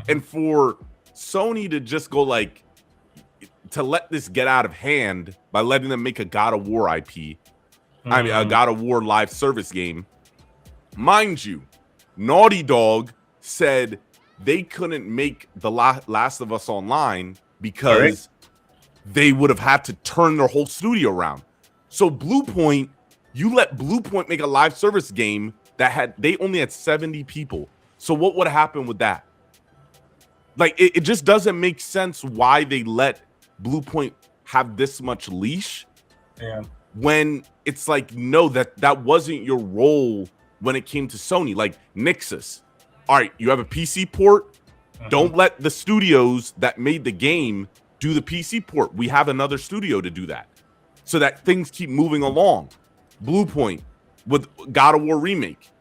And for Sony to just go like, to let this get out of hand by letting them make a God of War IP, I mean a God of War live service game. Mind you, Naughty Dog said they couldn't make The Last of Us Online because they would have had to turn their whole studio around. So Bluepoint, you let Bluepoint make a live service game that they only had 70 people. So what would happen with that? Like, it just doesn't make sense why they let Bluepoint have this much leash. Yeah. When it's like, no, that wasn't your role when it came to Sony. Like, Nixus. All right, you have a PC port. Don't let the studios that made the game do the PC port. We have another studio to do that, so that things keep moving along. Bluepoint with God of War remake.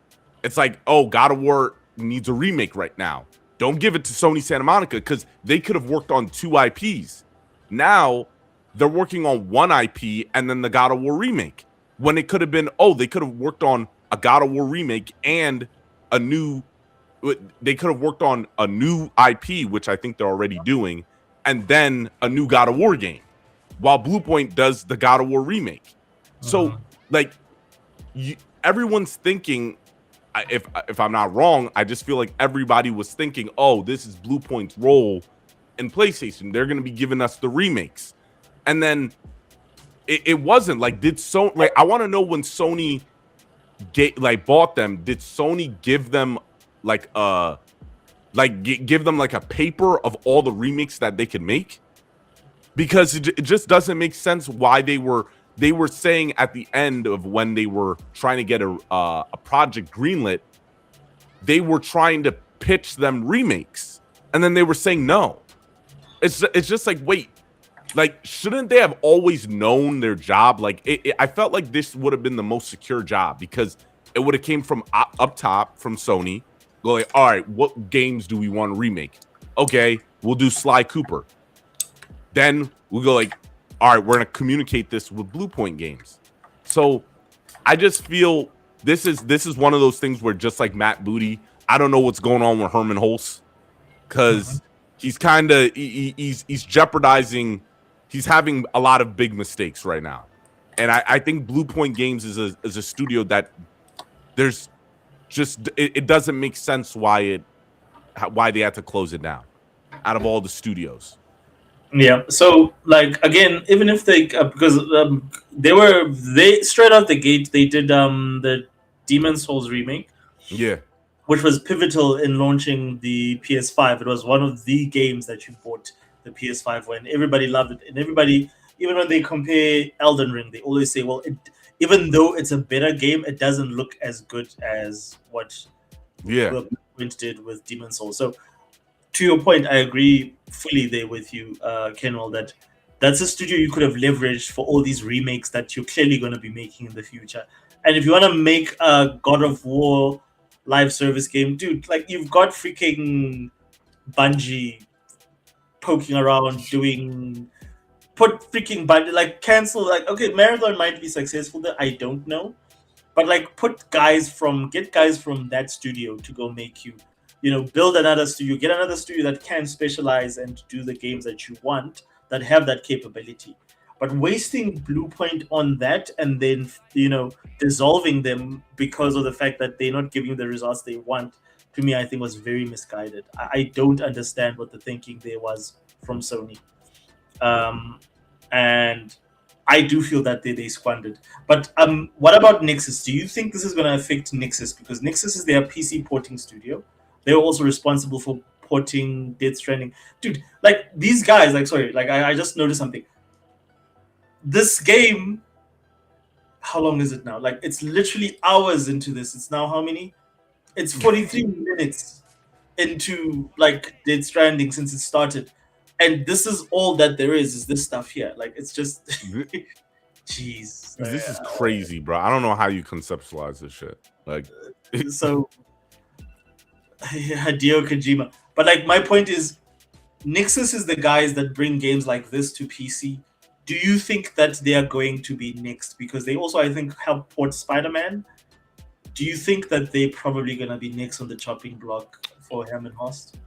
It's like, oh, God of War needs a remake right now. Don't give it to Sony Santa Monica, because they could have worked on 2 IPs. Now they're working on 1 IP and then the God of War remake. When it could have been, they could have worked on a God of War remake and they could have worked on a new IP, which I think they're already doing, and then a new God of War game, while Bluepoint does the God of War remake. So, like, everyone's thinking, if I'm not wrong, I just feel like everybody was thinking, oh, this is Bluepoint's role in PlayStation. They're going to be giving us the remakes. And then it wasn't. Like, I want to know, when Sony bought them, did Sony give them give them like a paper of all the remakes that they could make? Because it just doesn't make sense why they were saying at the end of when they were trying to get a project greenlit, they were trying to pitch them remakes, and then they were saying no. It's just like, wait, like, shouldn't they have always known their job? Like, I felt like this would have been the most secure job, because it would have came from up top from Sony. Go like, all right, what games do we want to remake? Okay, we'll do Sly Cooper. Then we'll go like, all right, we're going to communicate this with Bluepoint Games. So I just feel this is one of those things where, just like Matt Booty, I don't know what's going on with Herman Hulse, because he's kind of he's jeopardizing. He's having a lot of big mistakes right now, and I think Bluepoint Games is a studio that there's just it doesn't make sense why they had to close it down out of all the studios. Yeah. So, like, again, even if they because they straight out the gate, they did the Demon's Souls remake, which was pivotal in launching the PS5. It was one of the games that you bought the PS5 when everybody loved it, and everybody, even when they compare Elden Ring, they always say, well, even though it's a better game, it doesn't look as good as what Bluepoint did with Demon's Souls. So, to your point, I agree fully there with you, Kenwell, that's a studio you could have leveraged for all these remakes that you're clearly going to be making in the future. And if you want to make a God of War live service game, dude, like, you've got freaking Bungie poking around put freaking Bungie, like, cancel, like, okay, Marathon might be successful there, I don't know. But, like, get guys from that studio to go make you, build another studio, get another studio that can specialize and do the games that you want, that have that capability. But wasting Bluepoint on that and then, dissolving them because of the fact that they're not giving you the results they want, to me, I think was very misguided. I don't understand what the thinking there was from Sony. And I do feel that they squandered. But what about Nexus? Do you think this is going to affect Nexus? Because Nexus is their PC porting studio. They're also responsible for porting Death Stranding. Dude, like these guys, like sorry, like I just noticed something. This game, how long is it now? Like it's literally hours into this. It's now how many? It's 43 minutes into like Death Stranding since it started. And this is all that there is this stuff here. Like it's just jeez. This is crazy, bro. I don't know how you conceptualize this shit. Like so Hideo Kojima. But like my point is Nexus is the guys that bring games like this to PC. Do you think that they are going to be next? Because they also, I think, helped port Spider-Man. Do you think that they're probably going to be next on the chopping block for Herman Host?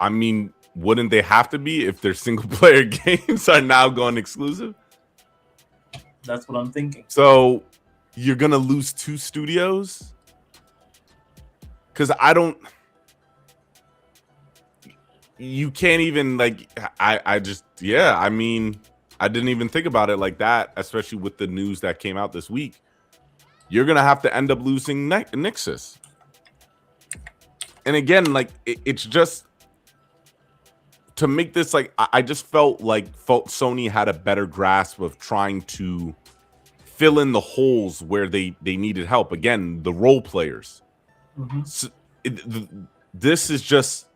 I mean, wouldn't they have to be if their single-player games are now going exclusive? That's what I'm thinking. So you're going to lose 2 studios? Because you can't even, like, I just, yeah, I mean, I didn't even think about it like that, especially with the news that came out this week. You're going to have to end up losing Nexus. And again, like, it's just, to make this, like, I just felt like Sony had a better grasp of trying to fill in the holes where they needed help. Again, the role players. Mm-hmm. So this is just,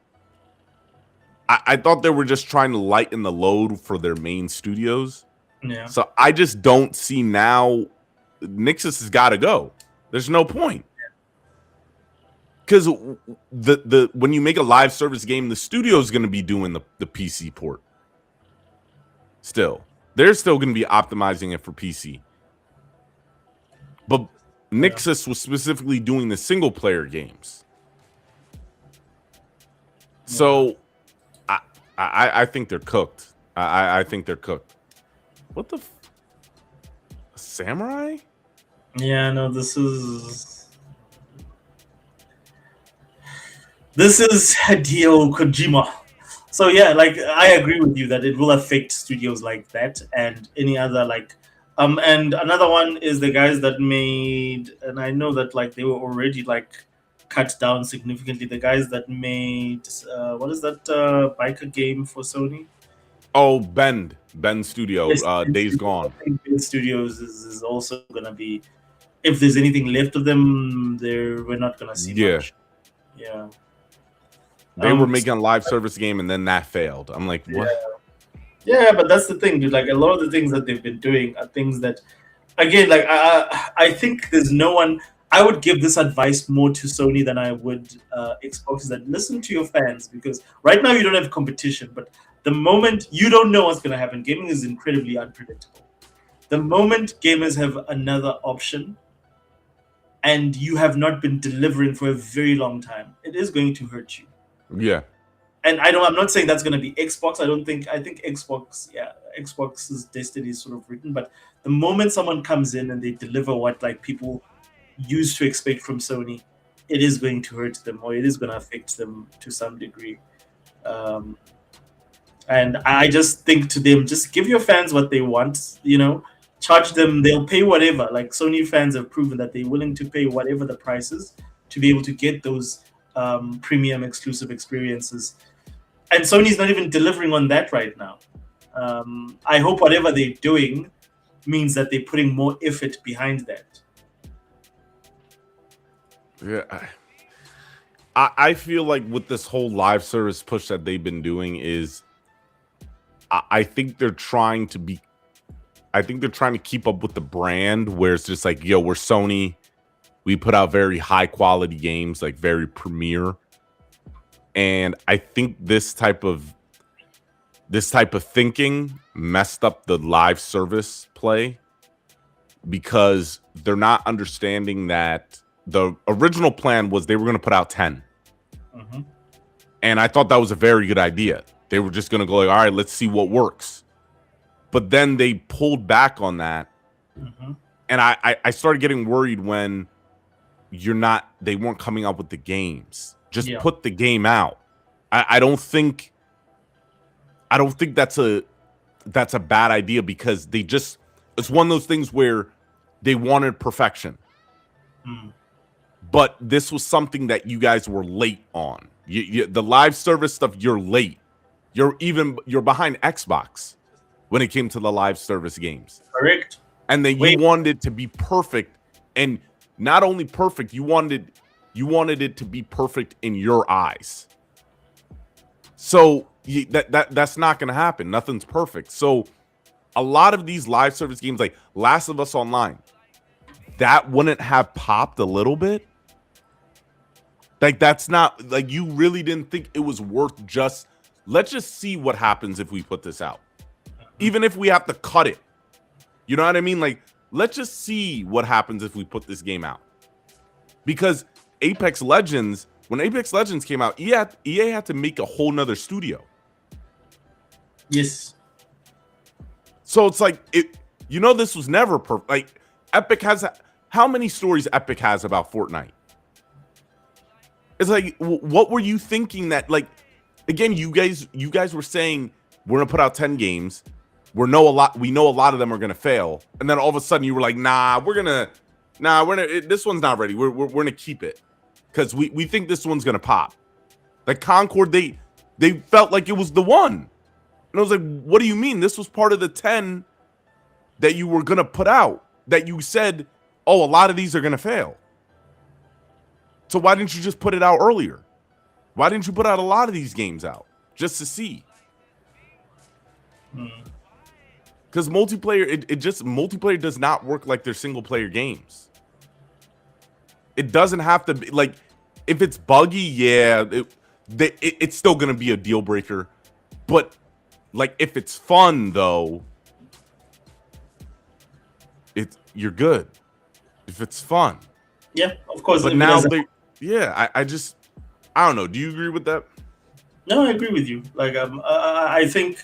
I thought they were just trying to lighten the load for their main studios. Yeah. So I just don't see now. Nexus has got to go. There's no point. Because the when you make a live service game, the studio is going to be doing the PC port. Still, they're still going to be optimizing it for PC. But Nexus was specifically doing the single player games. So I think they're cooked. I think they're cooked. What the samurai? Yeah, no, this is Hideo Kojima. So yeah, like I agree with you that it will affect studios like that and any other like and another one is the guys that made, and I know that like they were already like cut down significantly. The guys that made what is that biker game for Sony? Oh, Bend Studio, Yes, Days Gone. I think Bend Studios is also gonna be, if there's anything left of them, we're not gonna see much. Yeah. They were making a live service game and then that failed. I'm like, what? Yeah, but that's the thing, dude. Like a lot of the things that they've been doing are things that, again, like I think there's no one. I would give this advice more to Sony than I would Xbox. Is that listen to your fans, because right now you don't have competition, but the moment you don't know what's going to happen, gaming is incredibly unpredictable. The moment gamers have another option, and you have not been delivering for a very long time, it is going to hurt you. Yeah. And I'm not saying that's going to be Xbox. I think Xbox, yeah, Xbox's destiny is sort of written. But the moment someone comes in and they deliver what like people used to expect from Sony, it is going to hurt them, or it is going to affect them to some degree. And I just think to them, just give your fans what they want. You know, charge them; they'll pay whatever. Like Sony fans have proven that they're willing to pay whatever the price is to be able to get those premium exclusive experiences. And Sony's not even delivering on that right now. I hope whatever they're doing means that they're putting more effort behind that. Yeah. I feel like with this whole live service push that they've been doing is I think they're trying to keep up with the brand where it's just like, yo, we're Sony. We put out very high quality games, like very premiere. And I think this type of thinking messed up the live service play because they're not understanding that the original plan was they were going to put out 10. Mm-hmm. And I thought that was a very good idea. They were just going to go like, all right, let's see what works. But then they pulled back on that. Mm-hmm. And I started getting worried when they weren't coming up with the games. Just put the game out. I don't think that's a that's a bad idea because it's one of those things where they wanted perfection. But this was something that you guys were late on. The live service stuff, you're late. You're behind Xbox when it came to the live service games. Correct. And then you wanted it to be perfect, and not only perfect, you wanted it to be perfect in your eyes. So that's not going to happen. Nothing's perfect. So a lot of these live service games, like Last of Us Online, that wouldn't have popped a little bit. Like, that's not, like, you really didn't think it was worth let's just see what happens if we put this out. Even if we have to cut it. You know what I mean? Like, let's just see what happens if we put this game out. Because Apex Legends, when Apex Legends came out, EA had to make a whole nother studio. Yes. So it's like, this was never perfect. Like, Epic has, how many stories Epic has about Fortnite? It's like, what were you thinking that, like, again, you guys were saying we're gonna put out 10 games. We know a lot of them are gonna fail, and then all of a sudden you were like, this one's not ready. We're gonna keep it because we think this one's gonna pop. Like Concord, they felt like it was the one, and I was like, what do you mean? This was part of the 10 that you were gonna put out. That you said, oh, a lot of these are gonna fail. So why didn't you just put it out earlier? Why didn't you put out a lot of these games out just to see? Because multiplayer does not work like their single player games. It doesn't have to be like, if it's buggy, yeah, it's still gonna be a deal breaker. But like, if it's fun though, you're good. If it's fun, yeah, of course. But now I don't know. Do you agree with that? No, I agree with you. Like, I think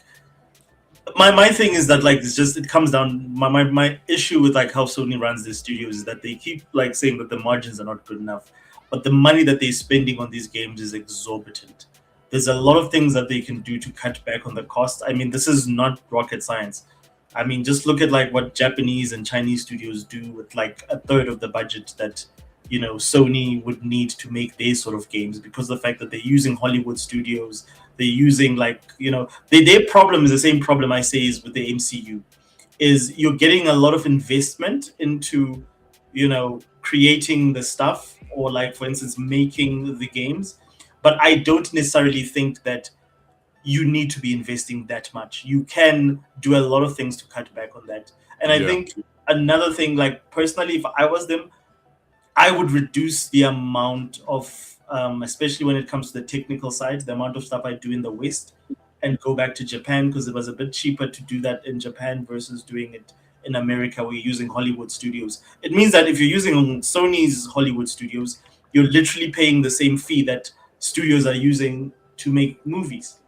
my thing is that, like, it comes down. My issue with like how Sony runs their studios is that they keep like saying that the margins are not good enough, but the money that they're spending on these games is exorbitant. There's a lot of things that they can do to cut back on the cost. I mean, this is not rocket science. I mean, just look at like what Japanese and Chinese studios do with like a third of the budget that Sony would need to make their sort of games, because of the fact that they're using Hollywood studios, they're using their problem is the same problem I say is with the MCU, is you're getting a lot of investment into creating the stuff, or like, for instance, making the games, but I don't necessarily think that you need to be investing that much. You can do a lot of things to cut back on that. And I think another thing, like personally, if I was them, I would reduce the amount of, especially when it comes to the technical side, the amount of stuff I do in the West, and go back to Japan, because it was a bit cheaper to do that in Japan versus doing it in America, where you're using Hollywood studios. It means that if you're using Sony's Hollywood studios, you're literally paying the same fee that studios are using to make movies.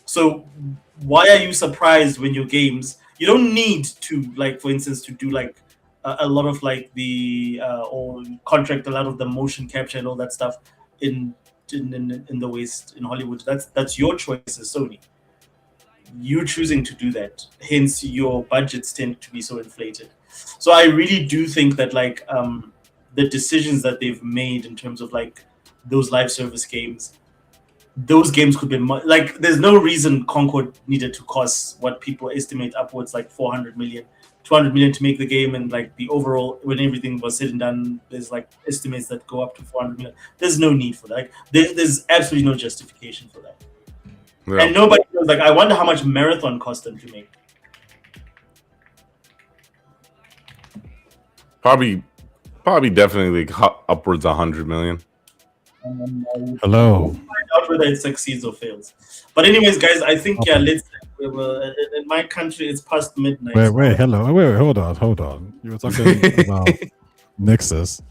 So why are you surprised when your games, you don't need to, like, for instance, to do like a lot of like or contract a lot of the motion capture and all that stuff in the West, in Hollywood. That's your choice as Sony. You choosing to do that, hence your budgets tend to be so inflated. So I really do think that like the decisions that they've made in terms of like those live service games, those games could be like, there's no reason Concord needed to cost what people estimate upwards like 400 million, 200 million to make the game, and like the overall, when everything was said and done, there's like estimates that go up to 400 million. There's no need for that. Like, there's absolutely no justification for that. Yeah. And nobody knows. Like, I wonder how much Marathon cost them to make. Probably definitely upwards 100 million. Hello. Find out whether it succeeds or fails. But anyways, guys, I think let's. In my country, it's past midnight. Wait, hold on. You were talking about Nexus.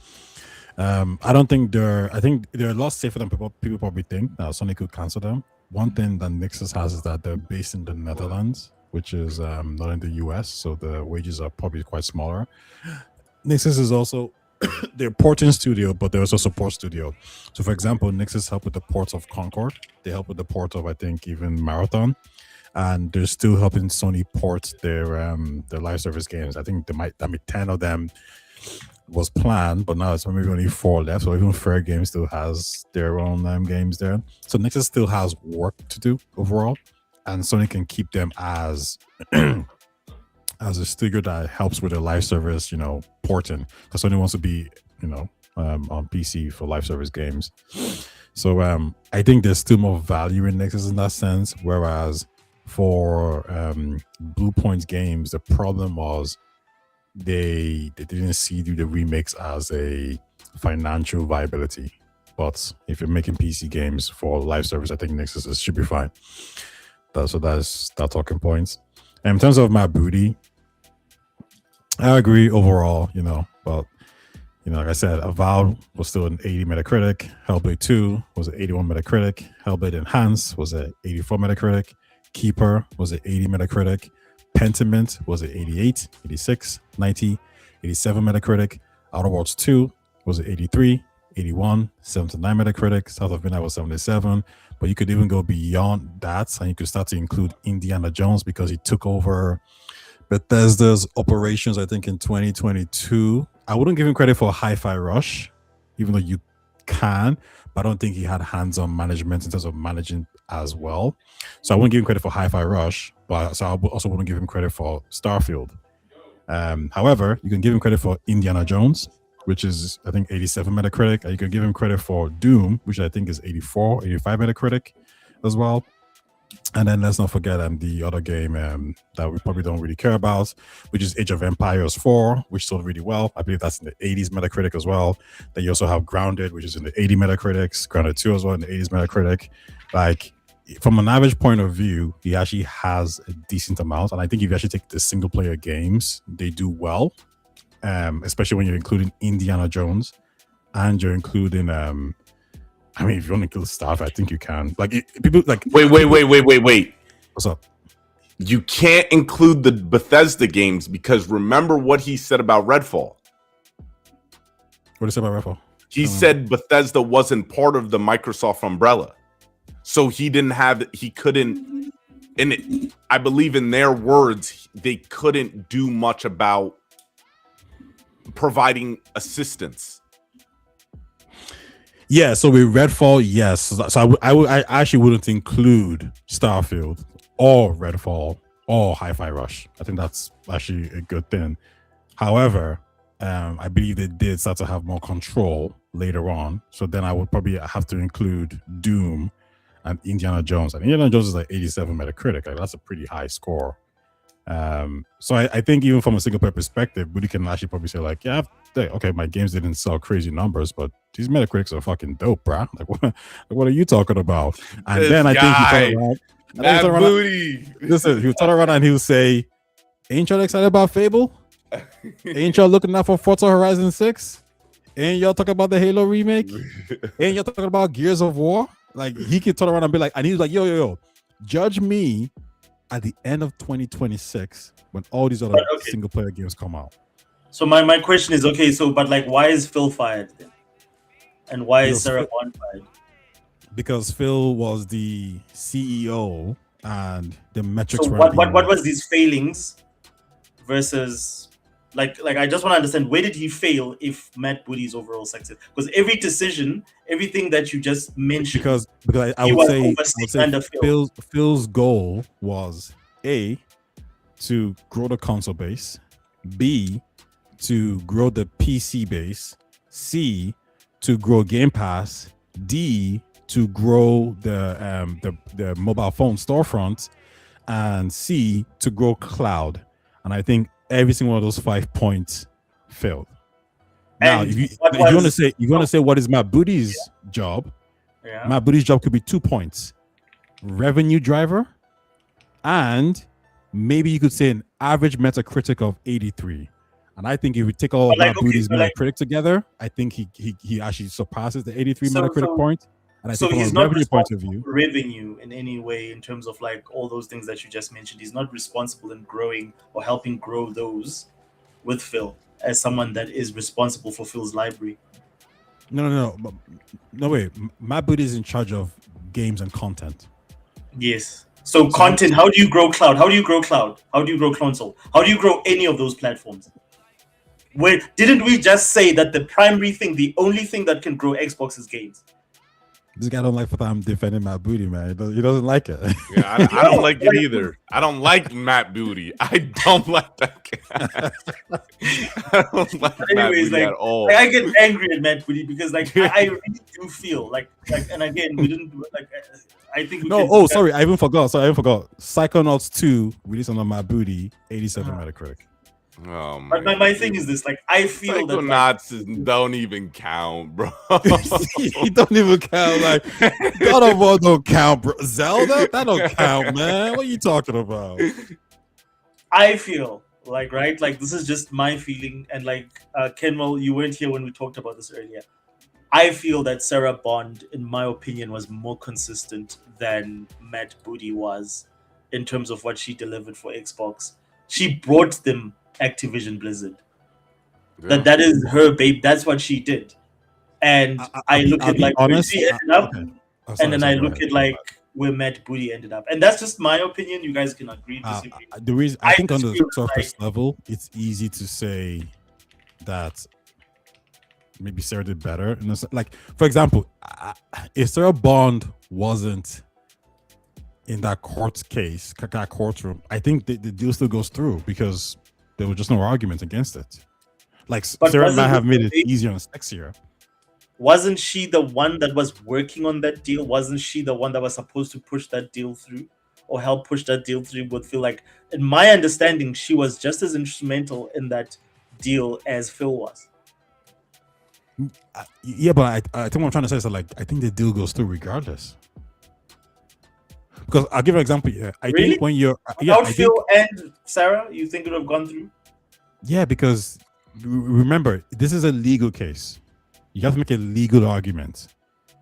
I don't think I think they're a lot safer than people probably think. Now, Sony could cancel them. One thing that Nexus has is that they're based in the Netherlands, which is not in the US, so the wages are probably quite smaller. Nexus is also they're porting studio, but they're also support studio. So, for example, Nexus help with the ports of Concord. They help with the port of, I think, even Marathon. and they're still helping Sony port their live service games. I think 10 of them was planned, but now it's maybe only 4 left. So even Fair Games still has their own games there. So Nexus still has work to do overall, and Sony can keep them as as a studio that helps with the live service, porting. Because Sony wants to be, on PC for live service games. So I think there's still more value in Nexus in that sense. Whereas for Bluepoint games, the problem was they didn't see the remakes as a financial viability. But if you're making PC games for live service, I think Nexus should be fine. That's that talking points. And in terms of my booty, I agree overall, but like I said, Avowed was still an 80 Metacritic. Hellblade 2 was an 81 Metacritic. Hellblade Enhanced was an 84 Metacritic. Keeper was an 80 Metacritic. Pentiment was an 88, 86, 90, 87 Metacritic. Outer Worlds 2 was an 83, 81, 79 Metacritic. South of Midnight was 77. But you could even go beyond that, and you could start to include Indiana Jones because he took over Bethesda's operations, I think, in 2022. I wouldn't give him credit for Hi-Fi Rush, even though you can, but I don't think he had hands-on management in terms of managing as well. So I wouldn't give him credit for Hi-Fi Rush, but so I also wouldn't give him credit for Starfield. However, you can give him credit for Indiana Jones, which is, I think, 87 Metacritic. And you can give him credit for Doom, which I think is 84, 85 Metacritic as well. And then let's not forget the other game that we probably don't really care about, which is Age of Empires 4, which sold really well. I believe that's in the 80s Metacritic as well. Then you also have Grounded, which is in the 80 Metacritics. Grounded 2 as well in the 80s Metacritic. Like, from an average point of view, he actually has a decent amount. And I think if you actually take the single player games, they do well. Especially when you're including Indiana Jones and you're including if you want to kill stuff, I think you can. Like, people like wait. What's up? You can't include the Bethesda games because remember what he said about Redfall. What did he say about Redfall? He said Bethesda wasn't part of the Microsoft umbrella, so he couldn't. And I believe in their words, they couldn't do much about providing assistance. Yeah, so with Redfall, yes. So I actually wouldn't include Starfield or Redfall or Hi-Fi Rush. I think that's actually a good thing. However, I believe they did start to have more control later on. So then I would probably have to include Doom and Indiana Jones. And Indiana Jones is like 87 Metacritic. Like, that's a pretty high score. So I think even from a single player perspective, Buddy can actually probably say like, yeah, okay, my games didn't sell crazy numbers, but these Metacritics are fucking dope, bruh. Like, what are you talking about? And then I think he turned around. Booty. Listen, he'll turn around and he'll say, ain't y'all excited about Fable? Ain't y'all looking out for Forza Horizon 6? Ain't y'all talking about the Halo remake? Ain't y'all talking about Gears of War? Like, he could turn around and be like, and he's like, yo, judge me at the end of 2026 when all these other single player games come out. So my question is, but like, why is Phil fired then? And why is Sarah Bond fired? Because Phil was the CEO and the metrics So were what was these failings versus like I just want to understand, where did he fail if Matt Booty's overall success? Because every decision, everything that you just mentioned, because I would say Phil. Phil's goal was A, to grow the console base, B, to grow the PC base, C, to grow Game Pass, D, to grow the mobile phone storefront, and C, to grow cloud. And I think every single one of those 5 points failed. Now, if you want to say what is Matt Booty's job, Matt Booty's job could be 2 points: revenue driver, and maybe you could say an average Metacritic of 83. And I think if we take all of Matt Booty's Metacritic together, I think he actually surpasses the 83 Metacritic point. And I think he's from a not revenue point of responsible view, for revenue in any way in terms of like all those things that you just mentioned. He's not responsible in growing or helping grow those with Phil as someone that is responsible for Phil's library. No way. Matt Booty is in charge of games and content. Yes. So content, how do you grow cloud? How do you grow cloud? How do you grow console? How do you grow any of those platforms? Where didn't we just say that the primary thing, the only thing that can grow Xbox is games? This guy don't like that I'm defending my booty, man. He doesn't like it. Yeah, I don't like it either. I don't like Matt Booty. I don't like that guy. I don't like Matt Anyways, Booty at all. I get angry at Matt Booty because I really do feel like and again we didn't like I think we No, can oh discuss- sorry, I even forgot. Psychonauts 2 released on my booty, 87 Metacritic. Oh, But my thing is this, like I feel that like, Psychonauts don't even count, bro. He don't even count. Like God of War don't count, bro. Zelda that don't count, man. What are you talking about? I feel like right, like this is just my feeling, and like Kenwell, you weren't here when we talked about this earlier. I feel that Sarah Bond, in my opinion, was more consistent than Matt Booty was in terms of what she delivered for Xbox. She brought them Activision Blizzard. Yeah. That is her babe. That's what she did. And I look I'll at be like where honest, she ended up, okay. Oh, and then sorry, I go look ahead. at like where Matt Booty ended up, and that's just my opinion. You guys can agree, disagree. The reason I think on just the feel surface level, it's easy to say that maybe Sarah did better. And like, for example, if Sarah Bond wasn't in that court case, that courtroom, I think the deal still goes through because there was just no argument against it. Like But Sarah wasn't might have it made it the- easier and sexier. Wasn't she the one that was working on that deal? Wasn't she the one that was supposed to push that deal through or help push that deal through? Would feel like, in my understanding, she was just as instrumental in that deal as Phil was. Yeah, but I think what I'm trying to say is that, like, I think the deal goes through regardless. Because I'll give you an example. Yeah, I Really? think when you're Without I Phil think, and Sarah, you think it would have gone through? yeah, because remember, this is a legal case. You have to make a legal argument.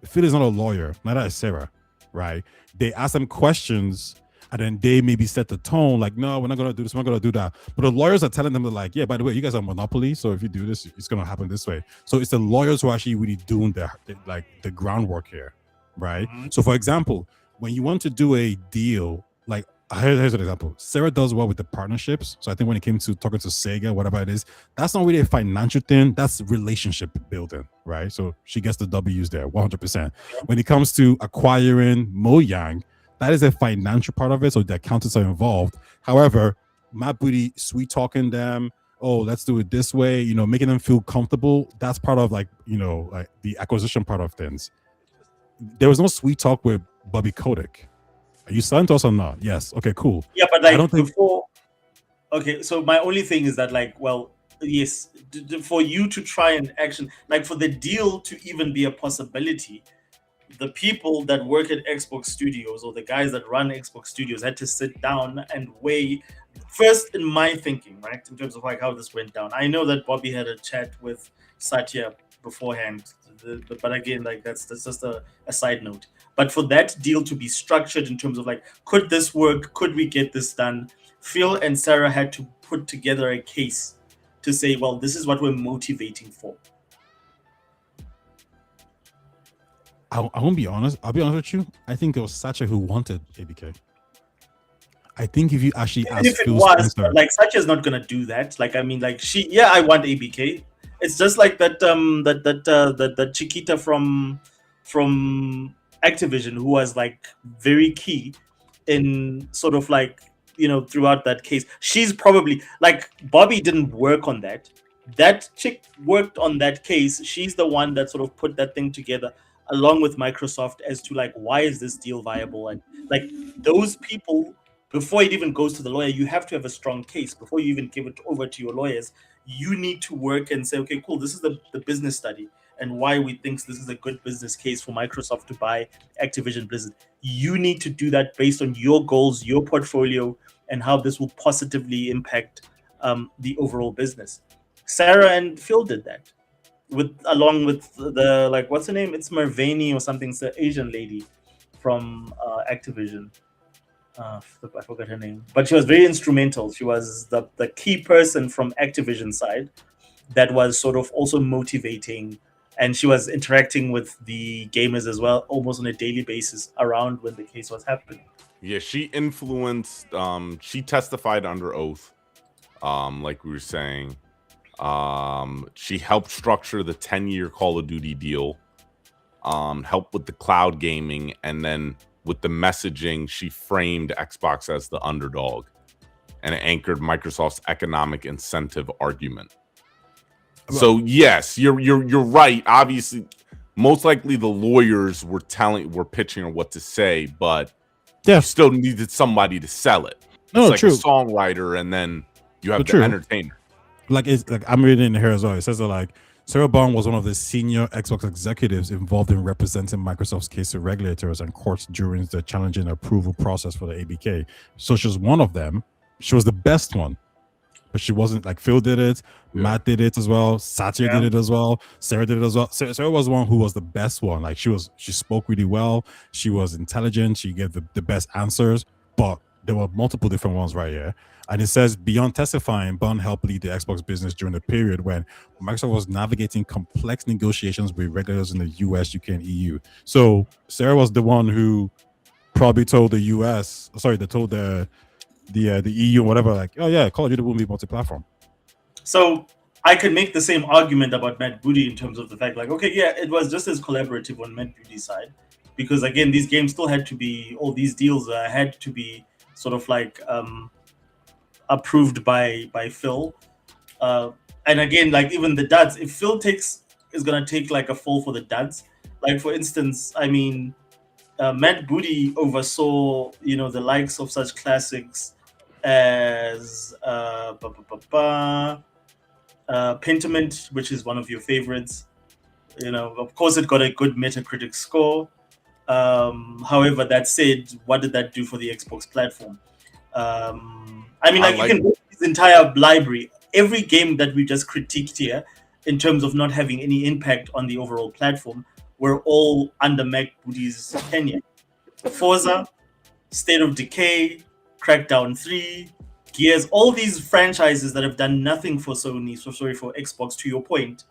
Phil is not a lawyer, neither is Sarah, right? They ask them questions, and then they maybe set the tone, like, no, we're not gonna do this, we're not gonna do that. But the lawyers are telling them, they're like, yeah, by the way, you guys are monopoly, so if you do this, it's gonna happen this way. So it's the lawyers who are actually really doing the groundwork here, right? Mhm. So for example, when you want to do a deal, like here's an example. Sarah does well with the partnerships. So I think when it came to talking to Sega, whatever it is, that's not really a financial thing. That's relationship building, right? So she gets the W's there, 100%. When it comes to acquiring Mojang, that is a financial part of it. So the accountants are involved. However, Matt Booty sweet talking them, oh, let's do it this way, making them feel comfortable. That's part of like the acquisition part of things. There was no sweet talk with Bobby Kotick. Are you selling to us or not? Yes. Okay, cool. Yeah, but I like don't think- before. Okay, so my only thing is that, like, well, yes, for you to try and action, like for the deal to even be a possibility, the people that work at Xbox Studios or the guys that run Xbox Studios had to sit down and weigh. First, in my thinking, right, in terms of like how this went down, I know that Bobby had a chat with Satya beforehand, but again, like that's just a side note. But for that deal to be structured in terms of like, could this work? Could we get this done? Phil and Sarah had to put together a case to say, well, this is what we're motivating for. I won't be honest. I'll be honest with you. I think it was Satya who wanted ABK. I think if you actually And ask if it Phil was, Spencer, like Satya's not gonna do that. Like, I mean, like I want ABK. It's just like that Chiquita from Activision, who was like very key in sort of like throughout that case. She's probably like, Bobby didn't work on that. That chick worked on that case. She's the one that sort of put that thing together along with Microsoft as to like, why is this deal viable? And like those people, before it even goes to the lawyer, you have to have a strong case. Before you even give it over to your lawyers, you need to work and say, okay, cool, this is the business study and why we think this is a good business case for Microsoft to buy Activision Blizzard. You need to do that based on your goals, your portfolio, and how this will positively impact the overall business. Sarah and Phil did that along with the, like, what's her name? It's Mervani or something. It's the Asian lady from Activision. I forgot her name, but she was very instrumental. She was the key person from Activision side that was sort of also motivating, and she was interacting with the gamers as well, almost on a daily basis around when the case was happening. Yeah, she influenced. She testified under oath. Like we were saying, she helped structure the 10-year Call of Duty deal. Helped with the cloud gaming, and then with the messaging, she framed Xbox as the underdog, and it anchored Microsoft's economic incentive argument. So yes, you're right. Obviously, most likely the lawyers were pitching her what to say, but you still needed somebody to sell it. No, it's like true. a songwriter, and then you have the true. entertainer. Like it's like I'm reading here as well. It says that like Sarah Bond was one of the senior Xbox executives involved in representing Microsoft's case to regulators and courts during the challenging approval process for the ABK. So she was one of them. She was the best one, but she wasn't like Phil did it, Matt did it as well, Satya did it as well, Sarah did it as well. Sarah was one who was the best one. Like she spoke really well, she was intelligent, she gave the best answers, but there were multiple different ones right here. And it says, beyond testifying, Bond helped lead the Xbox business during the period when Microsoft was navigating complex negotiations with regulators in the US, UK, and EU. So Sarah was the one who probably told the US, they told the EU, whatever, like, oh yeah, Call of Duty won't be multi-platform. So I could make the same argument about Matt Booty in terms of the fact, like, okay, yeah, it was just as collaborative on Matt Booty's side, because again, these games still had to be, all these deals had to be sort of like approved by Phil, and again, like even the duds, if Phil is gonna take like a fall for the duds, like for instance, I mean, Matt Booty oversaw the likes of such classics as Pentiment, which is one of your favorites. Of course, it got a good Metacritic score. However, that said, what did that do for the Xbox platform? I mean, you can go through this entire library. Every game that we just critiqued here, in terms of not having any impact on the overall platform, were all under Matt Booty's tenure. Forza, State of Decay, Crackdown 3, Gears, all these franchises that have done nothing for Sony, for Xbox, to your point,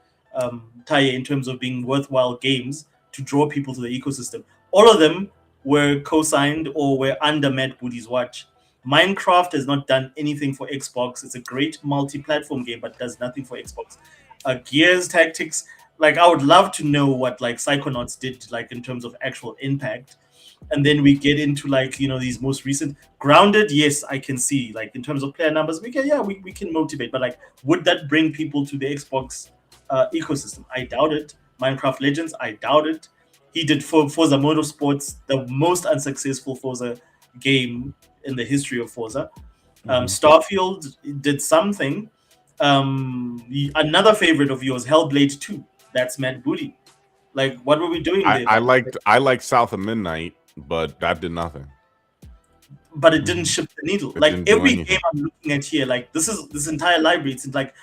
Taya, in terms of being worthwhile games to draw people to the ecosystem. All of them were co-signed or were under Matt Booty's watch. Minecraft has not done anything for Xbox. It's a great multi-platform game, but does nothing for Xbox. Gears Tactics, like I would love to know what like Psychonauts did like in terms of actual impact. And then we get into like these most recent Grounded. Yes, I can see like in terms of player numbers, we can motivate, but like would that bring people to the Xbox ecosystem? I doubt it. Minecraft Legends, I doubt it. He did Forza Motorsports, the most unsuccessful Forza game in the history of Forza. Starfield did something. Another favorite of yours, Hellblade 2. That's Matt Booty. Like, what were we doing there? I liked South of Midnight, but that did nothing. But it didn't ship the needle. Like every game I'm looking at here, like this entire library. It's like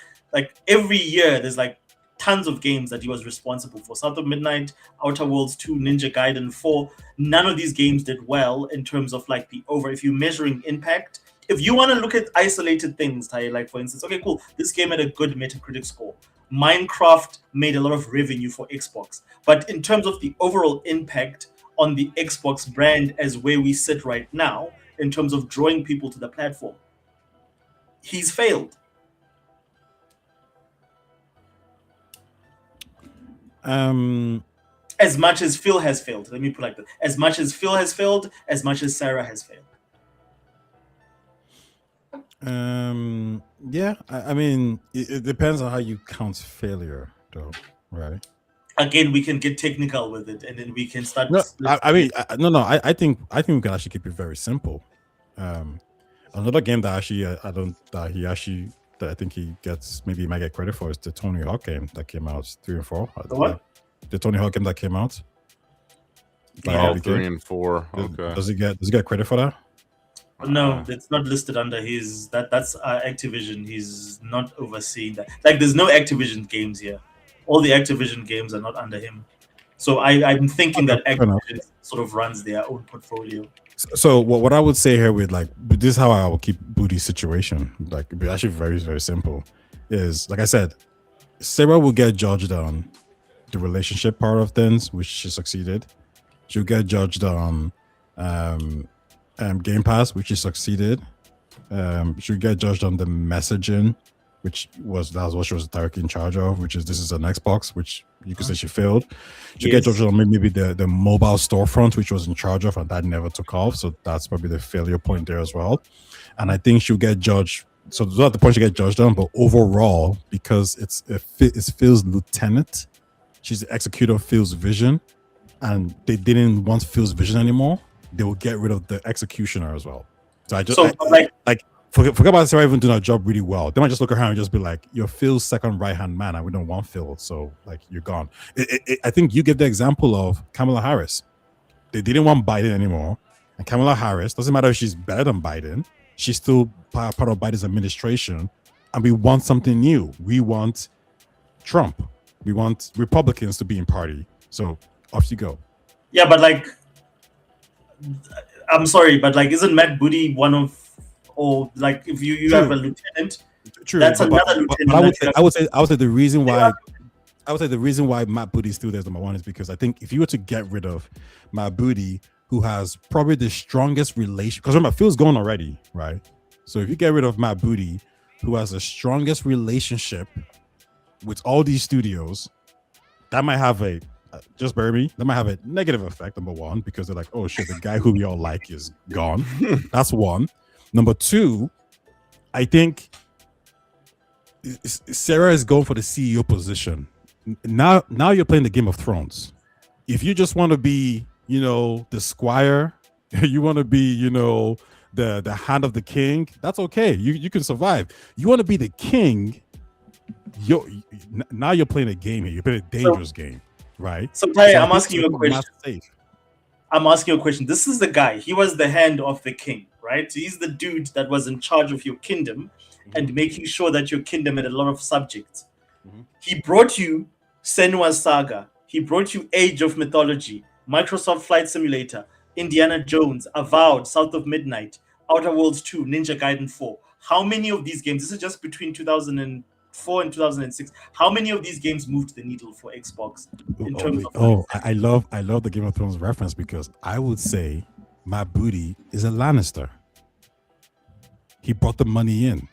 every year there's like tons of games that he was responsible for. South of Midnight, Outer Worlds 2, Ninja Gaiden 4. None of these games did well in terms of like if you're measuring impact. If you want to look at isolated things, Ty, like for instance, okay, cool, this game had a good Metacritic score. Minecraft made a lot of revenue for Xbox. But in terms of the overall impact on the Xbox brand as where we sit right now, in terms of drawing people to the platform, he's failed. As much as Phil has failed, let me put it like that. As much as Phil has failed, as much as Sarah has failed. Yeah, I mean, it depends on how you count failure, though, right? Again, we can get technical with it, and then we can start. No, I think we can actually keep it very simple. Another game that actually that I think he might get credit for is the Tony Hawk game that came out 3 and 4. The what? The Tony Hawk game that came out. 3 and 4. Okay. Does he get credit for that? No, it's not listed under his. That's Activision. He's not overseeing that. Like, there's no Activision games here. All the Activision games are not under him. So I'm thinking that Activision sort of runs their own portfolio. So what I would say here with like, this is how I will keep Booty's situation. Like, it'd be actually very, very simple. Is like I said, Sarah will get judged on the relationship part of things, which she succeeded. She'll get judged on Game Pass, which she succeeded. She get judged on the messaging, that was what she was directly in charge of, which is this is an Xbox, which you could say she failed. She get judged on maybe the mobile storefront, which was in charge of, and that never took off. So that's probably the failure point there as well. And I think she'll get judged. So that's not the point she get judged on, but overall, because it's Phil's lieutenant, she's the executor of Phil's vision, and they didn't want Phil's vision anymore. They will get rid of the executioner as well. So forget about Sarah even doing her job really well. They might just look at her and just be like, "You're Phil's second right-hand man, and we don't want Phil, so like you're gone." I think you give the example of Kamala Harris. They didn't want Biden anymore, and Kamala Harris, doesn't matter if she's better than Biden, she's still part of Biden's administration, and we want something new. We want Trump. We want Republicans to be in party. So off you go. Yeah, but like, I'm sorry, but like, isn't Matt Booty one of, or like, if you have a lieutenant, True, that's another lieutenant. But I would say the reason why Matt Booty is still there as number one is because I think if you were to get rid of Matt Booty, who has probably the strongest relation, because remember Phil's gone already, right? So if you get rid of Matt Booty, who has the strongest relationship with all these studios, that might have a just bury me. That might have a negative effect. Number one, because they're like, oh shit, the guy who we all like is gone. That's one. Number two, I think Sarah is going for the CEO position. Now you're playing the Game of Thrones. If you just want to be, the squire, you want to be, the hand of the king, that's okay. You can survive. You want to be the king, now you're playing a game here. You're playing a dangerous game, right? So Ty, I'm asking you a question. I'm asking you a question. This is the guy. He was the hand of the king, right? He's the dude that was in charge of your kingdom and making sure that your kingdom had a lot of subjects. He brought you Senua's Saga. He brought you Age of Mythology, Microsoft Flight Simulator, Indiana Jones, Avowed, South of Midnight, Outer Worlds 2, Ninja Gaiden 4. How many of these games, this is just between 2004 and 2006, how many of these games moved the needle for Xbox in terms of... I love the Game of Thrones reference, because I would say Matt Booty is a Lannister. He brought the money in.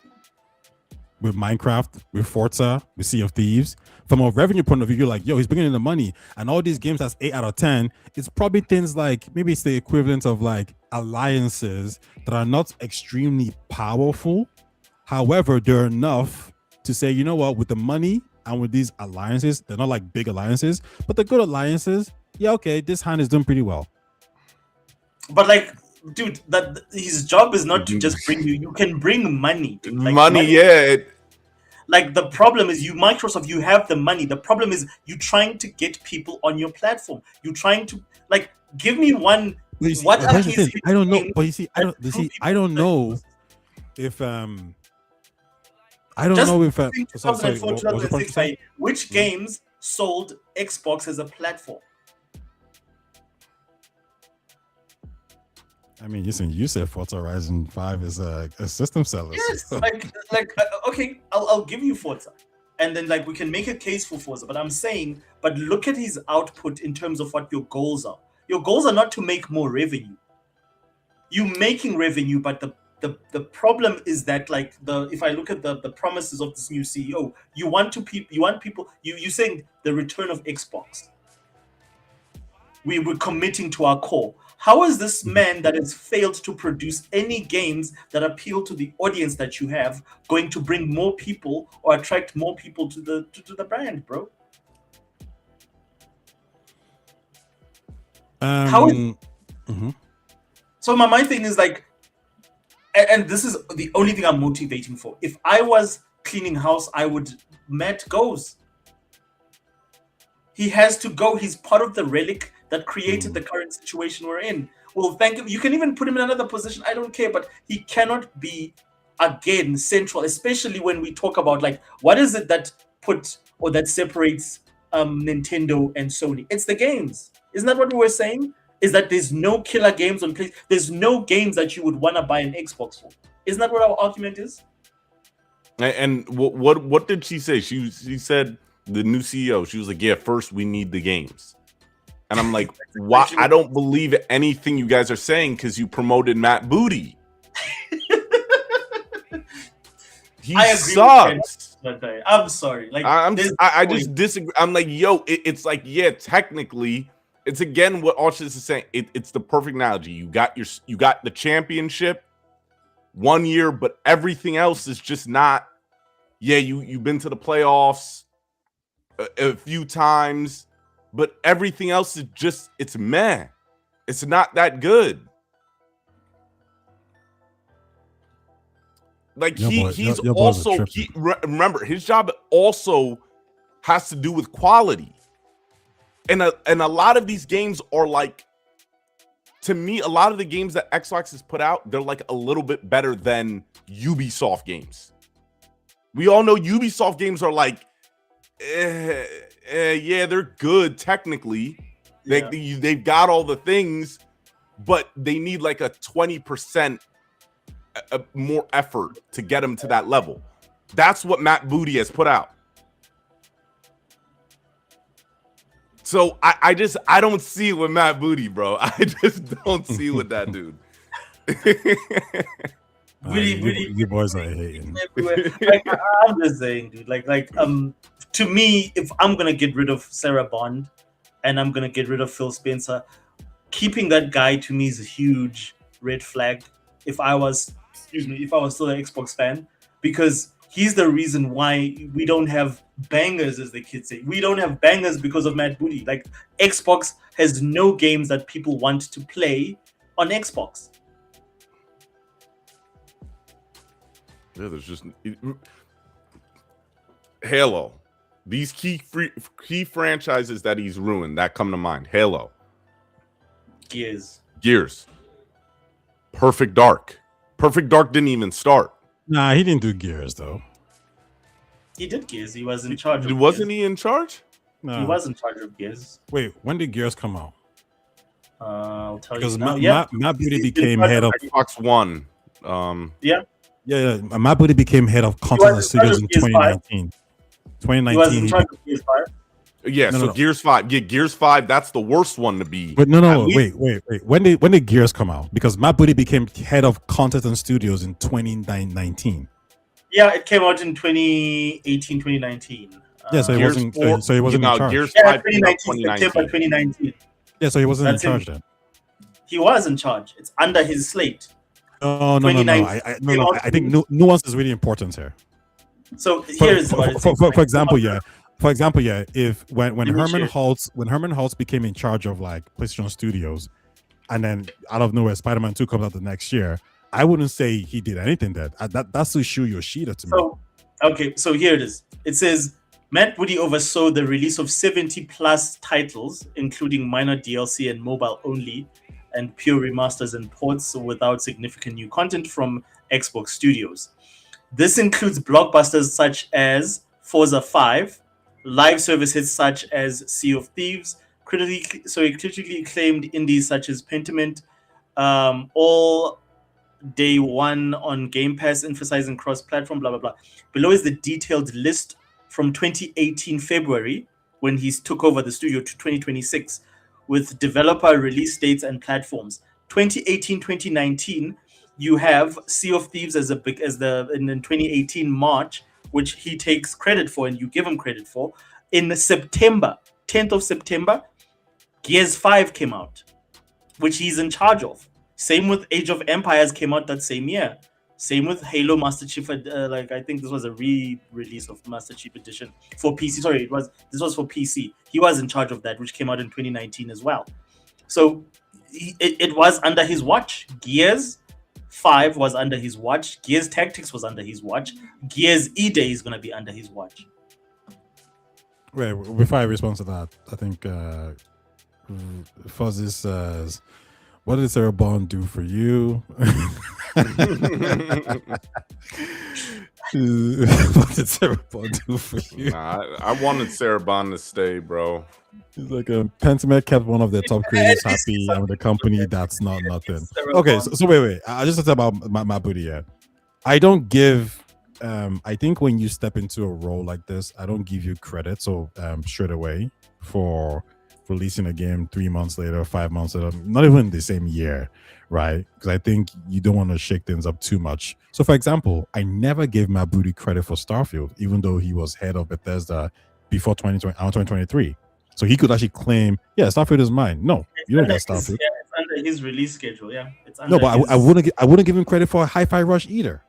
With Minecraft, with Forza, with Sea of Thieves. From a revenue point of view, you're like, yo, he's bringing in the money. And all these games that's 8 out of 10, it's probably things like, maybe it's the equivalent of like alliances that are not extremely powerful. However, they're enough to say, you know what, with the money and with these alliances, they're not like big alliances, but they're good alliances. Yeah, okay, this hand is doing pretty well. But like, dude, that his job is not to just bring you can bring money, dude. Like, money, yeah. Like, the problem is Microsoft, you have the money. The problem is you trying to get people on your platform. You trying to, like, give me one. I don't know. But I don't know if 2004, 2006, which games sold Xbox as a platform? I mean, you said Forza Horizon 5 is a system seller. Yes, okay, I'll give you Forza, and then like we can make a case for Forza. But I'm saying, but look at his output in terms of what your goals are. Your goals are not to make more revenue. You making revenue, but the problem is that like if I look at the promises of this new CEO, you're saying the return of Xbox. We were committing to our core. How is this man that has failed to produce any games that appeal to the audience that you have going to bring more people or attract more people to the brand, bro? How is... So my thing is like, and this is the only thing I'm motivating for. If I was cleaning house, I would... Matt goes. He has to go. He's part of the relic that created the current situation we're in. Well, thank you. You can even put him in another position. I don't care, but he cannot be, again, central, especially when we talk about, like, what is it that separates Nintendo and Sony? It's the games. Isn't that what we were saying? Is that there's no killer games on PlayStation. There's no games that you would want to buy an Xbox for. Isn't that what our argument is? And what did she say? She said, the new CEO, she was like, yeah, first we need the games. And I'm like, why? I don't believe anything you guys are saying because you promoted Matt Booty. He I agree sucks. I'm sorry. Like I just disagree. I'm like, yo, it's like, yeah, technically, it's again what Asha is saying. It's the perfect analogy. You got the championship 1 year, but everything else is just not. Yeah, you've been to the playoffs a few times, but everything else is just it's meh. It's not that good. Like remember his job also has to do with quality, and a lot of these games are like, to me, a lot of the games that Xbox has put out, they're like a little bit better than Ubisoft games. We all know Ubisoft games are like, yeah, they're good technically. Yeah. They've got all the things, but they need like a 20% more effort to get them to that level. That's what Matt Booty has put out. So I don't see with Matt Booty, bro. I just don't see with that dude. You boys are hating. Like, I'm just saying, dude. To me, if I'm gonna get rid of Sarah Bond and I'm gonna get rid of Phil Spencer, keeping that guy to me is a huge red flag. If I was still an Xbox fan, because he's the reason why we don't have bangers, as the kids say. We don't have bangers because of Matt Booty. Like, Xbox has no games that people want to play on Xbox. Yeah, there's just Halo. These key franchises that he's ruined that come to mind. Halo. Gears. Perfect Dark. Perfect Dark didn't even start. Nah, he didn't do Gears though. He did Gears. He was in charge of Wasn't Gears. he in charge? No. He was in charge of Gears. Wait, when did Gears come out? I'll tell Because you now. Matt Booty became head of Xbox One. Yeah. Yeah, Matt Booty became head of content and studios in 2019. He was in charge of PS5. Yeah, No. Gears 5. Yeah, Gears 5, that's the worst one to be. But no, wait. When did Gears come out? Because Matt Booty became head of content and studios in 2019. Yeah, it came out in 2018, 2019. Yeah, so he wasn't. So he wasn't in charge. Gears 5 September 2019. Yeah, so he wasn't That's in charge then. He was in charge. It's under his slate. No. I think nuance is really important here. So here's for example, if when Herman Holtz became in charge of like PlayStation Studios, and then out of nowhere Spider-Man 2 comes out the next year, I wouldn't say he did anything there. That's Shu Yoshida to me. Okay, so here it is. It says Matt Booty oversaw the release of 70 plus titles, including minor DLC and mobile only, and pure remasters and ports without significant new content from Xbox Studios. This includes blockbusters such as Forza 5, live service hits such as Sea of Thieves, critically acclaimed indies such as Pentiment, all day one on Game Pass, emphasizing cross-platform, blah, blah, blah. Below is the detailed list from 2018 February, when he took over the studio, to 2026, with developer release dates and platforms. 2018-2019, you have Sea of Thieves in 2018 March, which he takes credit for and you give him credit for. In September, 10th of September, Gears 5 came out, which he's in charge of. Same with Age of Empires came out that same year. Same with Halo Master Chief. I think this was a re-release of Master Chief Edition for PC. Sorry, this was for PC. He was in charge of that, which came out in 2019 as well. So it was under his watch. Gears 5 was under his watch. Gears Tactics was under his watch. Gears E-Day is going to be under his watch. Wait, before I respond to that, I think Fuzzy says, what did Sarah Bond do for you? What did Sarah Bond do for you? Nah, I wanted Sarah Bond to stay, bro. It's like Pentiment kept one of their top creators happy, and with a company that's not nothing. Okay, so wait. I just talked about my booty here. I don't give. I think when you step into a role like this, I don't give you credit straight away for releasing a game 3 months later, 5 months later, not even the same year, right? Because I think you don't want to shake things up too much. So, for example, I never gave Matt Booty credit for Starfield, even though he was head of Bethesda before 2023. So he could actually claim, yeah, Starfield is mine. No, you don't get Starfield. Yeah, it's under his release schedule. Yeah, it's under No, but his... I wouldn't give him credit for Hi-Fi Rush either.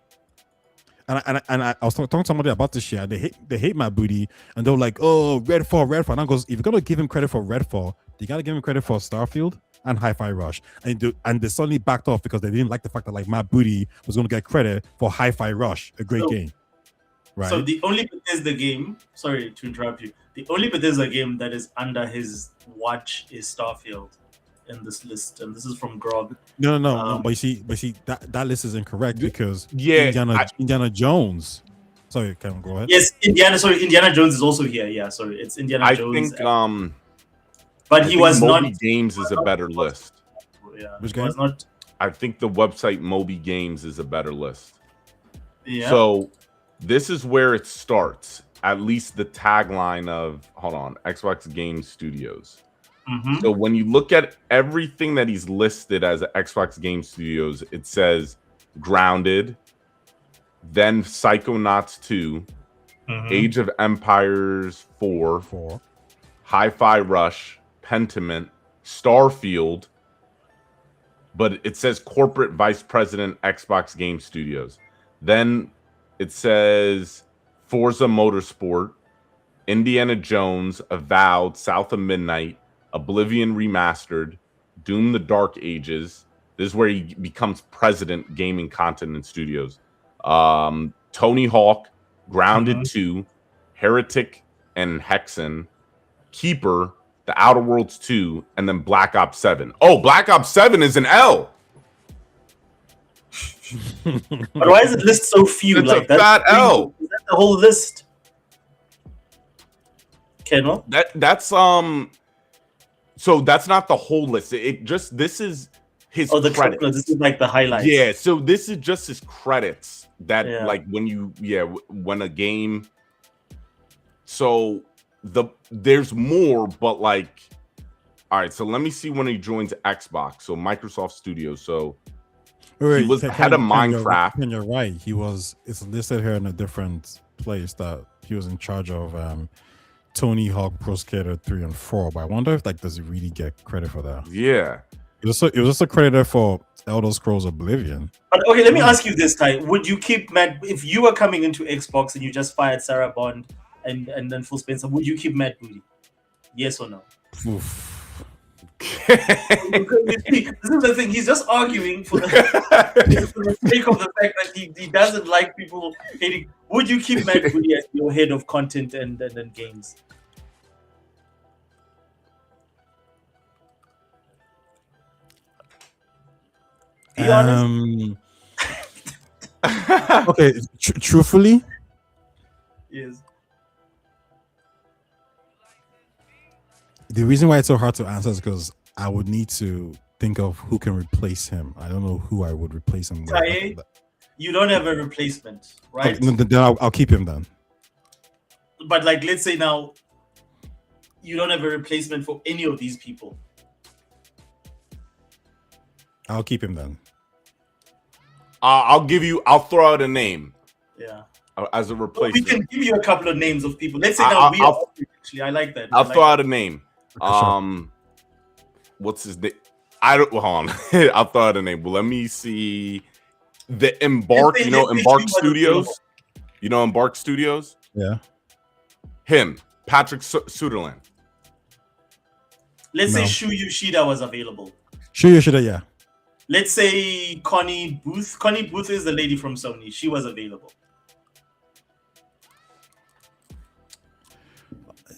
And I was talking to somebody about this shit. They hate Matt Booty, and they're like, oh, Redfall. And I goes, if you're gonna give him credit for Redfall, you gotta give him credit for Starfield and Hi-Fi Rush. And they suddenly backed off because they didn't like the fact that like Matt Booty was gonna get credit for Hi-Fi Rush, a great game. Right. So the only Bethesda game, sorry to interrupt you, the only Bethesda game that is under his watch is Starfield in this list, and this is from Grog. No. But you see that list is incorrect because Yeah, Indiana Jones. Sorry, Kevin, go ahead. Yes, Indiana Jones is also here. Yeah, sorry, it's Indiana Jones. Think but he was Moby not. Games is a better list. Yeah, Which he was game? not. I think the website Moby Games is a better list. Yeah. So this is where it starts. At least the tagline of Xbox Game Studios. Mhm. So when you look at everything that he's listed as Xbox Game Studios, it says Grounded, then Psychonauts 2, Mhm. Age of Empires 4, Hi-Fi Rush, Pentiment, Starfield, but it says Corporate Vice President Xbox Game Studios. Then it says Forza Motorsport, Indiana Jones, Avowed, South of Midnight, Oblivion Remastered, Doom the Dark Ages. This is where he becomes president gaming content and studios. Tony Hawk, Grounded 2, Heretic and Hexen, Keeper, The Outer Worlds 2, and then Black Ops 7. Oh, Black Ops 7 is an L. But why is it list so few? It's like a fat L. Is that the whole list? Kenwell? That's so that's not the whole list. This is his credits. No, this is like the highlights. Yeah, so this is just his credits that Yeah. like when a game. So there's more, but like, all right. So let me see when he joins Xbox. So Microsoft Studios. So he was head of Minecraft. And you're right. It's listed here in a different place that he was in charge of Tony Hawk Pro Skater 3 and 4. But I wonder if like does he really get credit for that? Yeah. It was also credited for Elder Scrolls Oblivion. But okay, let me ask you this, Ty. Would you keep Matt if you were coming into Xbox and you just fired Sarah Bond and then Phil Spencer? Would you keep Matt Booty? Yes or no? Oof. This is the thing. He's just arguing for the sake of the fact that he doesn't like people hating. Would you keep Matt Booty as your head of content and games? Be honest. Okay, truthfully, Yes. the reason why it's so hard to answer is because I would need to think of who can replace him. I don't know who I would replace him with. Taye, you don't have a replacement, right? Then I'll keep him then. But like, let's say now, you don't have a replacement for any of these people. I'll keep him then. I'll throw out a name. Yeah. As a Well, replacement. we can give you a couple of names of people. Let's say now actually, I like that. I'll throw out a name. What's his name? Hold on. I'll throw out a name. But let me see. The Embark, Embark Studios. You know Embark Studios? Yeah. Him, Patrick Suderland. Let's say Shu Yoshida was available. Sure, you should have, yeah. Let's say Connie Booth. Connie Booth is the lady from Sony. She was available.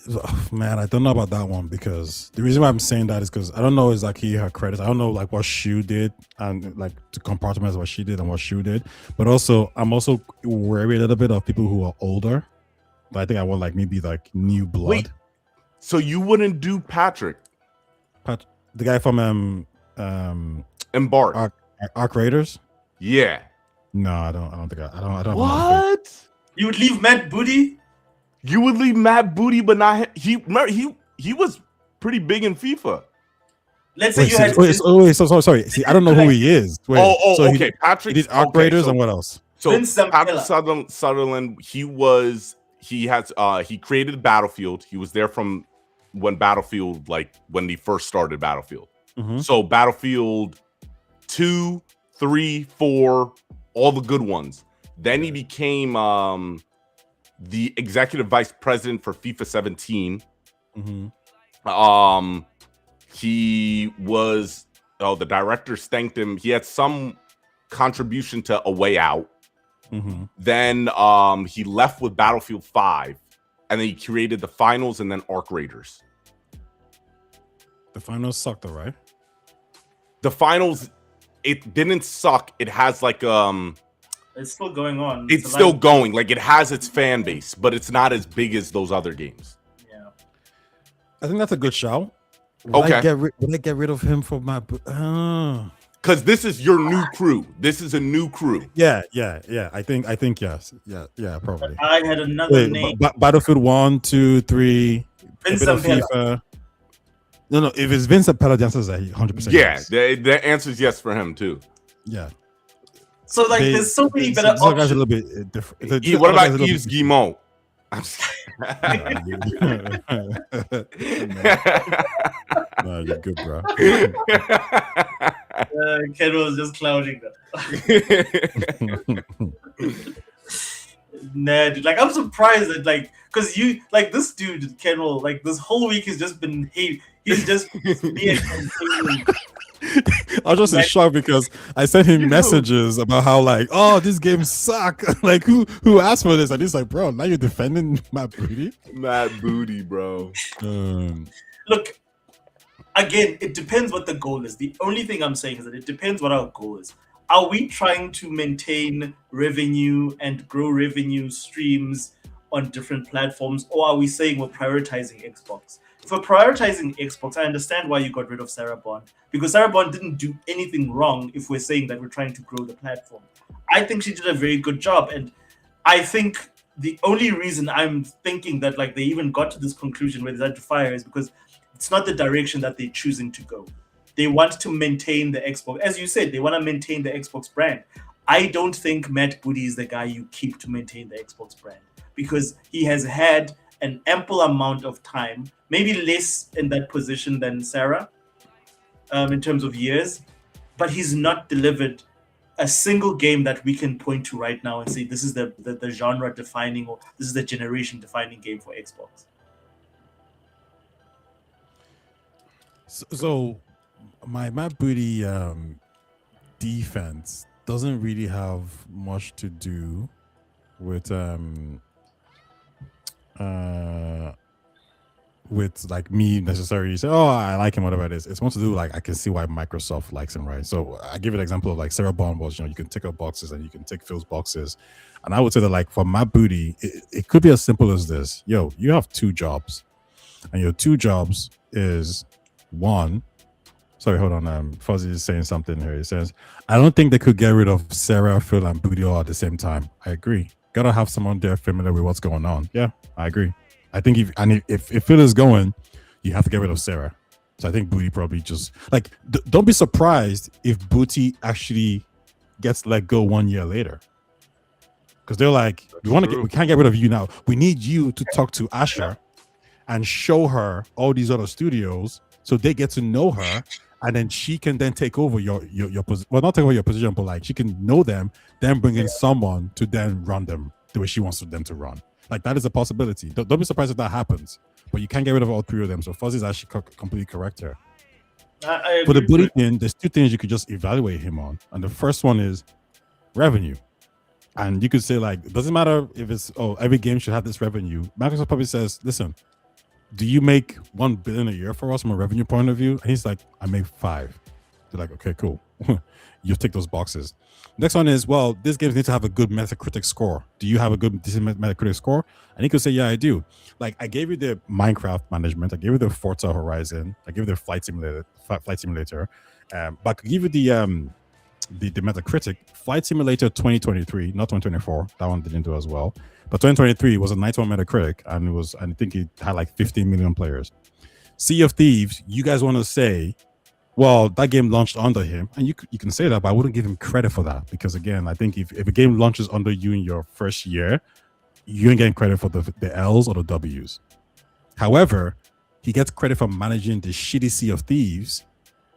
Oh, man, I don't know about that one because the reason why I'm saying that is because I don't know exactly her credits. I don't know like what Shu did and like to compartmentalize what she did and what Shu did. But also, I'm also worried a little bit of people who are older. But I think I want like maybe like new blood. Wait, so you wouldn't do Patrick? The guy from Embark. Arc Raiders? Yeah. No, I don't think I don't. What? You would leave Matt Booty? You would leave Matt Booty, but not he was pretty big in FIFA. Let's say Wait, you had sorry. See, I don't know who he is. Wait, so okay. He Patrick did Arc Raiders and what else? So Vince Patrick Zampella. Sutherland, he created Battlefield. He was there from when Battlefield, like when he first started Battlefield. Mhm. So Battlefield 2, 3, 4, all the good ones. Then he became the executive vice president for FIFA 17. Mhm. He was the directors thanked him. He had some contribution to A Way Out. Mhm. Then he left with Battlefield 5, and then he created the finals and then Arc Raiders. The finals sucked, though, right? The finals, it didn't suck. It has like It's still going on. it's still going. Like it has its fan base, but it's not as big as those other games. Yeah. I think that's a good shout. Okay. Would I get rid of him for my? Because this is your new crew. This is a new crew. Yeah. I think yes. Yeah, probably. I had another name. Battlefield 1, 2, 3. Vince a bit of Zampella. FIFA. No. If it's Vince Zampella, the answer is 100%. Yeah, yes. the answer is yes for him too. Yeah. So like, there's so many better These other guys options. are a little bit different. What about Yves Guillemot? No, you're good, bro. Ken was just clowning that. Nah, dude, like I'm surprised that because you this dude Kendall, this whole week has just been he's just being I was just in shock because I sent him messages about how this game suck. Who asked for this? And he's like, bro, now you're defending Matt Booty. Matt Booty, bro. Look, again, it depends what the goal is. The only thing I'm saying is that it depends what our goal is. Are we trying to maintain revenue and grow revenue streams on different platforms, or are we saying we're prioritizing Xbox? If we're prioritizing Xbox, I understand why you got rid of Sarah Bond, because Sarah Bond didn't do anything wrong if we're saying that we're trying to grow the platform. I think she did a very good job, and I think the only reason I'm thinking that they even got to this conclusion where they decided to fire is because it's not the direction that they're choosing to go. They want to maintain the Xbox. As you said, they want to maintain the Xbox brand. I don't think Matt Booty is the guy you keep to maintain the Xbox brand, because he has had an ample amount of time, maybe less in that position than Sarah, in terms of years, but he's not delivered a single game that we can point to right now and say this is the genre defining, or this is the generation defining game for Xbox. So my Matt Booty defense doesn't really have much to do with me necessarily say, oh, I like him, whatever it is. It's more to do I can see why Microsoft likes him, right? So I give you an example of Sarah Bond was, you can tick up boxes and you can tick Phil's boxes. And I would say that for Matt Booty, it could be as simple as this. Yo, you have 2 jobs. And your 2 jobs is one. Sorry, hold on. Fuzzy is saying something here. He says, I don't think they could get rid of Sarah, Phil, and Booty all at the same time. I agree. Gotta have someone there familiar with what's going on. Yeah, I agree. I think if Phil is going, you have to get rid of Sarah. So I think Booty probably just don't be surprised if Booty actually gets let go 1 year later. Because they're like, we can't get rid of you now. We need you to talk to Asha and show her all these other studios so they get to know her, and then she can then take over your position. Well, not take over your position, but she can know them, then bring in someone to then run them the way she wants them to run. That is a possibility. Don't be surprised if that happens. But you can't get rid of all 3 of them. So Fuzzy's actually completely correct here. For the Booty thing, there's 2 things you could just evaluate him on. And the first one is revenue. And you could say it doesn't matter if it's, every game should have this revenue. Microsoft probably says, listen, do you make $1 billion a year for us from a revenue point of view? And he's like, I make 5. They're like, okay, cool. You tick those boxes. Next one is, well, these games need to have a good Metacritic score. Do you have a good Metacritic score? And he could say, yeah, I do. I gave you the Minecraft management. I gave you the Forza Horizon. I gave you the Flight Simulator. But I could give you the Metacritic Flight Simulator 2023, not 2024. That one didn't do as well. But 2023 was a 91 Metacritic, and I think it had 15 million players. Sea of Thieves, you guys want to say, well, that game launched under him, and you can say that, but I wouldn't give him credit for that because again, I think if a game launches under you in your first year, you ain't getting credit for the L's or the W's. However, he gets credit for managing the shitty Sea of Thieves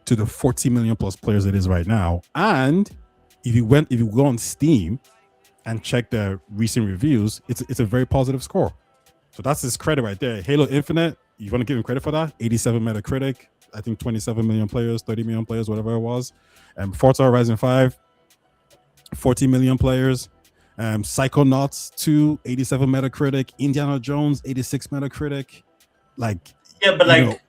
to the 40 million plus players it is right now. And if you go on Steam and check the recent reviews, it's a very positive score. So that's his credit right there. Halo Infinite, you want to give him credit for that? 87 Metacritic, I think 27 million players, 30 million players, whatever it was. And Forza Horizon 5, 40 million players. Psychonauts 2, 87 Metacritic. Indiana Jones, 86 Metacritic. Like, Yeah, but like,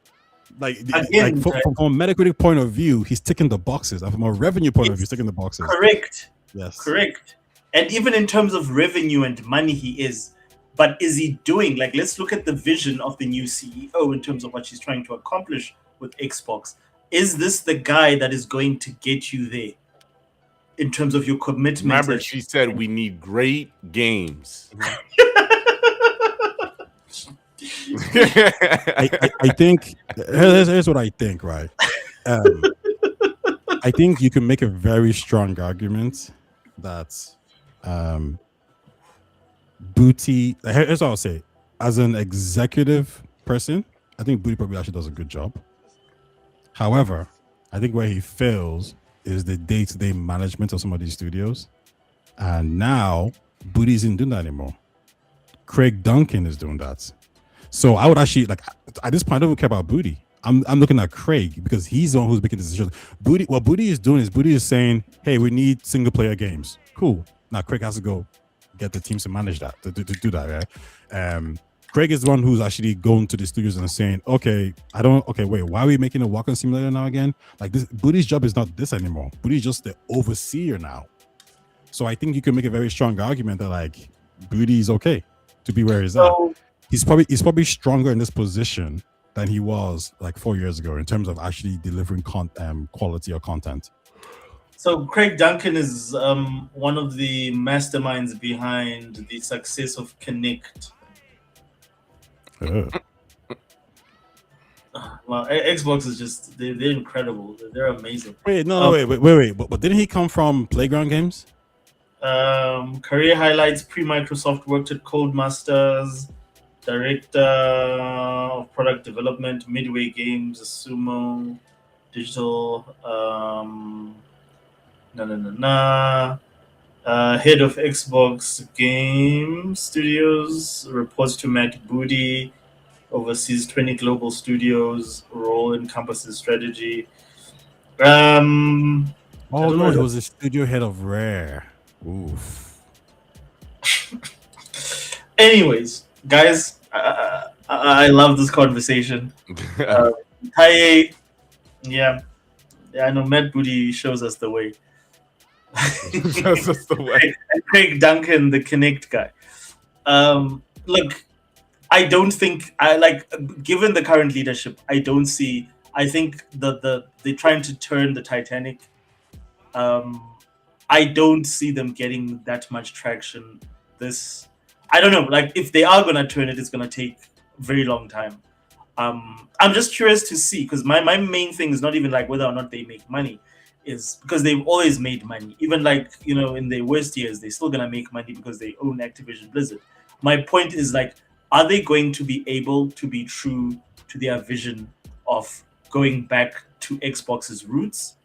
again, from a Metacritic point of view, he's ticking the boxes. And from a revenue point of view, he's ticking the boxes. Correct. Yes. Correct. And even in terms of revenue and money, he is. But is he doing, like, let's look at the vision of the new CEO in terms of what she's trying to accomplish with Xbox. Is this the guy that is going to get you there in terms of your commitment? Remember, she said we need great games. I think here's what I think, right? I think you can make a very strong argument that Booty, here's what I'll say. As an executive person, I think Booty probably actually does a good job. However, I think where he fails is the day-to-day management of some of these studios. And now Booty isn't doing that anymore. Craig Duncan is doing that. So I would actually, like, at this point, I don't even care about Booty. I'm looking at Craig because he's the one who's making decisions. What Booty is doing is Booty is saying, hey, we need single-player games. Cool. Now Craig has to go get the teams to manage that, to do that, right? Craig is the one who's actually going to the studios and saying, wait, why are we making a walking simulator now again? Like, this Booty's job is not this anymore. Booty's just the overseer now. So I think you can make a very strong argument that, like, Booty is okay to be where he's at. He's probably stronger in this position than he was like 4 years ago in terms of actually delivering quality or content. So Craig Duncan is one of the masterminds behind the success of Connect. Well, Xbox is just they're incredible. They're amazing. Wait. But didn't he come from Playground Games? Career highlights: pre-Microsoft, worked at Codemasters, director of product development, Midway Games, Sumo, Digital. Head of Xbox Game Studios, reports to Matt Booty, oversees 20 global studios, role encompasses strategy. He was a studio head of Rare. Oof. Anyways, guys, I love this conversation. Taye, yeah, I know Matt Booty shows us the way. Shows us the way. Craig Duncan, the Connect guy. Look, I don't think given the current leadership, I don't see. I think they're trying to turn the Titanic. I don't see them getting that much traction. I don't know. Like, if they are gonna turn it, it's gonna take a very long time. I'm just curious to see, because my main thing is not even like whether or not they make money, is because they've always made money. Even like, in their worst years, they're still gonna make money because they own Activision Blizzard. My point is, like, are they going to be able to be true to their vision of going back to Xbox's roots?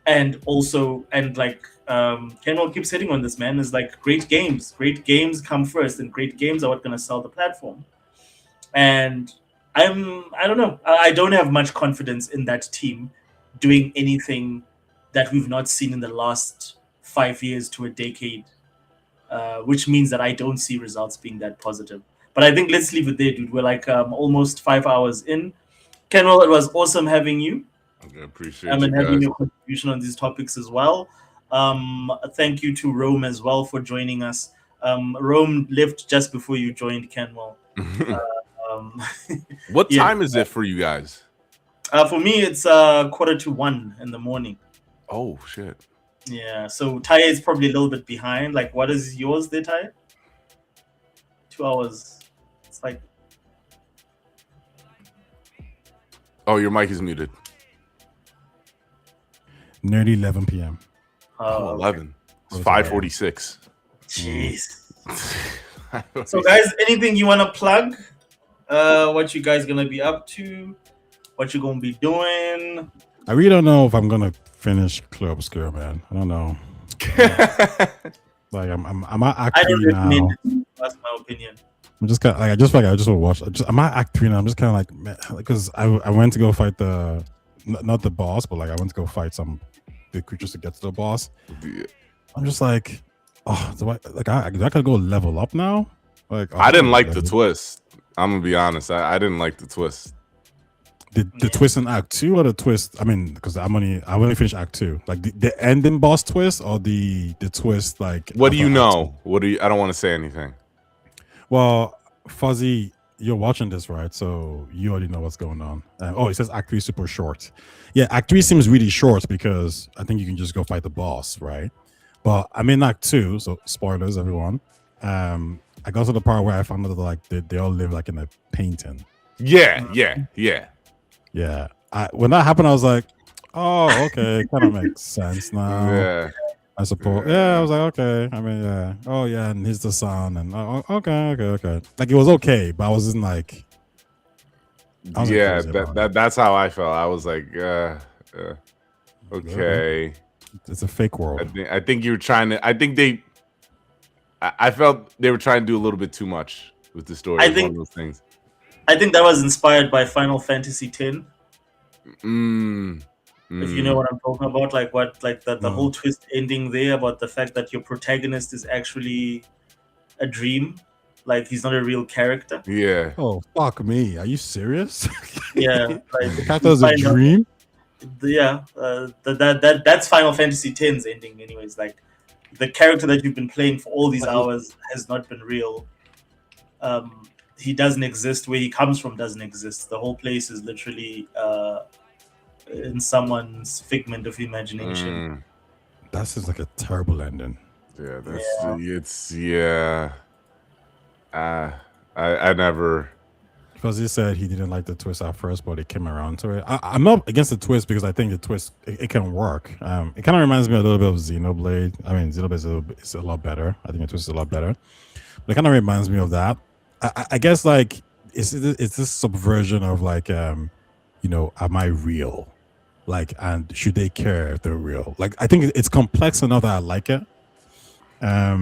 And also, Kenwell keeps hitting on this, man, is like, great games come first, and great games are what gonna sell the platform. And I don't know. I don't have much confidence in that team doing anything that we've not seen in the last 5 years to a decade, which means that I don't see results being that positive. But I think let's leave it there, dude. We're like almost 5 hours in. Kenwell, it was awesome having you. I appreciate and having guys. your contribution on these topics as well. Thank you to Rome as well for joining us. Rome left just before you joined, Kenwell. What time is it for you guys? For me, it's 1:45 in the morning. Oh shit. Yeah, so Taye is probably a little bit behind. Like, what is yours there, Taye? 2 hours. It's like Oh, your mic is muted. Nearly 11 p.m. Oh, Oh, 11. It's Okay. 5:46. jeez. So, guys, anything you want to plug? What you guys gonna be up to? What you gonna be doing? I really don't know if I'm gonna finish Clear Obscure, man. I don't know. Like I'm at Act I 3 don't now. recommend it. That's my opinion. I'm just kind of like I just want to watch. I'm at Act 3 now. I'm just kind of like, man, because I went to go fight the not the boss, but like I went to go fight some big creatures to get to the boss. Yeah. I'm just like, oh, do I gotta go level up now? Like I didn't like the twist. I'm gonna be honest. I didn't like the twist. The twist in Act 2 or the twist? I mean, because I only finished Act 2. Like the ending boss twist or the twist like. What do you after know? Act What do you? I don't want to say anything. 2? Well, Fuzzy, you're watching this, right? So you already know what's going on. Oh, it says Act 3 super short. Yeah, Act 3 seems really short because I think you can just go fight the boss, right? But I'm in Act 2, so spoilers, everyone. I got to the part where I found out that like they all live like in a painting. Yeah. Yeah. When that happened, I was like, oh, okay, kind of makes sense now. Yeah. I suppose. Yeah, I was like, okay. I mean, yeah. Oh, yeah, and here's the sun, and okay. Like it was okay, but I wasn't like. I wasn't Yeah. crazy about it. That's how I felt. I was like, okay. It's a fake world. I think you were trying to. I think they. I felt they were trying to do a little bit too much with the story. I think- one of those things. I think that was inspired by Final Fantasy X. If you know what I'm talking about, like the whole twist ending there about the fact that your protagonist is actually a dream, like he's not a real character. Yeah. Oh, fuck me. Are you serious? Yeah, The like character's a find out- dream? that's Final Fantasy X's ending, anyways. Like the character that you've been playing for all these hours has not been real. He doesn't exist. Where he comes from doesn't exist. The whole place is literally in someone's figment of imagination. That sounds like a terrible ending. Yeah. I never. Because he said he didn't like the twist at first, but it came around to it. I'm not against the twist because I think the twist it can work. It kind of reminds me a little bit of Xenoblade. I mean, Xenoblade is a lot better. I think the twist is a lot better. But it kind of reminds me of that. I guess like it's this subversion of like am I real? Like, and should they care if they're real? Like, I think it's complex enough that I like it. I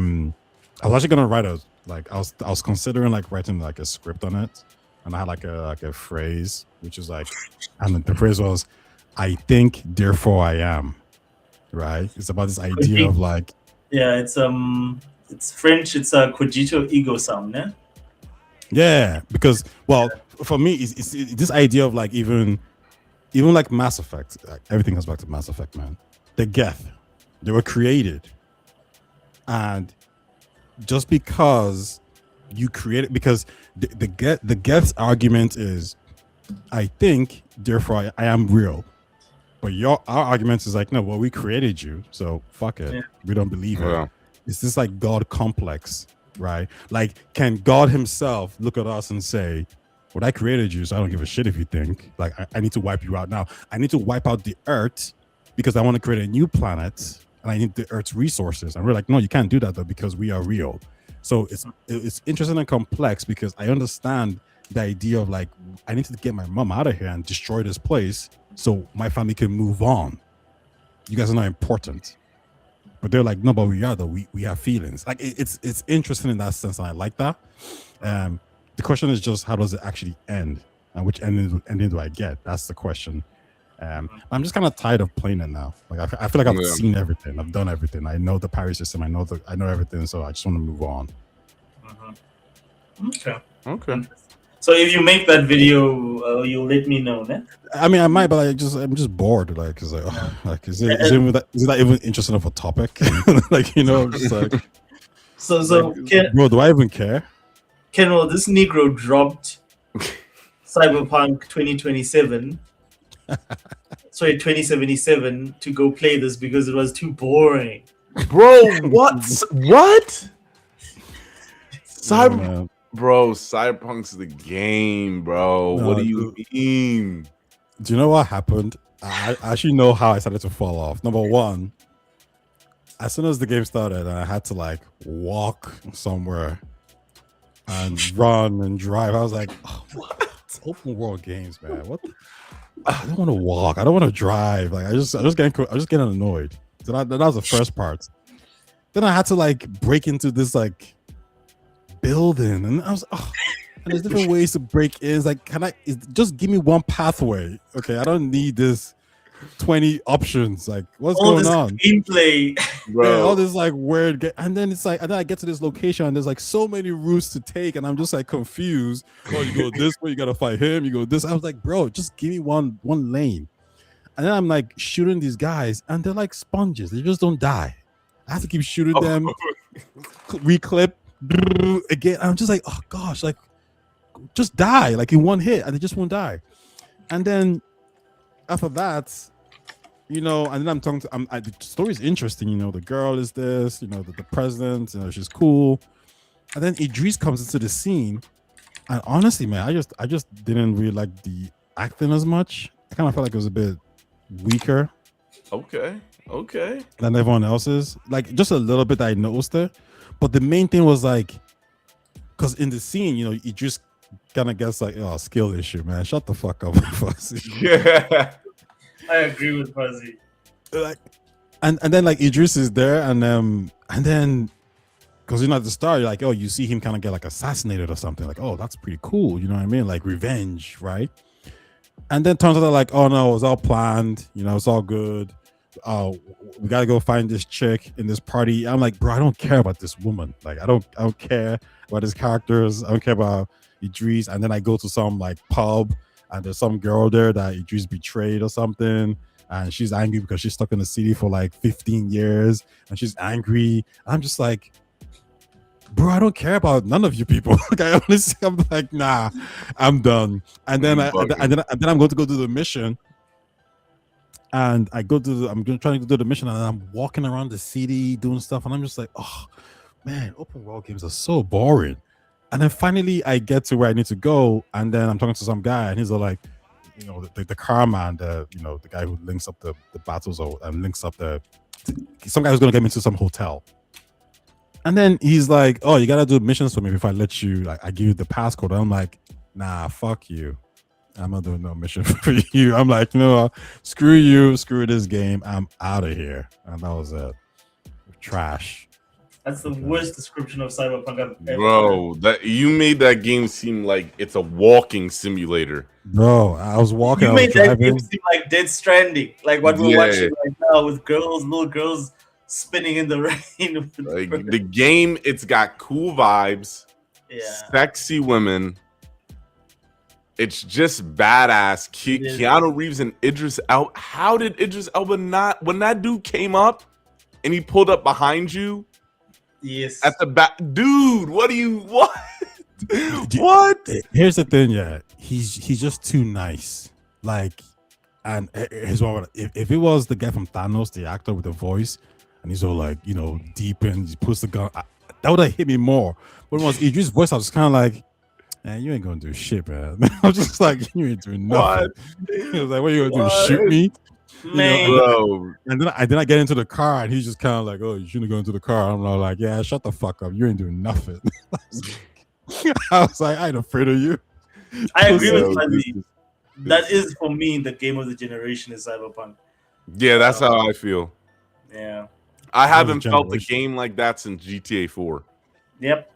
was actually gonna write I was considering like writing like a script on it, and I had like a phrase which is like, and the phrase was, "I think, therefore I am." Right? It's about this idea of like, Yeah, it's French. It's a cogito ego sum, né? yeah, because for me, it's this idea of like even like Mass Effect. Like, everything comes back to Mass Effect, man. The Geth, they were created, and just because you create it, because the Geth's argument is, I think, therefore I am real. But our argument is like, no, well, we created you, so fuck it. Yeah. We don't believe it. Yeah. It's this like God complex, right? Like, can God himself look at us and say, well, I created you, so I don't give a shit if you think. Like, I need to wipe you out now. I need to wipe out the Earth because I want to create a new planet, and I need the Earth's resources. And we're like, no, you can't do that though, because we are real. So it's interesting and complex because I understand the idea of like, I need to get my mom out of here and destroy this place so my family can move on. You guys are not important. But they're like, no, but we are though. We have feelings. Like it's interesting in that sense, and I like that. The question is just, how does it actually end, and which ending do I get? That's the question. I'm just kind of tired of playing it now. Like I feel like I've seen everything. I've done everything. I know the parry system. I know everything. So I just want to move on. Okay. So if you make that video, you'll let me know, né? I mean, I might, but I'm just bored. Like, is that even interesting of a topic? Like, I'm just like, So like, bro, do I even care? Kenwell, this Negro dropped Cyberpunk 2027. Sorry, 2077 to go play this because it was too boring. Bro, what? Cyberpunk's the game, bro. No, what do you mean? Do you know what happened? I actually know how I started to fall off. Number one, as soon as the game started, I had to like walk somewhere and run and drive. I was like, oh, what? Open world games, man. What? I don't want to walk. I don't want to drive. Like I just getting annoyed. So that was the first part. Then I had to like break into this like building, and I was and there's different ways to break in. It's like, just give me one pathway? Okay, I don't need this 20 options. Like, what's All going this on? gameplay. Yeah, all this like weird, and then it's like, and then I get to this location, and there's like so many routes to take, and I'm just like confused. Oh, you go this way, you gotta fight him. You go this. I was like, bro, just give me one lane. And then I'm like shooting these guys, and they're like sponges. They just don't die. I have to keep shooting them, reclip again. I'm just like, oh gosh, like just die like in one hit, and they just won't die. And then after that, and then I'm talking to the story is interesting. The girl is this, the president, she's cool. And then Idris comes into the scene, and honestly, man, I just didn't really like the acting as much. I kind of felt like it was a bit weaker. Okay. Than everyone else's. Like just a little bit I noticed it. But the main thing was like, because in the scene, Idris kind of gets like, oh, skill issue, man. Shut the fuck up, Fuzzy. Yeah. I agree with Fuzzy. Like, and then like Idris is there, and then because at the start, you're like, oh, you see him kind of get like assassinated or something. Like, oh, that's pretty cool. You know what I mean? Like revenge, right? And then turns out like, oh no, it was all planned. It's all good. Oh, we gotta go find this chick in this party. I'm like, bro, I don't care about this woman. Like, I don't care about his characters. I don't care about Idris. And then I go to some like pub, and there's some girl there that Idris betrayed or something, and she's angry because she's stuck in the city for like 15 years, and she's angry. I'm just like, bro, I don't care about none of you people. Like, I honestly, I'm like, nah, I'm done. And then I'm going to go do the mission. And I'm trying to do the mission, and I'm walking around the city doing stuff, and I'm just like, oh man, open world games are so boring. And then finally I get to where I need to go, and then I'm talking to some guy, and he's all like, the car man, the guy who links up the battles and links up some guy who's gonna get me to some hotel. And then he's like, oh, you gotta do missions for me if I let you, like, I give you the passcode. I'm like, nah, fuck you. I'm not doing no mission for you. I'm like, screw you, screw this game. I'm out of here. And that was it. Trash. That's the worst description of Cyberpunk I've ever Bro, heard. that you made that game seem like it's a walking simulator. Bro, I was walking. You made that game seem like Dead Stranding, like what we're watching right now with little girls spinning in the rain. Like the game, it's got cool vibes, sexy women. It's just badass. Keanu Reeves and Idris Elba. How did Idris Elba not, when that dude came up and he pulled up behind you? Yes. At the back, dude. What? What? Here's the thing, yeah. He's just too nice. Like, and here's what. If it was the guy from Thanos, the actor with the voice, and he's all like, deep in, he puts the gun, that would have hit me more. But when it was Idris' voice, I was kind of like, man, you ain't gonna do shit, man. I was just like, you ain't doing nothing. He was like, what are you gonna do? Shoot me? Man. Bro. And then I get into the car, and he's just kind of like, oh, you shouldn't go into the car. I'm like, yeah, shut the fuck up. You ain't doing nothing. I was like, I ain't afraid of you. I agree with Fuzzy. That is, for me, the game of the generation is Cyberpunk. Yeah, that's how I feel. Yeah. I haven't felt a game like that since GTA 4. Yep.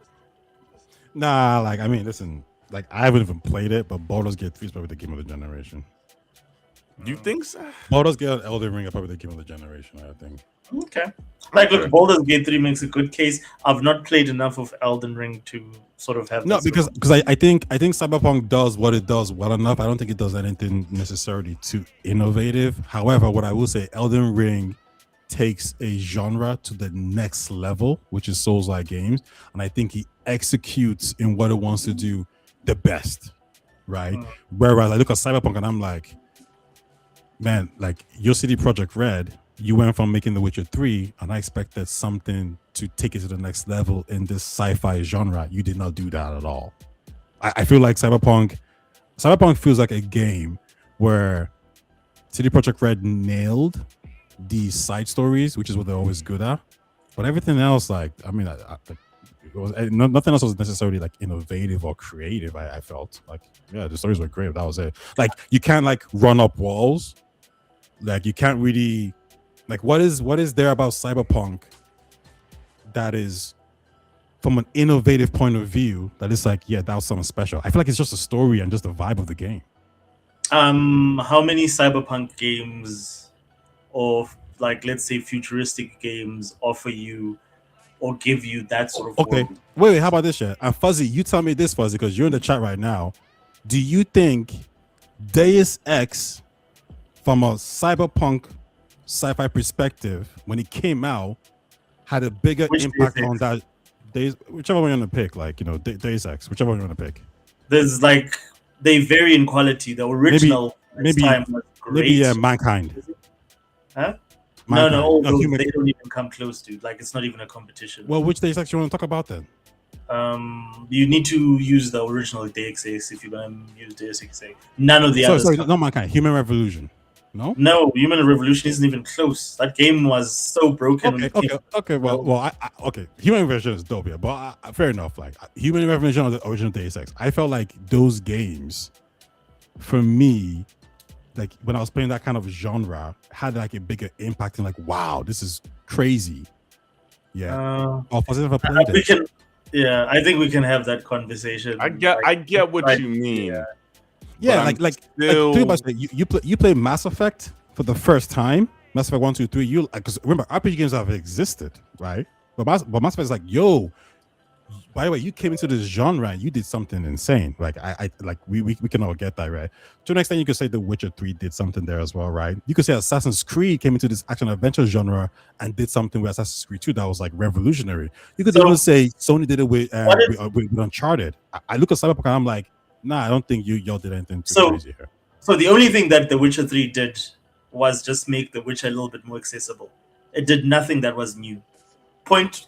Nah, like, I mean, listen, like, I haven't even played it, but Baldur's Gate 3 is probably the game of the generation. You think so? Baldur's Gate and Elden Ring are probably the game of the generation, I think. Okay. Like, look, Baldur's Gate 3 makes a good case. I've not played enough of Elden Ring to sort of have... No, because I think Cyberpunk does what it does well enough. I don't think it does anything necessarily too innovative. However, what I will say, Elden Ring takes a genre to the next level, which is Souls-like games, and I think he executes in what it wants to do the best, right? Whereas I look at Cyberpunk and I'm like, man, like, your CD Projekt Red, you went from making The Witcher 3, and I expected something to take it to the next level in this sci-fi genre. You did not do that at all. I feel like Cyberpunk feels like a game where CD Projekt Red nailed the side stories, which is what they're always good at. But everything else, like, I mean, it was nothing else was necessarily like innovative or creative. I felt like, yeah, the stories were great. That was it. Like, you can't like run up walls. Like, you can't really, like, what is there about Cyberpunk that is, from an innovative point of view, that is like, yeah, that was something special. I feel like it's just a story and just the vibe of the game. How many Cyberpunk games, or like, let's say, futuristic games offer you or give you that sort of Okay, world? wait, how about this shit? And Fuzzy, you tell me this, Fuzzy, because you're in the chat right now. Do you think Deus Ex, from a cyberpunk sci-fi perspective, when it came out, had a bigger Which impact Deus on Ex? that? Whichever one you want to pick, like, you know, Deus Ex, whichever one you want to pick. There's like, they vary in quality. The original maybe- time was great. Maybe Mankind. Huh? Mankind. No, Human- they don't even come close, dude. Like, it's not even a competition. Well, which Deus Ex you want to talk about then? You need to use the original Deus Ex if you're gonna use Deus Ex. None of the others. Sorry, come. not Mankind. Human Revolution. No. No, Human Revolution isn't even close. That game was so broken. when it came. Okay. Well, okay. Human Revolution is dope, yeah, but fair enough. Like, Human Revolution or the original Deus Ex, I felt like those games, for me, like when I was playing that kind of genre, had like a bigger impact in like, wow, this is crazy. Yeah. I never played we it. can. Yeah, I think we can have that conversation. I get what you mean. Yeah, But like still- think about it, you play Mass Effect for the first time, Mass Effect 1, 2, 3. You because remember, RPG games have existed, right? But Mass Effect is like, yo, by the way, you came into this genre and you did something insane. Like, I like we can all get that, right? To an extent, you could say The Witcher 3 did something there as well, right? You could say Assassin's Creed came into this action adventure genre and did something with Assassin's Creed 2 that was like revolutionary. You could even say Sony did it with Uncharted. I look at Cyberpunk and I'm like, nah, I don't think y'all did anything too crazy here. So the only thing that The Witcher 3 did was just make The Witcher a little bit more accessible. It did nothing that was new.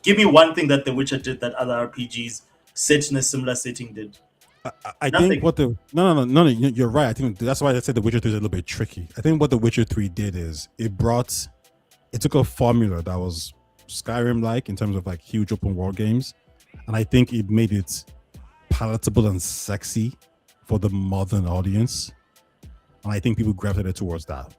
Give me one thing that The Witcher did that other RPGs set in a similar setting did. I think what the no, you're right. I think that's why I said The Witcher 3 is a little bit tricky. I think what The Witcher 3 did is it took a formula that was Skyrim like in terms of like huge open world games, and I think it made it palatable and sexy for the modern audience, and I think people gravitated towards that.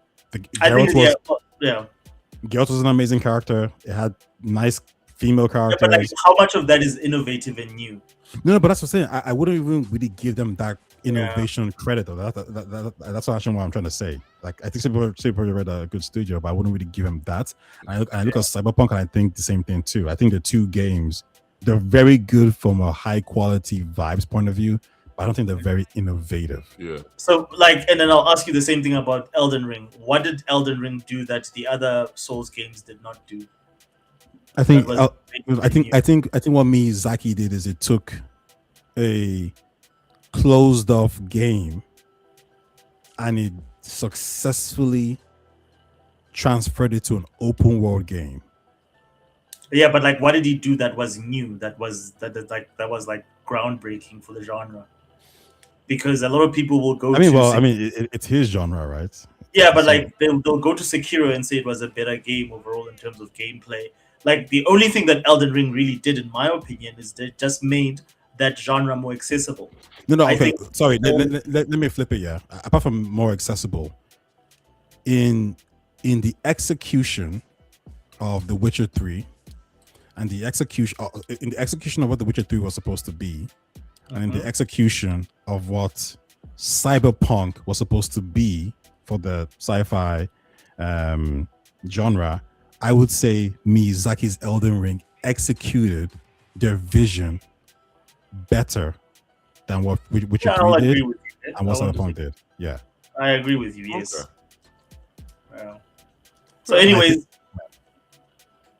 Geralt was an amazing character. It had nice female characters. Yeah, but like, how much of that is innovative and new? No, but that's what I'm saying. I wouldn't even really give them that innovation credit, though. That's actually what I'm trying to say. Like, I think Super read a good studio, but I wouldn't really give them that. And I look at Cyberpunk, and I think the same thing too. I think the two games, they're very good from a high quality vibes point of view, but I don't think they're very innovative. Yeah. So, like, and then I'll ask you the same thing about Elden Ring. What did Elden Ring do that the other Souls games did not do? I think what Miyazaki did is it took a closed off game and it successfully transferred it to an open world game. Yeah, but like, what did he do that was new? That was like groundbreaking for the genre. Because a lot of people will go. It's his genre, right? Yeah, but like they'll go to Sekiro and say it was a better game overall in terms of gameplay. Like, the only thing that Elden Ring really did, in my opinion, is that it just made that genre more accessible. No, okay. Sorry, let me flip it. Yeah, apart from more accessible, in the execution of The Witcher 3, and the execution of what The Witcher 3 was supposed to be, and in the execution of what Cyberpunk was supposed to be for the sci-fi genre, I would say Miyazaki's Elden Ring executed their vision better than what Witcher 3 did and what Cyberpunk did. Yeah, I agree with you. Yes. Okay. Wow. So, anyways,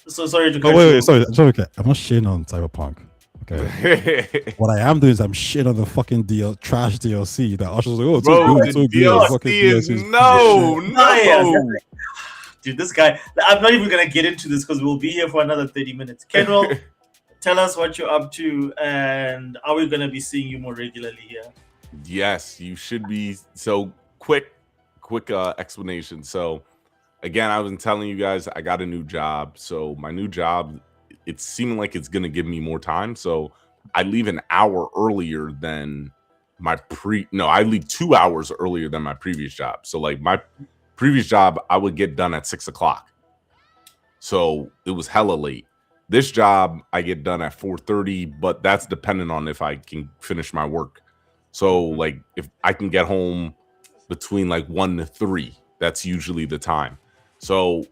so sorry to. Sorry. Okay. I'm not shitting on Cyberpunk. Okay. What I am doing is I'm shitting on the fucking trash DLC that Asha's like, oh, it's so good. No. Dude, this guy, I'm not even going to get into this because we'll be here for another 30 minutes. Kenwell, tell us what you're up to, and are we going to be seeing you more regularly here? Yes, you should be. So, quick quick explanation. So again, I was telling you guys I got a new job. So my new job, it's seeming like it's gonna give me more time. So I leave an hour earlier than I leave 2 hours earlier than my previous job. So like my previous job, I would get done at 6 o'clock. So it was hella late. This job, I get done at 4:30, but that's dependent on if I can finish my work. So like if I can get home between like 1 to 3, that's usually the time. So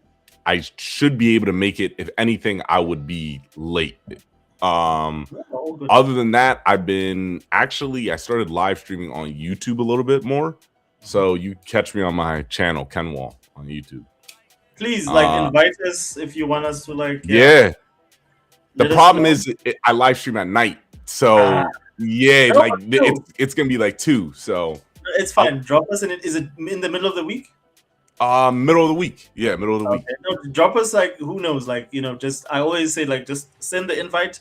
I should be able to make it. If anything, I would be late. Other than that, I started live streaming on YouTube a little bit more. So you catch me on my channel, Kenwall, on YouTube. Please, like, invite us if you want us to, like. Yeah. The problem is I live stream at night. So it's gonna be like 2. So it's fine. Drop us in it. Is it in the middle of the week? Middle of the week. Yeah, middle of the week. No, drop us, like, who knows, like, just, I always say, like, just send the invite.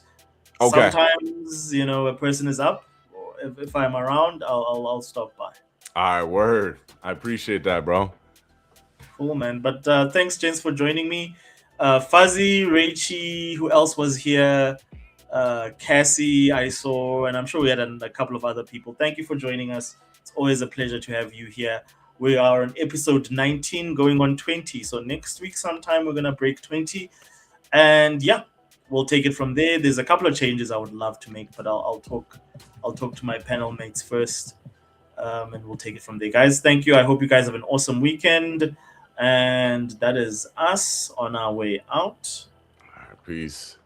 Okay. Sometimes, a person is up, or if I'm around, I'll stop by. All right, word. I appreciate that, bro. Cool, man. But thanks, gents, for joining me. Fuzzy, Raichi, who else was here? Cassie, I saw, and I'm sure we had a couple of other people. Thank you for joining us. It's always a pleasure to have you here. We are on episode 19, going on 20. So next week sometime we're gonna break 20, and yeah, we'll take it from there. There's a couple of changes I would love to make, but I'll talk to my panel mates first, and we'll take it from there, guys. Thank you. I hope you guys have an awesome weekend, and that is us on our way out. All right, peace.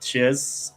Cheers.